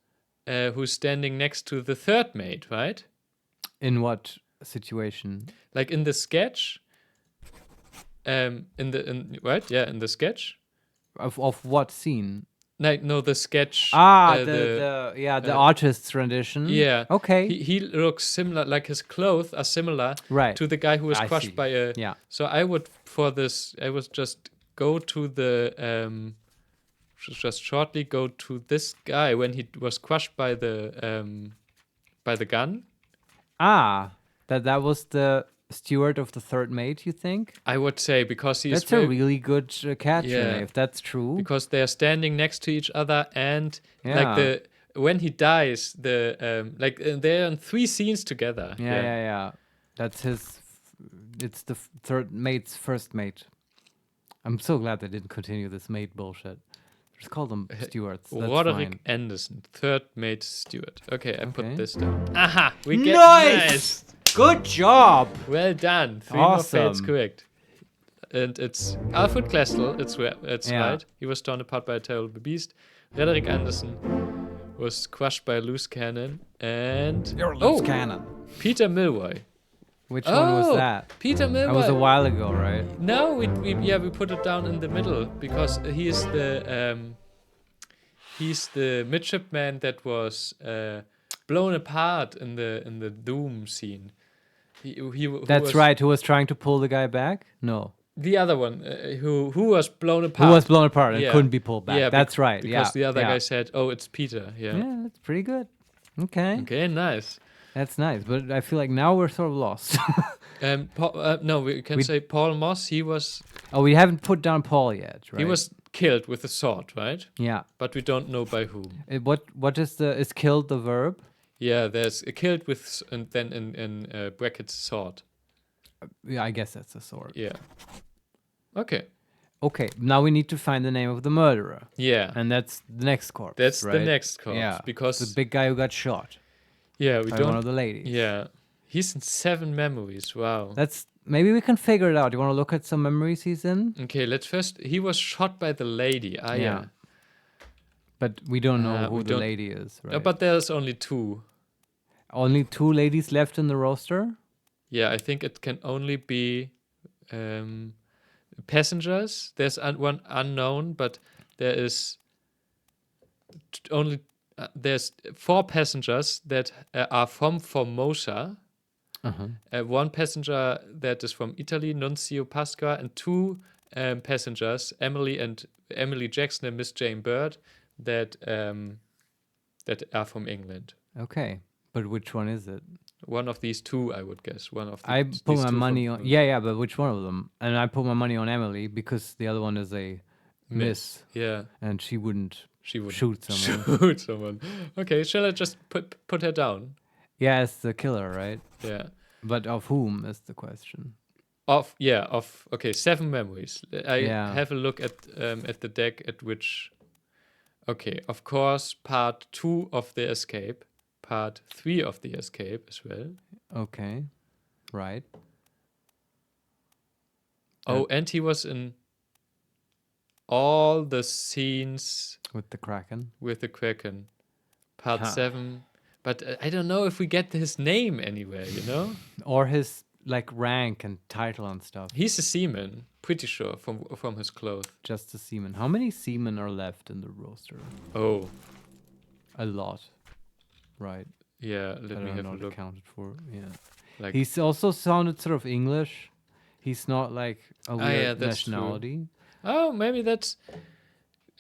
who's standing next to the third mate, right? In what situation? Like in the sketch. In the sketch. Of what scene? No, the sketch. The artist's rendition. Yeah. Okay. He looks similar, like his clothes are similar Right. to the guy who was I crushed see. by a. Yeah. So I would just go to the just shortly go to this guy when he was crushed by the gun. That was the steward of the third mate, you think? I would say because he's That's a really good catch, Yeah. Renee, if that's true. because they are standing next to each other and Yeah. like when he dies they're in 3 scenes together. Yeah. That's it's the third mate's first mate. I'm so glad they didn't continue this mate bullshit. Just call them stewards. That's Roderick fine. Anderson, third mate steward. Okay, I put Okay. this down. Aha! We get Nice! Good job! Well done. 3 more fails Awesome. correct. And it's Alfred Klestel. It's Yeah. right. He was torn apart by a terrible beast. Roderick Anderson was crushed by a loose cannon. And You're a loose cannon. Peter Milroy. Which one was that? Peter Milroy. That was a while ago, right? No, we put it down in the middle because he's the midshipman that was blown apart in the Doom scene. That's right. Who was trying to pull the guy back? No. The other one who was blown apart. Who was blown apart and Yeah. couldn't be pulled back. Yeah, that's right. Because Yeah. the other yeah. guy said, "Oh, it's Peter." Yeah. Yeah, that's pretty good. Okay. Okay, nice. That's nice. But I feel like now we're sort of lost. No, we can say Paul Moss. He was We haven't put down Paul yet, right? he was killed with a sword, right? Yeah. But we don't know by whom. What is killed the verb? Yeah, there's killed with and then in brackets sword. Yeah, I guess that's a sword. Yeah. Okay. Okay, now we need to find the name of the murderer. Yeah. And that's the next corpse. That's the right? next corpse, Yeah. because- the big guy who got shot Yeah, we by don't. one of the ladies. Yeah. He's in 7 memories. Wow. That's maybe we can figure it out. You want to look at some memories he's in? Okay, let's first. He was shot by the lady. Yeah. But we don't know who we the don't- lady is, right? But there's only 2. Only 2 ladies left in the roster? Yeah, I think it can only be passengers. There's one unknown, but there is only there's 4 passengers that are from Formosa. One passenger that is from Italy, Nunzio Pasqua, and 2 passengers, Emily Jackson and Miss Jane Bird, that are from England. Okay, but which one is it? One of these two, I would guess. One of I these put two my from money the on. movie. Yeah, but which one of them? And I put my money on Emily because the other one is a miss, Yeah, and she wouldn't she would shoot someone. shoot someone. Okay, shall I just put her down? Yeah, it's the killer, right? Yeah. But of whom is the question? Okay, 7 memories. I Yeah. have a look at the deck at which. Okay, of course, part 2 of the escape, part 3 of the escape as well. Okay, right. Oh, and he was in all the scenes With the Kraken. with the Kraken, part Huh. 7. But I don't know if we get his name anywhere, you know? Or his like rank and title and stuff. He's a seaman, pretty sure, from his clothes. Just a seaman. How many seamen are left in the roster? Oh, A lot. Right. yeah, let That me are have a not look. accounted for. Yeah. Like, He's also sounded sort of English. He's not like a weird yeah, that's true. nationality. oh, maybe that's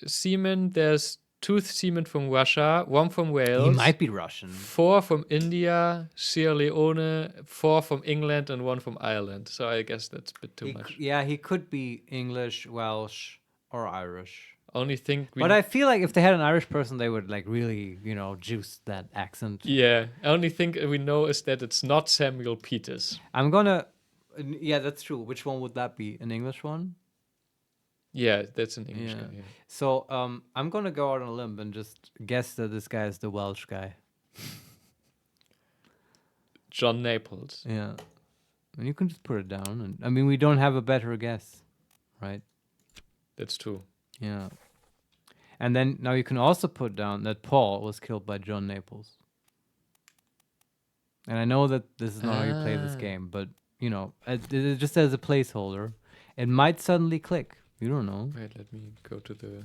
seaman. There's 2 seamen from Russia, 1 from Wales. He might be Russian. 4 from India, Sierra Leone, 4 from England, and 1 from Ireland. So I guess that's a bit too much. Yeah, he could be English, Welsh, or Irish. Only thing we But I feel like if they had an Irish person, they would like really, juice that accent. yeah, only thing we know is that it's not Samuel Peters. I'm gonna. Yeah, that's true. Which one would that be? An English one? Yeah, that's an English Yeah. guy. Yeah. So I'm gonna go out on a limb and just guess that this guy is the Welsh guy. John Naples. Yeah, and you can just put it down. And I mean, we don't have a better guess, right? That's true. Yeah. And then now you can also put down that Paul was killed by John Naples. And I know that this is not how you play this game, but it just as a placeholder, it might suddenly click. You don't know. Wait, let me go to the.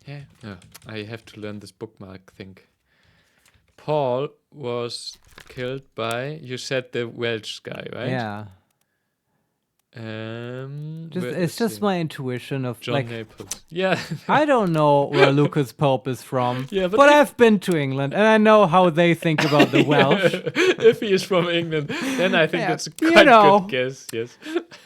Yeah. I have to learn this bookmark thing. Paul was killed by, you said, the Welsh guy, right? Yeah. Where It's is just he? my intuition of John like Naples. Yeah. I don't know where Lucas Pope is from, Yeah, but but if- I've been to England and I know how they think about the Welsh. If he is from England, then I think Yeah, that's a you quite know. good guess. Yes.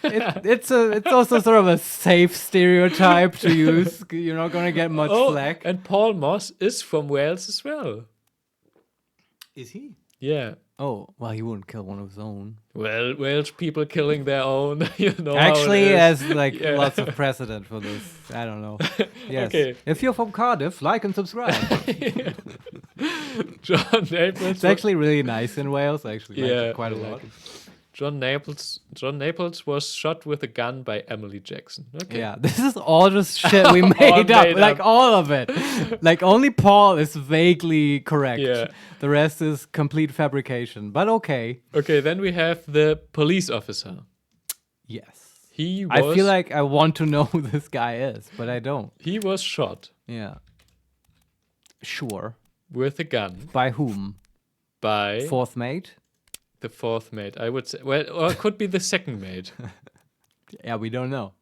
It's also sort of a safe stereotype to use. You're not gonna get much flack. And Paul Moss is from Wales as well. Is he? Yeah. Oh, well, he wouldn't kill one of his own. Well, Welsh people killing their own, how Actually, it is. has like Yeah. lots of precedent for this. I don't know. Yes. Okay. If you're from Cardiff, like and subscribe. John Naples. It's actually really nice in Wales. I actually like Yeah, it quite a I lot. like it. John Naples was shot with a gun by Emily Jackson. Okay. Yeah, this is all just shit we made up. made Like up. all of it. Like only Paul is vaguely correct. Yeah. The rest is complete fabrication. But okay. Okay, then we have the police officer. Yes. He I was feel like I want to know who this guy is, but I don't. he was shot Yeah. Sure. with a gun By whom? by Fourth mate? the 4th mate. I would say, well, or it could be the 2nd mate. Yeah, we don't know.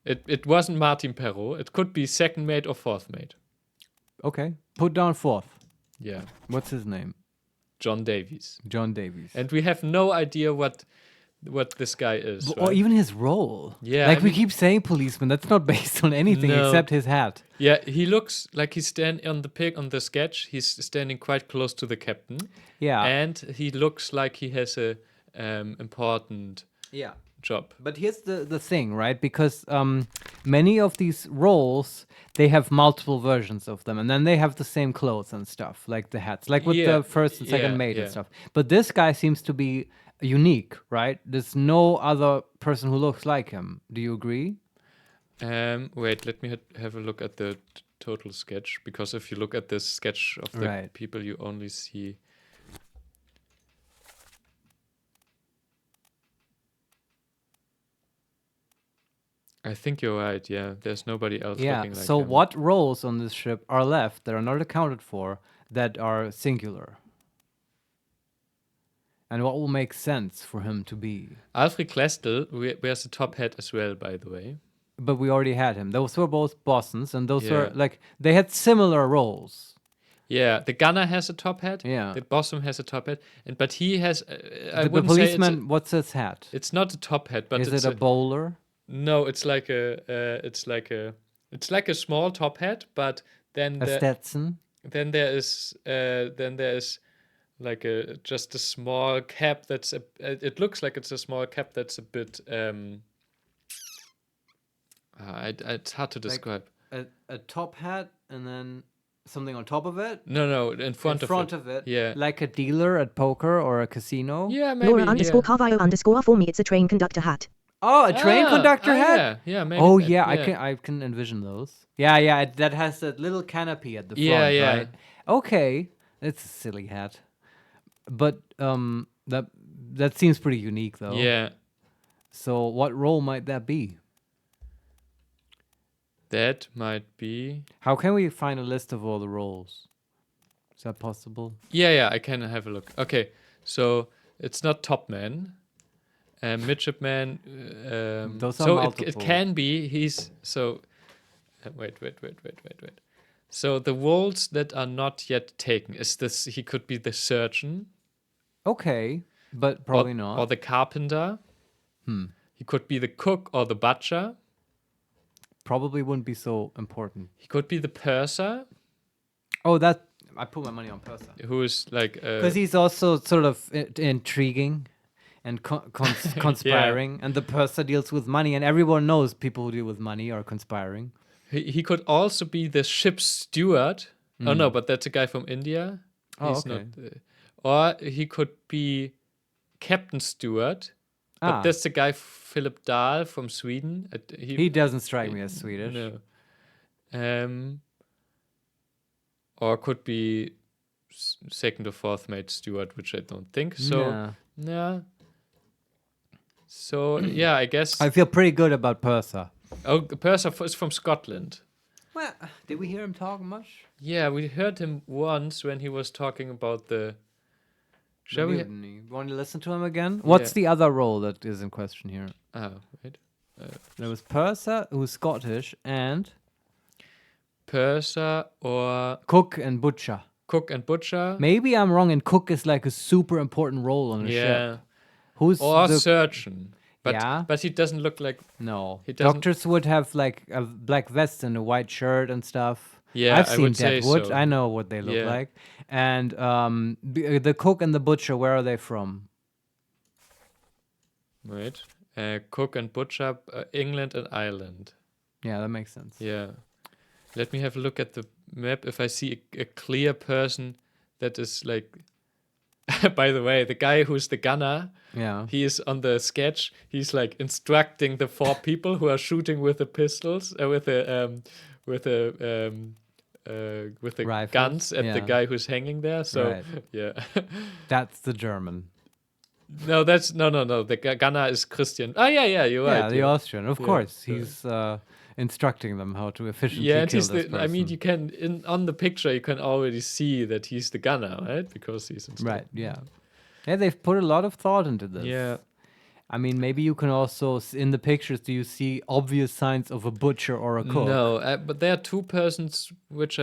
It wasn't Martin Perrault. It could be 2nd mate or 4th mate. Okay. Put down fourth. Yeah, What's his name? John Davies. John Davies. And we have no idea what this guy is. Or right? even his role. Yeah, Like I we mean- keep saying policeman. That's not based on anything No. except his hat. Yeah, he looks like he's standing on the sketch. He's standing quite close to the captain. Yeah. And he looks like he has a important Yeah. job. But here's the thing, right? Because many of these roles, they have multiple versions of them, and then they have the same clothes and stuff, like the hats, like with Yeah, the first and second yeah, mate yeah. and stuff. But this guy seems to be unique, right? There's no other person who looks like him. Do you agree? Wait, let me have a look at the total sketch, because if you look at this sketch of the Right. people, you only see. I think you're right. Yeah, there's nobody else Yeah. looking like So him. what roles on this ship are left that are not accounted for that are singular? And what will make sense for him to be? Alfred Klestel wears a top hat as well, by the way. But we already had him. Those were both Bosons, and those were Yeah. like they had similar roles. Yeah, the gunner has a top hat. Yeah. The bosun has a top hat, but he has. I The wouldn't say policeman, what's his hat? it's not a top hat, but Is it's it a bowler? no. It's like a small top hat, but then A Stetson? then there is like just a small cap that's it looks like it's a small cap that's a bit it's hard to describe. A top hat and then something on top of it? No, in front of it. Yeah. Like a dealer at poker or a casino? Yeah, maybe. Laura underscore Carvalho underscore for me. It's a train conductor hat. Oh, a train conductor hat? Yeah, maybe. Oh that, yeah, I can envision those. Yeah, that has that little canopy at the front, Yeah. right? Okay, it's a silly hat, but that seems pretty unique though. Yeah, So what role might that be? that might be. How can we find a list of all the roles? Is that possible? Yeah, I can have a look. Okay, so it's not top man, midshipman. Those are so it multiple. can be he's so. Wait. So the roles that are not yet taken is this. He could be the surgeon. Okay, but probably or, not. Or the carpenter. He could be the cook or the butcher. Probably wouldn't be so important. He could be the purser, Oh, that I put my money on Purser who is like because he's also sort of intriguing and conspiring, and the Purser deals with money, and everyone knows people who deal with money are conspiring. he could also be the ship's steward. Oh no, but that's a guy from India. Oh, He's okay. not. Or he could be Captain Stewart. But Ah. that's the guy Philip Dahl from Sweden. He doesn't strike me as Swedish. No. Or could be second or fourth mate steward, which I don't think. So yeah. So yeah, I guess. I feel pretty good about Purser. The person is from Scotland. Well, did we hear him talk much? Yeah, we heard him once when he was talking about the. Shall we? Want to listen to him again? What's the other role that is in question here? Oh, wait. There was Purser, who's Scottish, and Purser or Cook and Butcher. cook and butcher. Maybe I'm wrong, and Cook is like a super important role on a Yeah. ship. Who's Or the surgeon. But Yeah. but he doesn't look like. No, He doesn't- doctors would have like a black vest and a white shirt and stuff. Yeah, I've I seen would say Deadwood. so. I know what they look Yeah. like. And the cook and the butcher, where are they from? Right. Cook and butcher, England and Ireland. Yeah, that makes sense. Yeah. Let me have a look at the map if I see a clear person that is like. By the way, the guy who's the gunner, Yeah. he is on the sketch. He's like instructing the four people who are shooting with the pistols, with the Rifles, guns at the yeah. guy who's hanging there. So Right. yeah. That's the German. No, that's no. The gunner is Christian. Oh yeah, you're right. Yeah, the Austrian. Of Yeah, course. yeah. He's instructing them how to efficiently Yeah, and kill he's this the. I mean, person. you can on the picture you can already see that he's the gunner, right? Because he's Right, yeah. Yeah, they've put a lot of thought into this. Yeah. I mean, maybe you can also, in the pictures, do you see obvious signs of a butcher or a cook? No, but there are two persons which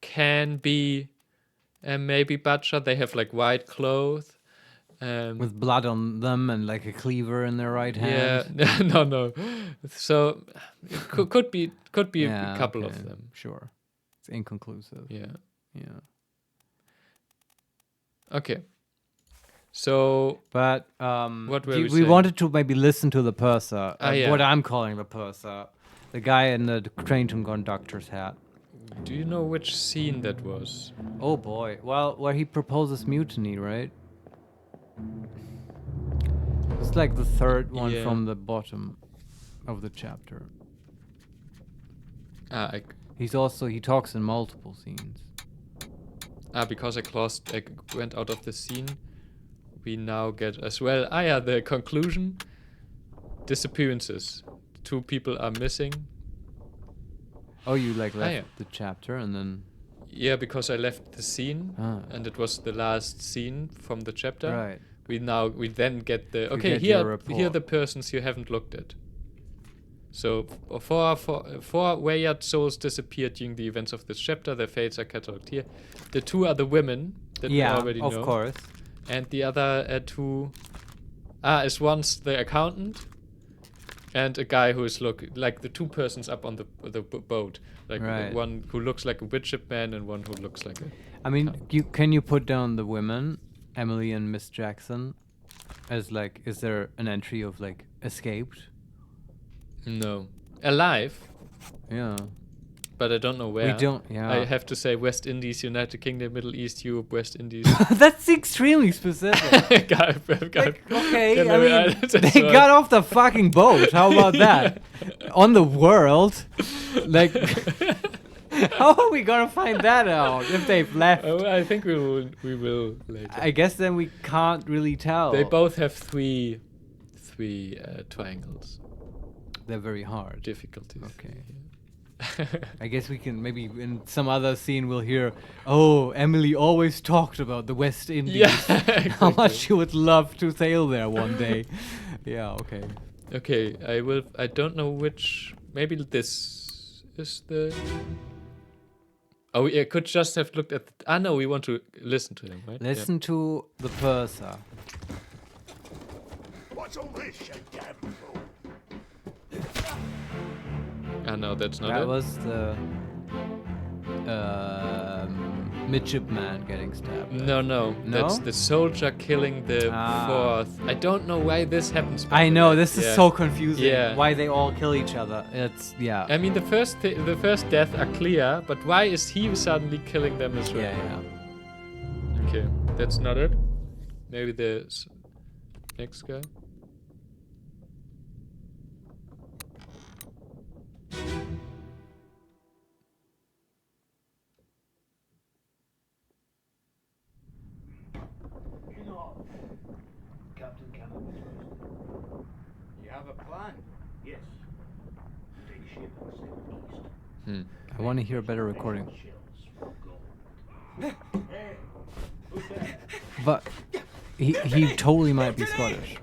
can be maybe butcher. They have like white clothes. With blood on them and like a cleaver in their right hand. Yeah, no. So it could be Yeah, a couple okay, of them. Sure. It's inconclusive. Yeah. Yeah. Okay. So But What were we we saying? wanted to maybe listen to the purser, yeah. what I'm calling the purser, the guy in the train conductor's hat. do you know which scene that was? Oh boy. Well, where he proposes mutiny, right? It's like the third one Yeah. from the bottom of the chapter. He talks in multiple scenes. Because I went out of the scene. We now get as well. The conclusion. Disappearances. 2 people are missing. Oh, you like left yeah. the chapter and then Yeah, because I left the scene, Ah. and it was the last scene from the chapter. Right. We then get the get your here report. are the persons you haven't looked at. So four Wayard souls disappeared during the events of this chapter. Their fates are catalogued here. The 2 are the women that we already know. Of course. And the other 2 is one's the accountant and a guy who is like the 2 persons up on the boat. Like Right. one who looks like a midshipman and one who looks like a... I mean, can you put down the women, Emily and Miss Jackson, as like, is there an entry of like escaped? No. Alive, Yeah. but I don't know where. We don't. Yeah. I have to say West Indies, United Kingdom, Middle East, Europe, West Indies. That's extremely specific. Okay, I mean, they got off the fucking boat. How about that? On the world, like, how are we gonna find that out if they've left? Oh, I think we will later. I guess then we can't really tell. They both have three triangles. They're very hard. Difficulties. Okay. I guess we can maybe in some other scene we'll hear, oh, Emily always talked about the West Indies. Yeah. How much she would love to sail there one day. Yeah, okay. Okay, I don't know which. Maybe this is the. Oh, we could just have looked at. No, we want to listen to him, right? Listen to the purser. What's all this, you damn fool? No, that's not That it. was the midshipman getting stabbed. No, that's the soldier killing the fourth. I don't know why this happens. by I the know, way. this is Yeah. so confusing. Yeah. Why they all kill each other. It's, yeah. I mean, the first death are clear, but why is he suddenly killing them as well? Yeah. Okay, that's not it. Maybe the next guy. Captain Campbell. You have a plan? Yes. Take ship and sail east. I want to hear a better recording. Shells for gold. Hey, who's that? But he totally might be Scottish.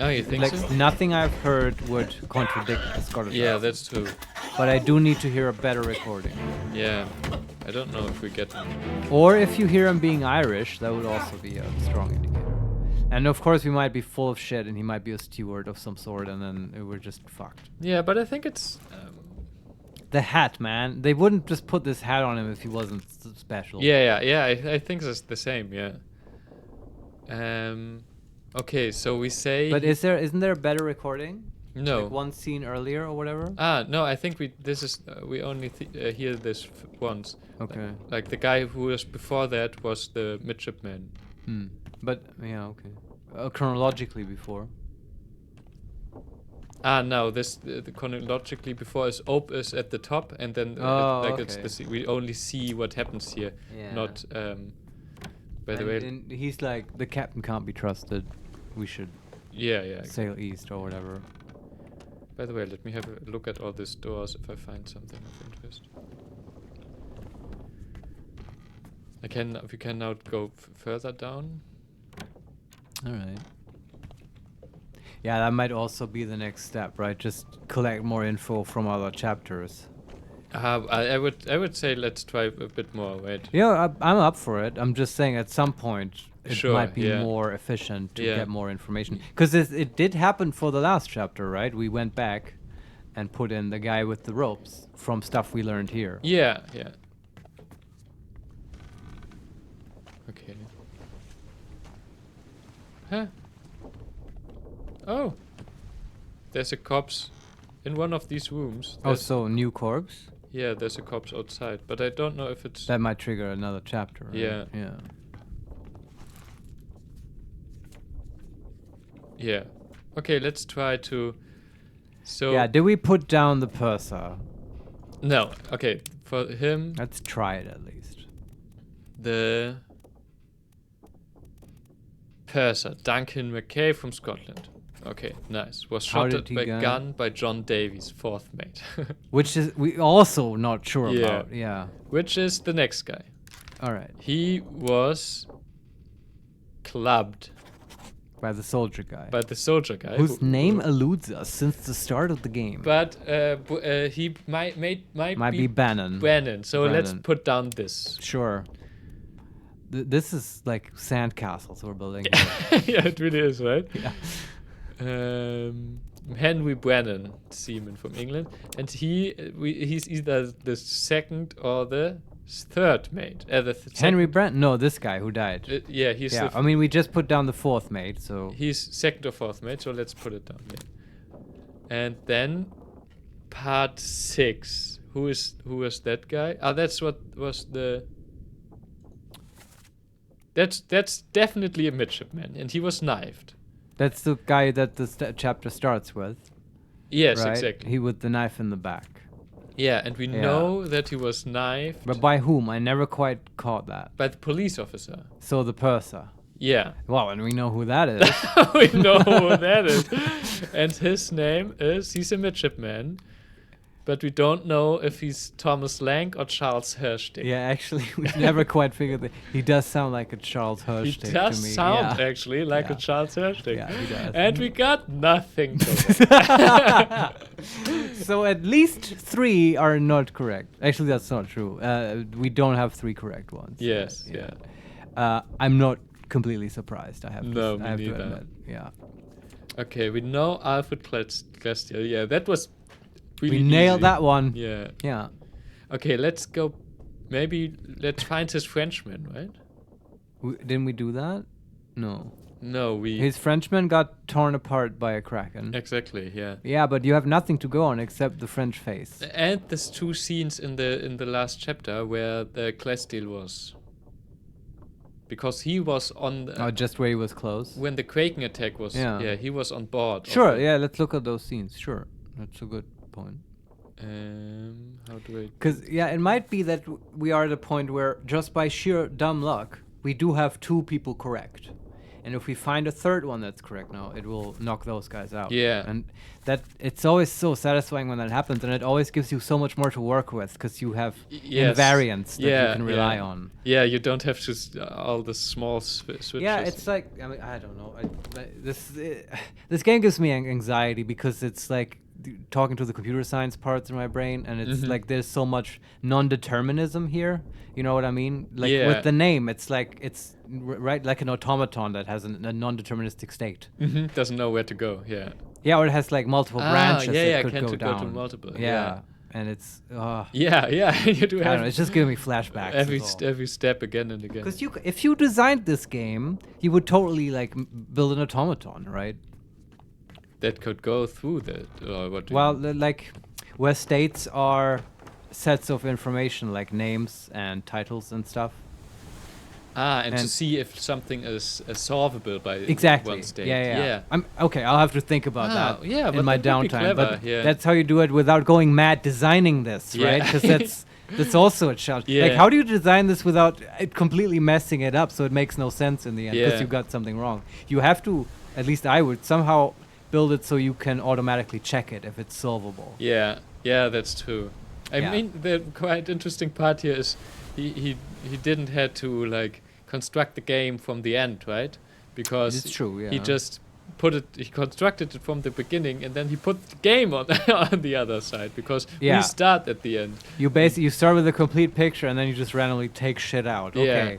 Oh, you think Like, so? nothing I've heard would contradict the Scottish Yeah, accent. that's true. But I do need to hear a better recording. Yeah, I don't know if we get it. Or if you hear him being Irish, that would also be a strong indicator. And of course, we might be full of shit, and he might be a steward of some sort, and then we're just fucked. Yeah, but I think it's. The hat, man. They wouldn't just put this hat on him if he wasn't special. Yeah. I think it's the same. Yeah. Okay, so we say. But isn't there a better recording? No. Like one scene earlier or whatever? No, I think we only hear this once. Okay. Like the guy who was before that was the midshipman. But, yeah, okay. Chronologically before. No, the chronologically before is at the top, and then it's we only see what happens here, Yeah. not. By the way, And he's like, the captain can't be trusted. We should yeah. sail east or whatever. By the way, let me have a look at all these doors if I find something of interest. We can now go further down. All right. Yeah, that might also be the next step, right? Just collect more info from other chapters. I would say let's try a bit more. Right? Yeah, I'm up for it. I'm just saying at some point it Sure, might be yeah. more efficient to Yeah. get more information. Because it did happen for the last chapter, right? We went back and put in the guy with the ropes from stuff we learned here. Yeah. Okay. Huh? Oh. There's a corpse in one of these rooms. Oh, so new corpse? Yeah, there's a corpse outside, but I don't know if it's... That might trigger another chapter, right? Yeah. Yeah. Okay, let's try to... So... Yeah, did we put down the purser? No. Okay, for him... Let's try it at least. The... Purser, Duncan McKay from Scotland. Okay, nice. Was How shot did he by go? gun by John Davies, fourth mate. Which is we also not sure Yeah. about. Yeah. Which is the next guy. All right. He was clubbed By the soldier guy. by the soldier guy. whose who- name eludes us since the start of the game. But he might Might be Bannon. Bannon. So let's Bannon. put down this. Sure. This is like sandcastles we're building. Yeah, it really is, right? Yeah. Henry Brennan, seaman from England, and he's either the second or the third mate. Henry Brent? No, this guy who died. Yeah, he's Yeah, the I mean, we just put down the fourth mate, so he's second or fourth mate. So let's put it down there. And then part 6. Who was that guy? Ah, that's what was the. That's definitely a midshipman, and he was knifed. that's the guy that the chapter starts with, Yes, right? exactly. He with the knife in the back. Yeah, and we Yeah. know that he was knifed But by whom? I never quite caught that. by the police officer. So the purser. Yeah. Well, and we know who that is. We know who that is. And his name he's a midshipman, but we don't know if he's Thomas Lang or Charles Hirschdick. Yeah, actually, we never quite figured that. He does sound like a Charles He Hirschdick does to me. sound yeah. actually like a Yeah. Charles Hirschdick. Yeah, he does. And we got nothing to So at least 3 are not correct. Actually, that's not true. We don't have 3 correct ones. Yes, yeah. I'm not completely surprised. I have No, to, me I have to neither. admit. Yeah. Okay, we know Alfred Glastier. Yeah, that was really We nailed easy. that one. Yeah. Yeah. Okay, let's go. Maybe let's find his Frenchman, right? Didn't we do that? No. No, we. His Frenchman got torn apart by a kraken. Exactly, yeah. Yeah, but you have nothing to go on except the French face. And there's 2 scenes in the last chapter where the Glastier was. Because he was on Oh, just where he was close. when the Kraken attack was. Yeah. Yeah, he was on board. of Sure, it. yeah, let's look at those scenes. Sure. That's a good point. How do I? Because, yeah, it might be that we are at a point where just by sheer dumb luck, we do have 2 people correct. And if we find a third one that's correct now, it will knock those guys out. Yeah. And that it's always so satisfying when that happens, and it always gives you so much more to work with because you have Yes. invariants that Yeah, you can rely yeah. on. Yeah, you don't have to all the small switches. Yeah, it's like I don't know. This game gives me anxiety because it's like talking to the computer science parts in my brain, and it's Mhm. like there's so much non-determinism here. You know what I mean? Like Yeah. with the name, it's like it's right like an automaton that has a non-deterministic state. doesn't know where to go. Yeah. Yeah, or it has like multiple branches yeah, that could can go to down. go to multiple. Yeah, and it's Yeah, you do I don't have know. It's just giving me flashbacks. every step again and again. Because if you designed this game, you would totally like build an automaton, right? That could go through that. Or what? Do you Well, mean? like where states are sets of information like names and titles and stuff. and to and- see if something is solvable by Exactly. one state. Yeah. I'm okay. I'll have to think about that. Yeah, in but my that would be downtime. clever, But yeah. that's how you do it without going mad designing this, Yeah. right? Because that's also a challenge. Like, Yeah. how do you design this without it completely messing it up so it makes no sense in the end because Yeah. you got something wrong? You have to, at least I would, somehow build it so you can automatically check it if it's solvable. Yeah, that's true. I Yeah. mean, the quite interesting part here is he didn't had to like construct the game from the end, right? Because It's true, he yeah. just he constructed it from the beginning, and then he put the game on on the other side because Yeah. we start at the end. You start with a complete picture and then you just randomly take shit out. Yeah. Okay.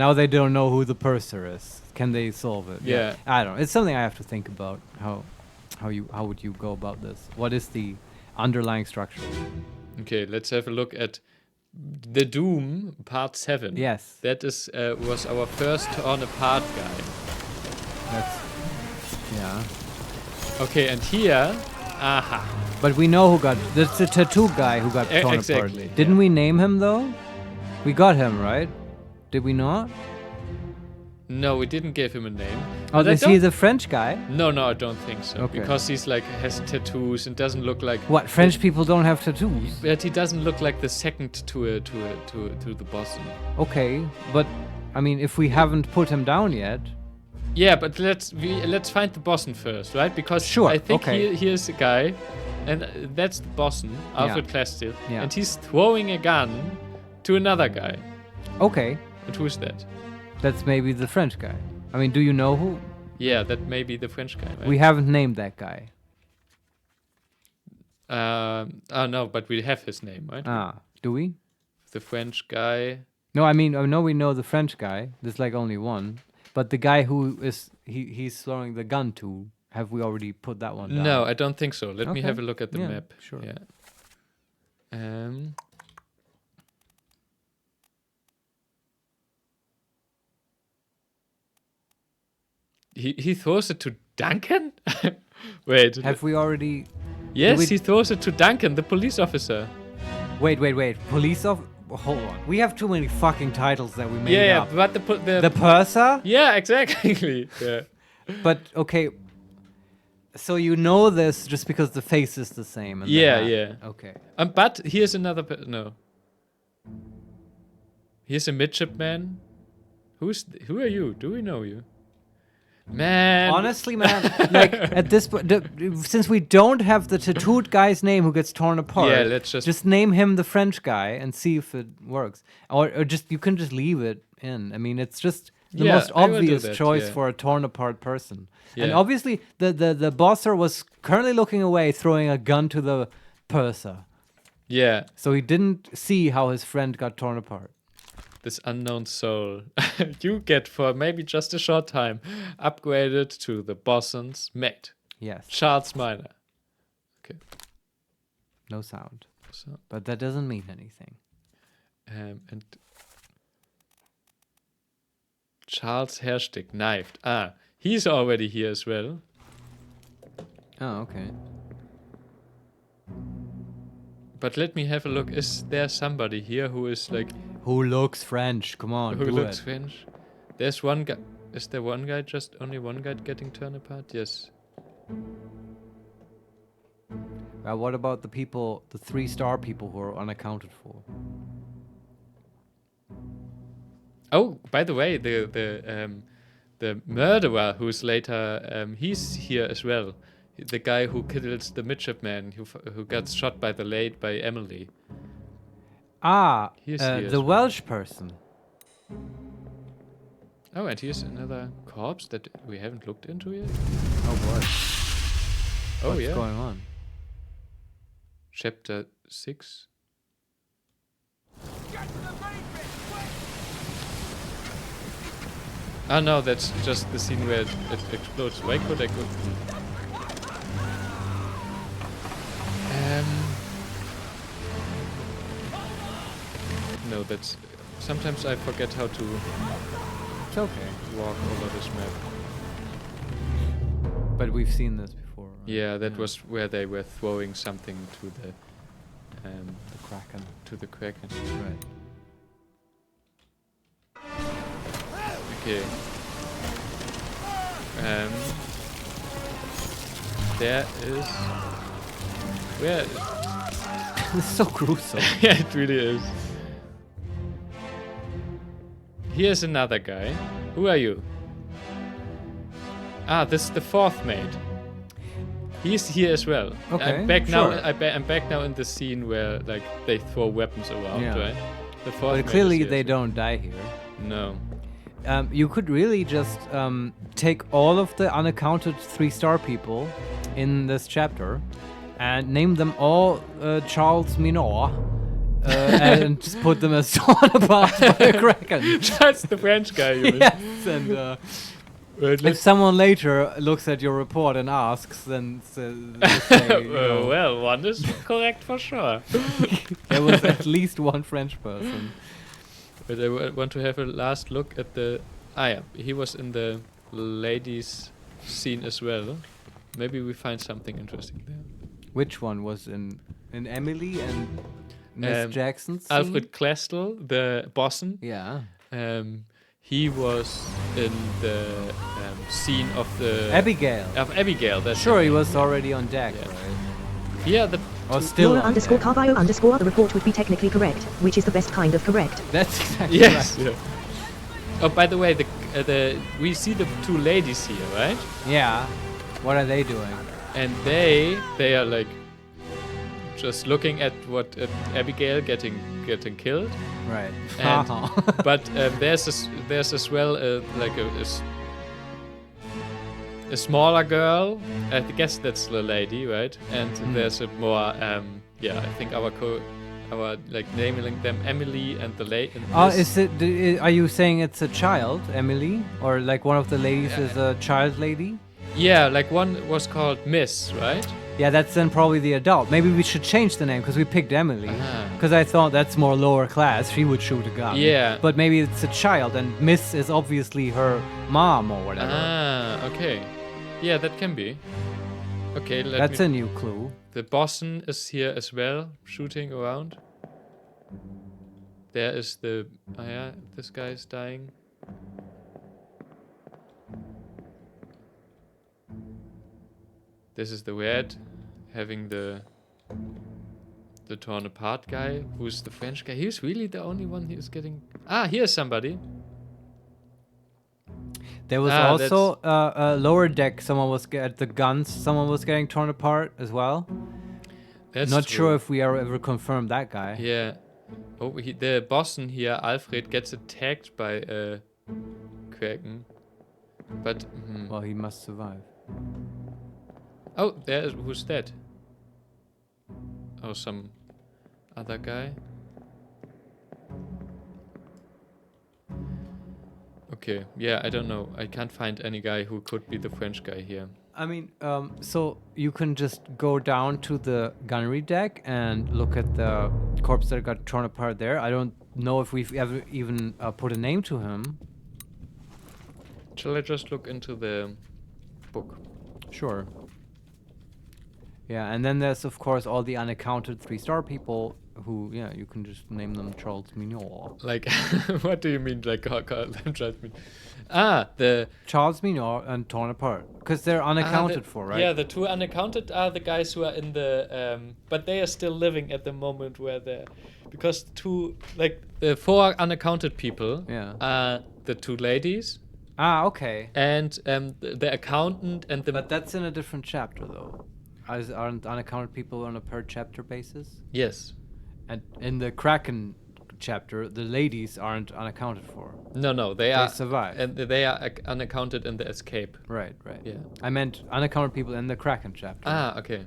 Now they don't know who the purser is. Can they solve it? Yeah. I don't know. It's something I have to think about. How would you go about this? What is the underlying structure? Okay, let's have a look at the Doom Part 7. Yes. That is was our first torn apart guy. That's yeah. Okay, and here, But we know who got. That's the tattoo guy who got torn exactly, apart. Didn't we name him though? We got him right. Did we not? no, we didn't give him a name. Oh, But I is he don't- the French guy? No, I don't think so. Okay. Because he's like has tattoos and doesn't look like. What? French people don't have tattoos. But he doesn't look like the second to the boss. Okay, but I mean, if we haven't put him down yet, Yeah, but let's find the bosun first, right? Because Sure, I think okay. here's a guy, and that's the bosun, Alfred Klestil, Yeah. and he's throwing a gun to another guy. Okay, And who's that? that's maybe the French guy. I mean, do you know who? Yeah, that may be the French guy, right? We haven't named that guy. Oh no, but we have his name, right? Do we? The French guy. No, I mean, I know we know the French guy. There's like only one. But the guy who is he's throwing the gun to, have we already put that one down? No, I don't think so. Let me Okay. have a look at the Yeah, map. sure. Yeah. He throws it to Duncan? Wait. Have we already... Yes, we- he throws it to Duncan, the police officer. Wait. Police of... Hold on. We have too many fucking titles that we made Yeah, up. but The purser? yeah, exactly. Yeah. But, okay. So you know this just because the face is the same. And the Yeah, hat. yeah. Okay. But here's another. No. Here's a midshipman. Who are you? Do we know you? Man. Honestly, man, like at this point, since we don't have the tattooed guy's name who gets torn apart, Yeah, let's just name him the French guy and see if it works, or just you can just leave it in. I mean, it's just the Yeah, most I will do obvious that, choice yeah. for a torn apart person. And Yeah. obviously, the bosser was currently looking away, throwing a gun to the purser, Yeah. so he didn't see how his friend got torn apart. This unknown soul you get for maybe just a short time upgraded to the bosun's mate, Yes, Charles Minor. Okay. no sound, So, but that doesn't mean anything. and Charles Herstick knifed. He's already here as well. Oh, okay. But let me have a look. Is there somebody here who is like Who looks French? Come on, who do looks it. French? There's one guy. Is there one guy? Just only one guy getting torn apart? Yes. What about the people, the 3-star people who are unaccounted for? Oh, by the way, the murderer who's later he's here as well. The guy who kills the midshipman who got shot by Emily. He's here as The well. Welsh person. Oh, and here's another corpse that we haven't looked into yet. Oh boy. Oh What's yeah. going on? Chapter 6. Ah no, that's just the scene where it explodes. Why could I go? No, that's. Sometimes I forget how to It's okay. walk over this map. But we've seen this before. Right? Yeah, that was where they were throwing something to the The Kraken. to the Kraken. Right. Okay. There is. Where? It's so gruesome. Yeah, it really is. Here's another guy. Who are you? This is the fourth mate. He's here as well. Okay, I'm back now. sure. I'm back now in the scene where like they throw weapons around, Yeah. right? The fourth But mate is clearly here they as well. don't die here. No. You could really just take all of the unaccounted 3-star people in this chapter and name them all Charles Minor and just put them as torn apart by a Kraken. That's the French guy. You mean? Yes, and Wait, if someone later looks at your report and asks, then say, you know, well, one is correct for sure. there was at least one French person. But I want to have a last look at the. Yeah, he was in the ladies' scene as well. Maybe we find something interesting there. Which one was in Emily and Miss Jackson's scene? Alfred Klestil, the bosun. Yeah. He was in the scene of the Abigail. Of Abigail. That's Sure, her he name. was already on deck, Yeah. right? Yeah, the Or still Laura on __ deck. Carvalho _ the report would be technically correct, which is the best kind of correct. That's exactly yes. right. Yeah. Oh, by the way, we see the two ladies here, right? Yeah. What are they doing? And they are like just looking at what Abigail getting killed. Right. And but there's as well like a smaller girl. I guess that's the lady, right? And there's a more I think our like naming them Emily and the lady. Oh, are you saying it's a child, Emily, or like one of the ladies is a child lady? Yeah, like one was called Miss, right? Yeah, that's then probably the adult. Maybe we should change the name because we picked Emily. Because I thought that's more lower class. She would shoot a gun. Yeah. But maybe it's a child, and Miss is obviously her mom or whatever. Okay. Yeah, that can be. Okay, that's a new clue. The bosun is here as well, shooting around. There is the... Oh yeah, this guy is dying. This is the red, having the torn apart guy, who's the French guy. He's really the only one who's getting... here's somebody. There was also a lower deck. Someone was at the guns. Someone was getting torn apart as well. That's not true. sure if we ever confirmed that guy. Yeah. Oh, the bosun here, Alfred, gets attacked by Kraken. But... Well, he must survive. Oh, who's that? Oh, some other guy. Okay, yeah, I don't know. I can't find any guy who could be the French guy here. I mean, so you can just go down to the gunnery deck and look at the corpse that got torn apart there. I don't know if we've ever even put a name to him. Shall I just look into the book? Sure. Yeah, and then there's, of course, all the unaccounted 3-star people who, yeah, you can just name them Charles Minor. Like, what do you mean, like, call them Charles Minor? The... Charles Minor and torn apart. Because they're unaccounted for, right? Yeah, the two unaccounted are the guys who are in the... but they are still living at the moment where they're... Because the 4 unaccounted people are the 2 ladies. Okay. And the accountant and the... But that's in a different chapter, though. Aren't unaccounted people on a per chapter basis? Yes. And in the Kraken chapter, the ladies aren't unaccounted for. No, they survive. And they are unaccounted in the escape. Right. Yeah. I meant unaccounted people in the Kraken chapter. Okay.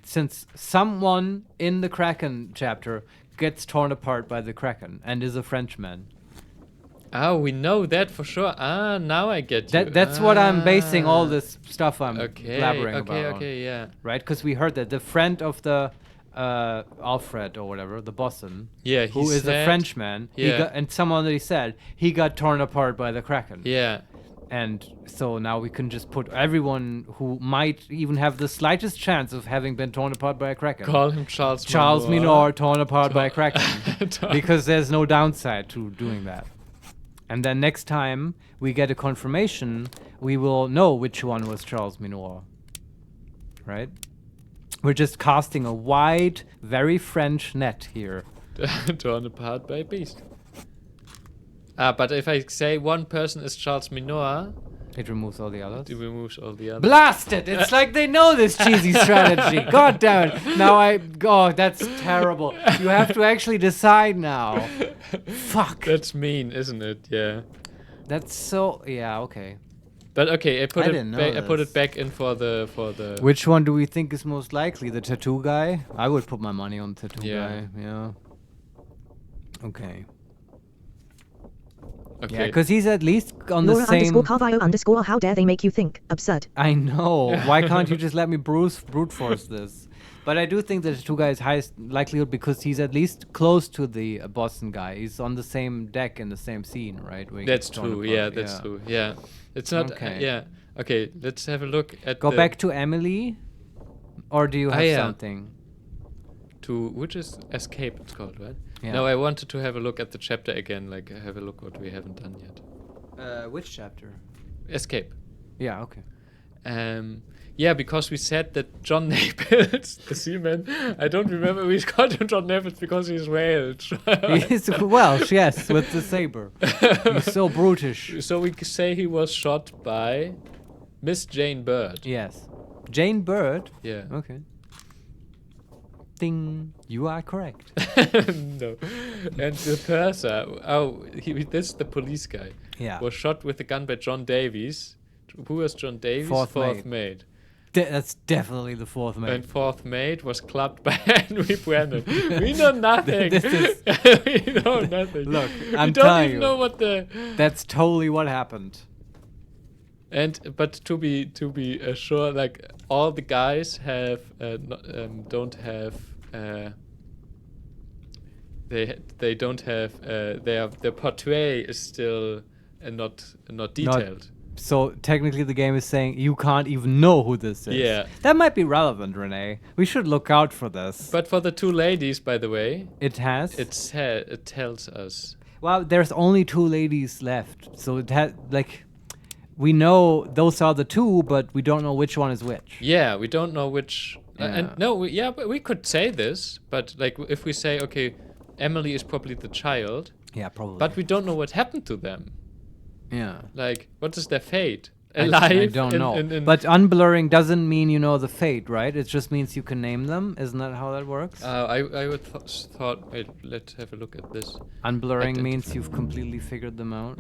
Since someone in the Kraken chapter gets torn apart by the Kraken and is a Frenchman. Oh, we know that for sure. Now I get you. That's what I'm basing all this stuff I'm blabbering about. Okay, yeah. Right, because we heard that the friend of the Alfred or whatever, the bosun, who is a Frenchman, and someone already said he got torn apart by the Kraken. Yeah. And so now we can just put everyone who might even have the slightest chance of having been torn apart by a Kraken. Call him Charles Minor torn apart by a Kraken. Because there's no downside to doing that. And then next time we get a confirmation, we will know which one was Charles Minor. Right? We're just casting a wide, very French net here. Torn apart by a beast. But if I say one person is Charles Minor... It removes all the others? It removes all the others. Blast it! It's like they know this cheesy strategy. God damn it. Now that's terrible. You have to actually decide now. Fuck. That's mean, isn't it? Yeah. That's so... Yeah, okay. But okay, I put it back in for the... Which one do we think is most likely? The tattoo guy? I would put my money on the tattoo guy. Yeah. Okay. Yeah, because he's at least on Laura the same... _Carvio_ how dare they make you think? Absurd. I know. Why can't you just let me brute force this? But I do think that the tattoo guy is highest likelihood because he's at least close to the Boston guy. He's on the same deck in the same scene, right? That's true. Yeah, that's true. Yeah. It's not... Okay. Okay, let's have a look at Go back to Emily? Or do you have something? Which is Escape, it's called, right? Yeah. No, I wanted to have a look at the chapter again, like have a look what we haven't done yet. Which chapter? Escape. Yeah, okay. Yeah, because we said that John Naples, the seaman, I don't remember, we called him John Naples because he's Welsh. He's Welsh, yes, with the saber. He's so brutish. So we say he was shot by Miss Jane Bird. Yes. Jane Bird? Yeah. Okay. Ding. You are correct. No. And the purser, this is the police guy, Yeah. was shot with a gun by John Davies. Who was John Davies? Fourth mate. That's definitely the fourth mate. And fourth mate was clubbed by Henry Brennan. We know nothing. This is- We know nothing. Look, we I'm don't telling even you. know what the. That's totally what happened. But to be sure, like all the guys have don't have they don't have their portray is still not detailed. So technically the game is saying you can't even know who this is. Yeah. That might be relevant, Renee. We should look out for this. But for the two ladies, by the way, it has? it tells us. Well, there's only 2 ladies left. So it had we know those are the 2, but we don't know which one is which. Yeah, we don't know which. Yeah. But we could say this. But like, if we say, okay, Emily is probably the child, Yeah, probably. but we don't know what happened to them. yeah. Like, what is their fate? I Alive? don't know. in- But unblurring doesn't mean you know the fate, right? It just means you can name them. Isn't that how that works? I would thought. Wait, let's have a look at this. Unblurring means identify. you've completely figured them out.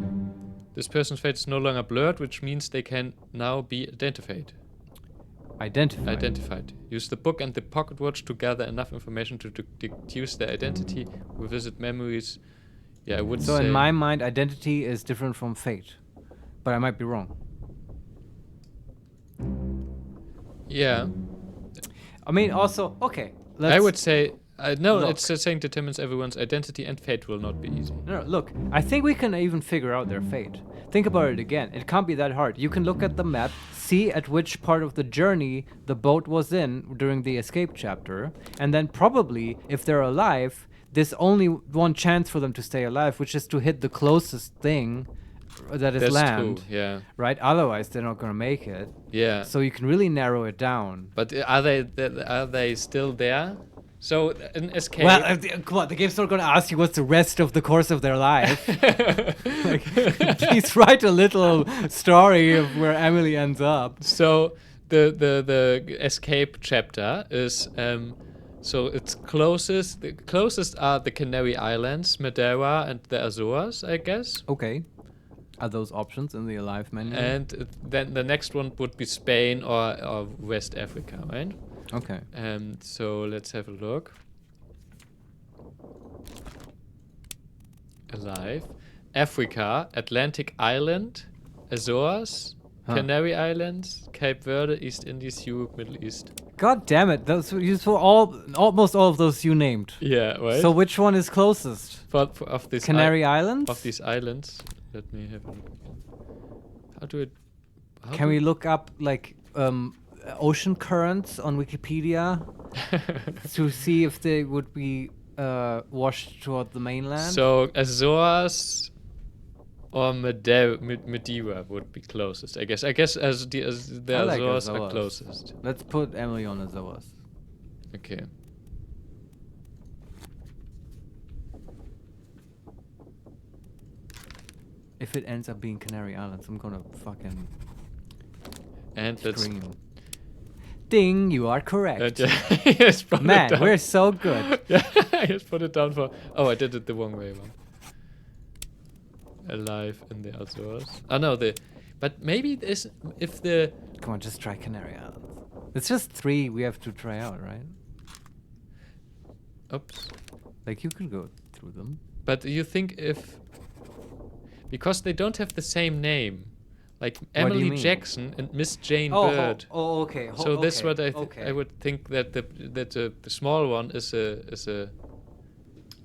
This person's fate is no longer blurred, which means they can now be identified. Identified. Use the book and the pocket watch to gather enough information to deduce their identity. Revisit memories. Yeah, I would So say. in my mind, identity is different from fate, but I might be wrong. Yeah, I mean, also, okay. I would say. No, Look. it's saying determines everyone's identity and fate will not be easy. No, look, I think we can even figure out their fate. Think about it again. It can't be that hard. You can look at the map, see at which part of the journey the boat was in during the escape chapter, and then probably, if they're alive, there's only one chance for them to stay alive, which is to hit the closest thing that is That's land. true. Yeah. Right? Otherwise, they're not gonna make it. Yeah. So you can really narrow it down. But are they still there? So an escape. Well, come on, the game's not gonna ask you what's the rest of the course of their life. Like, please write a little story of where Emily ends up. So the escape chapter is so it's closest. The closest are the Canary Islands, Madeira, and the Azores, I guess. Okay. Are those options in the alive menu? And then the next one would be Spain or West Africa, right? Okay. So let's have a look. Alive. Africa, Atlantic Island, Azores, Canary Islands, Cape Verde, East Indies, Europe, Middle East. God damn it! Those for almost all of those you named. Yeah, right. So which one is closest? for of this Canary Islands? of these islands. Let me have a look. How do it? Can we look up like ocean currents on Wikipedia to see if they would be washed toward the mainland? So Azores or Madeira would be closest, I guess. I guess as the I like Azores are Azores. closest. Let's put Emily on Azores. Okay. If it ends up being Canary Islands, I'm gonna fucking And let's scream. Ding, you are correct. yes, put it Man, down. we're so good. Yeah, I just put it down for. Oh, I did it the wrong way. Alive in the Azores. Oh no, but maybe this if the. Come on, just try Canary Islands. It's just 3 we have to try out, right? Oops. Like you can go through them. But you think if because they don't have the same name, like do you Emily mean? Jackson and Miss Jane Oh, Bird. okay. So this what I okay. I would think that the small one is a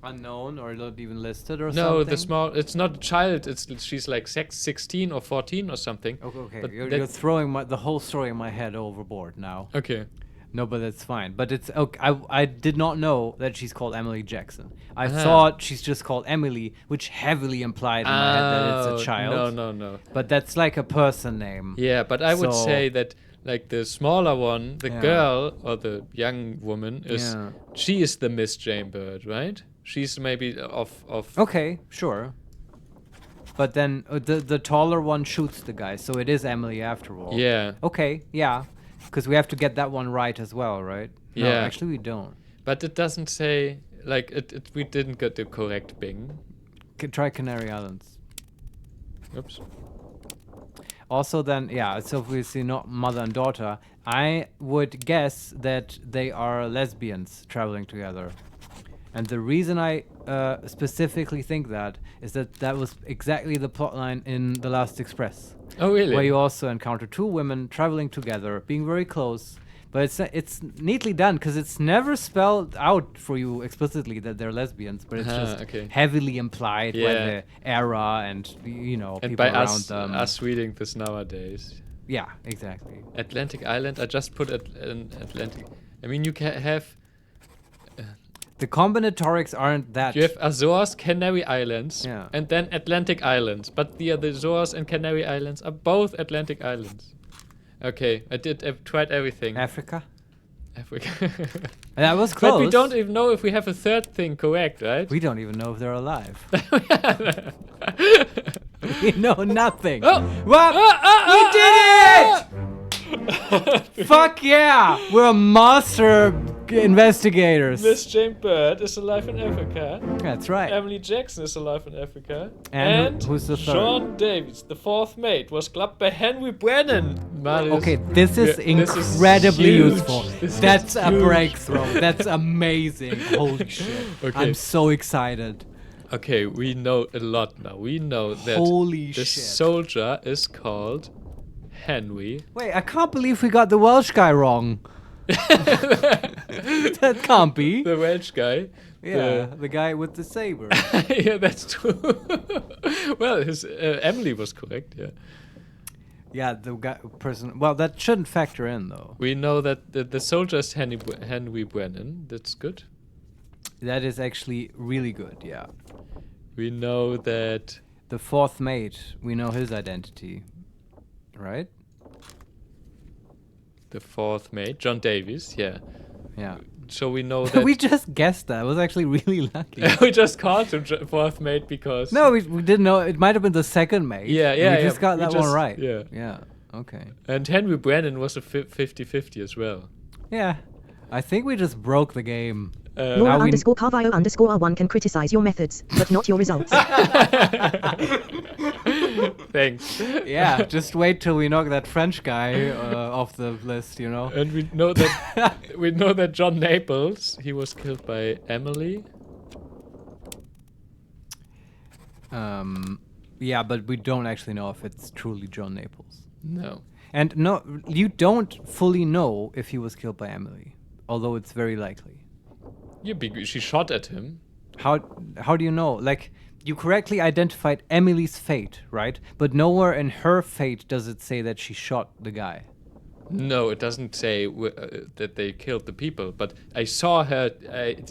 Unknown or not even listed or no something? the small it's not a child she's like 16 or 14 or something. Okay, But you're that's- throwing the whole story in my head overboard now. Okay. No, but that's fine. But it's okay. I did not know that she's called Emily Jackson. I Uh-huh. thought she's just called Emily, which heavily implied in my head that it's a child. No. But that's like a person name. Yeah, but I would So- say that like the smaller one, the Yeah. girl or the young woman is Yeah. she is the Miss Jane Bird, right? She's maybe of Okay, sure. But then the taller one shoots the guy, so it is Emily after all. yeah. Okay, yeah. Because we have to get that one right as well, right? No, Yeah. actually we don't. But it doesn't say like we didn't get the correct Bing. Try Canary Islands. Oops. Also then, yeah, it's obviously not mother and daughter. I would guess that they are lesbians traveling together. And the reason I specifically think that is that was exactly the plotline in The Last Express. Oh really? Where you also encounter two women traveling together, being very close. But it's neatly done because it's never spelled out for you explicitly that they're lesbians, but it's just okay. heavily implied by Yeah. the era and And people by around them. us reading this nowadays. Yeah, exactly. Atlantic Island. I just put an Atlantic. I mean, you can have The combinatorics aren't that. you have Azores, Canary Islands, Yeah. and then Atlantic Islands. But the Azores and Canary Islands are both Atlantic Islands. Okay, I've tried everything. Africa. Africa. That was close. But we don't even know if we have a third thing correct, right? We don't even know if they're alive. We know nothing. Oh! What? We did it! Fuck yeah! We're master investigators. Miss Jane Bird is alive in Africa. That's right. Emily Jackson is alive in Africa. And who's the third? John Davies, the fourth mate, was clubbed by Henry Brennan. Marius. Okay, this is Yeah, this is incredibly huge. useful. This is That's a huge. breakthrough. That's amazing. Holy shit. Okay. I'm so excited. Okay, we know a lot now. We know that Holy the shit. soldier is called Henry. Wait, I can't believe we got the Welsh guy wrong. That can't be. The Welsh guy. Yeah, the guy with the saber. Yeah, that's true. Well, his Emily was correct. Yeah. Yeah, the guy person. Well, that shouldn't factor in though. We know that the soldier is Henry Brennan. That's good. That is actually really good. Yeah. We know that The fourth mate. We know his identity, right? the fourth mate, John Davies. Yeah. Yeah. So we know that We just guessed that. I was actually really lucky. we just called him fourth mate because No, we didn't know. It might have been the second mate. Yeah, yeah, We just yeah. got We that one just- right. yeah. Yeah. Okay. And Henry Brennan was a 50-50 as well. Yeah. I think we just broke the game. Laura Now we- underscore Carvalho underscore R1 can criticize your methods, but not your results. Thanks. Yeah. Just wait till we knock that French guy off the list. And we know that John Naples, he was killed by Emily. Yeah, but we don't actually know if it's truly John Naples. No. And no, you don't fully know if he was killed by Emily, although it's very likely. Yeah, she shot at him. How do you know? Like, you correctly identified Emily's fate, right? But nowhere in her fate does it say that she shot the guy. No, it doesn't say that they killed the people, but I saw her.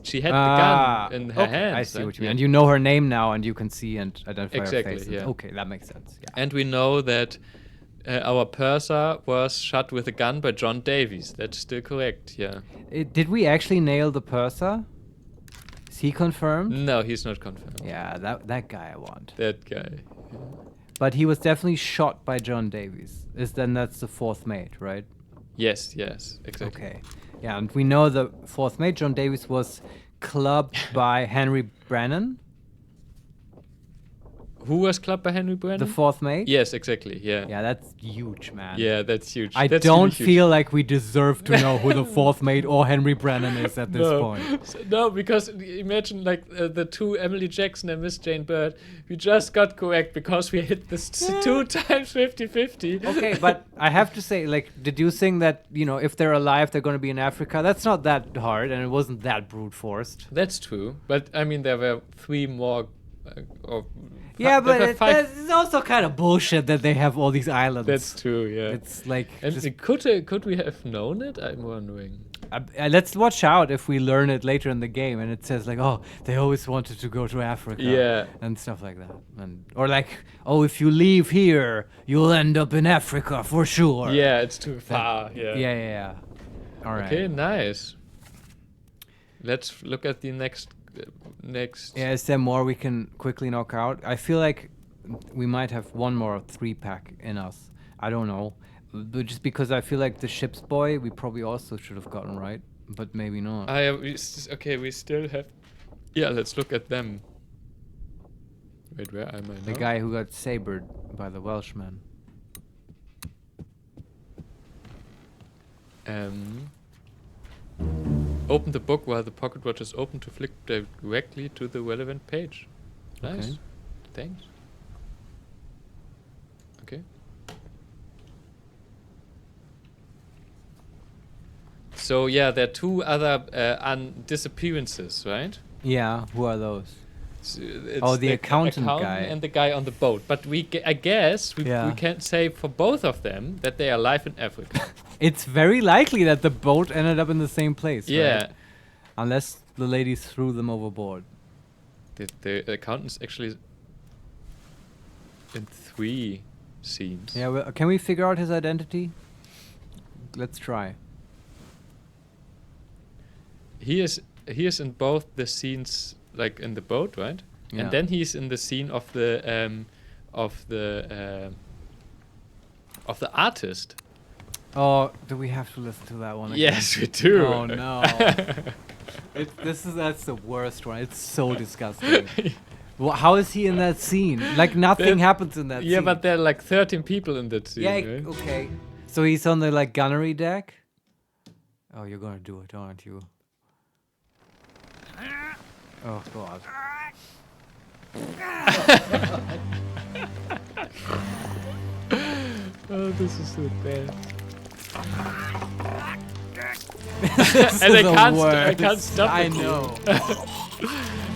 She had Ah, the gun in her okay, hands. I see what you mean. yeah. And you know her name now, and you can see and identify Exactly, her face. yeah. Okay, that makes sense. Yeah. And we know that our purser was shot with a gun by John Davies. That's still correct, yeah. Did we actually nail the purser? Is he confirmed? No, he's not confirmed. Yeah, that guy I want. That guy. But he was definitely shot by John Davies. That's the fourth mate, right? Yes, exactly. Okay. Yeah, and we know the fourth mate, John Davies, was clubbed by Henry Brennan, Who was clubbed by Henry Brennan? the fourth mate. Yes, exactly, yeah. Yeah, that's huge, man. Yeah, that's huge. I That's don't really huge. feel like we deserve to know who the fourth mate or Henry Brennan is at this point. No, because imagine like the two Emily Jackson and Miss Jane Bird, we just got correct because we hit this 2 times 50-50. Okay, but I have to say, like, deducing that, if they're alive, they're going to be in Africa, that's not that hard, and it wasn't that brute forced. That's true, but I mean there were 3 more. Yeah, there were but 5. it's also kind of bullshit that they have all these islands. That's true, yeah. It's like, And just- could we have known it? I'm wondering. let's watch out if we learn it later in the game, and it says like, oh, they always wanted to go to Africa, Yeah. and stuff like that, or like, oh, if you leave here, you'll end up in Africa for sure. Yeah, it's too far. Yeah. All right. Okay, nice. Let's look at the next. Yeah, is there more we can quickly knock out? I feel like we might have one more 3-pack in us. I don't know. But just because I feel like the ship's boy, we probably also should have gotten right, but maybe not. We still have. Yeah, let's look at them. Wait, where am I now? The guy who got sabered by the Welshman. Open the book while the pocket watch is open to flick directly to the relevant page. Nice. Okay. Thanks. Okay. So yeah, there are 2 other disappearances, right? Yeah, who are those? It's the accountant guy. and the guy on the boat. But I guess we Yeah. can't say for both of them that they are alive in Africa. It's very likely that the boat ended up in the same place. Yeah. Right? Unless the ladies threw them overboard. The accountant's actually in 3 scenes. Yeah, well, can we figure out his identity? Let's try. He is in both the scenes, like in the boat, right? Yeah. And then he's in the scene of the artist. Oh, do we have to listen to that one again? Yes, we do. Oh no. That's the worst one. It's so disgusting. How is he in that scene? Like nothing happens in that scene. Yeah, but there are like 13 people in that scene. Yeah, right? okay. So he's on the like gunnery deck? Oh, you're gonna do it, aren't you? Oh god. Oh, this is so bad. And I can't stop I it. know.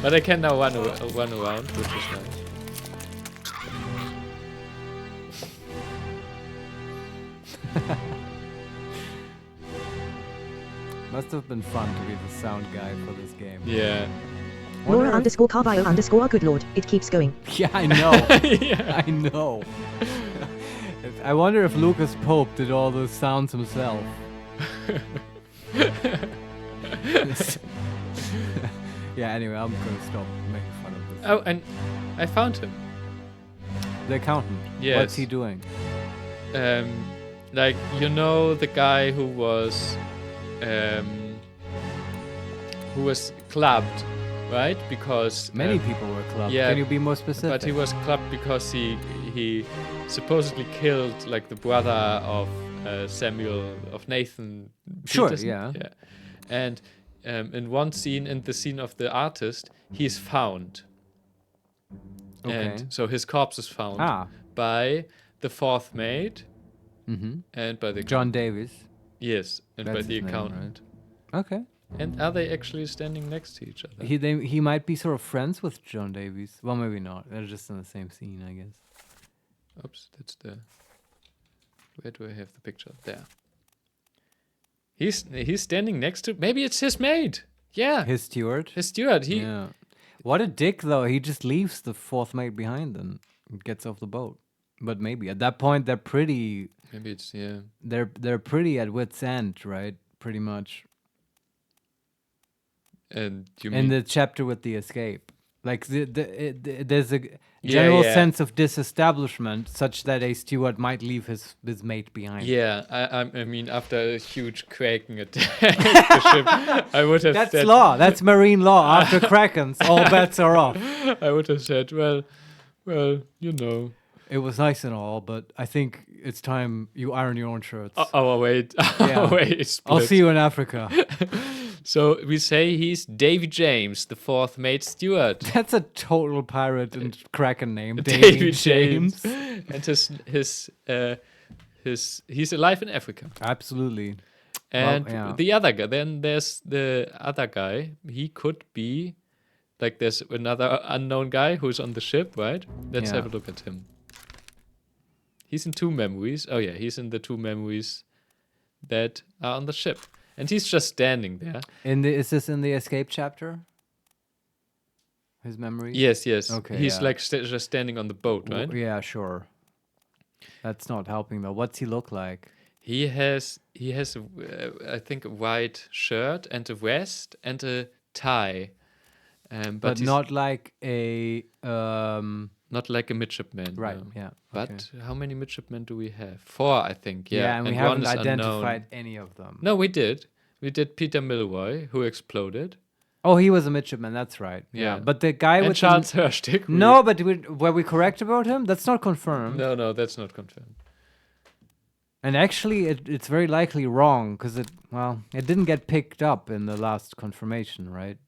But I can now run around, which is nice. Must have been fun to be the sound guy for this game. Yeah. Laura _ Carvile _ good lord, it keeps going. Yeah, I know. Yeah. I know. I wonder if Lucas Pope did all those sounds himself. Yeah, anyway, I'm gonna stop making fun of this. Oh, and I found him. The accountant. Yes. What's he doing? Like, you know, the guy who was clubbed, right? Because Many people were clubbed. yeah, Can you be more specific? but he was clubbed because he supposedly killed like the brother of Nathan. Sure, Peterson. yeah. And in one scene, in the scene of the artist, he's found. Okay. And so his corpse is found by the 4th mate and by the John Davis. yes, and by That's the his name, accountant. right? Okay. And are they actually standing next to each other? He might be sort of friends with John Davies. Well, maybe not. They're just in the same scene, I guess. Oops, that's the. Where do I have the picture? There. He's standing next to. Maybe it's his mate. Yeah, His steward. his steward. Yeah. What a dick, though. He just leaves the 4th mate behind and gets off the boat. But maybe at that point they're pretty. Maybe it's yeah. They're pretty at wit's end, right? Pretty much. And you In mean the chapter with the escape, like there's a general sense of disestablishment, such that a steward might leave his mate behind. yeah. I mean, after a huge Kraken attack the ship, I would have That's said law. That's marine law. After Krakens, all bets are off. I would have said, well, you know. It was nice and all, but I think it's time you iron your own shirts. Our weight. Yeah. Our weight I'll split. see you in Africa. So we say he's Davy James, the 4th mate steward. That's a total pirate and Kraken name. Davy James. And he's alive in Africa. Absolutely. And Well, yeah. the other guy, then there's the other guy. He could be, like, there's another unknown guy who's on the ship, right? Let's Yeah. have a look at him. He's in 2 memories. Oh yeah, he's in the 2 memories that are on the ship. And he's just standing there. Is this in the escape chapter? His memory? Yes. Okay, He's yeah. like just standing on the boat, right? Yeah, sure. That's not helping though. What's he look like? He has I think a white shirt and a vest and a tie. But he's not like a not like a midshipman. right. no. Yeah. But okay. how many midshipmen do we have? 4, I think. Yeah, and we one haven't is identified unknown. any of them. No, we did. We did Peter Milroy, who exploded. Oh, he was a midshipman. That's right. Yeah. Yeah. But the guy And with Charles Hirschtick. no, but were we correct about him? That's not confirmed. No, that's not confirmed. And actually, it's very likely wrong because it didn't get picked up in the last confirmation, right?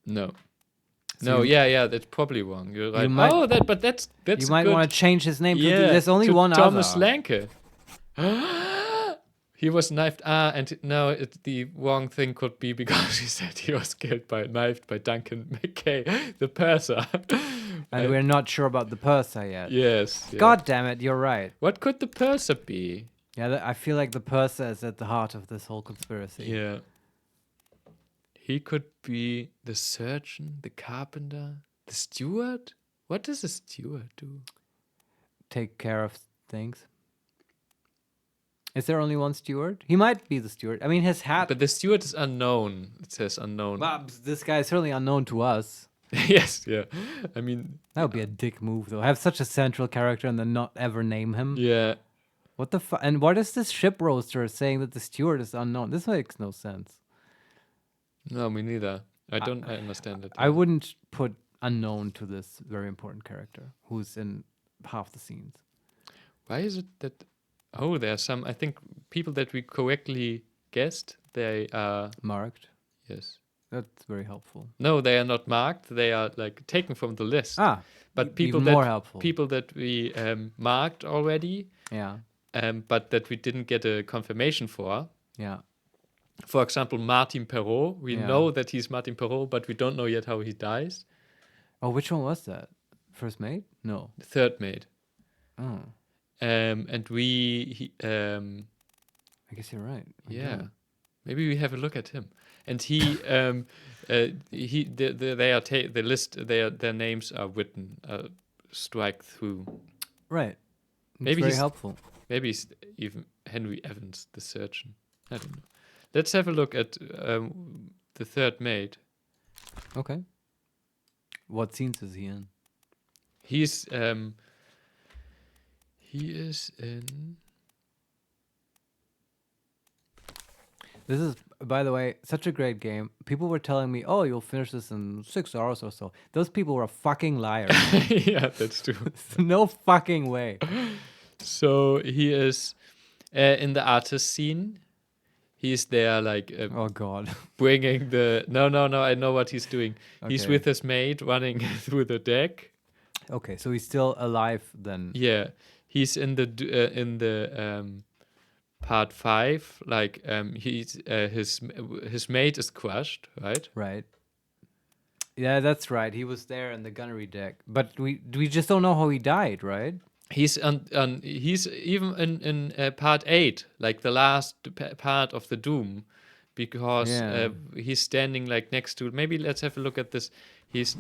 No. So No, yeah, that's probably wrong. You're right. might- that's You might good. want to change his name. Yeah, There's only to one Thomas other. Lanke. He was knifed. And no, the wrong thing could be because he said he was knifed by Duncan McKay, the purser. And we're not sure about the purser yet. Yes. Yeah. God damn it, you're right. What could the purser be? Yeah, I feel like the purser is at the heart of this whole conspiracy. Yeah. He could be the surgeon, the carpenter, the steward. What does a steward do? Take care of things. Is there only one steward? He might be the steward. I mean, his hat. But the steward is unknown. It says unknown. Well, this guy is certainly unknown to us. Yes, yeah. I mean, That would be a dick move, though. Have such a central character and then not ever name him. yeah. What the fuck? And what is this ship roaster saying that the steward is unknown? This makes no sense. No, me neither. I understand it. I wouldn't put unknown to this very important character who's in half the scenes. Why is it that? Oh, there are some. I think people that we correctly guessed. They are Marked. yes. That's very helpful. No, they are not marked. They are like taken from the list. But people even that more helpful. people that we marked already, Yeah. but that we didn't get a confirmation for. Yeah. For example, Martin Perrault. We Yeah. know that he's Martin Perrault, but we don't know yet how he dies. Oh, which one was that? First mate? No. The third mate. Oh, And I guess you're right. yeah, maybe we have a look at him. And he, they are the list. Their names are written, strike through. Right. Maybe very he's- helpful. Maybe he's even Henry Evans, the surgeon. I don't know. Let's have a look at the third mate. Okay. What scenes is he in? He is in. This is, by the way, such a great game. People were telling me, "Oh, you'll finish this in 6 hours or so." Those people were fucking liars. Yeah, that's true. No fucking way. So he is in the artist scene. He's there, like Oh god. bringing the. No. I know what he's doing. He's Okay. with his mate running through the deck. Okay, so he's still alive then. Yeah, he's in the part 5. Like he's his mate is crushed, right? Right. Yeah, that's right. He was there in the gunnery deck, but we just don't know how he died, right? He's he's even in part 8, like the last part of the Doom, because Yeah. he's standing like next to. Maybe let's have a look at this. He's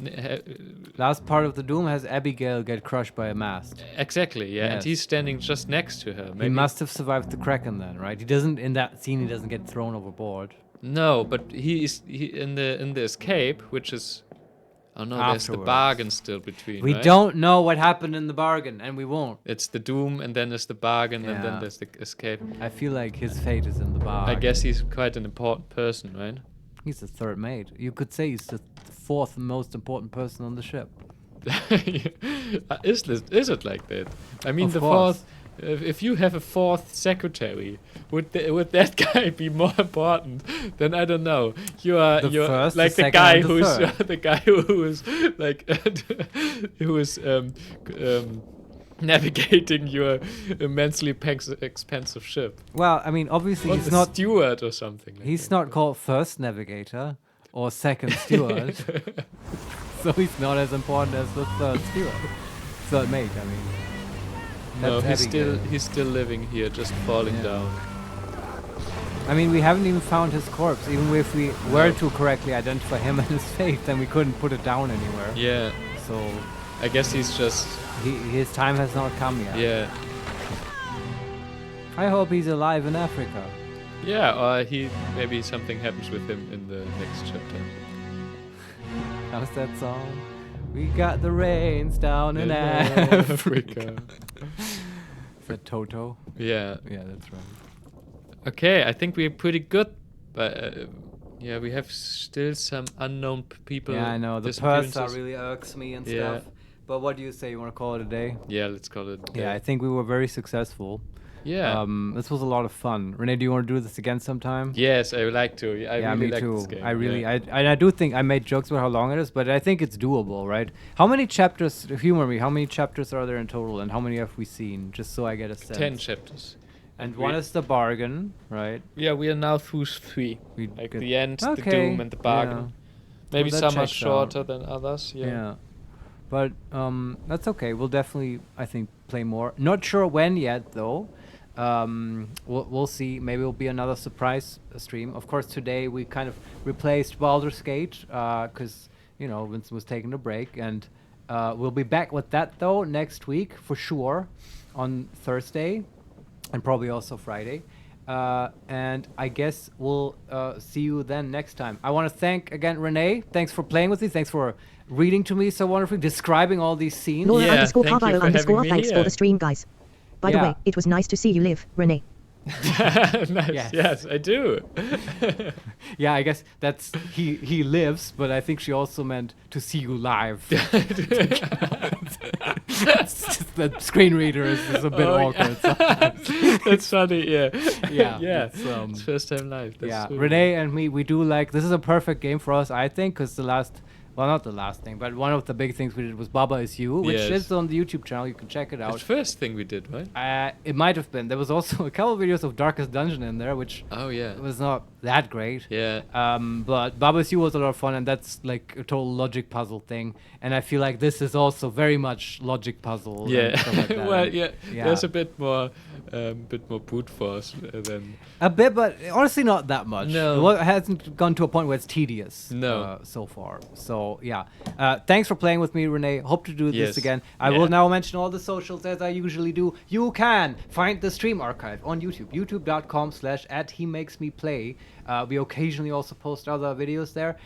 Last part of the Doom has Abigail get crushed by a mast. exactly, yeah, and Yes. he's standing just next to her. He Maybe must have survived the Kraken then, right? He doesn't in that scene. He doesn't get thrown overboard. no, but he in the escape, which is. Oh no, there's the Afterwards. bargain still between. We right? don't know what happened in the bargain, and we won't. It's the Doom, and then there's the bargain, and Yeah. then there's the escape. I feel like his fate is in the bargain. I guess he's quite an important person, right? He's the third mate. You could say he's the fourth most important person on the ship. Is it like that? I mean, Of the course. fourth. If you have a fourth secretary, would that guy be more important? Then I don't know. You're first, like the the guy second, and the who's third. the guy who is like who is navigating your immensely expensive ship. Well, I mean, obviously Or he's the not. steward or something. Like He's that. not called first navigator or second steward, so he's not as important as the third steward. Third mate, I mean. No, That's he's Abigail. still living here, just falling Yeah. down. I mean, we haven't even found his corpse. Even if we were to correctly identify him and his fate, then we couldn't put it down anywhere. Yeah, So I guess he's just. his time has not come yet. Yeah. I hope he's alive in Africa. Yeah, or maybe something happens with him in the next chapter. How's that song? We got the rains down in In Africa. Is that Toto? Yeah. Yeah, that's right. Okay, I think we're pretty good, but yeah, we have still some unknown people. Yeah, I know. The disappearances. Persa really irks me and Yeah. stuff. But what do you say? You want to call it a day? Yeah, let's call it. Yeah, I think we were very successful. Yeah. This was a lot of fun. Renee, do you want to do this again sometime? Yes, I would like to. I Yeah, really me like too. this game. I really, yeah. I do think I made jokes about how long it is, but I think it's doable, right? How many chapters? Humor me. How many chapters are there in total, and how many have we seen? Just so I get a sense. 10 chapters. And one is the bargain, right? Yeah, we are now through 3. We Like get- the end, the Okay, doom, and the bargain. yeah. Maybe Well, that some are checks shorter than others. Yeah. Yeah. But that's okay. We'll definitely, I think, play more. Not sure when yet, though. We'll see. Maybe it'll be another surprise stream. Of course, today we kind of replaced Baldur's Gate because Vincent was taking a break, and we'll be back with that though next week for sure on Thursday, and probably also Friday. And I guess we'll see you then next time. I want to thank again Renee. Thanks for playing with me. Thanks for reading to me so wonderfully, describing all these scenes. Laura Yeah, underscore thank you Carlisle for underscore having me thanks for here. the stream, guys. By the Yeah. way, it was nice to see you live, Renee. Nice. Yes, I do. Yeah, I guess that's he lives, but I think she also meant to see you live. It's just the screen reader is a bit Oh, awkward. That's funny. Yeah. Yeah, Yeah. it's, It's first time live. That's yeah, true. Renee and me, we do like this is a perfect game for us, I think, because not the last thing, but one of the big things we did was Baba Is You, which Yes. is on the YouTube channel. You can check it The out. first thing we did, right? It might have been. There was also a couple of videos of Darkest Dungeon in there, which Oh yeah. was not that great. Yeah. But Baba's You was a lot of fun, and that's like a total logic puzzle thing. And I feel like this is also very much logic puzzle. Yeah. And stuff like that. Well, And yeah. yeah. There's a bit more brute force than. a bit, but honestly not that much. No. It hasn't gone to a point where it's tedious. No. So far. So yeah. Thanks for playing with me, Renee. Hope to do Yes. this again. I Yeah. will now mention all the socials as I usually do. You can find the stream archive on YouTube, youtube.com/@HeMakesMePlay. We occasionally also post other videos there.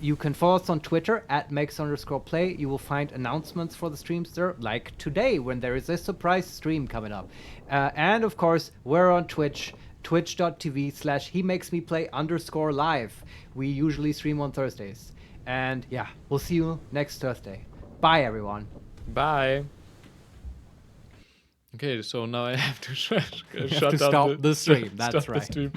You can follow us on Twitter @Makes_play. You will find announcements for the streams there, like today when there is a surprise stream coming up. And of course, we're on Twitch, twitch.tv/HeMakesMePlay_live. We usually stream on Thursdays. And yeah, we'll see you next Thursday. Bye, everyone. Bye. Okay, so now I have to shut to down stop the stream, that's stop the stream.